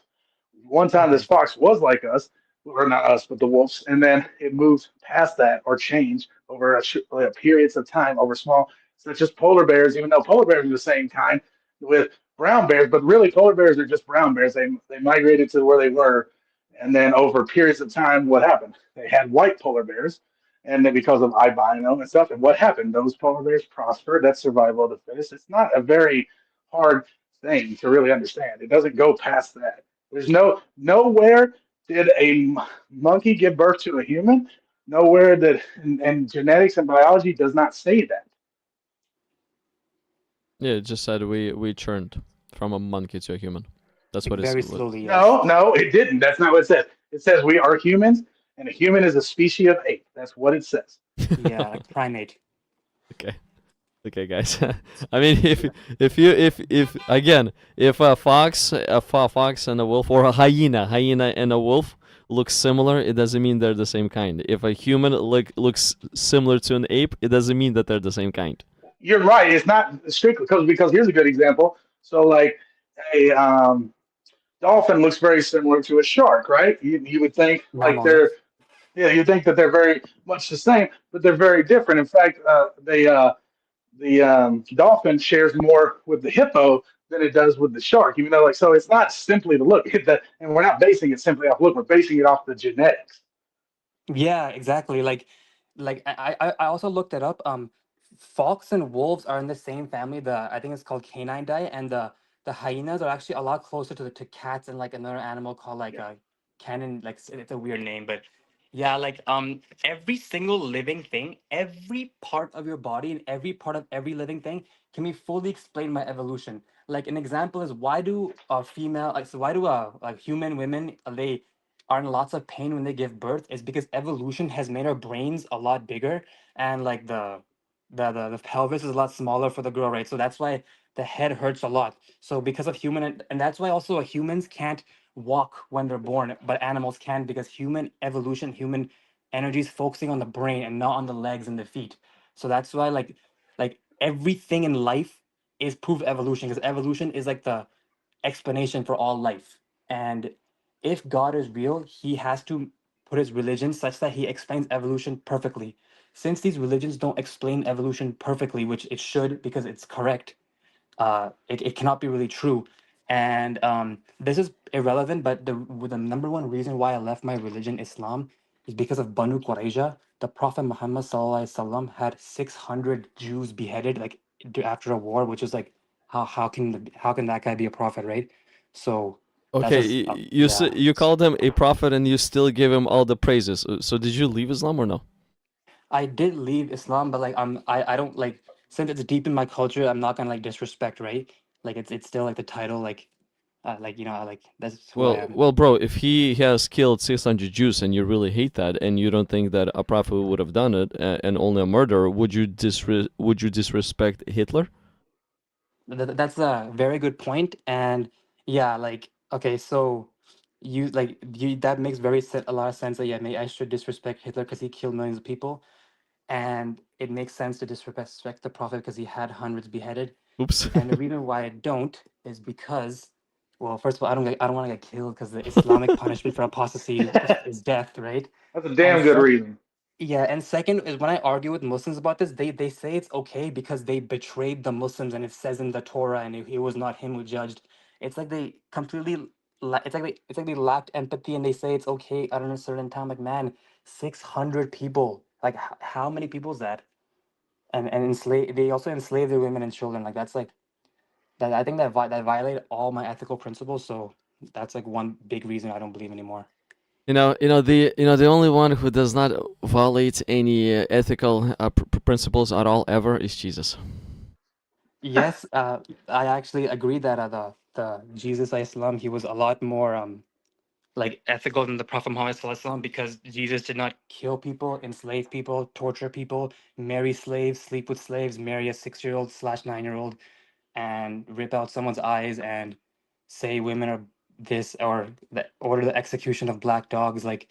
Speaker 2: one time this
Speaker 3: mhm.
Speaker 2: fox was like us, or not us, but the wolves, and then it moves past that or changed over periods of time over small, such as polar bears. Even though polar bears are the same kind with brown bears, but really polar bears are just brown bears. They migrated to where they were, and then over periods of time, what happened? They had white polar bears, and then because of albino and stuff, and what happened? Those polar bears prospered. That's survival of the fittest. It's not a very hard thing to really understand. It doesn't go past that. There's nowhere did a monkey give birth to a human. Nowhere that and genetics and biology does not say that.
Speaker 1: Yeah, it just said we churned from a monkey to a human. That's
Speaker 3: Like
Speaker 1: what it's.
Speaker 3: very
Speaker 1: What,
Speaker 3: slowly. Yes.
Speaker 2: No, it didn't. That's not what it says. It says we are humans, and a human is a species of ape. That's what it says.
Speaker 3: Yeah, like primate.
Speaker 1: okay, okay, guys. I mean, if again, if a fox and a wolf, or a hyena and a wolf look similar, it doesn't mean they're the same kind. If a human looks similar to an ape, it doesn't mean that they're the same kind.
Speaker 2: You're right. It's not strictly because here's a good example. So like a dolphin looks very similar to a shark, right? You would think like
Speaker 3: Normal. Yes.
Speaker 2: you think that they're very much the same, but they're very different. In fact, the dolphin shares more with the hippo than it does with the shark. Even though, like, so it's not simply the look, and we're not basing it simply off look. We're basing it off the genetics.
Speaker 3: Yeah, exactly. Like I also looked it up. Fox and wolves are in the same family. The I think it's called Caninidae, and the hyenas are actually a lot closer to cats and like another animal called like
Speaker 2: Yeah.
Speaker 3: a canon. Like it's a weird name, but yeah, like every single living thing, every part of your body and every part of every living thing can be fully explained by evolution. Like an example is why do female like so why do like human women they are in lots of pain when they give birth is because evolution has made our brains a lot bigger and like the pelvis is a lot smaller for the girl, right? So that's why the head hurts a lot. So because of human and that's why also humans can't walk when they're born, but animals can because human evolution, human energy is focusing on the brain and not on the legs and the feet. So that's why like everything in life is proof of evolution, because evolution is like the explanation for all life. And if God is real, he has to put his religion such that he explains evolution perfectly. Since these religions don't explain evolution perfectly, which it should because it's correct, it cannot be really true. And this is irrelevant, but the number one reason why I left my religion, Islam, is because of Banu Qurayza. The Prophet Muhammad sallallahu alaihi wasallam had 600 Jews beheaded like after a war, which is like how can that guy be a prophet, right? So that's
Speaker 1: Okay,
Speaker 3: just
Speaker 1: you
Speaker 3: yeah.
Speaker 1: you called him a prophet and you still give him all the praises. So did you leave Islam or no?
Speaker 3: I did leave Islam, but like I don't like, since it's deep in my culture, I'm not gonna like disrespect, right? Like it's still like the title, like like that's who I
Speaker 1: Well,
Speaker 3: am.
Speaker 1: well, bro, if he has killed 600 Jews and you really hate that, and you don't think that a prophet would have done it, and only a murderer, would you disrespect Hitler?
Speaker 3: That's a very good point, and yeah, like okay, so you that makes a lot of sense that yeah, I should disrespect Hitler because he killed millions of people, and it makes sense to disrespect the Prophet because he had hundreds beheaded.
Speaker 1: Oops.
Speaker 3: And the reason why I don't is because, well, first of all, I don't want to get killed because the Islamic punishment for apostasy is death, right?
Speaker 2: That's a
Speaker 3: And
Speaker 2: damn good reason.
Speaker 3: yeah, and second is when I argue with Muslims about this, they say it's okay because they betrayed the Muslims and it says in the Torah and it was not him who judged. It's like they completely it's like they lacked empathy and they say it's okay at a certain time. Like man, 600 people. Like how many people is that? And enslave they also enslave their women and children. Like that's like that I think that violated all my ethical principles. So that's like one big reason I don't believe anymore.
Speaker 1: The only one who does not violate any ethical principles at all ever is Jesus.
Speaker 3: Yes, I actually agree that the Jesus Islam, he was a lot more like ethical than the Prophet Muhammad Sallallahu Alaihi Wasallam, because Jesus did not kill people, enslave people, torture people, marry slaves, sleep with slaves, marry a 6-year-old slash 9-year-old, and rip out someone's eyes and say women are this, or order the execution of black dogs. Like,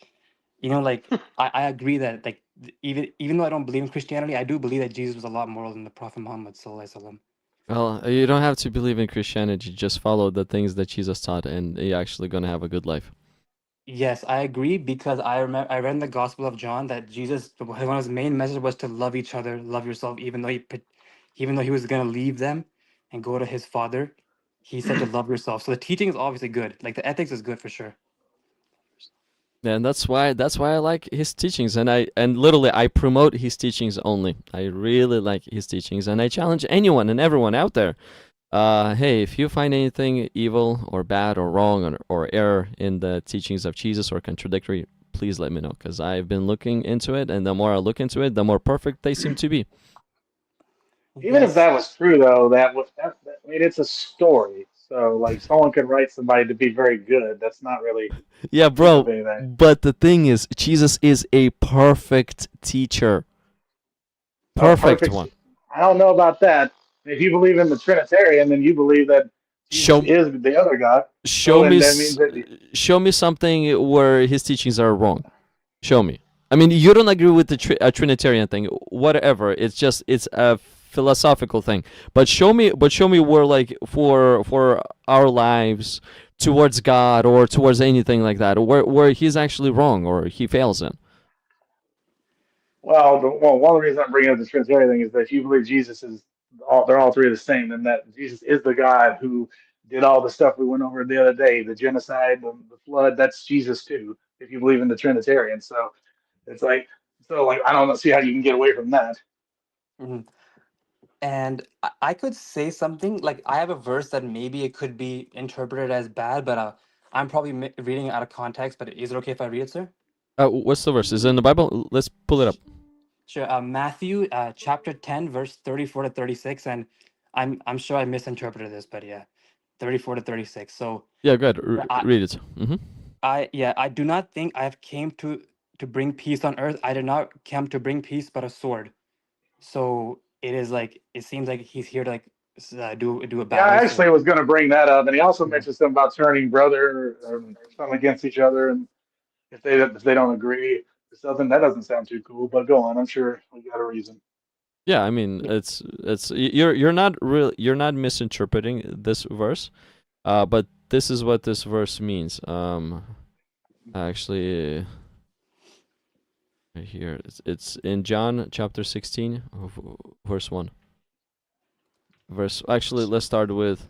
Speaker 3: like I agree that like even though I don't believe in Christianity, I do believe that Jesus was a lot more than the Prophet Muhammad Sallallahu Alaihi Wasallam.
Speaker 1: Well, you don't have to believe in Christianity. Just follow the things that Jesus taught, and you're actually gonna have a good life.
Speaker 3: Yes, I agree because I read in the Gospel of John that Jesus, one of his main messages was to love each other, love yourself, even though he was gonna leave them and go to his Father, he said to love yourself. So the teaching is obviously good. Like the ethics is good for sure.
Speaker 1: And that's why I like his teachings, and literally I promote his teachings only. I really like his teachings, and I challenge anyone and everyone out there. Hey, if you find anything evil or bad or wrong or error in the teachings of Jesus or contradictory, please let me know, because I've been looking into it, and the more I look into it, the more perfect they seem to be.
Speaker 2: Even if
Speaker 3: Yes.
Speaker 2: that was true, though, I mean, it's a story. So, like, someone could write somebody to be very good. That's not really
Speaker 1: Yeah,
Speaker 2: proof of
Speaker 1: bro.
Speaker 2: anything.
Speaker 1: But the thing is, Jesus is a perfect teacher,
Speaker 2: A
Speaker 1: perfect
Speaker 2: perfect.
Speaker 1: one.
Speaker 2: I don't know about that. If you believe in the Trinitarian, then you believe that Jesus
Speaker 1: Show
Speaker 2: is the other God. So
Speaker 1: show
Speaker 2: then
Speaker 1: me
Speaker 2: that means that
Speaker 1: show me something where his teachings are wrong. Show me. I mean, you don't agree with the Trinitarian thing, whatever. It's a philosophical thing. But show me where, like, for our lives towards God or towards anything like that, where he's actually wrong or he fails in.
Speaker 2: one of the reasons I'm bringing up the Trinitarian thing is that if you believe Jesus is they're all three the same, then that Jesus is the God who did all the stuff we went over the other day, the genocide, the flood. That's Jesus too. If you believe in the Trinitarian, so it's like I don't see how you can get away from that.
Speaker 3: Mhm. And I could say something like I have a verse that maybe it could be interpreted as bad, but I'm probably reading it out of context. But is it okay if I read it, sir?
Speaker 1: What's the verse? Is it in the Bible? Let's pull it up.
Speaker 3: Sure. Matthew chapter 10, verse 34 to 36. And I'm sure I misinterpreted this, but yeah, 34 to 36. So
Speaker 1: Yeah, go ahead.
Speaker 3: yeah,
Speaker 1: Read it.
Speaker 3: I do not think I have came to bring peace on earth. I did not come to bring peace, but a sword. So it is like it seems like he's here to like do a
Speaker 2: Yeah, I
Speaker 3: battle.
Speaker 2: actually
Speaker 3: So
Speaker 2: was going to bring that up, and he also
Speaker 3: yeah.
Speaker 2: mentioned something about turning brother or something against each other, and if they don't agree. Something that doesn't sound too cool, but go on. I'm sure we got a reason.
Speaker 1: Yeah, I mean, you're not misinterpreting this verse, but this is what this verse means. Actually, right here it's in John chapter 16, verse 1. Actually, let's start with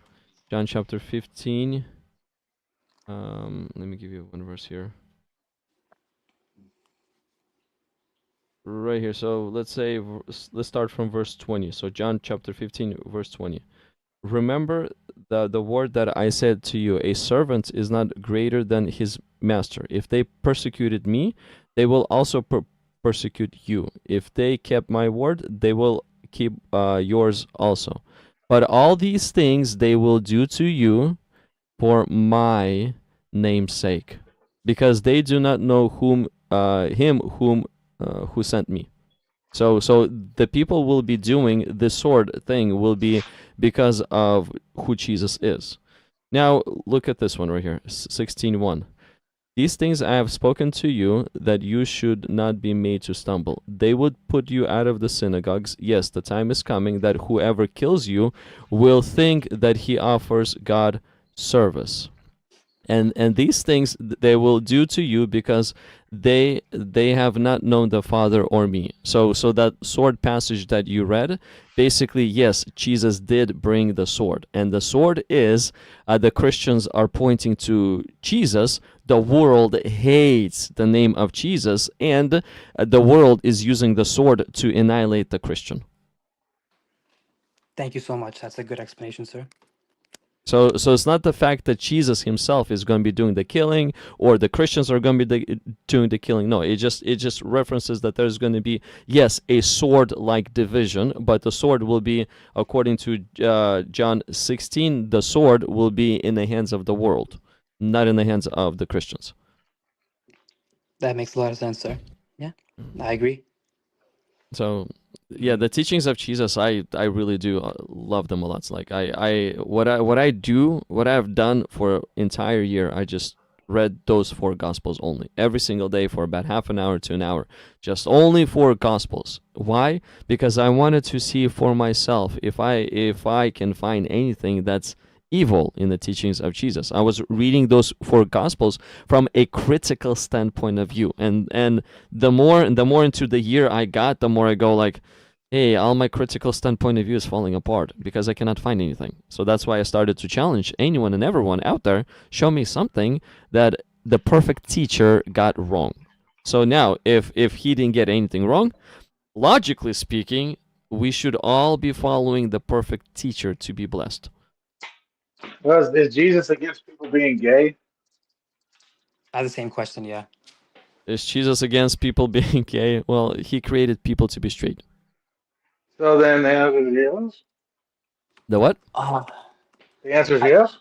Speaker 1: John chapter 15. Let me give you one verse here. Right here. So let's start from verse 20. So John chapter 15, verse 20. Remember the word that I said to you, a servant is not greater than his master. If they persecuted me, they will also persecute you. If they kept my word, they will keep yours also. But all these things they will do to you for my name's sake, because they do not know him who sent me. So the people will be doing this sword thing will be because of who Jesus is. Now look at this one right here, 16:1. These things I have spoken to you, that you should not be made to stumble. They would put you out of the synagogues. Yes, the time is coming that whoever kills you will think that he offers God service. And these things they will do to you because they have not known the Father or me. So that sword passage that you read, basically, yes, Jesus did bring the sword, and the sword is the Christians are pointing to Jesus. The world hates the name of Jesus, and the world is using the sword to annihilate the Christian.
Speaker 3: Thank you so much. That's a good explanation, sir.
Speaker 1: So it's not the fact that Jesus himself is going to be doing the killing or the Christians are going to be doing the killing. No, it just references that there's going to be, yes, a sword-like division, but the sword will be, according to John 16, the sword will be in the hands of the world, not in the hands of the Christians.
Speaker 3: That makes a lot of sense, sir. Yeah, I agree.
Speaker 1: So yeah, the teachings of Jesus, I really do love them a lot. It's like what I've done for entire year, I just read those four gospels only every single day for about half an hour to an hour, just only four gospels. Why? Because I wanted to see for myself if I can find anything that's evil in the teachings of Jesus. I was reading those four gospels from a critical standpoint of view, and the more into the year I got, the more I go like, hey, all my critical standpoint of view is falling apart because I cannot find anything. So that's why I started to challenge anyone and everyone out there, show me something that the perfect teacher got wrong. So now, if he didn't get anything wrong, logically speaking, we should all be following the perfect teacher to be blessed.
Speaker 2: Well, is Jesus against people being gay?
Speaker 3: I have the same question. Yeah.
Speaker 1: Is Jesus against people being gay? Well, he created people to be straight.
Speaker 2: So then the answer is yes.
Speaker 1: The what?
Speaker 3: Uh,
Speaker 2: The answer is
Speaker 3: I,
Speaker 2: yes.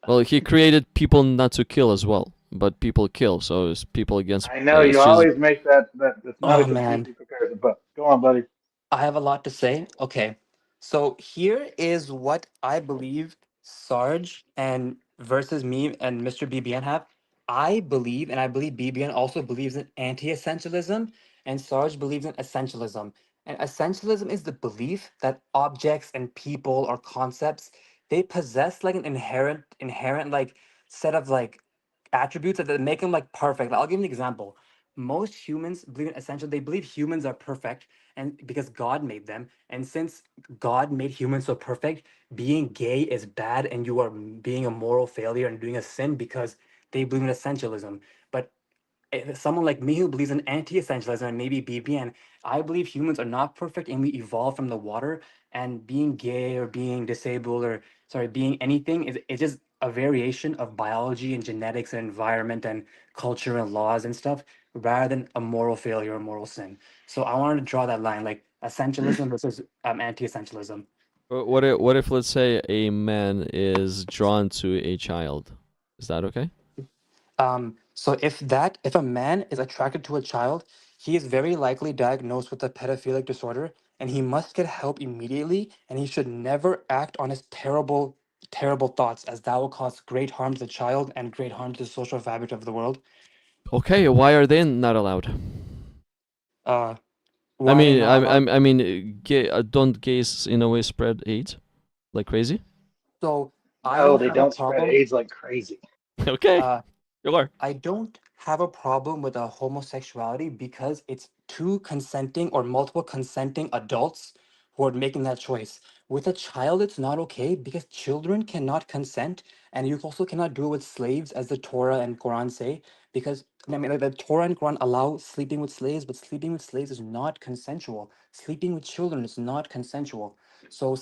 Speaker 1: Well, he created people not to kill as well, but people kill. So is people against?
Speaker 2: I know
Speaker 1: Is
Speaker 2: you
Speaker 1: Jesus?
Speaker 2: always make that. That's not a
Speaker 3: oh
Speaker 2: complete
Speaker 3: man.
Speaker 2: comparison, but go on, buddy.
Speaker 3: I have a lot to say. Okay. So here is what I believe Sarge and versus me and Mr. BBN have. I believe, and I believe BBN also believes in anti-essentialism, and Sarge believes in essentialism. And essentialism is the belief that objects and people or concepts they possess like an inherent like set of like attributes that make them like perfect. Like, I'll give you an example. Most humans believe in essential. They believe humans are perfect and because God made them. And since God made humans so perfect, being gay is bad and you are being a moral failure and doing a sin because they believe in essentialism. But someone like me who believes in anti-essentialism and maybe BBN, I believe humans are not perfect and we evolved from the water. And being gay or being disabled or sorry, being anything is it's just a variation of biology and genetics and environment and culture and laws and stuff, rather than a moral failure or moral sin. So I wanted to draw that line, like essentialism versus anti-essentialism.
Speaker 1: What if let's say a man is drawn to a child? Is that okay?
Speaker 3: So if a man is attracted to a child, he is very likely diagnosed with a pedophilic disorder, and he must get help immediately, and he should never act on his terrible thoughts, as that will cause great harm to the child and great harm to the social fabric of the world.
Speaker 1: Okay, why are they not allowed?
Speaker 3: Uh,
Speaker 1: I
Speaker 3: why are they
Speaker 1: mean,
Speaker 3: not allowed?
Speaker 1: don't gays in a way spread AIDS like crazy?
Speaker 3: So I
Speaker 2: No,
Speaker 3: don't
Speaker 2: they
Speaker 3: have a
Speaker 2: don't spread
Speaker 3: problem.
Speaker 2: AIDS like crazy.
Speaker 1: Okay,
Speaker 3: Uh,
Speaker 1: you are.
Speaker 3: I don't have a problem with a homosexuality because it's two consenting or multiple consenting adults who are making that choice. With a child, it's not okay because children cannot consent, and you also cannot do it with slaves, as the Torah and Quran say. Because I mean, like, the Torah and Quran allow sleeping with slaves, but sleeping with slaves is not consensual. Sleeping with children is not consensual. So,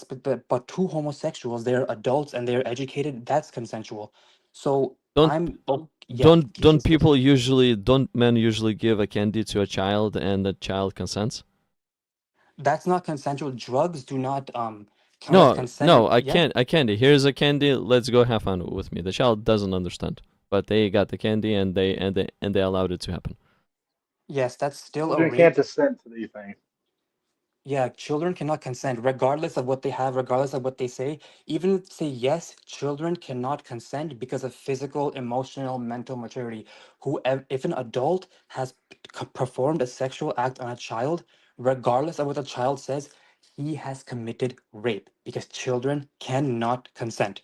Speaker 3: but two homosexuals, they're adults and they're educated. That's consensual. So
Speaker 1: Don't
Speaker 3: I'm oh yeah,
Speaker 1: don't people usually don't men usually give a candy to a child and the child consents?
Speaker 3: that's not consensual. Drugs do not count as
Speaker 1: No,
Speaker 3: consent.
Speaker 1: no,
Speaker 3: Yeah.
Speaker 1: I candy. Here's a candy. Let's go have fun with me. The child doesn't understand, but they got the candy and they allowed it to happen.
Speaker 3: Yes, that's still a
Speaker 2: Children can't
Speaker 3: rape.
Speaker 2: consent to these things.
Speaker 3: Yeah, children cannot consent regardless of what they have, regardless of what they say. Even if they say yes, children cannot consent because of physical, emotional, mental maturity. If an adult has performed a sexual act on a child, regardless of what the child says, he has committed rape because children cannot consent.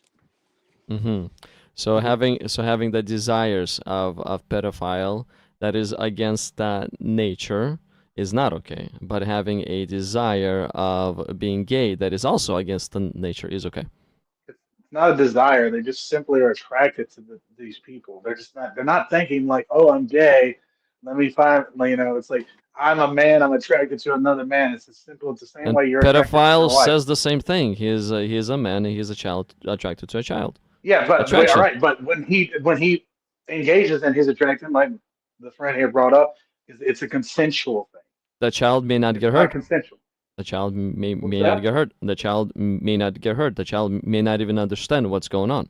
Speaker 1: Mm-hmm. So
Speaker 3: Mhm.
Speaker 1: having the desires of pedophile that is against that nature is not okay. But having a desire of being gay that is also against the nature is okay.
Speaker 2: It's not a desire. They just simply are attracted to these people. They're just not. They're not thinking like, "Oh, I'm gay. Let me find." You know, it's like I'm a man. I'm attracted to another man. It's as simple. It's the same
Speaker 1: And
Speaker 2: way you're attracted to your
Speaker 1: pedophile
Speaker 2: wife.
Speaker 1: says the same thing. He is a man. He is a child attracted to a child.
Speaker 2: Yeah, but all
Speaker 1: Attraction.
Speaker 2: right. But when he engages in his attraction, like the friend here brought up, is it's a consensual thing.
Speaker 1: The child may not
Speaker 2: It's
Speaker 1: get
Speaker 2: not
Speaker 1: hurt.
Speaker 2: consensual.
Speaker 1: The child
Speaker 2: What's
Speaker 1: may not
Speaker 2: that?
Speaker 1: get hurt. The child may not get hurt. The child may not even understand what's going on.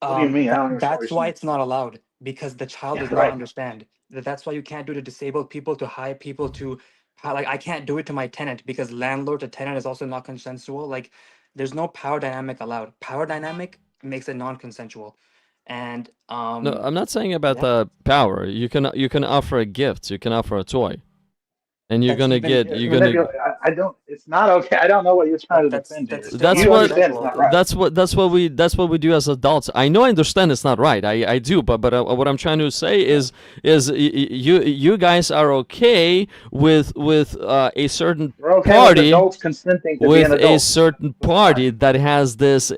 Speaker 2: What do you mean? I don't understand what
Speaker 3: That's
Speaker 2: you're
Speaker 3: why
Speaker 2: saying.
Speaker 3: it's not allowed because the child
Speaker 2: Yeah,
Speaker 3: does not
Speaker 2: right.
Speaker 3: understand. That's why you can't do it to disabled people, to hire people, to like I can't do it to my tenant because landlord to tenant is also not consensual. Like there's no power dynamic allowed. Power dynamic makes it non-consensual, and
Speaker 1: No, I'm not saying about
Speaker 3: yeah,
Speaker 1: the power. You can offer a gift. You can offer a toy, and
Speaker 3: that's even
Speaker 2: Yeah, it's
Speaker 1: you're gonna.
Speaker 2: manipulative. I don't. It's not okay. I don't know what you're trying to defend
Speaker 3: that's
Speaker 2: here.
Speaker 3: still
Speaker 1: That's
Speaker 2: You
Speaker 1: what
Speaker 2: understand it's
Speaker 3: non-consensual.
Speaker 2: not right.
Speaker 1: that's what we do as adults. I understand it's not right. I do, but what I'm trying to say
Speaker 2: Yeah.
Speaker 1: is you guys are okay with a certain
Speaker 2: We're okay with
Speaker 1: party
Speaker 2: adults consenting to
Speaker 1: with
Speaker 2: being
Speaker 1: a
Speaker 2: adults.
Speaker 1: certain
Speaker 2: That's fine.
Speaker 1: party that has this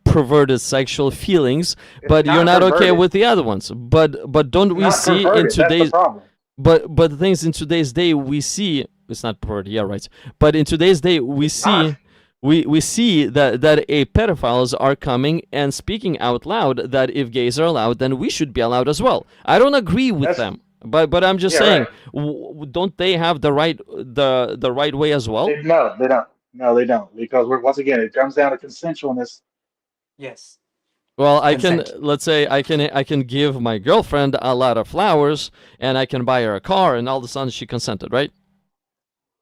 Speaker 1: perverted sexual feelings,
Speaker 2: It's
Speaker 1: but you're
Speaker 2: not
Speaker 1: not okay
Speaker 2: perverted.
Speaker 1: with the other ones. But don't
Speaker 2: It's
Speaker 1: we
Speaker 2: not
Speaker 1: see in
Speaker 2: perverted. That's the
Speaker 1: today's
Speaker 2: problem.
Speaker 1: but the things in today's day we see it's not perverted, yeah, right. But in today's day we
Speaker 2: It's not.
Speaker 1: see we see that a pedophiles are coming and speaking out loud that if gays are allowed, then we should be allowed as well. I don't agree with
Speaker 2: That's
Speaker 1: them, but I'm just
Speaker 2: yeah, right.
Speaker 1: saying, don't they have the right way as well?
Speaker 2: They no, they don't. No, they don't. Because once again, it comes down to consensualness.
Speaker 3: Yes,
Speaker 1: Well, I can
Speaker 3: consent.
Speaker 1: let's say I can give my girlfriend a lot of flowers and I can buy her a car and all of a sudden she consented, right?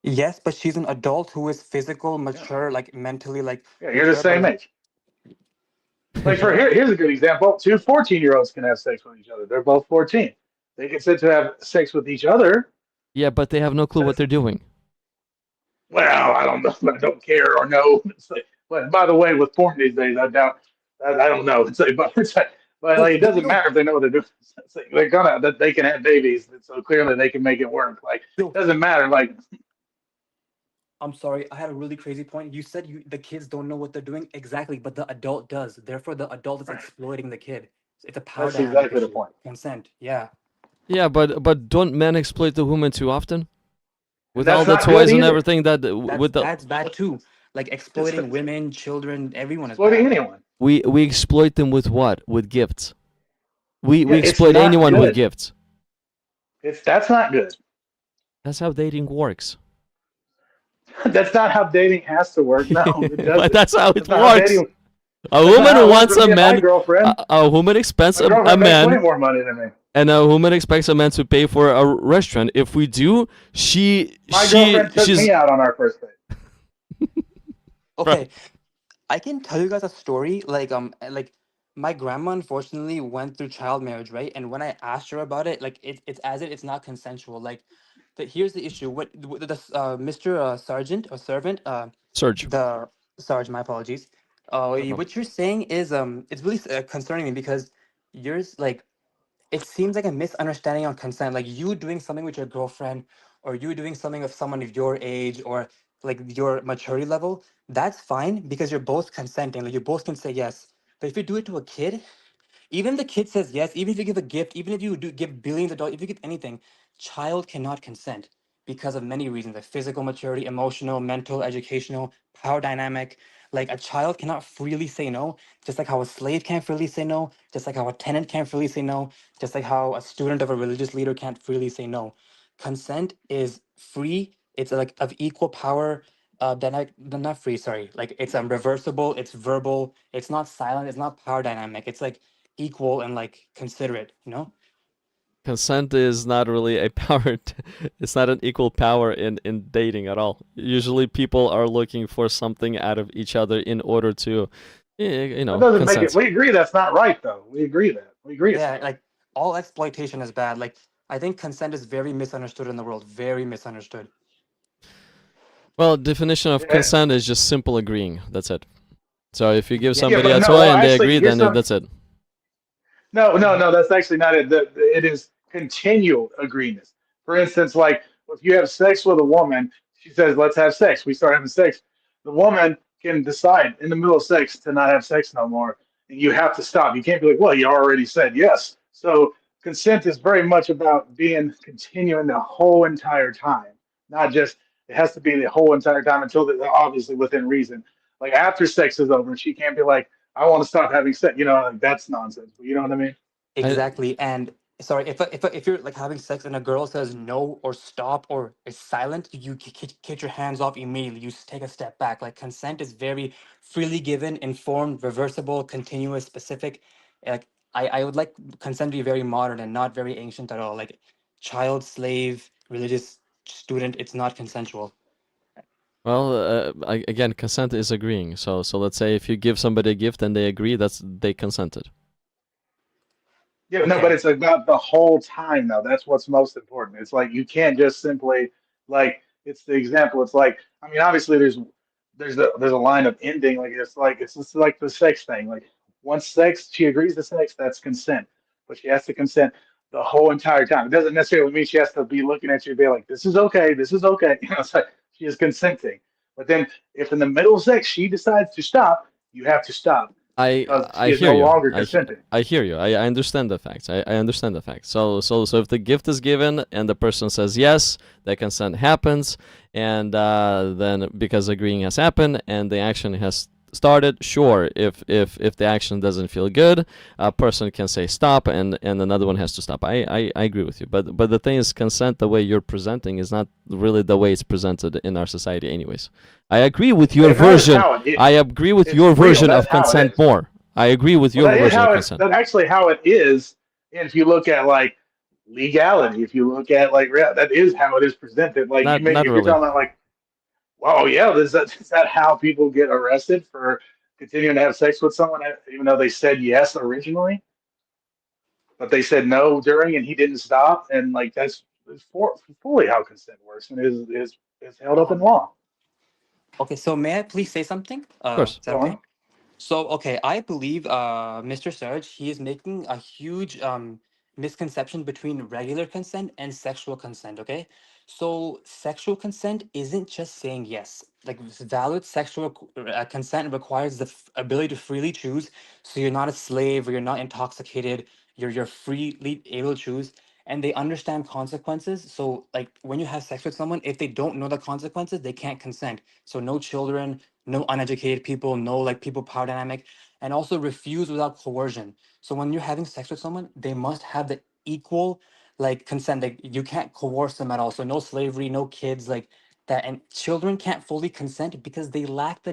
Speaker 3: Yes, but she's an adult who is physical,
Speaker 2: Yeah,
Speaker 3: mature, like mentally, like
Speaker 2: yeah, you're the
Speaker 3: mature. But
Speaker 2: same age. Like for
Speaker 3: yeah,
Speaker 2: here's a good example. Two 14-year-olds can have sex with each other. They're both 14. They consent to have sex with each other.
Speaker 1: Yeah, but they have no clue what
Speaker 2: That's
Speaker 1: they're doing.
Speaker 2: well, I don't know. I don't care or know. It's like, but by the way, with porn these days, I doubt. I don't know. But like, it doesn't
Speaker 3: yo,
Speaker 2: matter if they know what they're doing. It's like, they're gonna that they can have babies, so clearly they can make it work. Like
Speaker 3: yo,
Speaker 2: doesn't matter. Like
Speaker 3: I'm sorry, I had a really crazy point. You said the kids don't know what they're doing exactly, but the adult does. Therefore, the adult is exploiting the kid. It's a power
Speaker 2: that's
Speaker 3: dynamic
Speaker 2: exactly the
Speaker 3: issue.
Speaker 2: point.
Speaker 3: Consent. Yeah,
Speaker 1: Yeah, but don't men exploit the women too often
Speaker 2: And
Speaker 1: with all
Speaker 2: that's
Speaker 1: the
Speaker 2: not good
Speaker 1: toys and
Speaker 2: either.
Speaker 1: everything that
Speaker 3: that's
Speaker 1: with the
Speaker 3: that's bad too. Like
Speaker 2: It's,
Speaker 3: exploiting
Speaker 2: it's
Speaker 3: women, children, everyone is
Speaker 2: exploiting
Speaker 3: bad.
Speaker 2: anyone.
Speaker 1: we exploit them with what? With gifts.
Speaker 2: Yeah,
Speaker 1: We
Speaker 2: it's
Speaker 1: exploit
Speaker 2: not
Speaker 1: anyone with
Speaker 2: good.
Speaker 1: gifts.
Speaker 2: It's that's not good.
Speaker 1: That's how dating works.
Speaker 2: That's not how dating has to work. No, it
Speaker 1: But
Speaker 2: doesn't.
Speaker 1: that's how it
Speaker 2: That's not how
Speaker 1: works.
Speaker 2: dating.
Speaker 1: A
Speaker 2: That's not
Speaker 1: woman
Speaker 2: how it works
Speaker 1: wants
Speaker 2: with
Speaker 1: a
Speaker 2: me and my
Speaker 1: man.
Speaker 2: girlfriend.
Speaker 1: A woman expects
Speaker 2: My
Speaker 1: a
Speaker 2: girlfriend makes way
Speaker 1: man,
Speaker 2: more money than me.
Speaker 1: and a woman expects a man to pay for a restaurant. If we do,
Speaker 2: My girlfriend took
Speaker 1: she's
Speaker 2: me out on our first date.
Speaker 3: Okay,
Speaker 1: right.
Speaker 3: I can tell you guys a story. Like my grandma unfortunately went through child marriage, right? And when I asked her about it, like it's as if it's not consensual. Like, here's the issue. Mr. Sergeant or servant,
Speaker 1: Surge.
Speaker 3: the Sarge, my apologies.
Speaker 1: No problem.
Speaker 3: What you're saying is it's really concerning me because yours like it seems like a misunderstanding on consent. Like you doing something with your girlfriend, or you doing something with someone of your age, or like your maturity level. That's fine because you're both consenting. Like you both can say yes. But if you do it to a kid, even if the kid says yes, even if you give a gift, even if you do give billions of dollars, if you give anything, child cannot consent because of many reasons, like physical maturity, emotional, mental, educational, power dynamic. Like a child cannot freely say no, just like how a slave can't freely say no, just like how a tenant can't freely say no, just like how a student of a religious leader can't freely say no. Consent is free. It's like of equal power. Dynamic, not free. Sorry, like it's reversible. It's verbal. It's not silent. It's not power dynamic. It's like equal and like considerate, you know?
Speaker 1: Consent is not really a power. It's not an equal power in dating at all. Usually, people are looking for something out of each other in order to,
Speaker 2: That doesn't make it.
Speaker 1: consent.
Speaker 2: We agree that's not right, though. We agree that. We agree it's
Speaker 3: Yeah,
Speaker 2: not right.
Speaker 3: like all exploitation is bad. Like I think consent is very misunderstood in the world, very misunderstood.
Speaker 1: Well, definition of
Speaker 2: Yeah,
Speaker 1: consent is just simple agreeing. That's it. So if you give
Speaker 3: Yeah.
Speaker 2: yeah,
Speaker 1: somebody
Speaker 2: but
Speaker 1: a
Speaker 2: no.
Speaker 1: toy
Speaker 2: Well,
Speaker 1: and they
Speaker 2: actually,
Speaker 1: agree,
Speaker 2: here's
Speaker 1: then
Speaker 2: some.
Speaker 1: that's it.
Speaker 2: No, no,
Speaker 3: Mhm.
Speaker 2: no, that's actually not it. It is continual agreement. For instance, like if you have sex with a woman, she says, let's have sex. We start having sex. The woman can decide in the middle of sex to not have sex no more. And you have to stop. You can't be like, well, you already said yes. So consent is very much about being continuing the whole entire time, not just, it has to be the whole entire time until obviously within reason. Like after sex is over, she can't be like, I want to stop having sex. You know, like that's nonsense. But you know what I mean?
Speaker 1: I,
Speaker 3: Exactly. And sorry, if you're like having sex and a girl says no or stop or is silent, you get your hands off immediately. You take a step back. Like consent is very freely given, informed, reversible, continuous, specific. Like I would like consent to be very modern and not very ancient at all. Like child, slave, religious student, it's not consensual.
Speaker 1: well, again, consent is agreeing. So let's say if you give somebody a gift and they agree, that's they consented.
Speaker 2: Yeah, no, but
Speaker 3: Okay.
Speaker 2: it's about the whole time now. That's what's most important. It's like you can't just simply like it's the example. It's like I mean, obviously there's a line of ending. Like it's just like the sex thing. Like once sex, she agrees to sex, that's consent. But she has to consent the whole entire time. It doesn't necessarily mean she has to be looking at you and be like, "This is okay, this is okay." You know, it's like she is consenting. But then if in the middle of sex she decides to stop, you have to stop
Speaker 1: I
Speaker 2: because
Speaker 1: I
Speaker 2: she is
Speaker 1: hear
Speaker 2: no
Speaker 1: you.
Speaker 2: longer consenting.
Speaker 1: I hear you. I understand the facts. I understand the facts. So if the gift is given and the person says yes, the consent happens, and then because agreeing has happened and the action has started, sure. If the action doesn't feel good, a person can say stop, and another one has to stop. I agree with you. But the thing is, consent the way you're presenting is not really the way it's presented in our society, anyways. I agree with your
Speaker 2: That is
Speaker 1: version.
Speaker 2: how it
Speaker 1: I agree with
Speaker 2: it's
Speaker 1: your
Speaker 2: real.
Speaker 1: version
Speaker 2: That's
Speaker 1: of
Speaker 2: how it
Speaker 1: consent
Speaker 2: is.
Speaker 1: more. I agree with
Speaker 2: Well,
Speaker 1: your
Speaker 2: that is
Speaker 1: version of
Speaker 2: how it.
Speaker 1: consent.
Speaker 2: That's actually how it is. And if you look at like legality, if you look at like that is how it is presented. Like you make
Speaker 1: Not
Speaker 2: if you're
Speaker 1: really.
Speaker 2: talking about like, well, yeah, is that how people get arrested for continuing to have sex with someone even though they said yes originally, but they said no during and he didn't stop, and like that's fully how consent works and is held up in
Speaker 3: Okay.
Speaker 2: law.
Speaker 3: Okay, so may I please say something?
Speaker 1: Of course.
Speaker 3: Is that
Speaker 2: Go on.
Speaker 3: okay? So, okay, I believe Mr. Serge, he is making a huge misconception between regular consent and sexual consent, okay? So, sexual consent isn't just saying yes. Like, valid sexual consent requires the ability to freely choose. So, you're not a slave or you're not intoxicated. You're freely able to choose. And they understand consequences. So, like, when you have sex with someone, if they don't know the consequences, they can't consent. So, no children, no uneducated people, no like people power dynamic, and also refuse without coercion. So when you're having sex with someone, they must have the equal like consent. Like you can't coerce them at all. So no slavery, no kids like that, and children can't fully consent because they lack the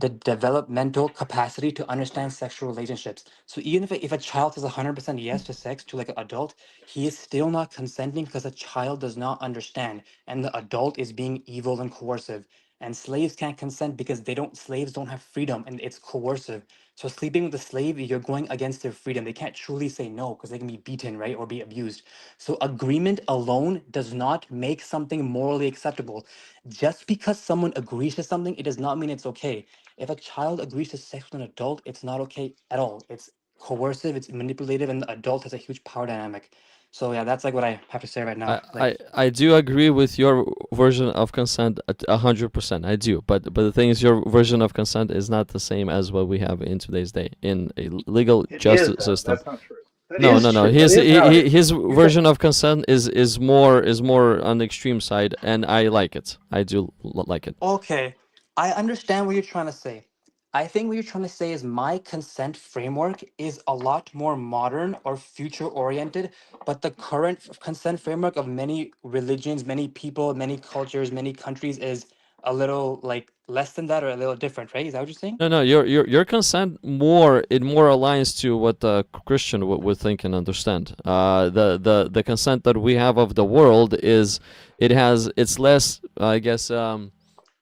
Speaker 3: developmental capacity to understand sexual relationships. So even if a child says 100% yes to sex to like an adult, he is still not consenting because a child does not understand and the adult is being evil and coercive. and slaves can't consent because slaves don't have freedom and it's coercive. So sleeping with a slave, you're going against their freedom. They can't truly say no because they can be beaten, right, or be abused. So agreement alone does not make something morally acceptable. Just because someone agrees to something, it does not mean it's okay. If a child agrees to sex with an adult, it's not okay at all. It's coercive, it's manipulative, and the adult has a huge power dynamic. So yeah, that's like what I have to say right now. Like,
Speaker 1: I do agree with your version of consent at 100%. I do, but the thing is, your version of consent is not the same as what we have in today's day in a legal
Speaker 2: It is
Speaker 1: justice
Speaker 2: though.
Speaker 1: system.
Speaker 2: That's not true. That
Speaker 1: No,
Speaker 2: is
Speaker 1: no, no.
Speaker 2: true. That is how it is.
Speaker 1: His
Speaker 2: You can,
Speaker 1: version of consent is more on the extreme side, and I like it. I do like it.
Speaker 3: okay, I understand what you're trying to say. I think what you're trying to say is my consent framework is a lot more modern or future oriented, but the current consent framework of many religions, many people, many cultures, many countries is a little like less than that or a little different, right? Is that what you're saying?
Speaker 1: No, no. Your consent more aligns to what the Christian would think and understand. The consent that we have of the world is it's less, I guess,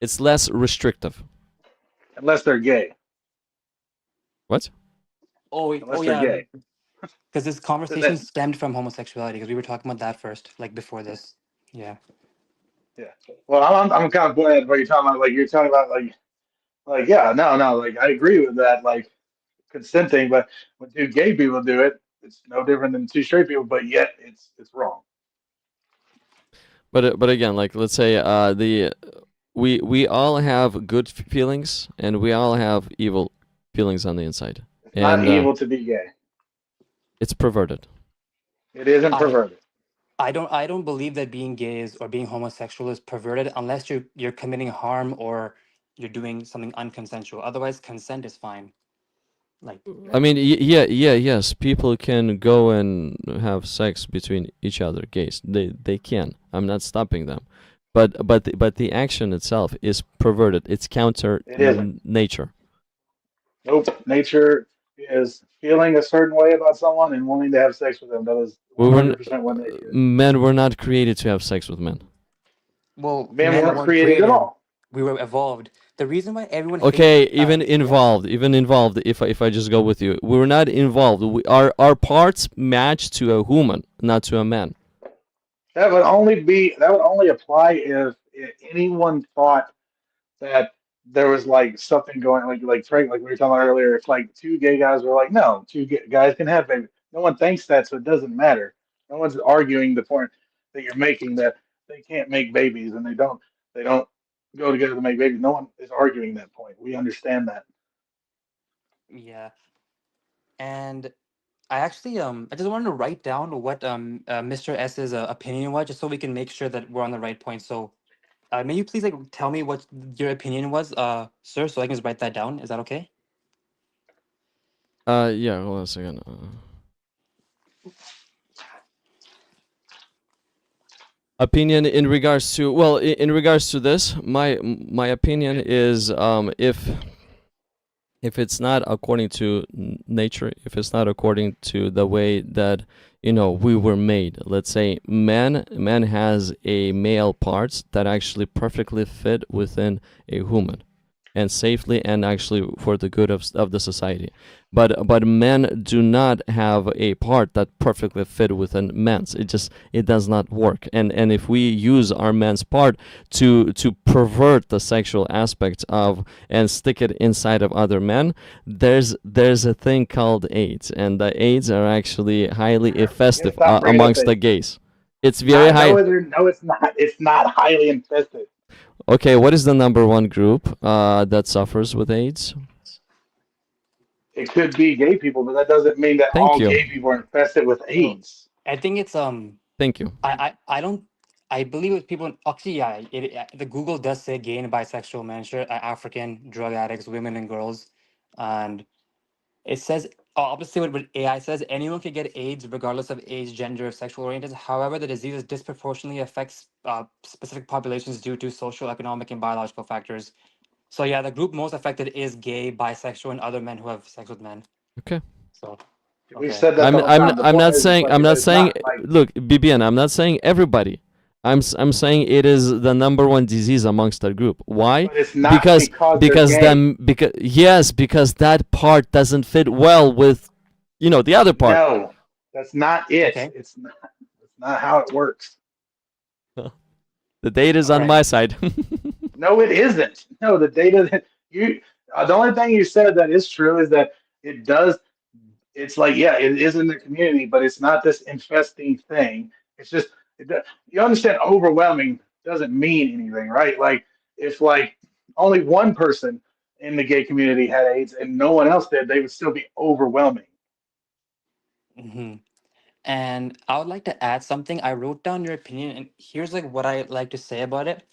Speaker 1: it's less restrictive.
Speaker 2: unless they're gay.
Speaker 1: What?
Speaker 3: Oh
Speaker 2: Unless they're
Speaker 3: yeah,
Speaker 2: gay.
Speaker 3: because this
Speaker 2: Then
Speaker 3: conversation
Speaker 2: that,
Speaker 3: stemmed from homosexuality because we were talking about that first, like before this. Yeah.
Speaker 2: yeah. Well, I'm kind of glad what you're talking about. Like you're talking about like yeah, no, like I agree with that. Like consenting, but when two gay people do it, it's no different than two straight people. But yet it's wrong.
Speaker 1: But again, like let's say the we all have good feelings and we all have evil feelings on the inside,
Speaker 2: It's not
Speaker 1: and
Speaker 2: evil to be gay.
Speaker 1: it's perverted.
Speaker 2: It isn't
Speaker 3: I
Speaker 2: perverted.
Speaker 3: I don't believe that being gay is or being homosexual is perverted unless you're committing harm or you're doing something unconsensual. Otherwise, consent is fine. Like,
Speaker 1: I mean, yes, people can go and have sex between each other, gays. They can. I'm not stopping them, but the action itself is perverted. It's counter
Speaker 2: It isn't.
Speaker 1: nature.
Speaker 2: Nope. Nature is feeling a certain way about someone and wanting to have sex with them. That is
Speaker 1: We were
Speaker 2: 100% what nature is.
Speaker 1: men were not created to have sex with men.
Speaker 3: well,
Speaker 2: Men
Speaker 3: men
Speaker 2: weren't
Speaker 3: weren't
Speaker 2: created at
Speaker 3: created.
Speaker 2: all.
Speaker 3: We were evolved. The reason why everyone hates
Speaker 1: Okay,
Speaker 3: yeah.
Speaker 1: even involved. If I just go with you, we were not involved. Our parts match to a human, not to a man.
Speaker 2: That would only apply if anyone thought that there was like something going like Frank, like we were talking about earlier. It's like two gay guys were like, no, guys can have babies. No one thinks that, so it doesn't matter. No one's arguing the point that you're making that they can't make babies and they don't go together to make babies. No one is arguing that point. We understand that.
Speaker 3: Yeah. And I just wanted to write down what Mr. S's opinion was, just so we can make sure that we're on the right point. So, may you please like tell me what your opinion was, sir, so I can just write that down. Is that okay?
Speaker 1: Yeah. Hold on a second. Opinion in regards to in regards to this, my opinion is if it's not according to nature, if it's not according to the way that we were made. Let's say man has a male parts that actually perfectly fit within a human and safely and actually for the good of the society, but men do not have a part that perfectly fit within men's. It does not work, and if we use our men's part to pervert the sexual aspects of and stick it inside of other men, there's a thing called AIDS, and the AIDS are actually highly
Speaker 2: You gotta
Speaker 1: effective
Speaker 2: stop bringing up
Speaker 1: amongst the
Speaker 2: things.
Speaker 1: gays. It's very
Speaker 2: Not
Speaker 1: high.
Speaker 2: no, it's not. It's not highly infested.
Speaker 1: Okay, what is the number one group that suffers with AIDS?
Speaker 2: It could be gay people, but that doesn't mean that
Speaker 1: Thank
Speaker 2: all
Speaker 1: you.
Speaker 2: gay people are infested with
Speaker 3: Well,
Speaker 2: AIDS.
Speaker 3: I think it's
Speaker 1: Thank you.
Speaker 3: I don't I believe it's people actually yeah the Google does say gay and bisexual men sure African drug addicts women and girls and it says obviously what AI says anyone can get AIDS regardless of age gender or sexual orientation. However, the disease disproportionately affects specific populations due to social economic and biological factors. So yeah, the group most affected is gay bisexual and other men who have sex with men.
Speaker 1: Okay.
Speaker 3: So
Speaker 2: We've
Speaker 3: okay.
Speaker 2: said that the whole time. The
Speaker 1: I'm
Speaker 2: point
Speaker 1: not
Speaker 2: is
Speaker 1: saying
Speaker 2: like
Speaker 1: I'm not
Speaker 2: it's
Speaker 1: saying
Speaker 2: not like
Speaker 1: look, BBN, I'm not saying everybody. I'm saying it is the number one disease amongst that group. Why?
Speaker 2: But it's not
Speaker 1: Because
Speaker 2: because they're gay.
Speaker 1: because that part doesn't fit well with the other part.
Speaker 2: No, that's not it.
Speaker 3: Okay.
Speaker 2: It's not. That's not how it works.
Speaker 1: The data is
Speaker 3: All
Speaker 1: on
Speaker 3: right.
Speaker 1: my side.
Speaker 2: No, it isn't. No, the data that you. The only thing you said that is true is that it does. It's like, yeah, it is in the community, but it's not this infesting thing. It's just you understand. Overwhelming doesn't mean anything, right? Like if like only one person in the gay community had AIDS and no one else did, they would still be overwhelming.
Speaker 3: Hmm. And I would like to add something. I wrote down your opinion, and here's like what I like to say about it.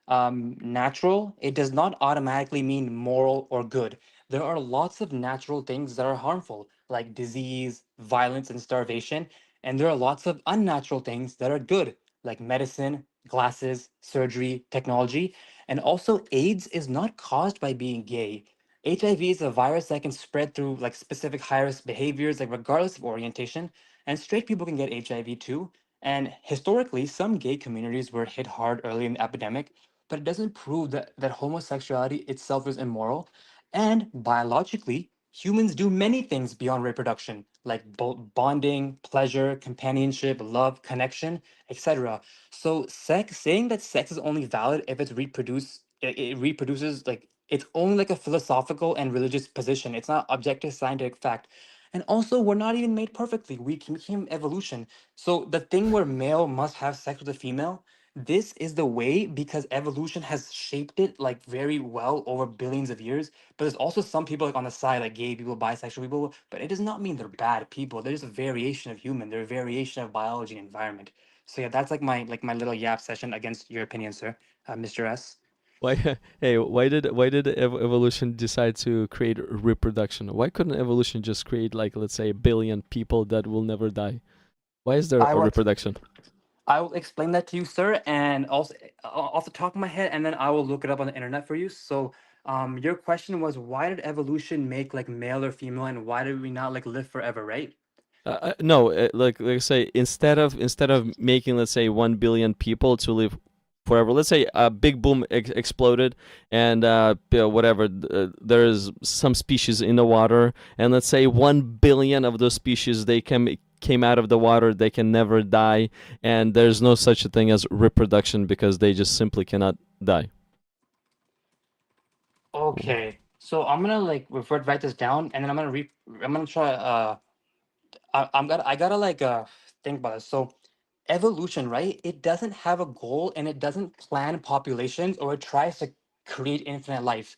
Speaker 3: Natural, it does not automatically mean moral or good. There are lots of natural things that are harmful, like disease, violence, and starvation. And there are lots of unnatural things that are good, like medicine, glasses, surgery, technology. And also, AIDS is not caused by being gay. HIV is a virus that can spread through like specific high risk behaviors, like regardless of orientation. And straight people can get HIV too. And historically, some gay communities were hit hard early in the epidemic, but it doesn't prove that homosexuality itself is immoral. And biologically, humans do many things beyond reproduction, like bonding, pleasure, companionship, love, connection, etc. So, saying that sex is only valid if it reproduces, like it's only like a philosophical and religious position. It's not objective scientific fact. And also, we're not even made perfectly. We came evolution. So the thing where male must have sex with a female, this is the way because evolution has shaped it like very well over billions of years. But there's also some people like on the side, like gay people, bisexual people, but it does not mean they're bad people. They're just a variation of human. They're a variation of biology and environment. So yeah, that's like my little yap session against your opinion, sir, Mr. S.
Speaker 1: Why? Hey, why did evolution decide to create reproduction? Why couldn't evolution just create, like, let's say, a billion people that will never die? Why is there
Speaker 3: I
Speaker 1: a
Speaker 3: will
Speaker 1: reproduction?
Speaker 3: I will explain that to you, sir, and also off the top of my head, and then I will look it up on the internet for you. So, your question was why did evolution make like male or female, and why did we not like live forever, right?
Speaker 1: No, like say, instead of making, let's say, 1 billion people to live forever. Let's say a big boom exploded, and whatever, there's some species in the water, and let's say 1 billion of those species, they came out of the water, they can never die, and there's no such a thing as reproduction because they just simply cannot die.
Speaker 3: Okay, so I'm gonna like write this down, and then I'm gonna try. I gotta like think about it. So evolution, right? It doesn't have a goal and it doesn't plan populations or it tries to create infinite life.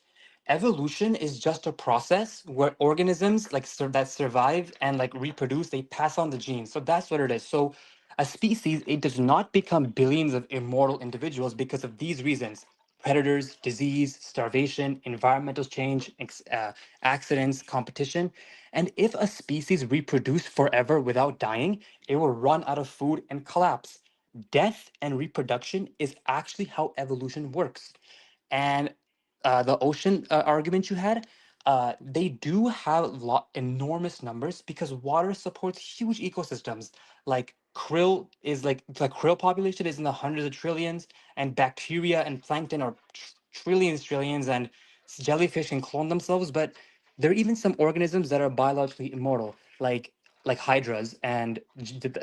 Speaker 3: Evolution is just a process where organisms like that survive and like reproduce, they pass on the genes. So that's what it is. So a species, it does not become billions of immortal individuals because of these reasons: predators, disease, starvation, environmental change, accidents, competition. And if a species reproduce forever without dying, it will run out of food and collapse. Death and reproduction is actually how evolution works. And the ocean argument you had, they do have enormous numbers because water supports huge ecosystems. Like krill is like the krill population is in the hundreds of trillions, and bacteria and plankton are trillions, trillions, and jellyfish can clone themselves. But there are even some organisms that are biologically immortal, like hydras and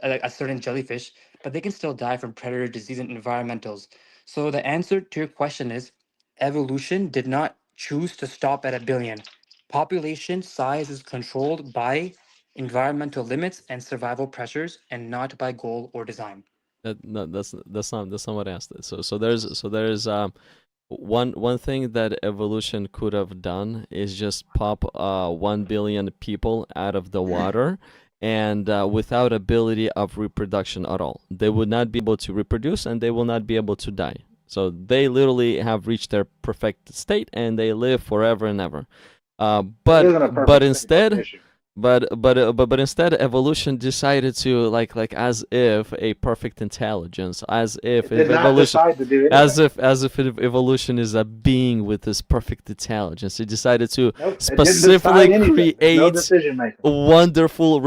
Speaker 3: a certain jellyfish, but they can still die from predator disease and environmentals. So the answer to your question is evolution did not choose to stop at a billion. Population size is controlled by environmental limits and survival pressures and not by goal or design.
Speaker 1: That no, that's not what I asked. So there's one thing that evolution could have done is just pop 1 billion people out of the water, and without ability of reproduction at all, they would not be able to reproduce and they will not be able to die. So they literally have reached their perfect state and they live forever and ever.
Speaker 2: It
Speaker 1: But
Speaker 2: isn't a
Speaker 1: but
Speaker 2: perfect state. That's the
Speaker 1: instead
Speaker 2: issue.
Speaker 1: but instead evolution decided to, like as if a perfect intelligence, as if
Speaker 2: It did not
Speaker 1: evolution,
Speaker 2: decide to do anything.
Speaker 1: as if evolution is a being with this perfect intelligence. It decided to
Speaker 2: Nope. It didn't
Speaker 1: specifically
Speaker 2: decide anything. There's no
Speaker 1: create
Speaker 2: decision making.
Speaker 1: wonderful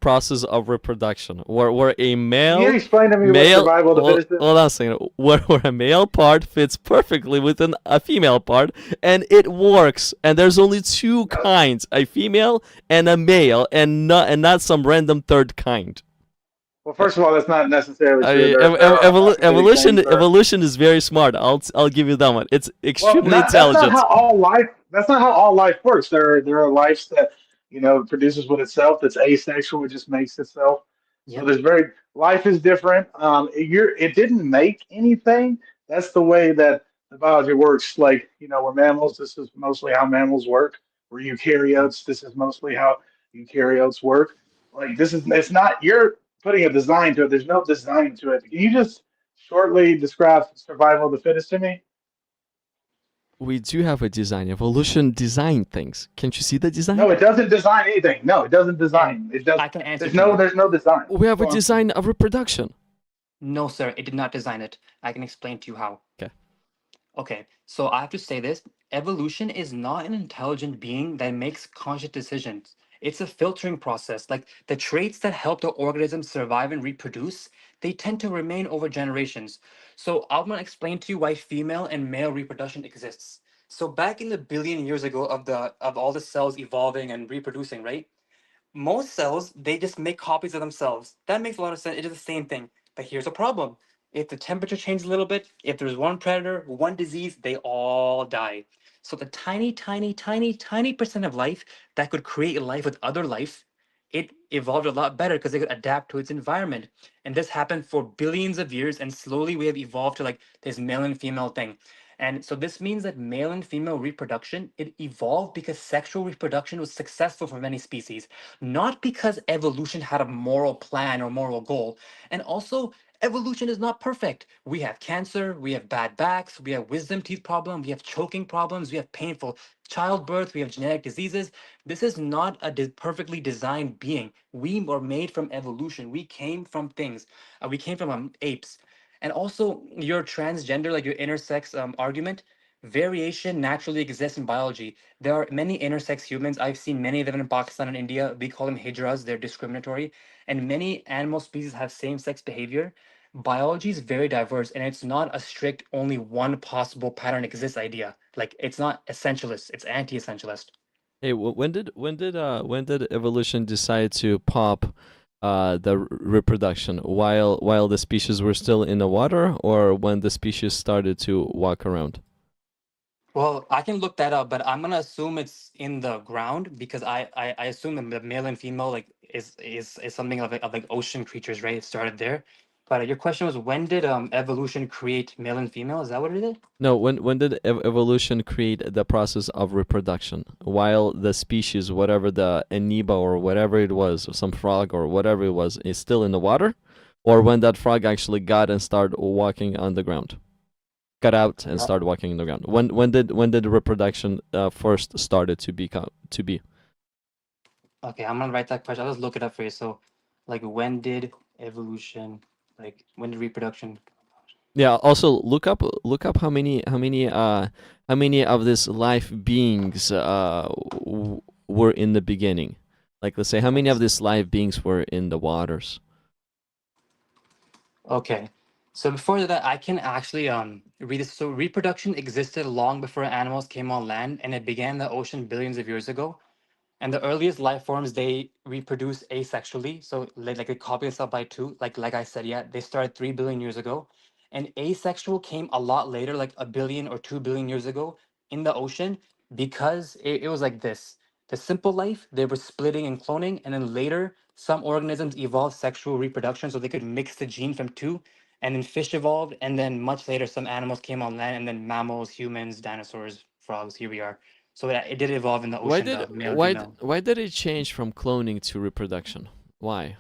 Speaker 1: process of reproduction, where a
Speaker 2: Can you
Speaker 1: male
Speaker 2: explain to me what
Speaker 1: male
Speaker 2: survival of the
Speaker 1: hold,
Speaker 2: fittest is?
Speaker 1: hold on a second, where a male part fits perfectly within a female part, and it works. And there's only two
Speaker 2: No.
Speaker 1: kinds: a female and a male, and not some random third kind.
Speaker 2: Well, first of all, that's not necessarily
Speaker 1: I
Speaker 2: true.
Speaker 1: mean,
Speaker 2: There are unpredictable
Speaker 1: evolution
Speaker 2: things.
Speaker 1: evolution is very smart. I'll give you that one. It's
Speaker 2: Well,
Speaker 1: extremely
Speaker 2: not that's not
Speaker 1: intelligent.
Speaker 2: how all life. That's not how all life works. There are lives that produces with itself. That's asexual. It just makes itself. So
Speaker 3: Yep.
Speaker 2: there's very life is different. It didn't make anything. That's the way that the biology works. Like we're mammals. This is mostly how mammals work. We're eukaryotes. This is mostly how eukaryotes work. Like this is it's not you're putting a design to it. There's no design to it. Can you just shortly describe survival of the fittest to me?
Speaker 1: We do have a design. Evolution design things. Can't you see the design?
Speaker 2: No, it doesn't design anything. No, it doesn't
Speaker 3: And
Speaker 2: design. It does.
Speaker 3: I can answer
Speaker 2: There's
Speaker 3: to
Speaker 2: no.
Speaker 3: you.
Speaker 2: There's no design.
Speaker 1: We have
Speaker 2: Go
Speaker 1: a
Speaker 2: on.
Speaker 1: design of reproduction.
Speaker 3: No, sir, it did not design it. I can explain to you how.
Speaker 1: Okay.
Speaker 3: Okay, so I have to say this. Evolution is not an intelligent being that makes conscious decisions. It's a filtering process. Like the traits that help the organism survive and reproduce, they tend to remain over generations. So I'm gonna explain to you why female and male reproduction exists. So back in the billion years ago of all the cells evolving and reproducing, right? Most cells, they just make copies of themselves. That makes a lot of sense. It is the same thing. But here's a problem. If the temperature changes a little bit, if there's one predator, one disease, they all die. So the tiny, tiny, tiny, tiny percent of life that could create a life with other life, it evolved a lot better because it could adapt to its environment. And this happened for billions of years, and slowly we have evolved to like this male and female thing. And so this means that male and female reproduction, it evolved because sexual reproduction was successful for many species, not because evolution had a moral plan or moral goal. And also, evolution is not perfect. We have cancer, we have bad backs, we have wisdom teeth problem, we have choking problems, we have painful childbirth, we have genetic diseases. This is not a perfectly designed being. We were made from evolution. We came from things. We came from apes. And also, your transgender, like your intersex argument, variation naturally exists in biology. There are many intersex humans. I've seen many of them in Pakistan and India. We call them hijras. They're discriminatory. And many animal species have same sex behavior. Biology is very diverse, and it's not a strict only one possible pattern exists idea. Like it's not essentialist, it's anti-essentialist.
Speaker 1: Hey, when did evolution decide to pop the reproduction while the species were still in the water, or when the species started to walk around?
Speaker 3: Well, I can look that up, but I'm gonna assume it's in the ground because I assume the male and female like is something of like ocean creatures, right? It started there. But your question was when did evolution create male and female? Is that what it is?
Speaker 1: No, when did evolution create the process of reproduction while the species, whatever the amoeba or whatever it was, some frog or whatever it was, is still in the water, or when that frog actually got and started walking on the ground, got out and
Speaker 3: Yeah.
Speaker 1: started walking on the ground? When did reproduction first started to be?
Speaker 3: Okay, I'm gonna write that question. I'll just look it up for you. So, like, when did evolution, like, when did reproduction?
Speaker 1: Yeah. Also, look up how many of these life beings were in the beginning. Like, let's say, how many of these live beings were in the waters?
Speaker 3: Okay. So before that, I can actually read this. So reproduction existed long before animals came on land, and it began in the ocean billions of years ago. And the earliest life forms they reproduce asexually, so like they copy themselves by two. Like I said, yeah, they started 3 billion years ago, and asexual came a lot later, like a billion or 2 billion years ago in the ocean, because it was like this. The simple life they were splitting and cloning, and then later some organisms evolved sexual reproduction so they could mix the gene from two, and then fish evolved, and then much later some animals came on land, and then mammals, humans, dinosaurs, frogs. Here we are. So it did evolve in the
Speaker 1: Why
Speaker 3: ocean,
Speaker 1: did
Speaker 3: the male and
Speaker 1: why
Speaker 3: female.
Speaker 1: why did it change from cloning to reproduction? Why?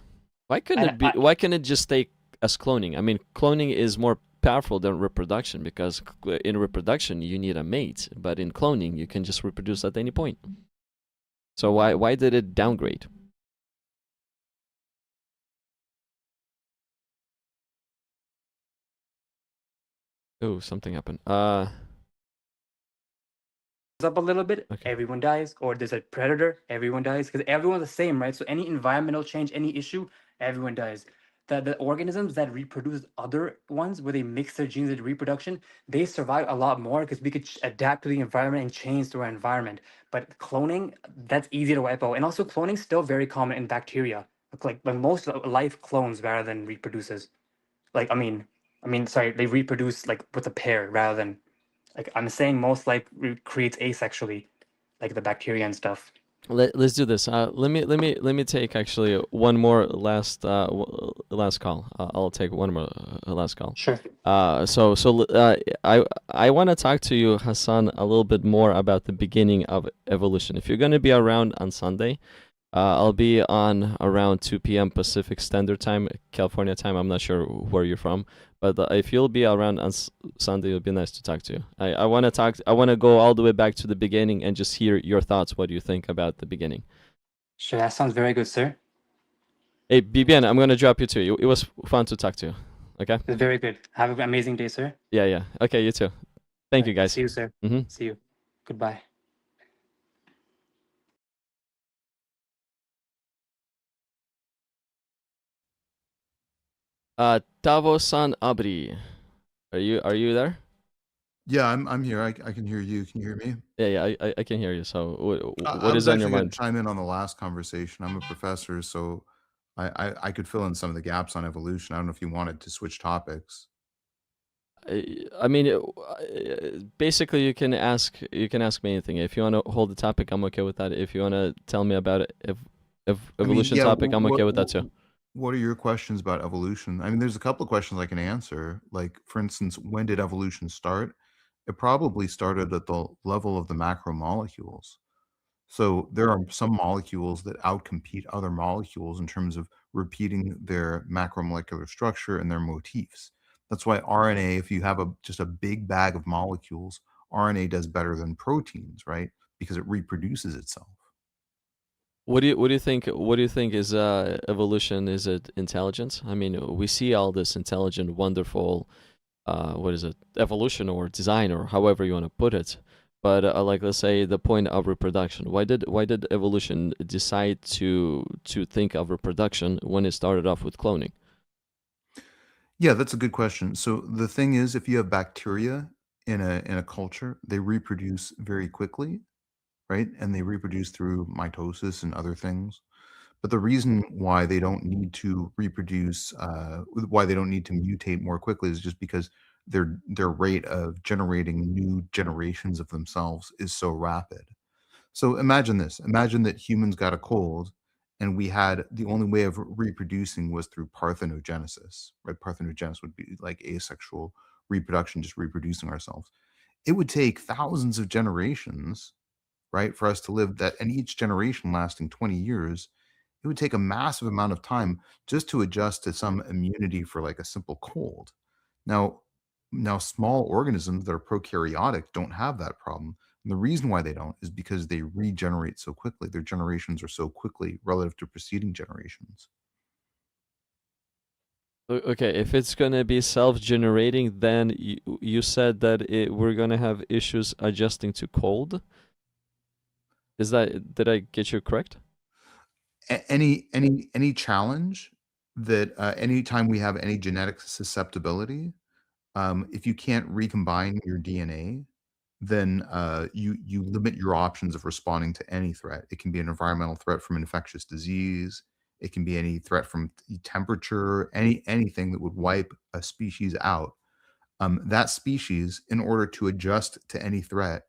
Speaker 1: Why couldn't
Speaker 3: And
Speaker 1: it be? Why can't it just stay as cloning? I mean, cloning is more powerful than reproduction because in reproduction you need a mate, but in cloning you can just reproduce at any point. So why did it downgrade? Oh, something happened.
Speaker 3: up a little bit,
Speaker 1: Okay.
Speaker 3: everyone dies, or there's a predator, everyone dies, because everyone's the same, right? So any environmental change, any issue, everyone dies. The organisms that reproduce other ones, where they mix their genes into reproduction, they survive a lot more because we could adapt to the environment and change to our environment. But cloning, that's easy to wipe out. And also, cloning is still very common in bacteria. Like most life clones rather than reproduces. Like sorry, they reproduce like with a pair rather than like I'm saying most life creates asexually, like the bacteria and stuff.
Speaker 1: Let's do this. Let me take actually one more last call. I'll take one more last call.
Speaker 3: Sure.
Speaker 1: I want to talk to you, Hassan, a little bit more about the beginning of evolution. If you're going to be around on Sunday, I'll be on around 2 p.m. Pacific Standard Time, California time. I'm not sure where you're from, but if you'll be around on Sunday, it'll be nice to talk to you. I want to talk. I want to go all the way back to the beginning and just hear your thoughts. What do you think about the beginning?
Speaker 3: Sure, that sounds very good, sir.
Speaker 1: Hey, BBN, I'm gonna drop you too. It was fun to talk to you. Okay.
Speaker 3: It's very good. Have an amazing day, sir.
Speaker 1: Yeah, yeah. Okay, you too. Thank you, guys.
Speaker 3: See you, sir.
Speaker 1: Mm-hmm.
Speaker 3: See you. Goodbye.
Speaker 1: Tavo-san Abri, are you there?
Speaker 4: Yeah, I'm here. I can hear you. Can you hear me?
Speaker 1: Yeah, I can hear you. So
Speaker 4: I
Speaker 1: what
Speaker 4: was
Speaker 1: is on your
Speaker 4: actually going
Speaker 1: mind?
Speaker 4: to chime in on the last conversation. I'm a professor, so I could fill in some of the gaps on evolution. I don't know if you wanted to switch topics.
Speaker 1: I mean, basically, you can ask me anything. If you want to hold the topic, I'm okay with that. If you want to tell me about it, if evolution
Speaker 4: yeah,
Speaker 1: topic, I'm okay with that too.
Speaker 4: What are your questions about evolution? I mean, there's a couple of questions I can answer. Like, for instance, when did evolution start? It probably started at the level of the macromolecules. So there are some molecules that outcompete other molecules in terms of repeating their macromolecular structure and their motifs. That's why RNA, if you have just a big bag of molecules, RNA does better than proteins, right? Because it reproduces itself.
Speaker 1: What do you think? What do you think is evolution? Is it intelligence? I mean, we see all this intelligent, wonderful, what is it, evolution or design or however you want to put it. But like, let's say the point of reproduction. Why did evolution decide to think of reproduction when it started off with cloning?
Speaker 4: Yeah, that's a good question. So the thing is, if you have bacteria in a culture, they reproduce very quickly, right? And they reproduce through mitosis and other things. But the reason why they don't need to reproduce, why they don't need to mutate more quickly is just because their rate of generating new generations of themselves is so rapid. So imagine this. Imagine that humans got a cold and we had the only way of reproducing was through parthenogenesis, right? Parthenogenesis would be like asexual reproduction, just reproducing ourselves. It would take thousands of generations, right, for us to live that, and each generation lasting 20 years. It would take a massive amount of time just to adjust to some immunity for like a simple cold. Now, now small organisms that are prokaryotic don't have that problem. And the reason why they don't is because they regenerate so quickly. Their generations are so quickly relative to preceding generations.
Speaker 1: Okay, if it's gonna be self-generating, then you said that we're gonna have issues adjusting to cold. Did I get you correct?
Speaker 4: Any challenge that anytime we have any genetic susceptibility, if you can't recombine your DNA, then you limit your options of responding to any threat. It can be an environmental threat from infectious disease. It can be any threat from temperature, anything that would wipe a species out. That species, in order to adjust to any threat,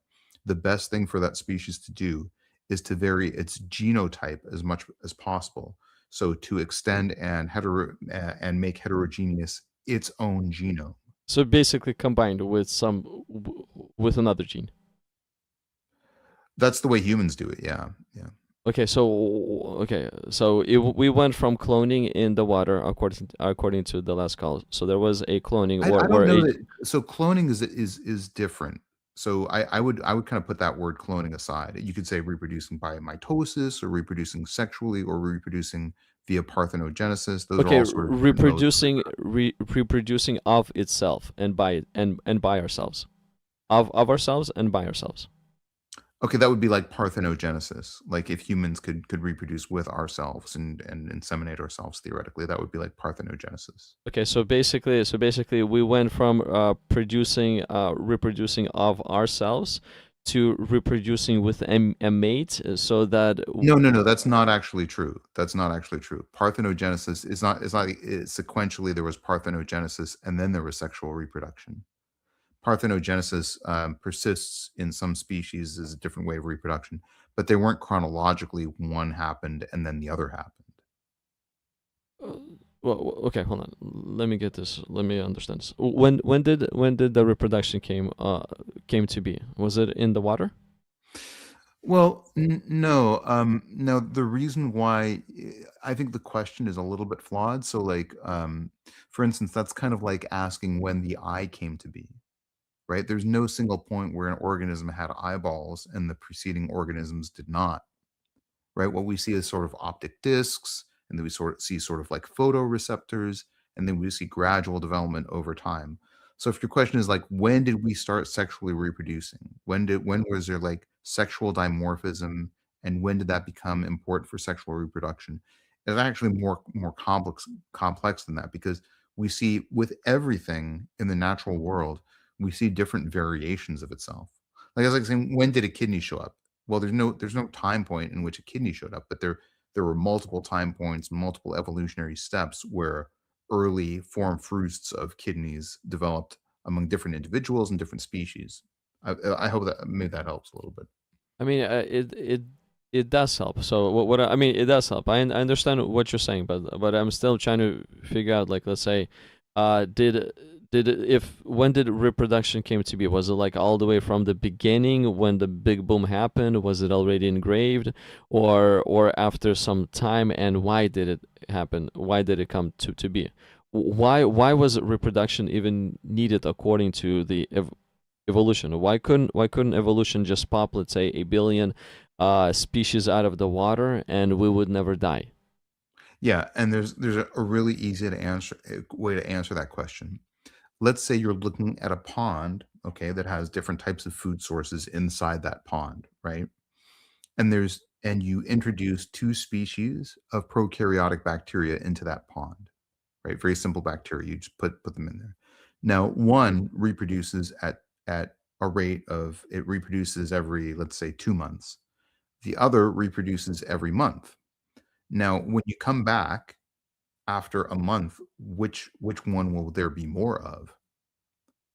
Speaker 4: the best thing for that species to do is to vary its genotype as much as possible. So to extend and make heterogeneous its own genome.
Speaker 1: So basically combined with with another gene.
Speaker 4: That's the way humans do it. Yeah, yeah.
Speaker 1: Okay, so we went from cloning in the water according to the last call. So there was a cloning
Speaker 4: I
Speaker 1: or
Speaker 4: don't know that. So cloning is different. So I would kind of put that word cloning aside. You could say reproducing by mitosis or reproducing sexually or reproducing via parthenogenesis. Those are
Speaker 1: okay,
Speaker 4: all sort of different modes.
Speaker 1: reproducing of itself and by ourselves, of ourselves and by ourselves.
Speaker 4: Okay, that would be like parthenogenesis. Like if humans could reproduce with ourselves and inseminate ourselves theoretically, that would be like parthenogenesis.
Speaker 1: Okay, so basically, we went from reproducing of ourselves to reproducing with a mate, so that
Speaker 4: No, that's not actually true. That's not actually true. Parthenogenesis is not sequentially there was parthenogenesis and then there was sexual reproduction. Parthenogenesis persists in some species as a different way of reproduction, but they weren't chronologically one happened and then the other happened.
Speaker 1: Uh, okay, hold on. Let me get this. Let me understand this. When did the reproduction came to be? Was it in the water?
Speaker 4: Well, no. Now the reason why I think the question is a little bit flawed. So, like, for instance, that's kind of like asking when the eye came to be, right? There's no single point where an organism had eyeballs and the preceding organisms did not. Right? What we see is sort of optic discs, and then we sort of see sort of like photoreceptors, and then we see gradual development over time. So if your question is like, when did we start sexually reproducing? When was there like sexual dimorphism, and when did that become important for sexual reproduction? It's actually more complex than that because we see with everything in the natural world, we see different variations of itself. Like I was like saying, when did a kidney show up? Well, there's no time point in which a kidney showed up, but there were multiple time points, multiple evolutionary steps where early form fruits of kidneys developed among different individuals and different species. I hope that maybe that helps a little bit.
Speaker 1: I mean, it does help. So I mean, it does help. I understand what you're saying, but I'm still trying to figure out, like, let's say, when did reproduction came to be? Was it like all the way from the beginning when the big boom happened? Was it already engraved, or after some time? And why did it happen? Why did it come to be? Why was reproduction even needed according to the evolution? Why couldn't evolution just pop, let's say, a billion species out of the water and we would never die?
Speaker 4: Yeah, and there's a really easy to answer way to answer that question. Let's say you're looking at a pond, okay, that has different types of food sources inside that pond, right? And you introduce two species of prokaryotic bacteria into that pond, right? Very simple bacteria. You just put them in there. Now, one reproduces at a rate of it reproduces every, let's say, 2 months. The other reproduces every month. Now, when you come back after a month, which one will there be more of?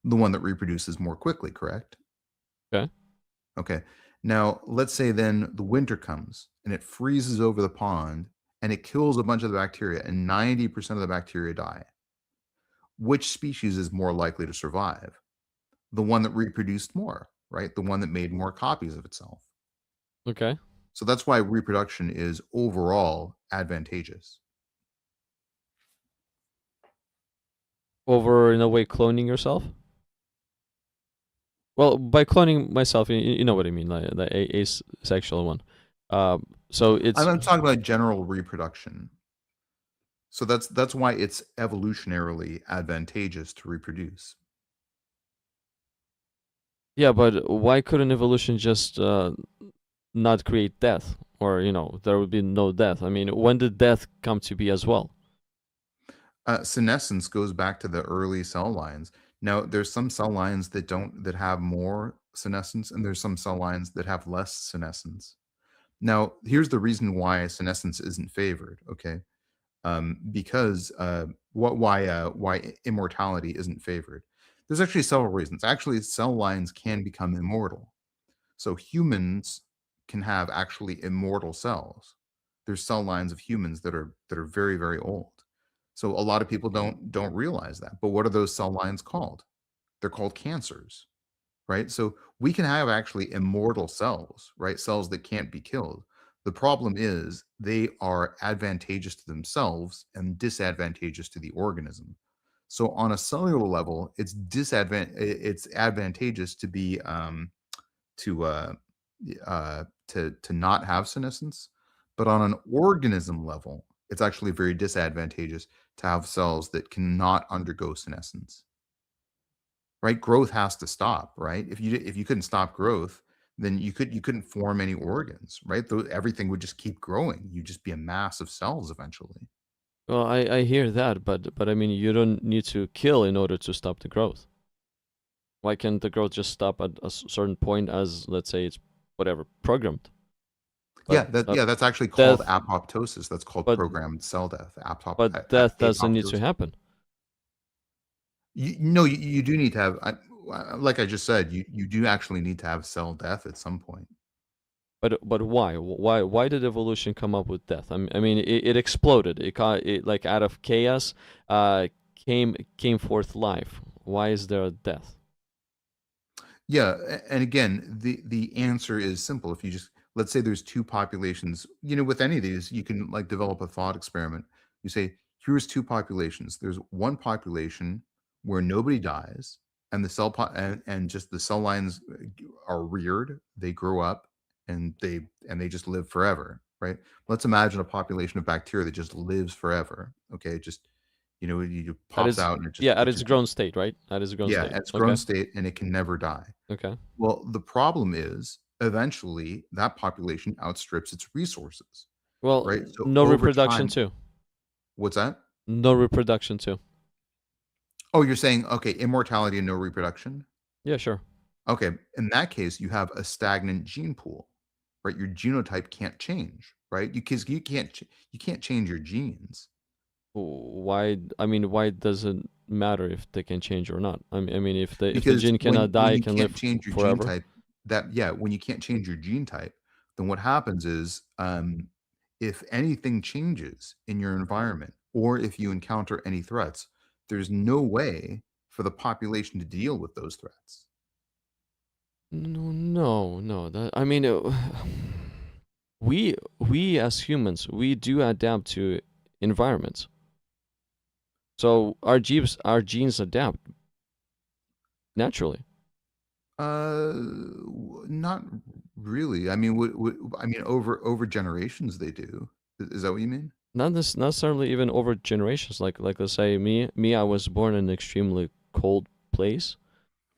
Speaker 4: The one that reproduces more quickly, correct?
Speaker 1: Okay.
Speaker 4: Okay. Now, let's say then the winter comes and it freezes over the pond and it kills a bunch of the bacteria and 90% of the bacteria die. Which species is more likely to survive? The one that reproduced more, right? The one that made more copies of itself.
Speaker 1: Okay.
Speaker 4: So that's why reproduction is overall advantageous.
Speaker 1: Over, in a way, cloning yourself. Well, by cloning myself, you know what I mean, like the asexual one. So it's
Speaker 4: I'm talking about general reproduction. So that's why it's evolutionarily advantageous to reproduce.
Speaker 1: yeah, but why couldn't evolution just not create death, or there would be no death? I mean, when did death come to be as well?
Speaker 4: Senescence goes back to the early cell lines. Now, there's some cell lines that have more senescence, and there's some cell lines that have less senescence. Now, here's the reason why senescence isn't favored. Okay, because why immortality isn't favored. There's actually several reasons. Actually, cell lines can become immortal. So humans can have actually immortal cells. There's cell lines of humans that are very, very old. So a lot of people don't realize that. But what are those cell lines called? They're called cancers, right? So we can have actually immortal cells, right? Cells that can't be killed. The problem is they are advantageous to themselves and disadvantageous to the organism. So on a cellular level, it's advantageous to be to to not have senescence, but on an organism level, it's actually very disadvantageous to have cells that cannot undergo senescence. Right? Growth has to stop, right? If you couldn't stop growth, then you couldn't form any organs, right? Everything would just keep growing. You'd just be a mass of cells eventually.
Speaker 1: Well, I hear that, but I mean, you don't need to kill in order to stop the growth. Why can't the growth just stop at a certain point, as let's say it's whatever programmed? But
Speaker 4: That's actually called
Speaker 1: death,
Speaker 4: apoptosis. That's called
Speaker 1: but
Speaker 4: programmed cell death.
Speaker 1: but death doesn't need to
Speaker 4: Apoptosis.
Speaker 1: happen.
Speaker 4: You do need to have, like I just said, you do actually need to have cell death at some point.
Speaker 1: But why? Why did evolution come up with death? I mean, it exploded. It like out of chaos, came forth life. Why is there a death?
Speaker 4: Yeah, and again, the answer is simple. If you just, let's say there's two populations, with any of these, you can like develop a thought experiment. You say, here's two populations. There's one population where nobody dies, and the and just the cell lines are reared, they grow up, and they just live forever, right? Let's imagine a population of bacteria that just lives forever. Okay, just it
Speaker 1: At
Speaker 4: pops
Speaker 1: its
Speaker 4: out and it just
Speaker 1: yeah, at its grown state, right? At its grown
Speaker 4: yeah,
Speaker 1: state.
Speaker 4: it's grown
Speaker 1: Okay.
Speaker 4: state and it can never die.
Speaker 1: Okay.
Speaker 4: Well, the problem is eventually that population outstrips its resources,
Speaker 1: Well,
Speaker 4: right? So
Speaker 1: no
Speaker 4: over
Speaker 1: reproduction
Speaker 4: time,
Speaker 1: too.
Speaker 4: what's that?
Speaker 1: No reproduction too.
Speaker 4: Oh, you're saying, okay, immortality and no reproduction?
Speaker 1: Yeah, sure.
Speaker 4: Okay, in that case, you have a stagnant gene pool, right? Your genotype can't change, right? Because you can't change your genes.
Speaker 1: Why? I mean, why does it matter if they can change or not? I mean, if the
Speaker 4: Because
Speaker 1: gene cannot die,
Speaker 4: when
Speaker 1: it
Speaker 4: you
Speaker 1: can
Speaker 4: can't
Speaker 1: live
Speaker 4: change your gene
Speaker 1: forever.
Speaker 4: type, when you can't change your gene type, then what happens is, if anything changes in your environment or if you encounter any threats, there's no way for the population to deal with those threats.
Speaker 1: No. I mean, we as humans, we do adapt to environments. So our genes adapt naturally.
Speaker 4: Not really. I mean, over generations they do. Is that what you mean?
Speaker 1: Not necessarily even over generations. Like let's say me, I was born in an extremely cold place,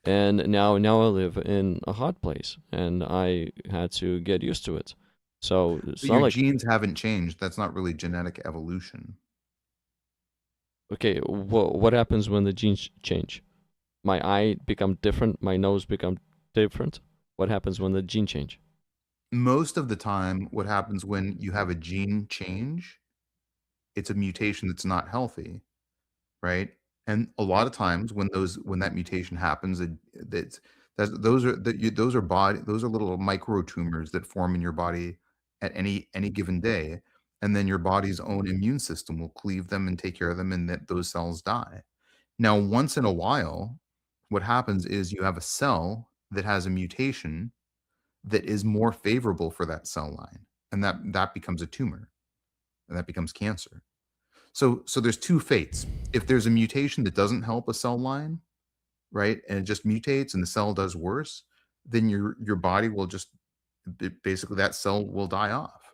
Speaker 1: and now I live in a hot place, and I had to get used to it. So it's
Speaker 4: But
Speaker 1: not
Speaker 4: your
Speaker 1: like,
Speaker 4: genes haven't changed. That's not really genetic evolution.
Speaker 1: okay, what happens when the genes change? My eye become different, my nose become different. What happens when the gene change?
Speaker 4: Most of the time, what happens when you have a gene change, it's a mutation that's not healthy, right? And a lot of times when that mutation happens, those are little micro tumors that form in your body at any given day, and then your body's own immune system will cleave them and take care of them, and that those cells die. Now, once in a while, what happens is you have a cell that has a mutation that is more favorable for that cell line, and that becomes a tumor, and that becomes cancer. So there's two fates. If there's a mutation that doesn't help a cell line, right, and it just mutates and the cell does worse, then your body will just basically that cell will die off.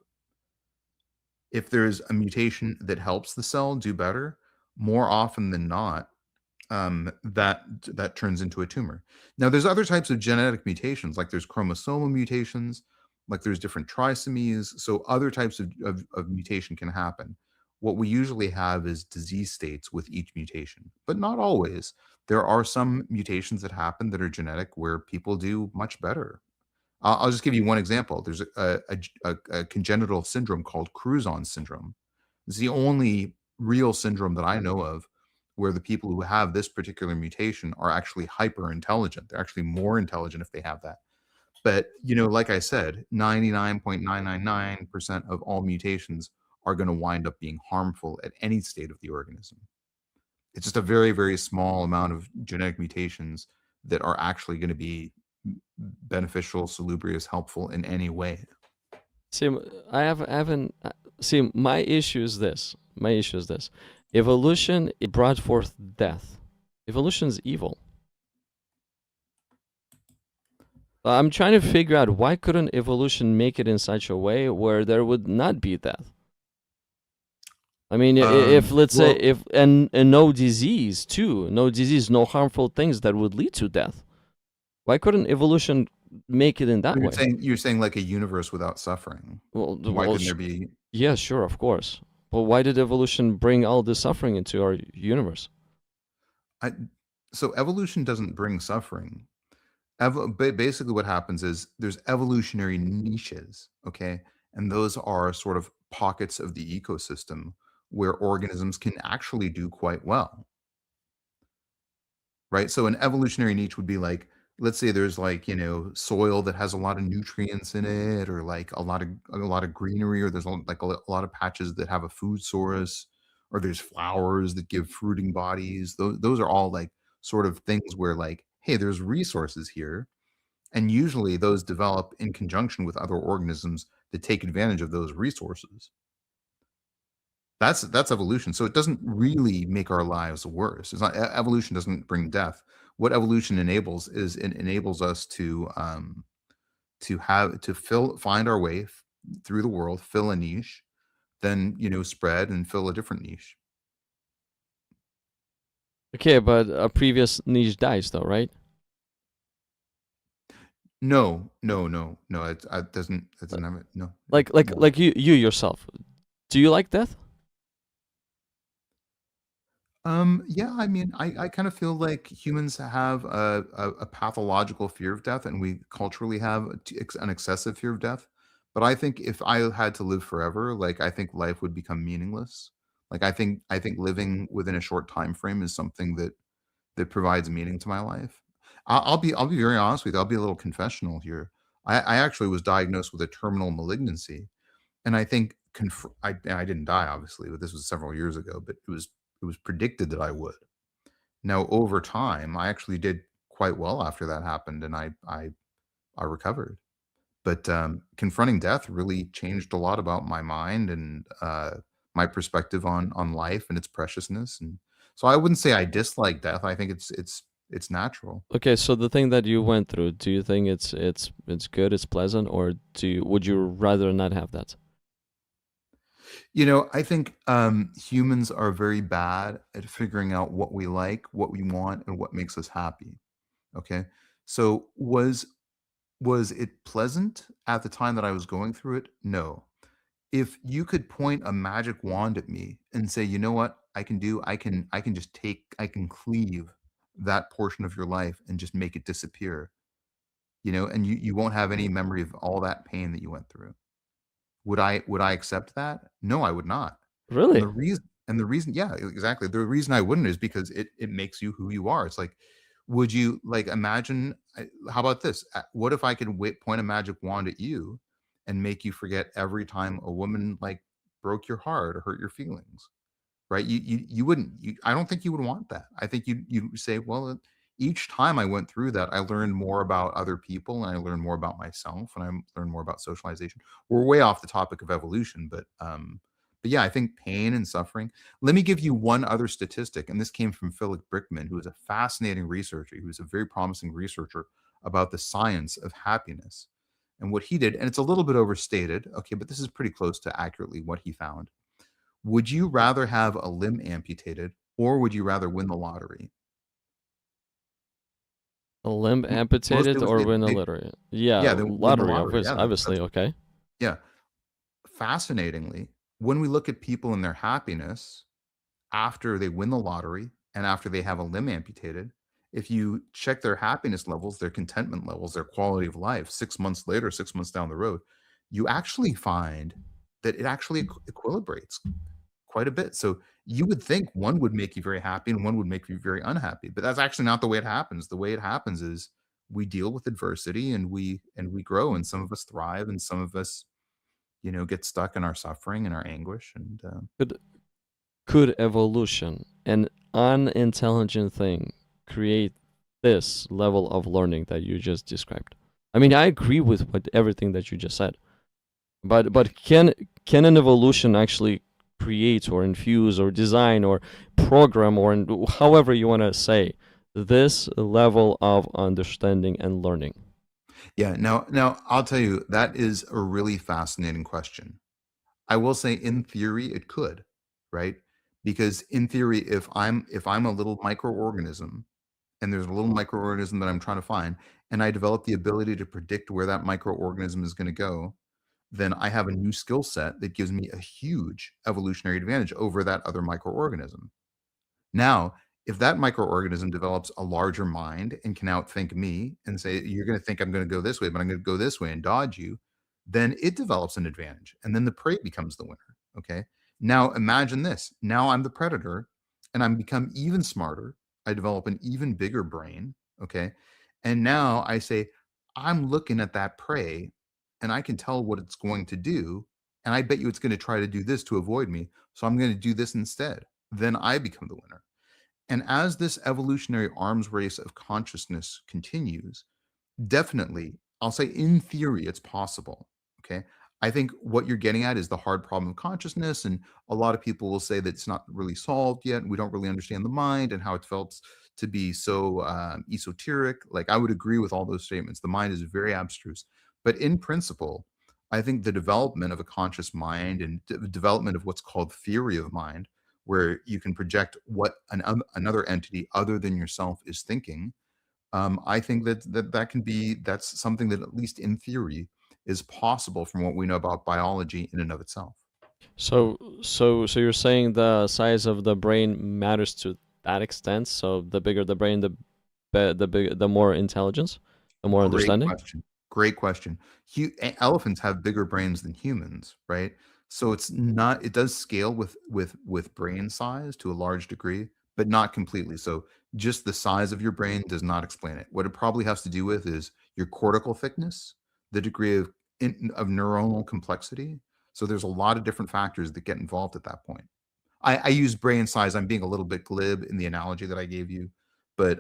Speaker 4: If there's a mutation that helps the cell do better, more often than not, that turns into a tumor. Now, there's other types of genetic mutations, like there's chromosomal mutations, like there's different trisomies. So other types of mutation can happen. What we usually have is disease states with each mutation, but not always. There are some mutations that happen that are genetic where people do much better. I'll just give you one example. There's a congenital syndrome called Cruzon syndrome. It's the only real syndrome that I know of where the people who have this particular mutation are actually hyper intelligent. They're actually more intelligent if they have that. But, like I said, 99.999% of all mutations are going to wind up being harmful at any state of the organism. It's just a very, very small amount of genetic mutations that are actually going to be beneficial, salubrious, helpful in any way.
Speaker 1: See, haven't. See, my issue is this. Evolution, it brought forth death. Evolution is evil. I'm trying to figure out why couldn't evolution make it in such a way where there would not be death. I mean, if let's say if and no disease too, no harmful things that would lead to death. Why couldn't evolution make it in that way.
Speaker 4: You're saying like a universe without suffering.
Speaker 1: Well,
Speaker 4: Why couldn't there be?
Speaker 1: yeah, sure, of course. But why did evolution bring all this suffering into our universe?
Speaker 4: I, so evolution doesn't bring suffering. Basically, what happens is there's evolutionary niches, okay, and those are sort of pockets of the ecosystem where organisms can actually do quite well, right? So an evolutionary niche would be like, let's say there's like, soil that has a lot of nutrients in it, or like a lot of greenery, or there's a lot of patches that have a food source, or there's flowers that give fruiting bodies. Those are all like sort of things where like, hey, there's resources here, and usually those develop in conjunction with other organisms that take advantage of those resources. That's evolution. So it doesn't really make our lives worse. It's not evolution doesn't bring death. What evolution enables is it enables us to find our way through the world, fill a niche, then spread and fill a different niche.
Speaker 1: Okay, but a previous niche dies, though, right?
Speaker 4: No, no, no, no. It doesn't have it. No.
Speaker 1: Like you yourself. Do you like death?
Speaker 4: Yeah, I mean, I kind of feel like humans have a pathological fear of death, and we culturally have an excessive fear of death. But I think if I had to live forever, like I think life would become meaningless. Like I think living within a short time frame is something that provides meaning to my life. I'll be very honest with you. I'll be a little confessional here. I actually was diagnosed with a terminal malignancy, and I think I didn't die, obviously, but this was several years ago, but it was predicted that I would. Now, over time, I actually did quite well after that happened, and I recovered. But confronting death really changed a lot about my mind and my perspective on life and its preciousness. And so I wouldn't say I dislike death. I think it's natural.
Speaker 1: Okay, so the thing that you went through, do you think it's good, it's pleasant, or would you rather not have that?
Speaker 4: I think humans are very bad at figuring out what we like, what we want, and what makes us happy. Okay. So was it pleasant at the time that I was going through it? No. If you could point a magic wand at me and say, "You know what? I can just I can cleave that portion of your life and just make it disappear." And you won't have any memory of all that pain that you went through. Would I accept that? No, I would not. And
Speaker 1: Really?
Speaker 4: the reason, yeah, exactly. The reason I wouldn't is because it makes you who you are. It's like, would you like imagine? How about this? What if I could point a magic wand at you and make you forget every time a woman like broke your heart or hurt your feelings? Right? You wouldn't. I don't think you would want that. I think you say, well, each time I went through that, I learned more about other people, and I learned more about myself, and I learned more about socialization. We're way off the topic of evolution, but yeah, I think pain and suffering. Let me give you one other statistic, and this came from Philip Brickman, who is a fascinating researcher, who's a very promising researcher about the science of happiness. And what he did, and it's a little bit overstated, okay, but this is pretty close to accurately what he found. Would you rather have a limb amputated, or would you rather win the lottery?
Speaker 1: A limb
Speaker 4: Most
Speaker 1: amputated
Speaker 4: people
Speaker 1: or
Speaker 4: say
Speaker 1: win a
Speaker 4: they,
Speaker 1: lottery? Yeah,
Speaker 4: yeah, they win the
Speaker 1: lottery,
Speaker 4: lottery. Yeah,
Speaker 1: obviously, okay.
Speaker 4: yeah. Fascinatingly, when we look at people and their happiness after they win the lottery and after they have a limb amputated, if you check their happiness levels, their contentment levels, their quality of life 6 months later, 6 months down the road, you actually find that it actually equilibrates quite a bit. So you would think one would make you very happy and one would make you very unhappy, but that's actually not the way it happens. The way it happens is we deal with adversity and we grow, and some of us thrive and some of us, get stuck in our suffering and our anguish. And
Speaker 1: Could could evolution, an unintelligent thing, create this level of learning that you just described? I mean, I agree with everything that you just said, but can an evolution actually create or infuse or design or program or however you want to say this level of understanding and learning?
Speaker 4: yeah, now I'll tell you that is a really fascinating question. I will say in theory it could, right? Because in theory, if I'm a little microorganism and there's a little microorganism that I'm trying to find, and I develop the ability to predict where that microorganism is going to go, then I have a new skill set that gives me a huge evolutionary advantage over that other microorganism. Now, if that microorganism develops a larger mind and can outthink me and say, "You're gonna think I'm gonna go this way, but I'm gonna go this way and dodge you," then it develops an advantage, and then the prey becomes the winner, okay? Now imagine this. Now I'm the predator, and I'm become even smarter. I develop an even bigger brain, okay? And now I say, "I'm looking at that prey, and I can tell what it's going to do, and I bet you it's gonna try to do this to avoid me, so I'm gonna do this instead." Then I become the winner. And as this evolutionary arms race of consciousness continues, definitely, I'll say in theory, it's possible. Okay. I think what you're getting at is the hard problem of consciousness. And a lot of people will say that it's not really solved yet. We don't really understand the mind and how it felt to be so esoteric. Like, I would agree with all those statements. The mind is very abstruse. But in principle, I think the development of a conscious mind and development of what's called theory of mind, where you can project what another entity other than yourself is thinking, I think that can be that's something that, at least in theory, is possible from what we know about biology in and of itself.
Speaker 1: So you're saying the size of the brain matters to that extent? So the bigger the brain, the more intelligence, the more
Speaker 4: Great
Speaker 1: understanding.
Speaker 4: question. Great question. Elephants have bigger brains than humans, right? So it's not. It does scale with brain size to a large degree, but not completely. So just the size of your brain does not explain it. What it probably has to do with is your cortical thickness, the degree of neuronal complexity. So there's a lot of different factors that get involved at that point. I use brain size. I'm being a little bit glib in the analogy that I gave you, but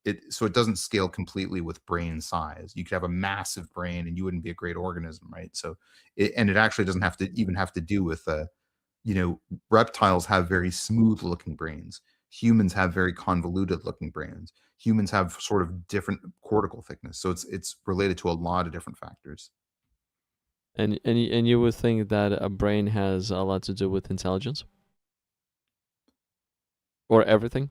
Speaker 4: it doesn't scale completely with brain size. You could have a massive brain and you wouldn't be a great organism, right? So it actually doesn't have to even have to do with reptiles have very smooth looking brains. Humans have very convoluted looking brains. Humans have sort of different cortical thickness. So it's related to a lot of different factors.
Speaker 1: And you would think that a brain has a lot to do with intelligence or everything,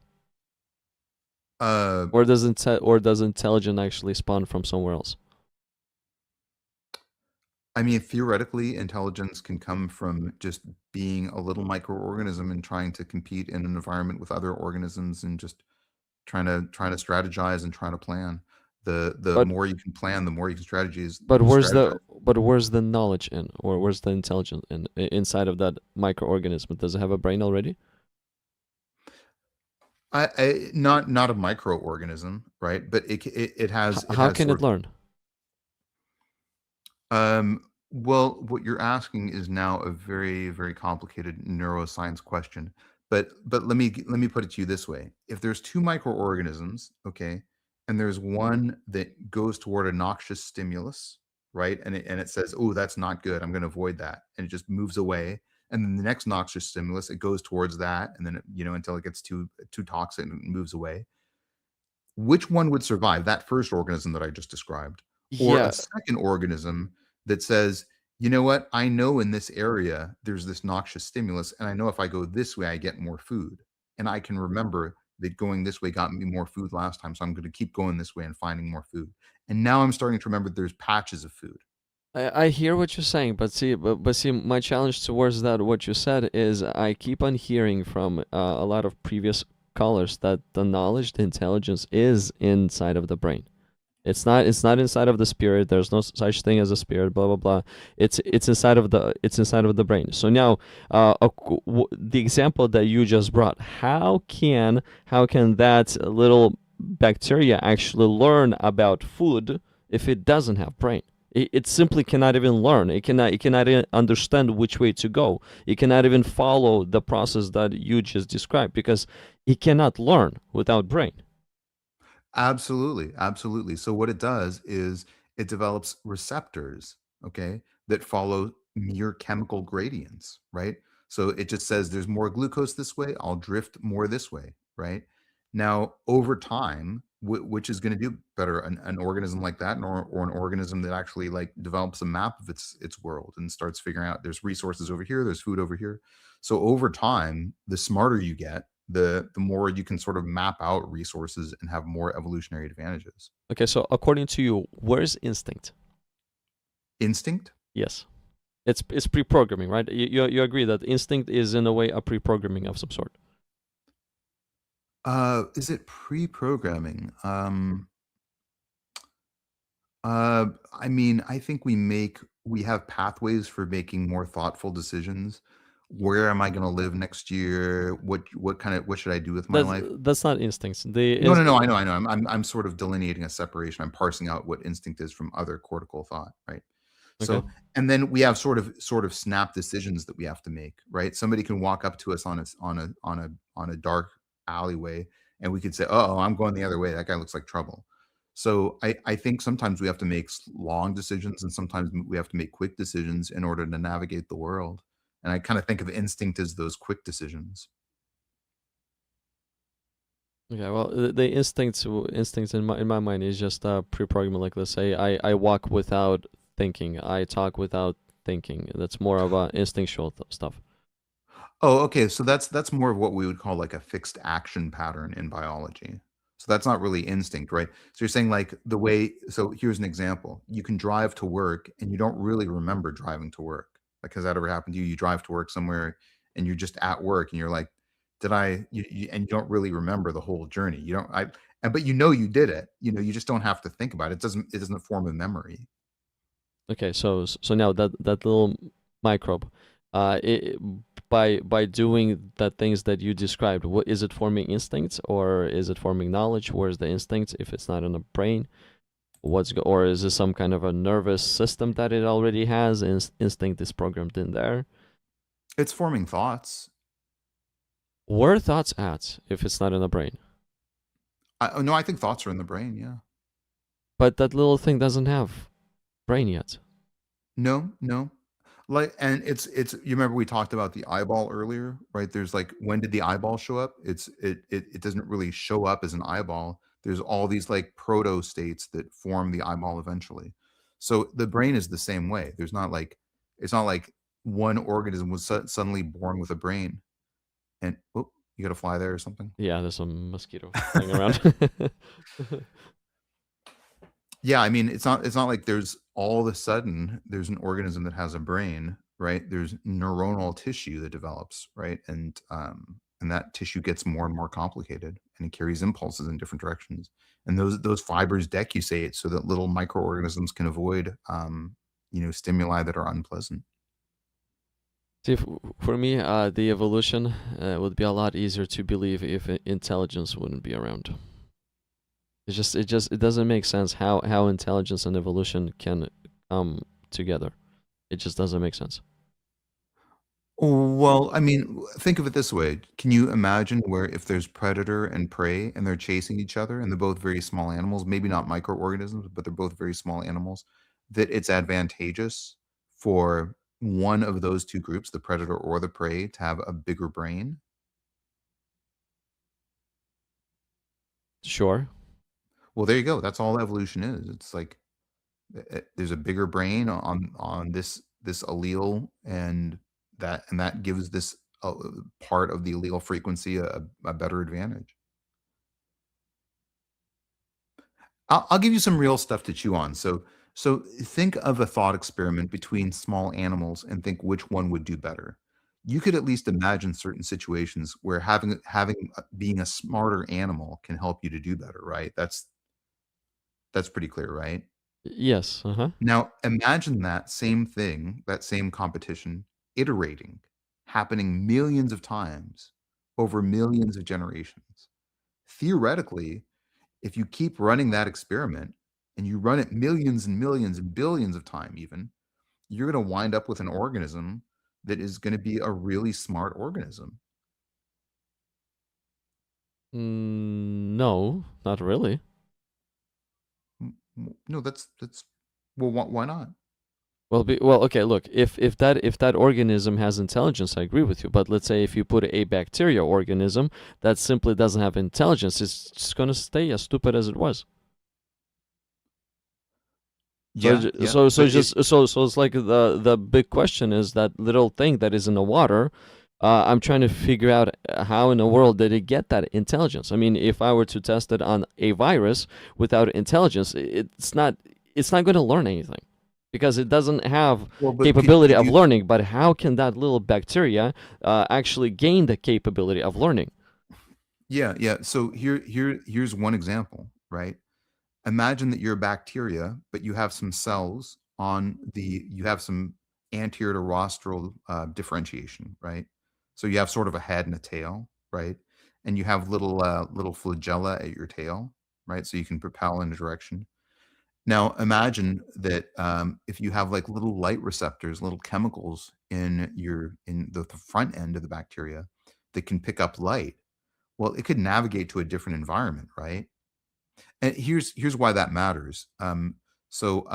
Speaker 4: Uh,
Speaker 1: or does intelligence actually spawn from somewhere else?
Speaker 4: I mean, theoretically, intelligence can come from just being a little microorganism and trying to compete in an environment with other organisms and just trying to strategize and trying to plan. The
Speaker 1: But
Speaker 4: more you can plan, the more you can strategize.
Speaker 1: but where's
Speaker 4: Strategize.
Speaker 1: the knowledge in, or where's the intelligence inside of that microorganism? Does it have a brain already?
Speaker 4: Not a microorganism, right? But it has
Speaker 1: How can
Speaker 4: sort
Speaker 1: it
Speaker 4: of
Speaker 1: learn?
Speaker 4: Well, what you're asking is now a very, very complicated neuroscience question. But let me put it to you this way. If there's two microorganisms, okay, and there's one that goes toward a noxious stimulus, right? And it says, "Oh, that's not good. I'm going to avoid that." And it just moves away. And then the next noxious stimulus, it goes towards that, and then until it gets too toxic and it moves away. Which one would survive, that first organism that I just described, or a
Speaker 1: Yeah,
Speaker 4: second organism that says, "You know what? I know in this area there's this noxious stimulus, and I know if I go this way, I get more food. And I can remember that going this way got me more food last time, so I'm going to keep going this way and finding more food. And now I'm starting to remember there's patches of food."
Speaker 1: I hear what you're saying, but see, my challenge towards that, what you said, is I keep on hearing from a lot of previous callers that the knowledge, the intelligence is inside of the brain. It's not inside of the spirit. There's no such thing as a spirit. Blah blah blah. It's inside of the brain. So now, the example that you just brought, how can that little bacteria actually learn about food if it doesn't have brain? It simply cannot even learn. It cannot even understand which way to go. It cannot even follow the process that you just described because it cannot learn without brain.
Speaker 4: Absolutely, absolutely. So what it does is it develops receptors, okay, that follow mere chemical gradients, right? So it just says there's more glucose this way, I'll drift more this way, right? Now, over time, which is going to do better, an organism like that, or an organism that actually like develops a map of its world and starts figuring out there's resources over here, there's food over here. So over time, the smarter you get, the more you can sort of map out resources and have more evolutionary advantages.
Speaker 1: Okay, so according to you, where's instinct?
Speaker 4: Instinct?
Speaker 1: Yes. It's pre-programming, right? You agree that instinct is in a way a pre-programming of some sort.
Speaker 4: Is it pre-programming? I mean, I think we have pathways for making more thoughtful decisions. Where am I going to live next year? What should I do with my life?
Speaker 1: That's not instincts.
Speaker 4: No, no, no. I know, I know. I'm sort of delineating a separation. I'm parsing out what instinct is from other cortical thought, right?
Speaker 1: Okay.
Speaker 4: So, and then we have sort of snap decisions that we have to make, right? Somebody can walk up to us on a dark alleyway, and we could say, "Oh, I'm going the other way. That guy looks like trouble." So, I think sometimes we have to make long decisions, and sometimes we have to make quick decisions in order to navigate the world. And I kind of think of instinct as those quick decisions.
Speaker 1: Okay, well, the instincts in my mind is just pre-programming. Like, let's say I walk without thinking, I talk without thinking. That's more of a instinctual stuff.
Speaker 4: Oh, okay. So that's more of what we would call like a fixed action pattern in biology. So that's not really instinct, right? So you're saying like the way, so here's an example. You can drive to work and you don't really remember driving to work. Like, has that ever happened to you? You drive to work somewhere and you're just at work and you're like, and you don't really remember the whole journey. You don't, but you know you did it. You just don't have to think about it. It doesn't form a memory.
Speaker 1: Okay, so now that little microbe, it, by doing the things that you described, what is it forming instincts or is it forming knowledge? Where's the instincts if it's not in the brain? Or is this some kind of a nervous system that it already has? Instinct is programmed in there.
Speaker 4: It's forming thoughts.
Speaker 1: Where are thoughts at if it's not in the brain?
Speaker 4: No, I think thoughts are in the brain. Yeah.
Speaker 1: But that little thing doesn't have brain yet.
Speaker 4: No, no. Like, and you remember we talked about the eyeball earlier, right? There's like, when did the eyeball show up? It doesn't really show up as an eyeball. There's all these like proto states that form the eyeball eventually. So the brain is the same way. It's not like one organism was suddenly born with a brain. And oh, you got a fly there or something?
Speaker 1: Yeah, there's some mosquito flying around.
Speaker 4: Yeah, I mean, it's not like there's all of a sudden there's an organism that has a brain, right? There's neuronal tissue that develops, right? And that tissue gets more and more complicated and it carries impulses in different directions. And those fibers decussate so that little microorganisms can avoid stimuli that are unpleasant.
Speaker 1: See, for me, the evolution would be a lot easier to believe if intelligence wouldn't be around. It doesn't make sense how intelligence and evolution can come together. It just doesn't make sense.
Speaker 4: Well, I mean, think of it this way. Can you imagine where if there's predator and prey and they're chasing each other and they're both very small animals, maybe not microorganisms, but they're both very small animals, that it's advantageous for one of those two groups, the predator or the prey, to have a bigger brain?
Speaker 1: Sure.
Speaker 4: Well, there you go. That's all evolution is. It's like there's a bigger brain on this allele, and that gives this part of the allele frequency a better advantage. I'll give you some real stuff to chew on. So think of a thought experiment between small animals and think which one would do better. You could at least imagine certain situations where being a smarter animal can help you to do better, right? That's pretty clear, right?
Speaker 1: Yes. Uh-huh.
Speaker 4: Now, imagine that same thing, that same competition, iterating, happening millions of times over millions of generations. Theoretically, if you keep running that experiment and you run it millions and millions and billions of time even, you're going to wind up with an organism that is going to be a really smart organism.
Speaker 1: No, not really.
Speaker 4: No, well, why not?
Speaker 1: Well, okay. Look, if that organism has intelligence, I agree with you. But let's say if you put a bacteria organism that simply doesn't have intelligence, it's just gonna stay as stupid as it was.
Speaker 4: Yeah, yeah.
Speaker 1: So it's like the big question is that little thing that is in the water. I'm trying to figure out how in the world did it get that intelligence. I mean, if I were to test it on a virus without intelligence, it's not going to learn anything because it doesn't have
Speaker 4: Well, but
Speaker 1: capability
Speaker 4: could
Speaker 1: of
Speaker 4: you?
Speaker 1: learning. But how can that little bacteria actually gain the capability of learning?
Speaker 4: Yeah, yeah. So here's one example, right? Imagine that you're a bacteria, but you have some cells on the you have some anterior to rostral differentiation, right? So you have sort of a head and a tail, right? And you have little flagella at your tail, right? So you can propel in a direction. Now imagine that if you have like little light receptors, little chemicals in the front end of the bacteria that can pick up light. Well, it could navigate to a different environment, right? And here's why that matters. So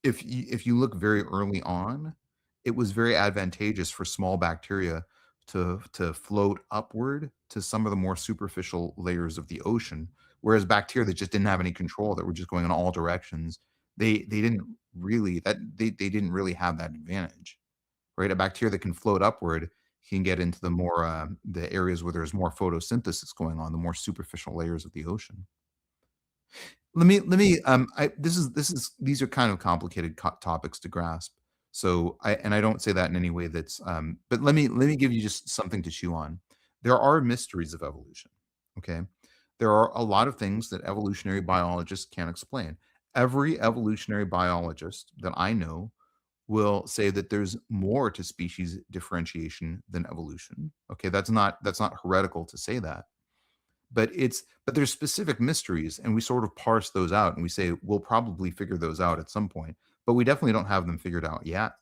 Speaker 4: if you look very early on, it was very advantageous for small bacteria to float upward to some of the more superficial layers of the ocean, whereas bacteria that just didn't have any control, that were just going in all directions, they didn't really they didn't really have that advantage, right? A bacteria that can float upward can get into the areas where there's more photosynthesis going on, the more superficial layers of the ocean. Let me I this is these are kind of complicated topics to grasp. So I don't say that in any way that's but let me give you just something to chew on. There are mysteries of evolution. Okay. There are a lot of things that evolutionary biologists can't explain. Every evolutionary biologist that I know will say that there's more to species differentiation than evolution. Okay, that's not heretical to say that, but there's specific mysteries, and we sort of parse those out, and we say we'll probably figure those out at some point, but we definitely don't have them figured out yet.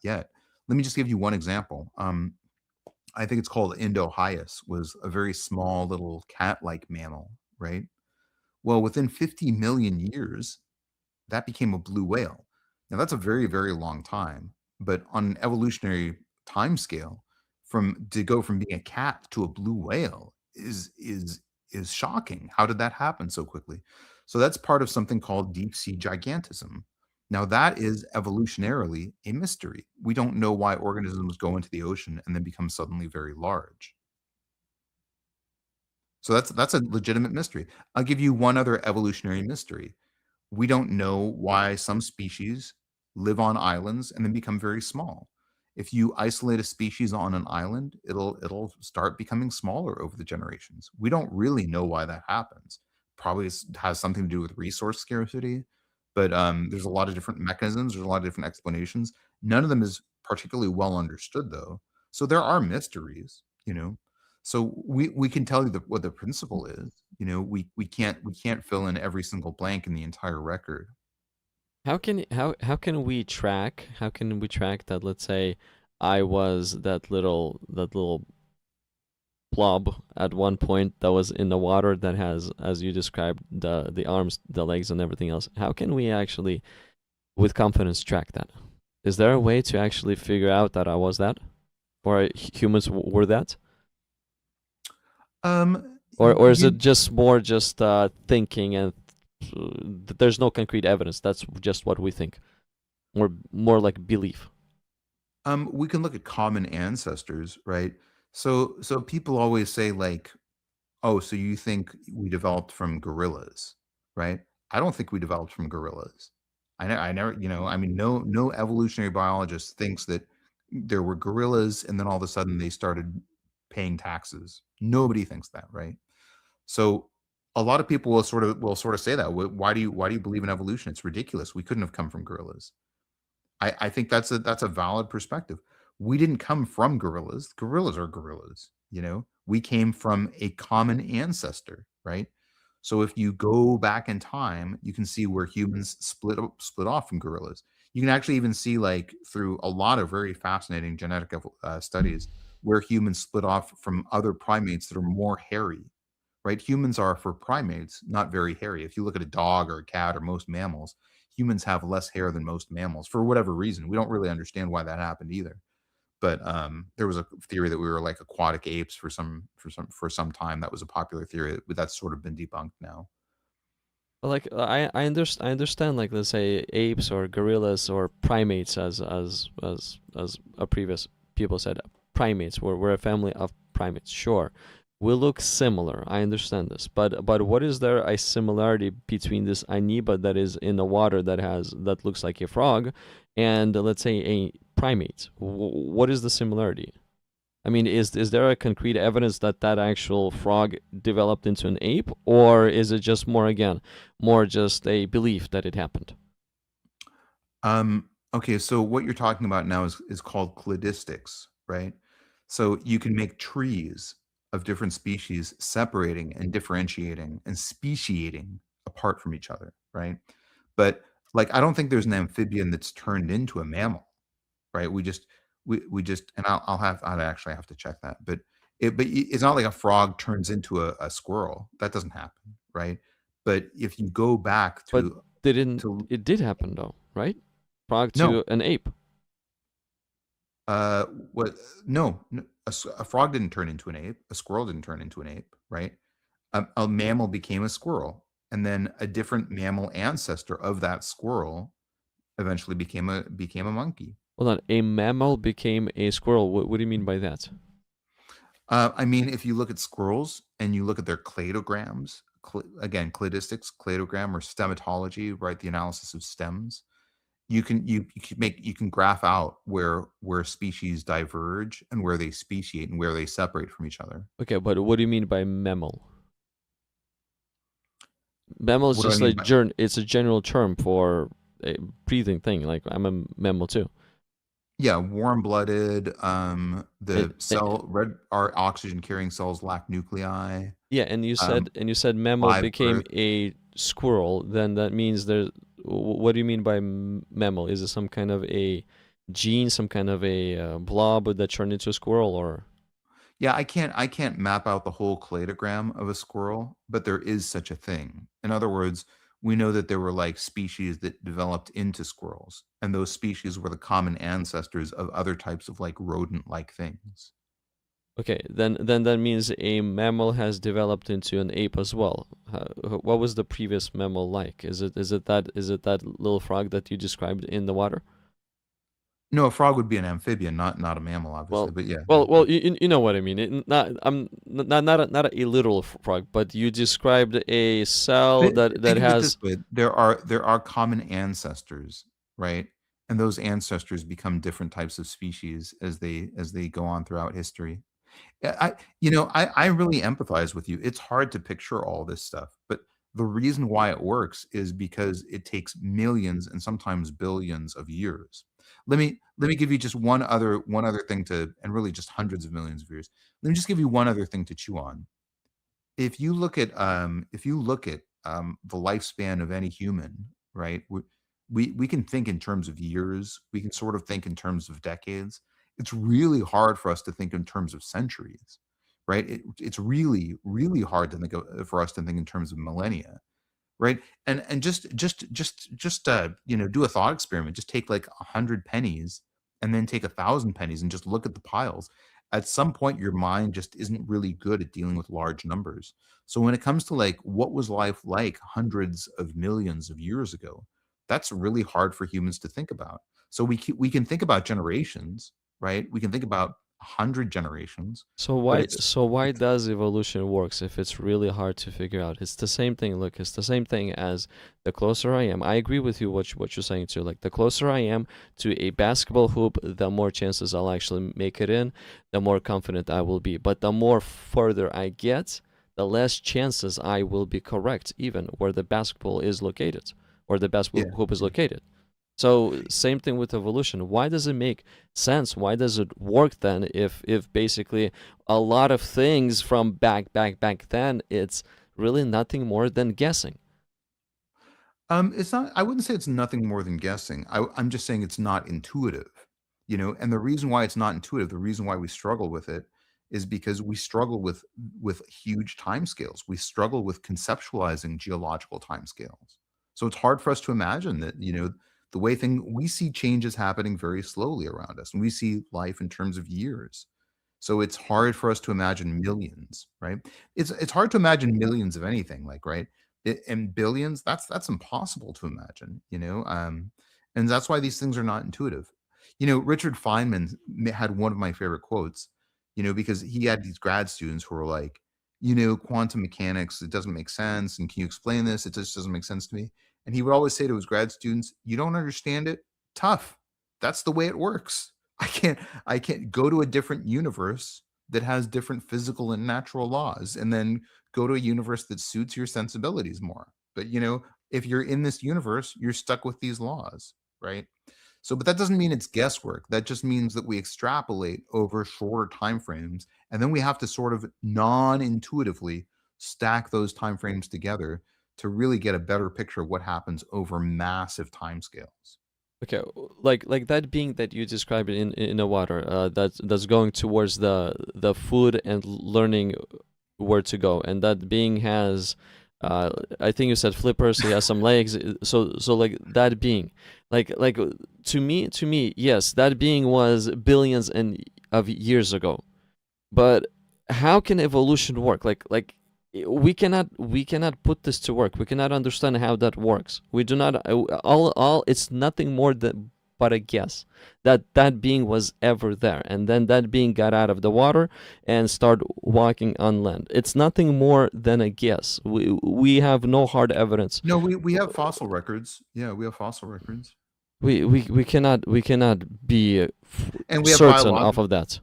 Speaker 4: Let me just give you one example. I think it's called Indohyus, was a very small little cat-like mammal, right? Well, within 50 million years, that became a blue whale. Now that's a very, very long time, but on an evolutionary time scale, from to go from being a cat to a blue whale is shocking. How did that happen so quickly? So that's part of something called deep sea gigantism. Now that is evolutionarily a mystery. We don't know why organisms go into the ocean and then become suddenly very large. So that's a legitimate mystery. I'll give you one other evolutionary mystery. We don't know why some species live on islands and then become very small. If you isolate a species on an island, it'll start becoming smaller over the generations. We don't really know why that happens. Probably has something to do with resource scarcity, but there's a lot of different mechanisms. There's a lot of different explanations. None of them is particularly well understood, though. So there are mysteries, you know. So we can tell you what the principle is. You know, we can't fill in every single blank in the entire record.
Speaker 1: How can we track that? Let's say I was that little blob at one point that was in the water that has, as you described, the arms, the legs, and everything else. How can we actually, with confidence, track that? Is there a way to actually figure out that I was that, or humans were that, or is it
Speaker 4: You
Speaker 1: just more just thinking and there's no concrete evidence? That's just what we think, or more like belief.
Speaker 4: we can look at common ancestors, right? So people always say like, "Oh, so you think we developed from gorillas?" Right? I don't think we developed from gorillas. I never, I mean, no evolutionary biologist thinks that there were gorillas and then all of a sudden they started paying taxes. Nobody thinks that, right? So a lot of people will sort of say that. Why do you believe in evolution? It's ridiculous. We couldn't have come from gorillas. I think that's a valid perspective. We didn't come from gorillas. Gorillas are gorillas, you know? We came from a common ancestor, right? So if you go back in time, you can see where humans split off from gorillas. You can actually even see like through a lot of very fascinating genetic studies where humans split off from other primates that are more hairy, right? Humans are, for primates, not very hairy. If you look at a dog or a cat or most mammals, humans have less hair than most mammals for whatever reason. We don't really understand why that happened either. But there was a theory that we were like aquatic apes for some time. That was a popular theory, but that's sort of been debunked now.
Speaker 1: But like I understand, like, let's say apes or gorillas or primates, as a previous people said. primates. We're a family of primates. Sure, we look similar. I understand this, but what is there a similarity between this amoeba that is in the water that looks like a frog, and let's say a primate? What is the similarity? I mean, is there a concrete evidence that that actual frog developed into an ape, or is it just more just a belief that it happened?
Speaker 4: Okay, so what you're talking about now is called cladistics, right? So you can make trees of different species separating and differentiating and speciating apart from each other, right? But like I don't think there's an amphibian that's turned into a mammal, right? We just and I'll actually have to check that, but it's not like a frog turns into a squirrel. That doesn't happen, right? But if you go back
Speaker 1: But
Speaker 4: to
Speaker 1: it did happen though, right? Frog
Speaker 4: no,
Speaker 1: to an ape.
Speaker 4: what? No, a frog didn't turn into an ape. A squirrel didn't turn into an ape, right? A mammal became a squirrel, and then a different mammal ancestor of that squirrel eventually became a monkey.
Speaker 1: Hold on, a mammal became a squirrel. What do you mean by that?
Speaker 4: I mean, if you look at squirrels and you look at their cladograms, again, cladistics, cladogram, or stematology, right? The analysis of stems. You can graph out where species diverge and where they speciate and where they separate from each other.
Speaker 1: Okay, but what do you mean by mammal? Mammal is
Speaker 4: What do I
Speaker 1: just
Speaker 4: mean by
Speaker 1: it's a general term for a breathing thing. Like I'm a mammal too.
Speaker 4: Yeah, warm-blooded.
Speaker 1: It,
Speaker 4: The cell red our oxygen-carrying cells lack nuclei.
Speaker 1: yeah,
Speaker 4: Um,
Speaker 1: and you said mammal
Speaker 4: Live
Speaker 1: became
Speaker 4: birth.
Speaker 1: a squirrel. Then that means there's. What do you mean by mammal? Is it some kind of a gene, some kind of a blob that turned into a squirrel, or?
Speaker 4: Yeah, I can't map out the whole cladogram of a squirrel, but there is such a thing. In other words, we know that there were like species that developed into squirrels, and those species were the common ancestors of other types of like rodent-like things.
Speaker 1: Okay, then that means a mammal has developed into an ape as well. What was the previous mammal like? Is it that little frog that you described in the water?
Speaker 4: No, a frog would be an amphibian, not a mammal, obviously.
Speaker 1: Well,
Speaker 4: But yeah, yeah.
Speaker 1: well, you know what I mean. Not a literal frog, but you described a cell that
Speaker 4: Think of it this
Speaker 1: has.
Speaker 4: way: there are common ancestors, right? And those ancestors become different types of species as they go on throughout history. Yeah, I really empathize with you. It's hard to picture all this stuff, but the reason why it works is because it takes millions and sometimes billions of years. Let me give you just one other thing to, and really just hundreds of millions of years. Let me just give you one other thing to chew on. If you look at the lifespan of any human, right? We can think in terms of years. We can sort of think in terms of decades. It's really hard for us to think in terms of centuries, right? It's really really hard to for us to think in terms of millennia, right? And just do a thought experiment. Just take like 100 pennies and then take 1,000 pennies and just look at the piles. At some point your mind just isn't really good at dealing with large numbers. So when it comes to like what was life like hundreds of millions of years ago, that's really hard for humans to think about. So we can think about generations, right? We can think about 100 generations, but
Speaker 1: So why does evolution works if it's really hard to figure out? It's the same thing. Look, it's the same thing as the closer I am. I agree with you what you're saying too. Like the closer I am to a basketball hoop, the more chances I'll actually make it in, the more confident I will be. But the more further I get, the less chances I will be correct, even where the basketball is located, or the
Speaker 4: yeah.
Speaker 1: basketball hoop is located. So same thing with evolution. Why does it make sense? Why does it work then if basically a lot of things from back then it's really nothing more than guessing?
Speaker 4: It's not. I wouldn't say it's nothing more than guessing. I'm just saying it's not intuitive, And the reason why it's not intuitive, the reason why we struggle with it, is because we struggle with huge timescales. We struggle with conceptualizing geological timescales. So it's hard for us to imagine that, the way we see changes happening very slowly around us, and we see life in terms of years. So it's hard for us to imagine millions, right? It's hard to imagine millions of anything, like, right? And billions, that's impossible to imagine, and that's why these things are not intuitive. Richard Feynman had one of my favorite quotes, because he had these grad students who were like, quantum mechanics, it doesn't make sense. And can you explain this? It just doesn't make sense to me. And he would always say to his grad students, you don't understand it? Tough. That's the way it works. I can't go to a different universe that has different physical and natural laws, and then go to a universe that suits your sensibilities more. But if you're in this universe, you're stuck with these laws, right? So, but that doesn't mean it's guesswork. That just means that we extrapolate over shorter time frames, and then we have to sort of non-intuitively stack those time frames together to really get a better picture of what happens over massive time scales.
Speaker 1: Okay, like that being that you described in the water, that's going towards the food and learning where to go, and that being has, I think you said flippers. He has some legs. So like that being, like to me, yes, that being was billions of years ago. But how can evolution work? We cannot put this to work. We cannot understand how that works. We do not all it's nothing more than but a guess that being was ever there, and then that being got out of the water and started walking on land. It's nothing more than a guess. We have no hard evidence.
Speaker 4: No, we have fossil records. Yeah, we have fossil records.
Speaker 1: We cannot be
Speaker 4: And we have
Speaker 1: certain off of that.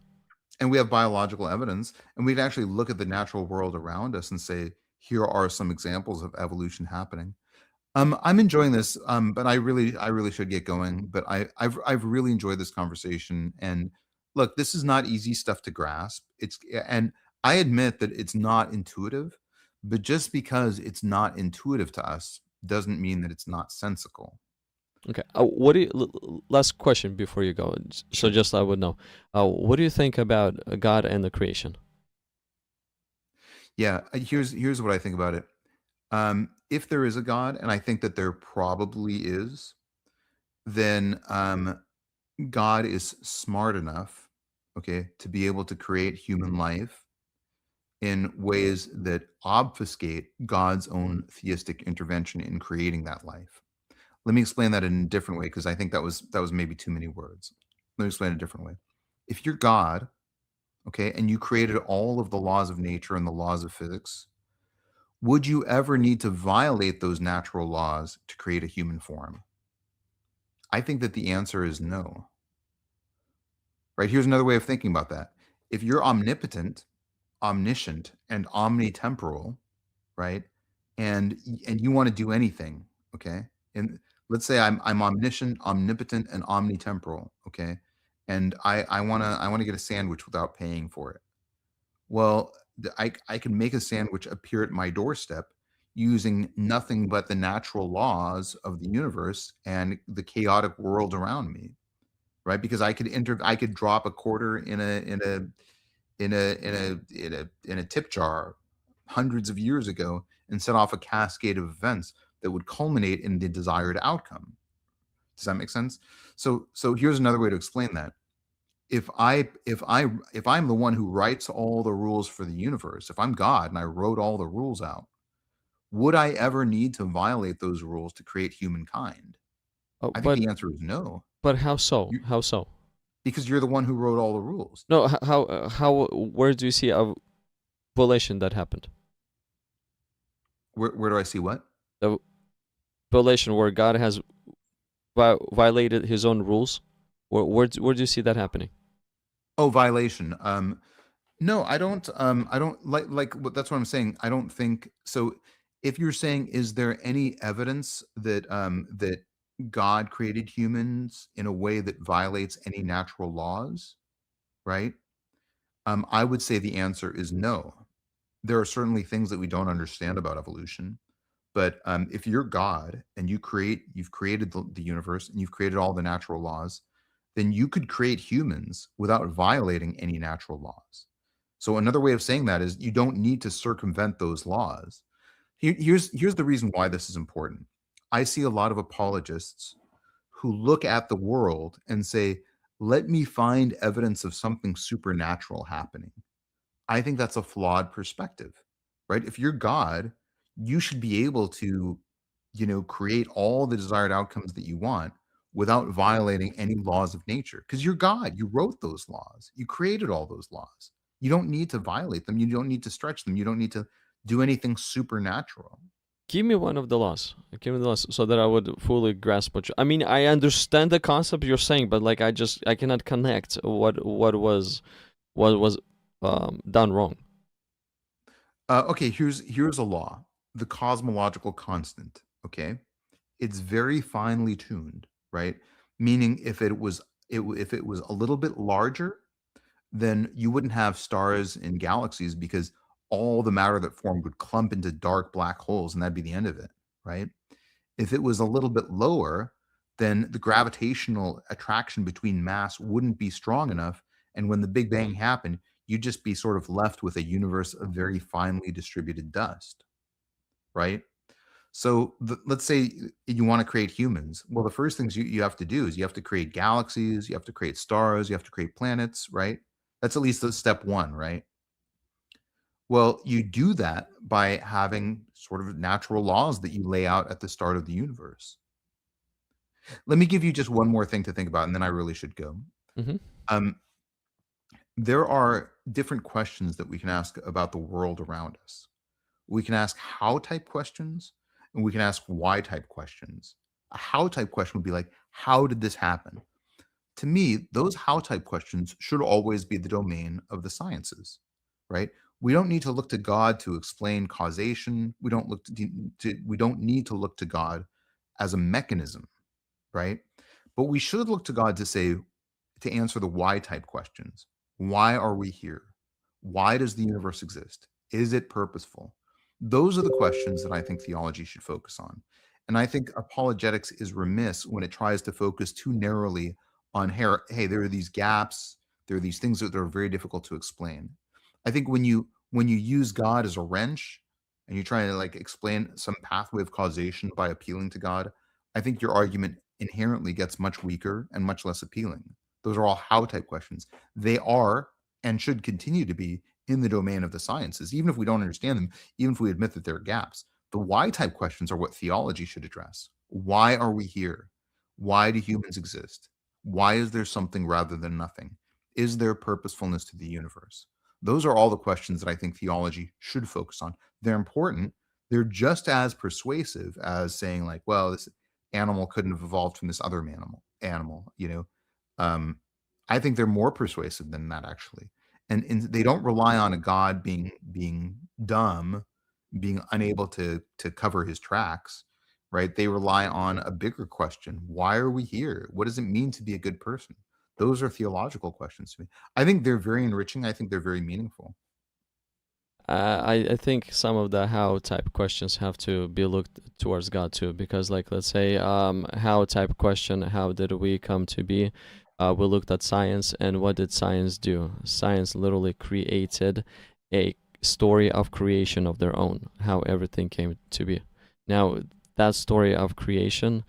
Speaker 4: And we have biological evidence, and we'd actually look at the natural world around us and say, here are some examples of evolution happening. I'm enjoying this, but I really should get going. But I've really enjoyed this conversation. And look, this is not easy stuff to grasp. And I admit that it's not intuitive, but just because it's not intuitive to us doesn't mean that it's not sensical.
Speaker 1: Okay. What do you? Last question before you go. So
Speaker 4: Sure.
Speaker 1: just I would know. What do you think about God and the creation?
Speaker 4: Yeah, here's what I think about it. If there is a God, and I think that there probably is, then God is smart enough, okay, to be able to create human life in ways that obfuscate God's own theistic intervention in creating that life. Let me explain that in a different way, because I think that was maybe too many words. Let me explain it a different way. If you're God, okay, and you created all of the laws of nature and the laws of physics, would you ever need to violate those natural laws to create a human form? I think that the answer is no. Right? Here's another way of thinking about that. If you're omnipotent, omniscient, and omnitemporal, right? And you want to do anything, okay? And let's say I'm omniscient, omnipotent, and omnitemporal, okay? And I wanna get a sandwich without paying for it. Well, I can make a sandwich appear at my doorstep using nothing but the natural laws of the universe and the chaotic world around me, right? Because I could drop a quarter in a tip jar hundreds of years ago and set off a cascade of events that would culminate in the desired outcome. Does that make sense? So here's another way to explain that. If I'm the one who writes all the rules for the universe, if I'm God and I wrote all the rules out, would I ever need to violate those rules to create humankind?
Speaker 1: Oh,
Speaker 4: I think
Speaker 1: but
Speaker 4: the answer is no.
Speaker 1: but how so?
Speaker 4: You,
Speaker 1: How so?
Speaker 4: because you're the one who wrote all the rules.
Speaker 1: No, how where do you see a violation that happened?
Speaker 4: Where do I see what?
Speaker 1: The violation where God has violated His own rules. Where do you see that happening?
Speaker 4: Oh, violation. No, I don't. I don't that's what I'm saying. I don't think so. If you're saying, is there any evidence that God created humans in a way that violates any natural laws, right? I would say the answer is no. There are certainly things that we don't understand about evolution, but if you're God and you've created the universe and you've created all the natural laws, then you could create humans without violating any natural laws. So another way of saying that is you don't need to circumvent those laws. Here's the reason why this is important. I see a lot of apologists who look at the world and say, let me find evidence of something supernatural happening. I think that's a flawed perspective, right? If you're God, you should be able to, create all the desired outcomes that you want without violating any laws of nature, because you're God. You wrote those laws. You created all those laws. You don't need to violate them. You don't need to stretch them. You don't need to do anything supernatural.
Speaker 1: Give me one of the laws. Give me the laws so that I would fully grasp what I mean, I understand the concept you're saying, but like I cannot connect what was done wrong.
Speaker 4: Okay, here's a law. The cosmological constant, okay? It's very finely tuned, right? Meaning if it was a little bit larger, then you wouldn't have stars and galaxies, because all the matter that formed would clump into dark black holes, and that'd be the end of it, right? If it was a little bit lower, then the gravitational attraction between mass wouldn't be strong enough. And when the Big Bang happened, you'd just be sort of left with a universe of very finely distributed dust, right? So let's say you want to create humans. Well, the first things you have to do is you have to create galaxies, you have to create stars, you have to create planets, right? That's at least the step one, right? Well, you do that by having sort of natural laws that you lay out at the start of the universe. Let me give you just one more thing to think about, and then I really should go.
Speaker 1: Hmm.
Speaker 4: Um, there are different questions that we can ask about the world around us. We can ask how type questions, and we can ask why type questions. A how type question would be like, how did this happen? To me, those how type questions should always be the domain of the sciences, right? We don't need to look to God to explain causation. We don't need to look to God as a mechanism, right? But we should look to God to answer the why type questions. Why are we here? Why does the universe exist? Is it purposeful? Those are the questions that I think theology should focus on. And I think apologetics is remiss when it tries to focus too narrowly on, hey, there are these gaps, there are these things that are very difficult to explain. I think when you use God as a wrench and you're trying to like explain some pathway of causation by appealing to God, I think your argument inherently gets much weaker and much less appealing. Those are all how type questions. They are and should continue to be in the domain of the sciences, even if we don't understand them, even if we admit that there are gaps. The why type questions are what theology should address. Why are we here? Why do humans exist? Why is there something rather than nothing? Is there purposefulness to the universe? Those are all the questions that I think theology should focus on. They're important. They're just as persuasive as saying, like, well, this animal couldn't have evolved from this other animal, you know. I think they're more persuasive than that, actually. And they don't rely on a God being dumb, being unable to cover his tracks, right? They rely on a bigger question. Why are we here? What does it mean to be a good person? Those are theological questions to me. I think they're very enriching. I think they're very meaningful.
Speaker 1: I think some of the how type questions have to be looked towards God too, because like let's say how type question, how did we come to be? We looked at science, and what did science do? Science literally created a story of creation of their own, how everything came to be. Now that story of creation,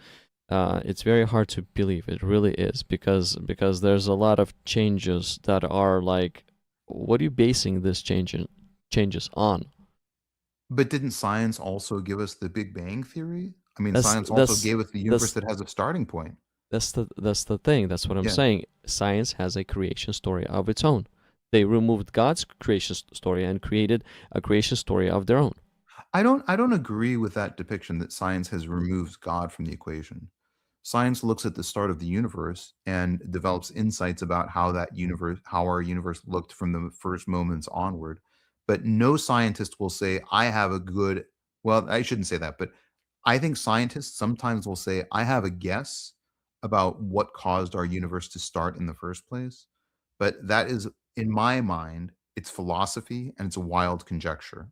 Speaker 1: it's very hard to believe. It really is, because there's a lot of changes that are like, what are you basing this changes on?
Speaker 4: But didn't science also give us the Big Bang theory? I mean,
Speaker 1: That's
Speaker 4: science also
Speaker 1: that's
Speaker 4: gave us the universe
Speaker 1: that's
Speaker 4: that has a starting point.
Speaker 1: that's the thing. That's what I'm
Speaker 4: Yeah.
Speaker 1: saying. Science has a creation story of its own. They removed God's creation story and created a creation story of their own.
Speaker 4: I don't agree with that depiction that science has removed God from the equation. Science looks at the start of the universe and develops insights about how our universe looked from the first moments onward. But no scientist will say, I have a good, well, I shouldn't say that, but I think scientists sometimes will say, I have a guess about what caused our universe to start in the first place. But that is, in my mind, it's philosophy and it's a wild conjecture,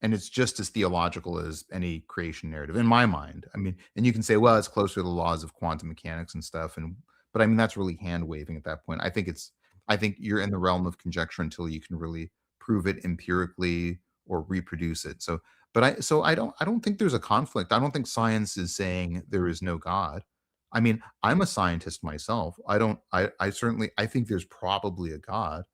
Speaker 4: and it's just as theological as any creation narrative in my mind. I mean, and you can say, well, it's closer to the laws of quantum mechanics and stuff, and but I mean that's really hand waving at that point. I think you're in the realm of conjecture until you can really prove it empirically or reproduce it. So I don't think there's a conflict. I don't think science is saying there is no God. I mean, I'm a scientist myself. I certainly I think there's probably a God,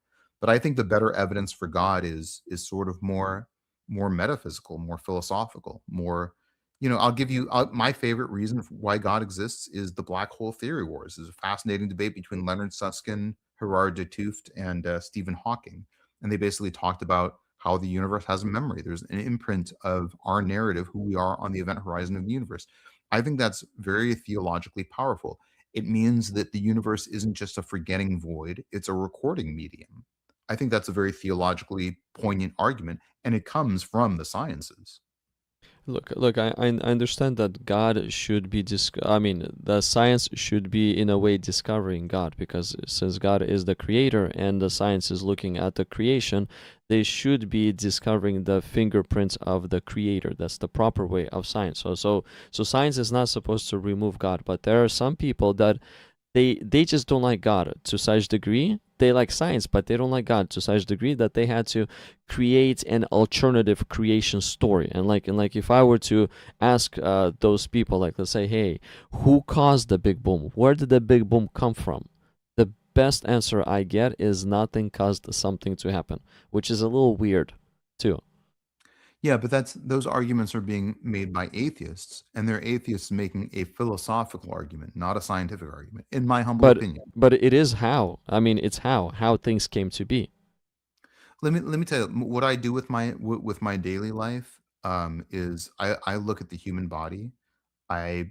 Speaker 4: but I think the better evidence for God is sort of more metaphysical, more philosophical, more I'll give you my favorite reason why God exists is the black hole theory wars. There's a fascinating debate between Leonard Susskind, Gerard de Tooft, and Stephen Hawking, and they basically talked about how the universe has a memory. There's an imprint of our narrative, who we are on the event horizon of the universe. I think that's very theologically powerful. It means that the universe isn't just a forgetting void; it's a recording medium. I think that's a very theologically poignant argument, and it comes from the sciences.
Speaker 1: Look, I understand that God should be I mean, the science should be in a way discovering God, because since God is the creator and the science is looking at the creation, they should be discovering the fingerprints of the creator. That's the proper way of science. So science is not supposed to remove God, but there are some people that they just don't like God to such degree. They like science, but they don't like God to such degree that they had to create an alternative creation story. And like if I were to ask those people, like, let's say, hey, who caused the big boom? Where did the big boom come from? The best answer I get is nothing caused something to happen, which is a little weird too.
Speaker 4: Yeah, but those arguments are being made by atheists, and they're atheists making a philosophical argument, not a scientific argument, in my humble
Speaker 1: But
Speaker 4: opinion.
Speaker 1: but it is how. I mean, it's how things came to be.
Speaker 4: Let me tell you what I do with my daily life. Is I look at the human body. I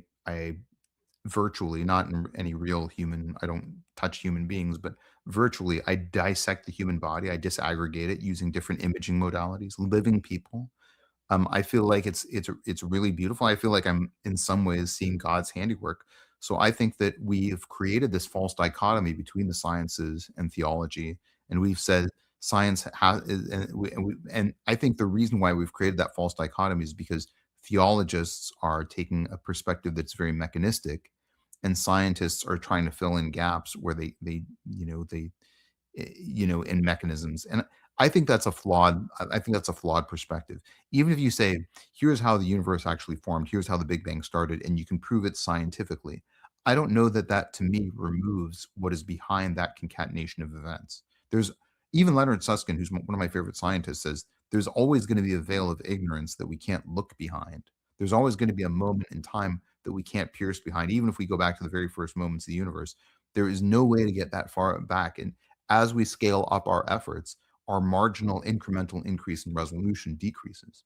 Speaker 4: virtually, not in any real human. I don't touch human beings, but virtually, I dissect the human body. I disaggregate it using different imaging modalities, living people. I feel like it's really beautiful. I feel like I'm in some ways seeing God's handiwork. So I think that we've created this false dichotomy between the sciences and theology, and we've said science has, and I think the reason why we've created that false dichotomy is because theologists are taking a perspective that's very mechanistic, and scientists are trying to fill in gaps where they in mechanisms. And I think that's a flawed perspective. Even if you say, here's how the universe actually formed, here's how the Big Bang started, and you can prove it scientifically, I don't know that that to me removes what is behind that concatenation of events. There's Even Leonard Susskind, who's one of my favorite scientists, says there's always going to be a veil of ignorance that we can't look behind. There's always going to be a moment in time that we can't pierce behind. Even if we go back to the very first moments of the universe, there is no way to get that far back. And as we scale up our efforts, our marginal incremental increase in resolution decreases.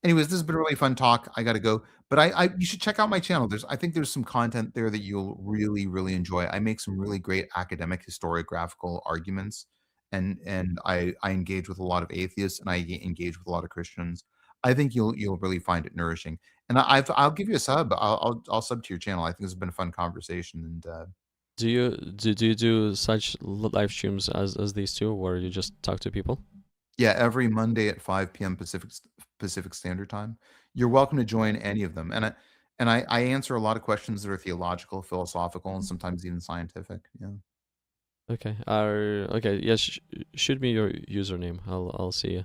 Speaker 4: Anyways, this has been a really fun talk. I got to go, but you should check out my channel. I think there's some content there that you'll really, really enjoy. I make some really great academic historiographical arguments, and I engage with a lot of atheists, and I engage with a lot of Christians. I think you'll really find it nourishing. And I'll give you a sub. I'll sub to your channel. I think this has been a fun conversation, and
Speaker 1: Do you do such live streams as these two, where you just talk to people?
Speaker 4: yeah, every Monday at 5 p.m. Pacific Standard Time. You're welcome to join any of them, and I answer a lot of questions that are theological, philosophical, and sometimes even scientific. Yeah,
Speaker 1: Okay. Okay. Yes. Shoot me your username. I'll see you.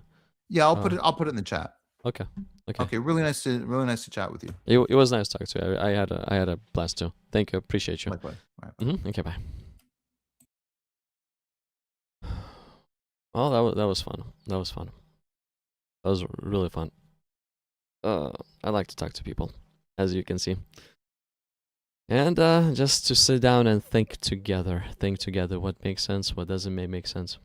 Speaker 4: yeah. I'll put it in the chat.
Speaker 1: Okay. Okay.
Speaker 4: Okay, really nice to chat with you.
Speaker 1: It was nice talking to you. I had a blast too. Thank you. Appreciate you.
Speaker 4: Likewise. All right.
Speaker 1: Okay. Bye. Oh, that was fun. That was fun. That was really fun. I like to talk to people, as you can see. And just to sit down and think together what makes sense, what doesn't make sense.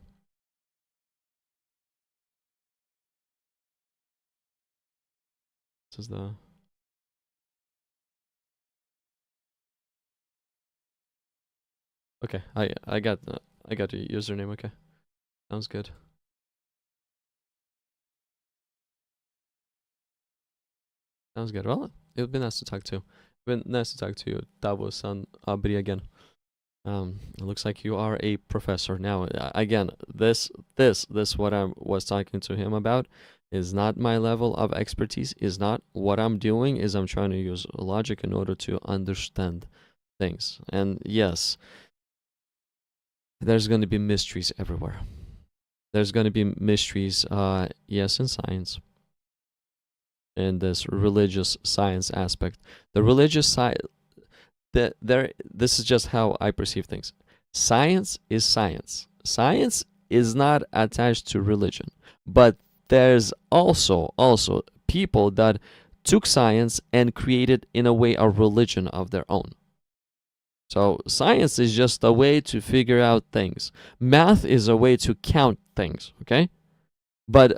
Speaker 1: This is the okay. I got your username. Okay, sounds good. Sounds good. Well, it would be nice to talk to. Been nice to talk to you, Tavo-san Abri again. It looks like you are a professor now. Again, this what I was talking to him about is not my level of expertise. Is not what I'm doing. Is I'm trying to use logic in order to understand things. And yes, there's going to be mysteries everywhere. There's going to be mysteries, yes, in science, in this religious science aspect. The religious side, this is just how I perceive things. Science is science. Science is not attached to religion, but there's also people that took science and created, in a way, a religion of their own. So science is just a way to figure out things. Math is a way to count things, okay? But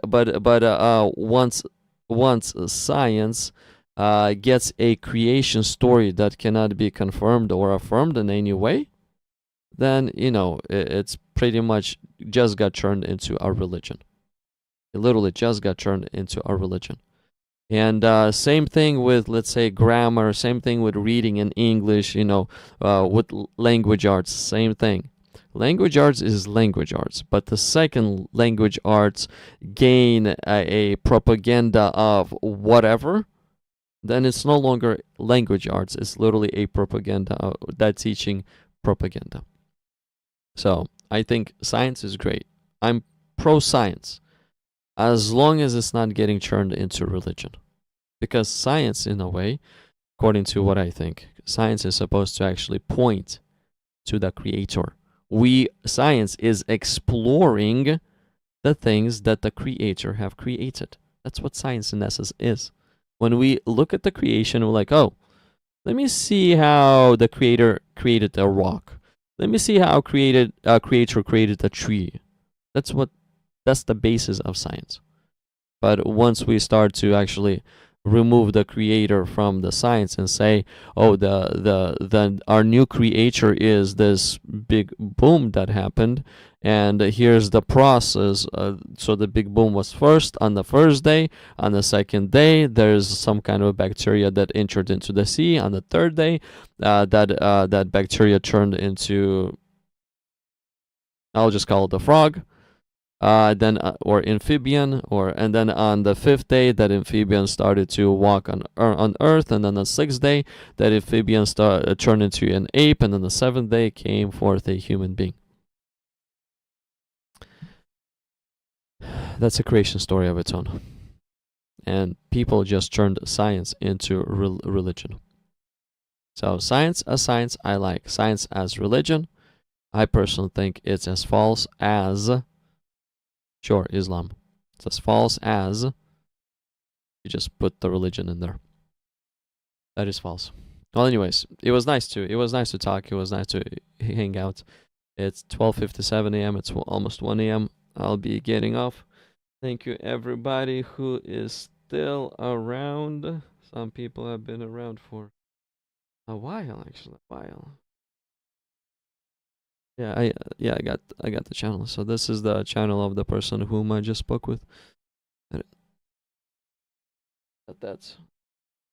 Speaker 1: once science gets a creation story that cannot be confirmed or affirmed in any way, then it's pretty much just got turned into a religion. It literally just got turned into a religion. And same thing with, let's say, grammar, same thing with reading in English, with language arts, same thing. Language arts is language arts, but the second language arts gain a propaganda of whatever, then it's no longer language arts, it's literally a propaganda, that's teaching propaganda. So I think science is great. I'm pro science, as long as it's not getting turned into religion. Because science, in a way, according to what I think, science is supposed to actually point to the creator. Science is exploring the things that the creator have created. That's what science in essence is. When we look at the creation, we're like, oh, let me see how the creator created a rock. Let me see how creator created a tree. That's the basis of science. But once we start to actually remove the creator from the science and say, oh, the our new creator is this big boom that happened, and here's the process. So the big boom was first on the first day. On the second day, there's some kind of bacteria that entered into the sea. On the third day, that bacteria turned into, I'll just call it a frog. Then or amphibian, and then on the fifth day, that amphibian started to walk on Earth, and then the sixth day, that amphibian turned into an ape, and then the seventh day came forth a human being. That's a creation story of its own, and people just turned science into religion. So science as science, I like. Science as religion, I personally think it's as false as, sure, Islam. It's as false as you just put the religion in there. That is false. Well, anyways, it was nice to talk. It was nice to hang out. It's 12:57 a.m. It's almost 1 a.m. I'll be getting off. Thank you, everybody who is still around. Some people have been around for a while, actually. A while. Yeah, I got the channel. So this is the channel of the person whom I just spoke with. That's,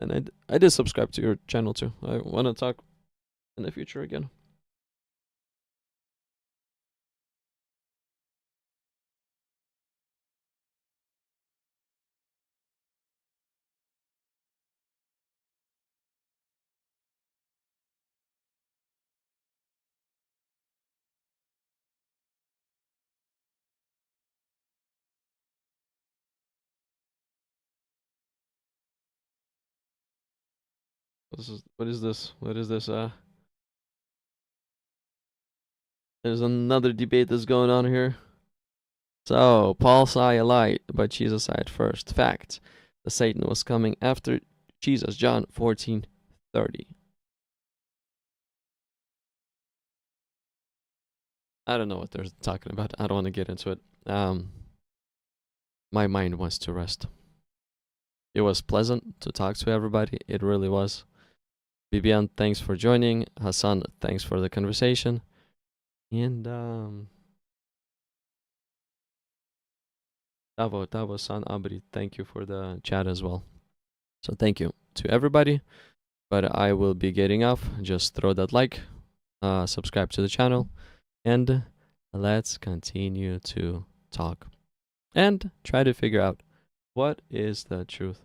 Speaker 1: and I did subscribe to your channel too. I want to talk in the future again. What is this? There's another debate that's going on here. So, Paul saw a light, but Jesus saw it first. Fact. The Satan was coming after Jesus. John 14:30. I don't know what they're talking about. I don't want to get into it. My mind wants to rest. It was pleasant to talk to everybody. It really was. Bibian, thanks for joining. Hassan, thanks for the conversation. And Tavo San Abri, thank you for the chat as well. So thank you to everybody. But I will be getting off. Just throw that like, subscribe to the channel, and let's continue to talk and try to figure out what is the truth.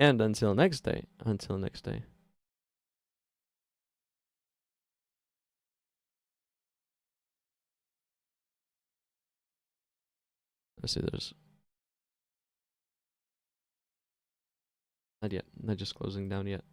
Speaker 1: And until next day. Let's see, there's not yet, not just closing down yet.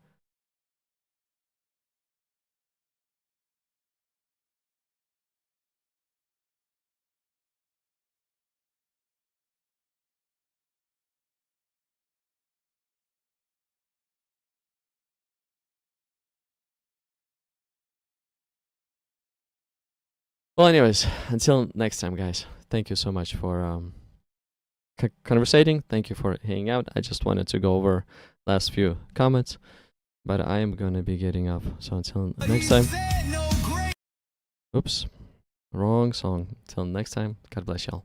Speaker 1: Well, anyways, until next time, guys. Thank you so much for conversating. Thank you for hanging out. I just wanted to go over last few comments, but I am gonna be getting off. So until next time. Oops, wrong song. Until next time. God bless y'all.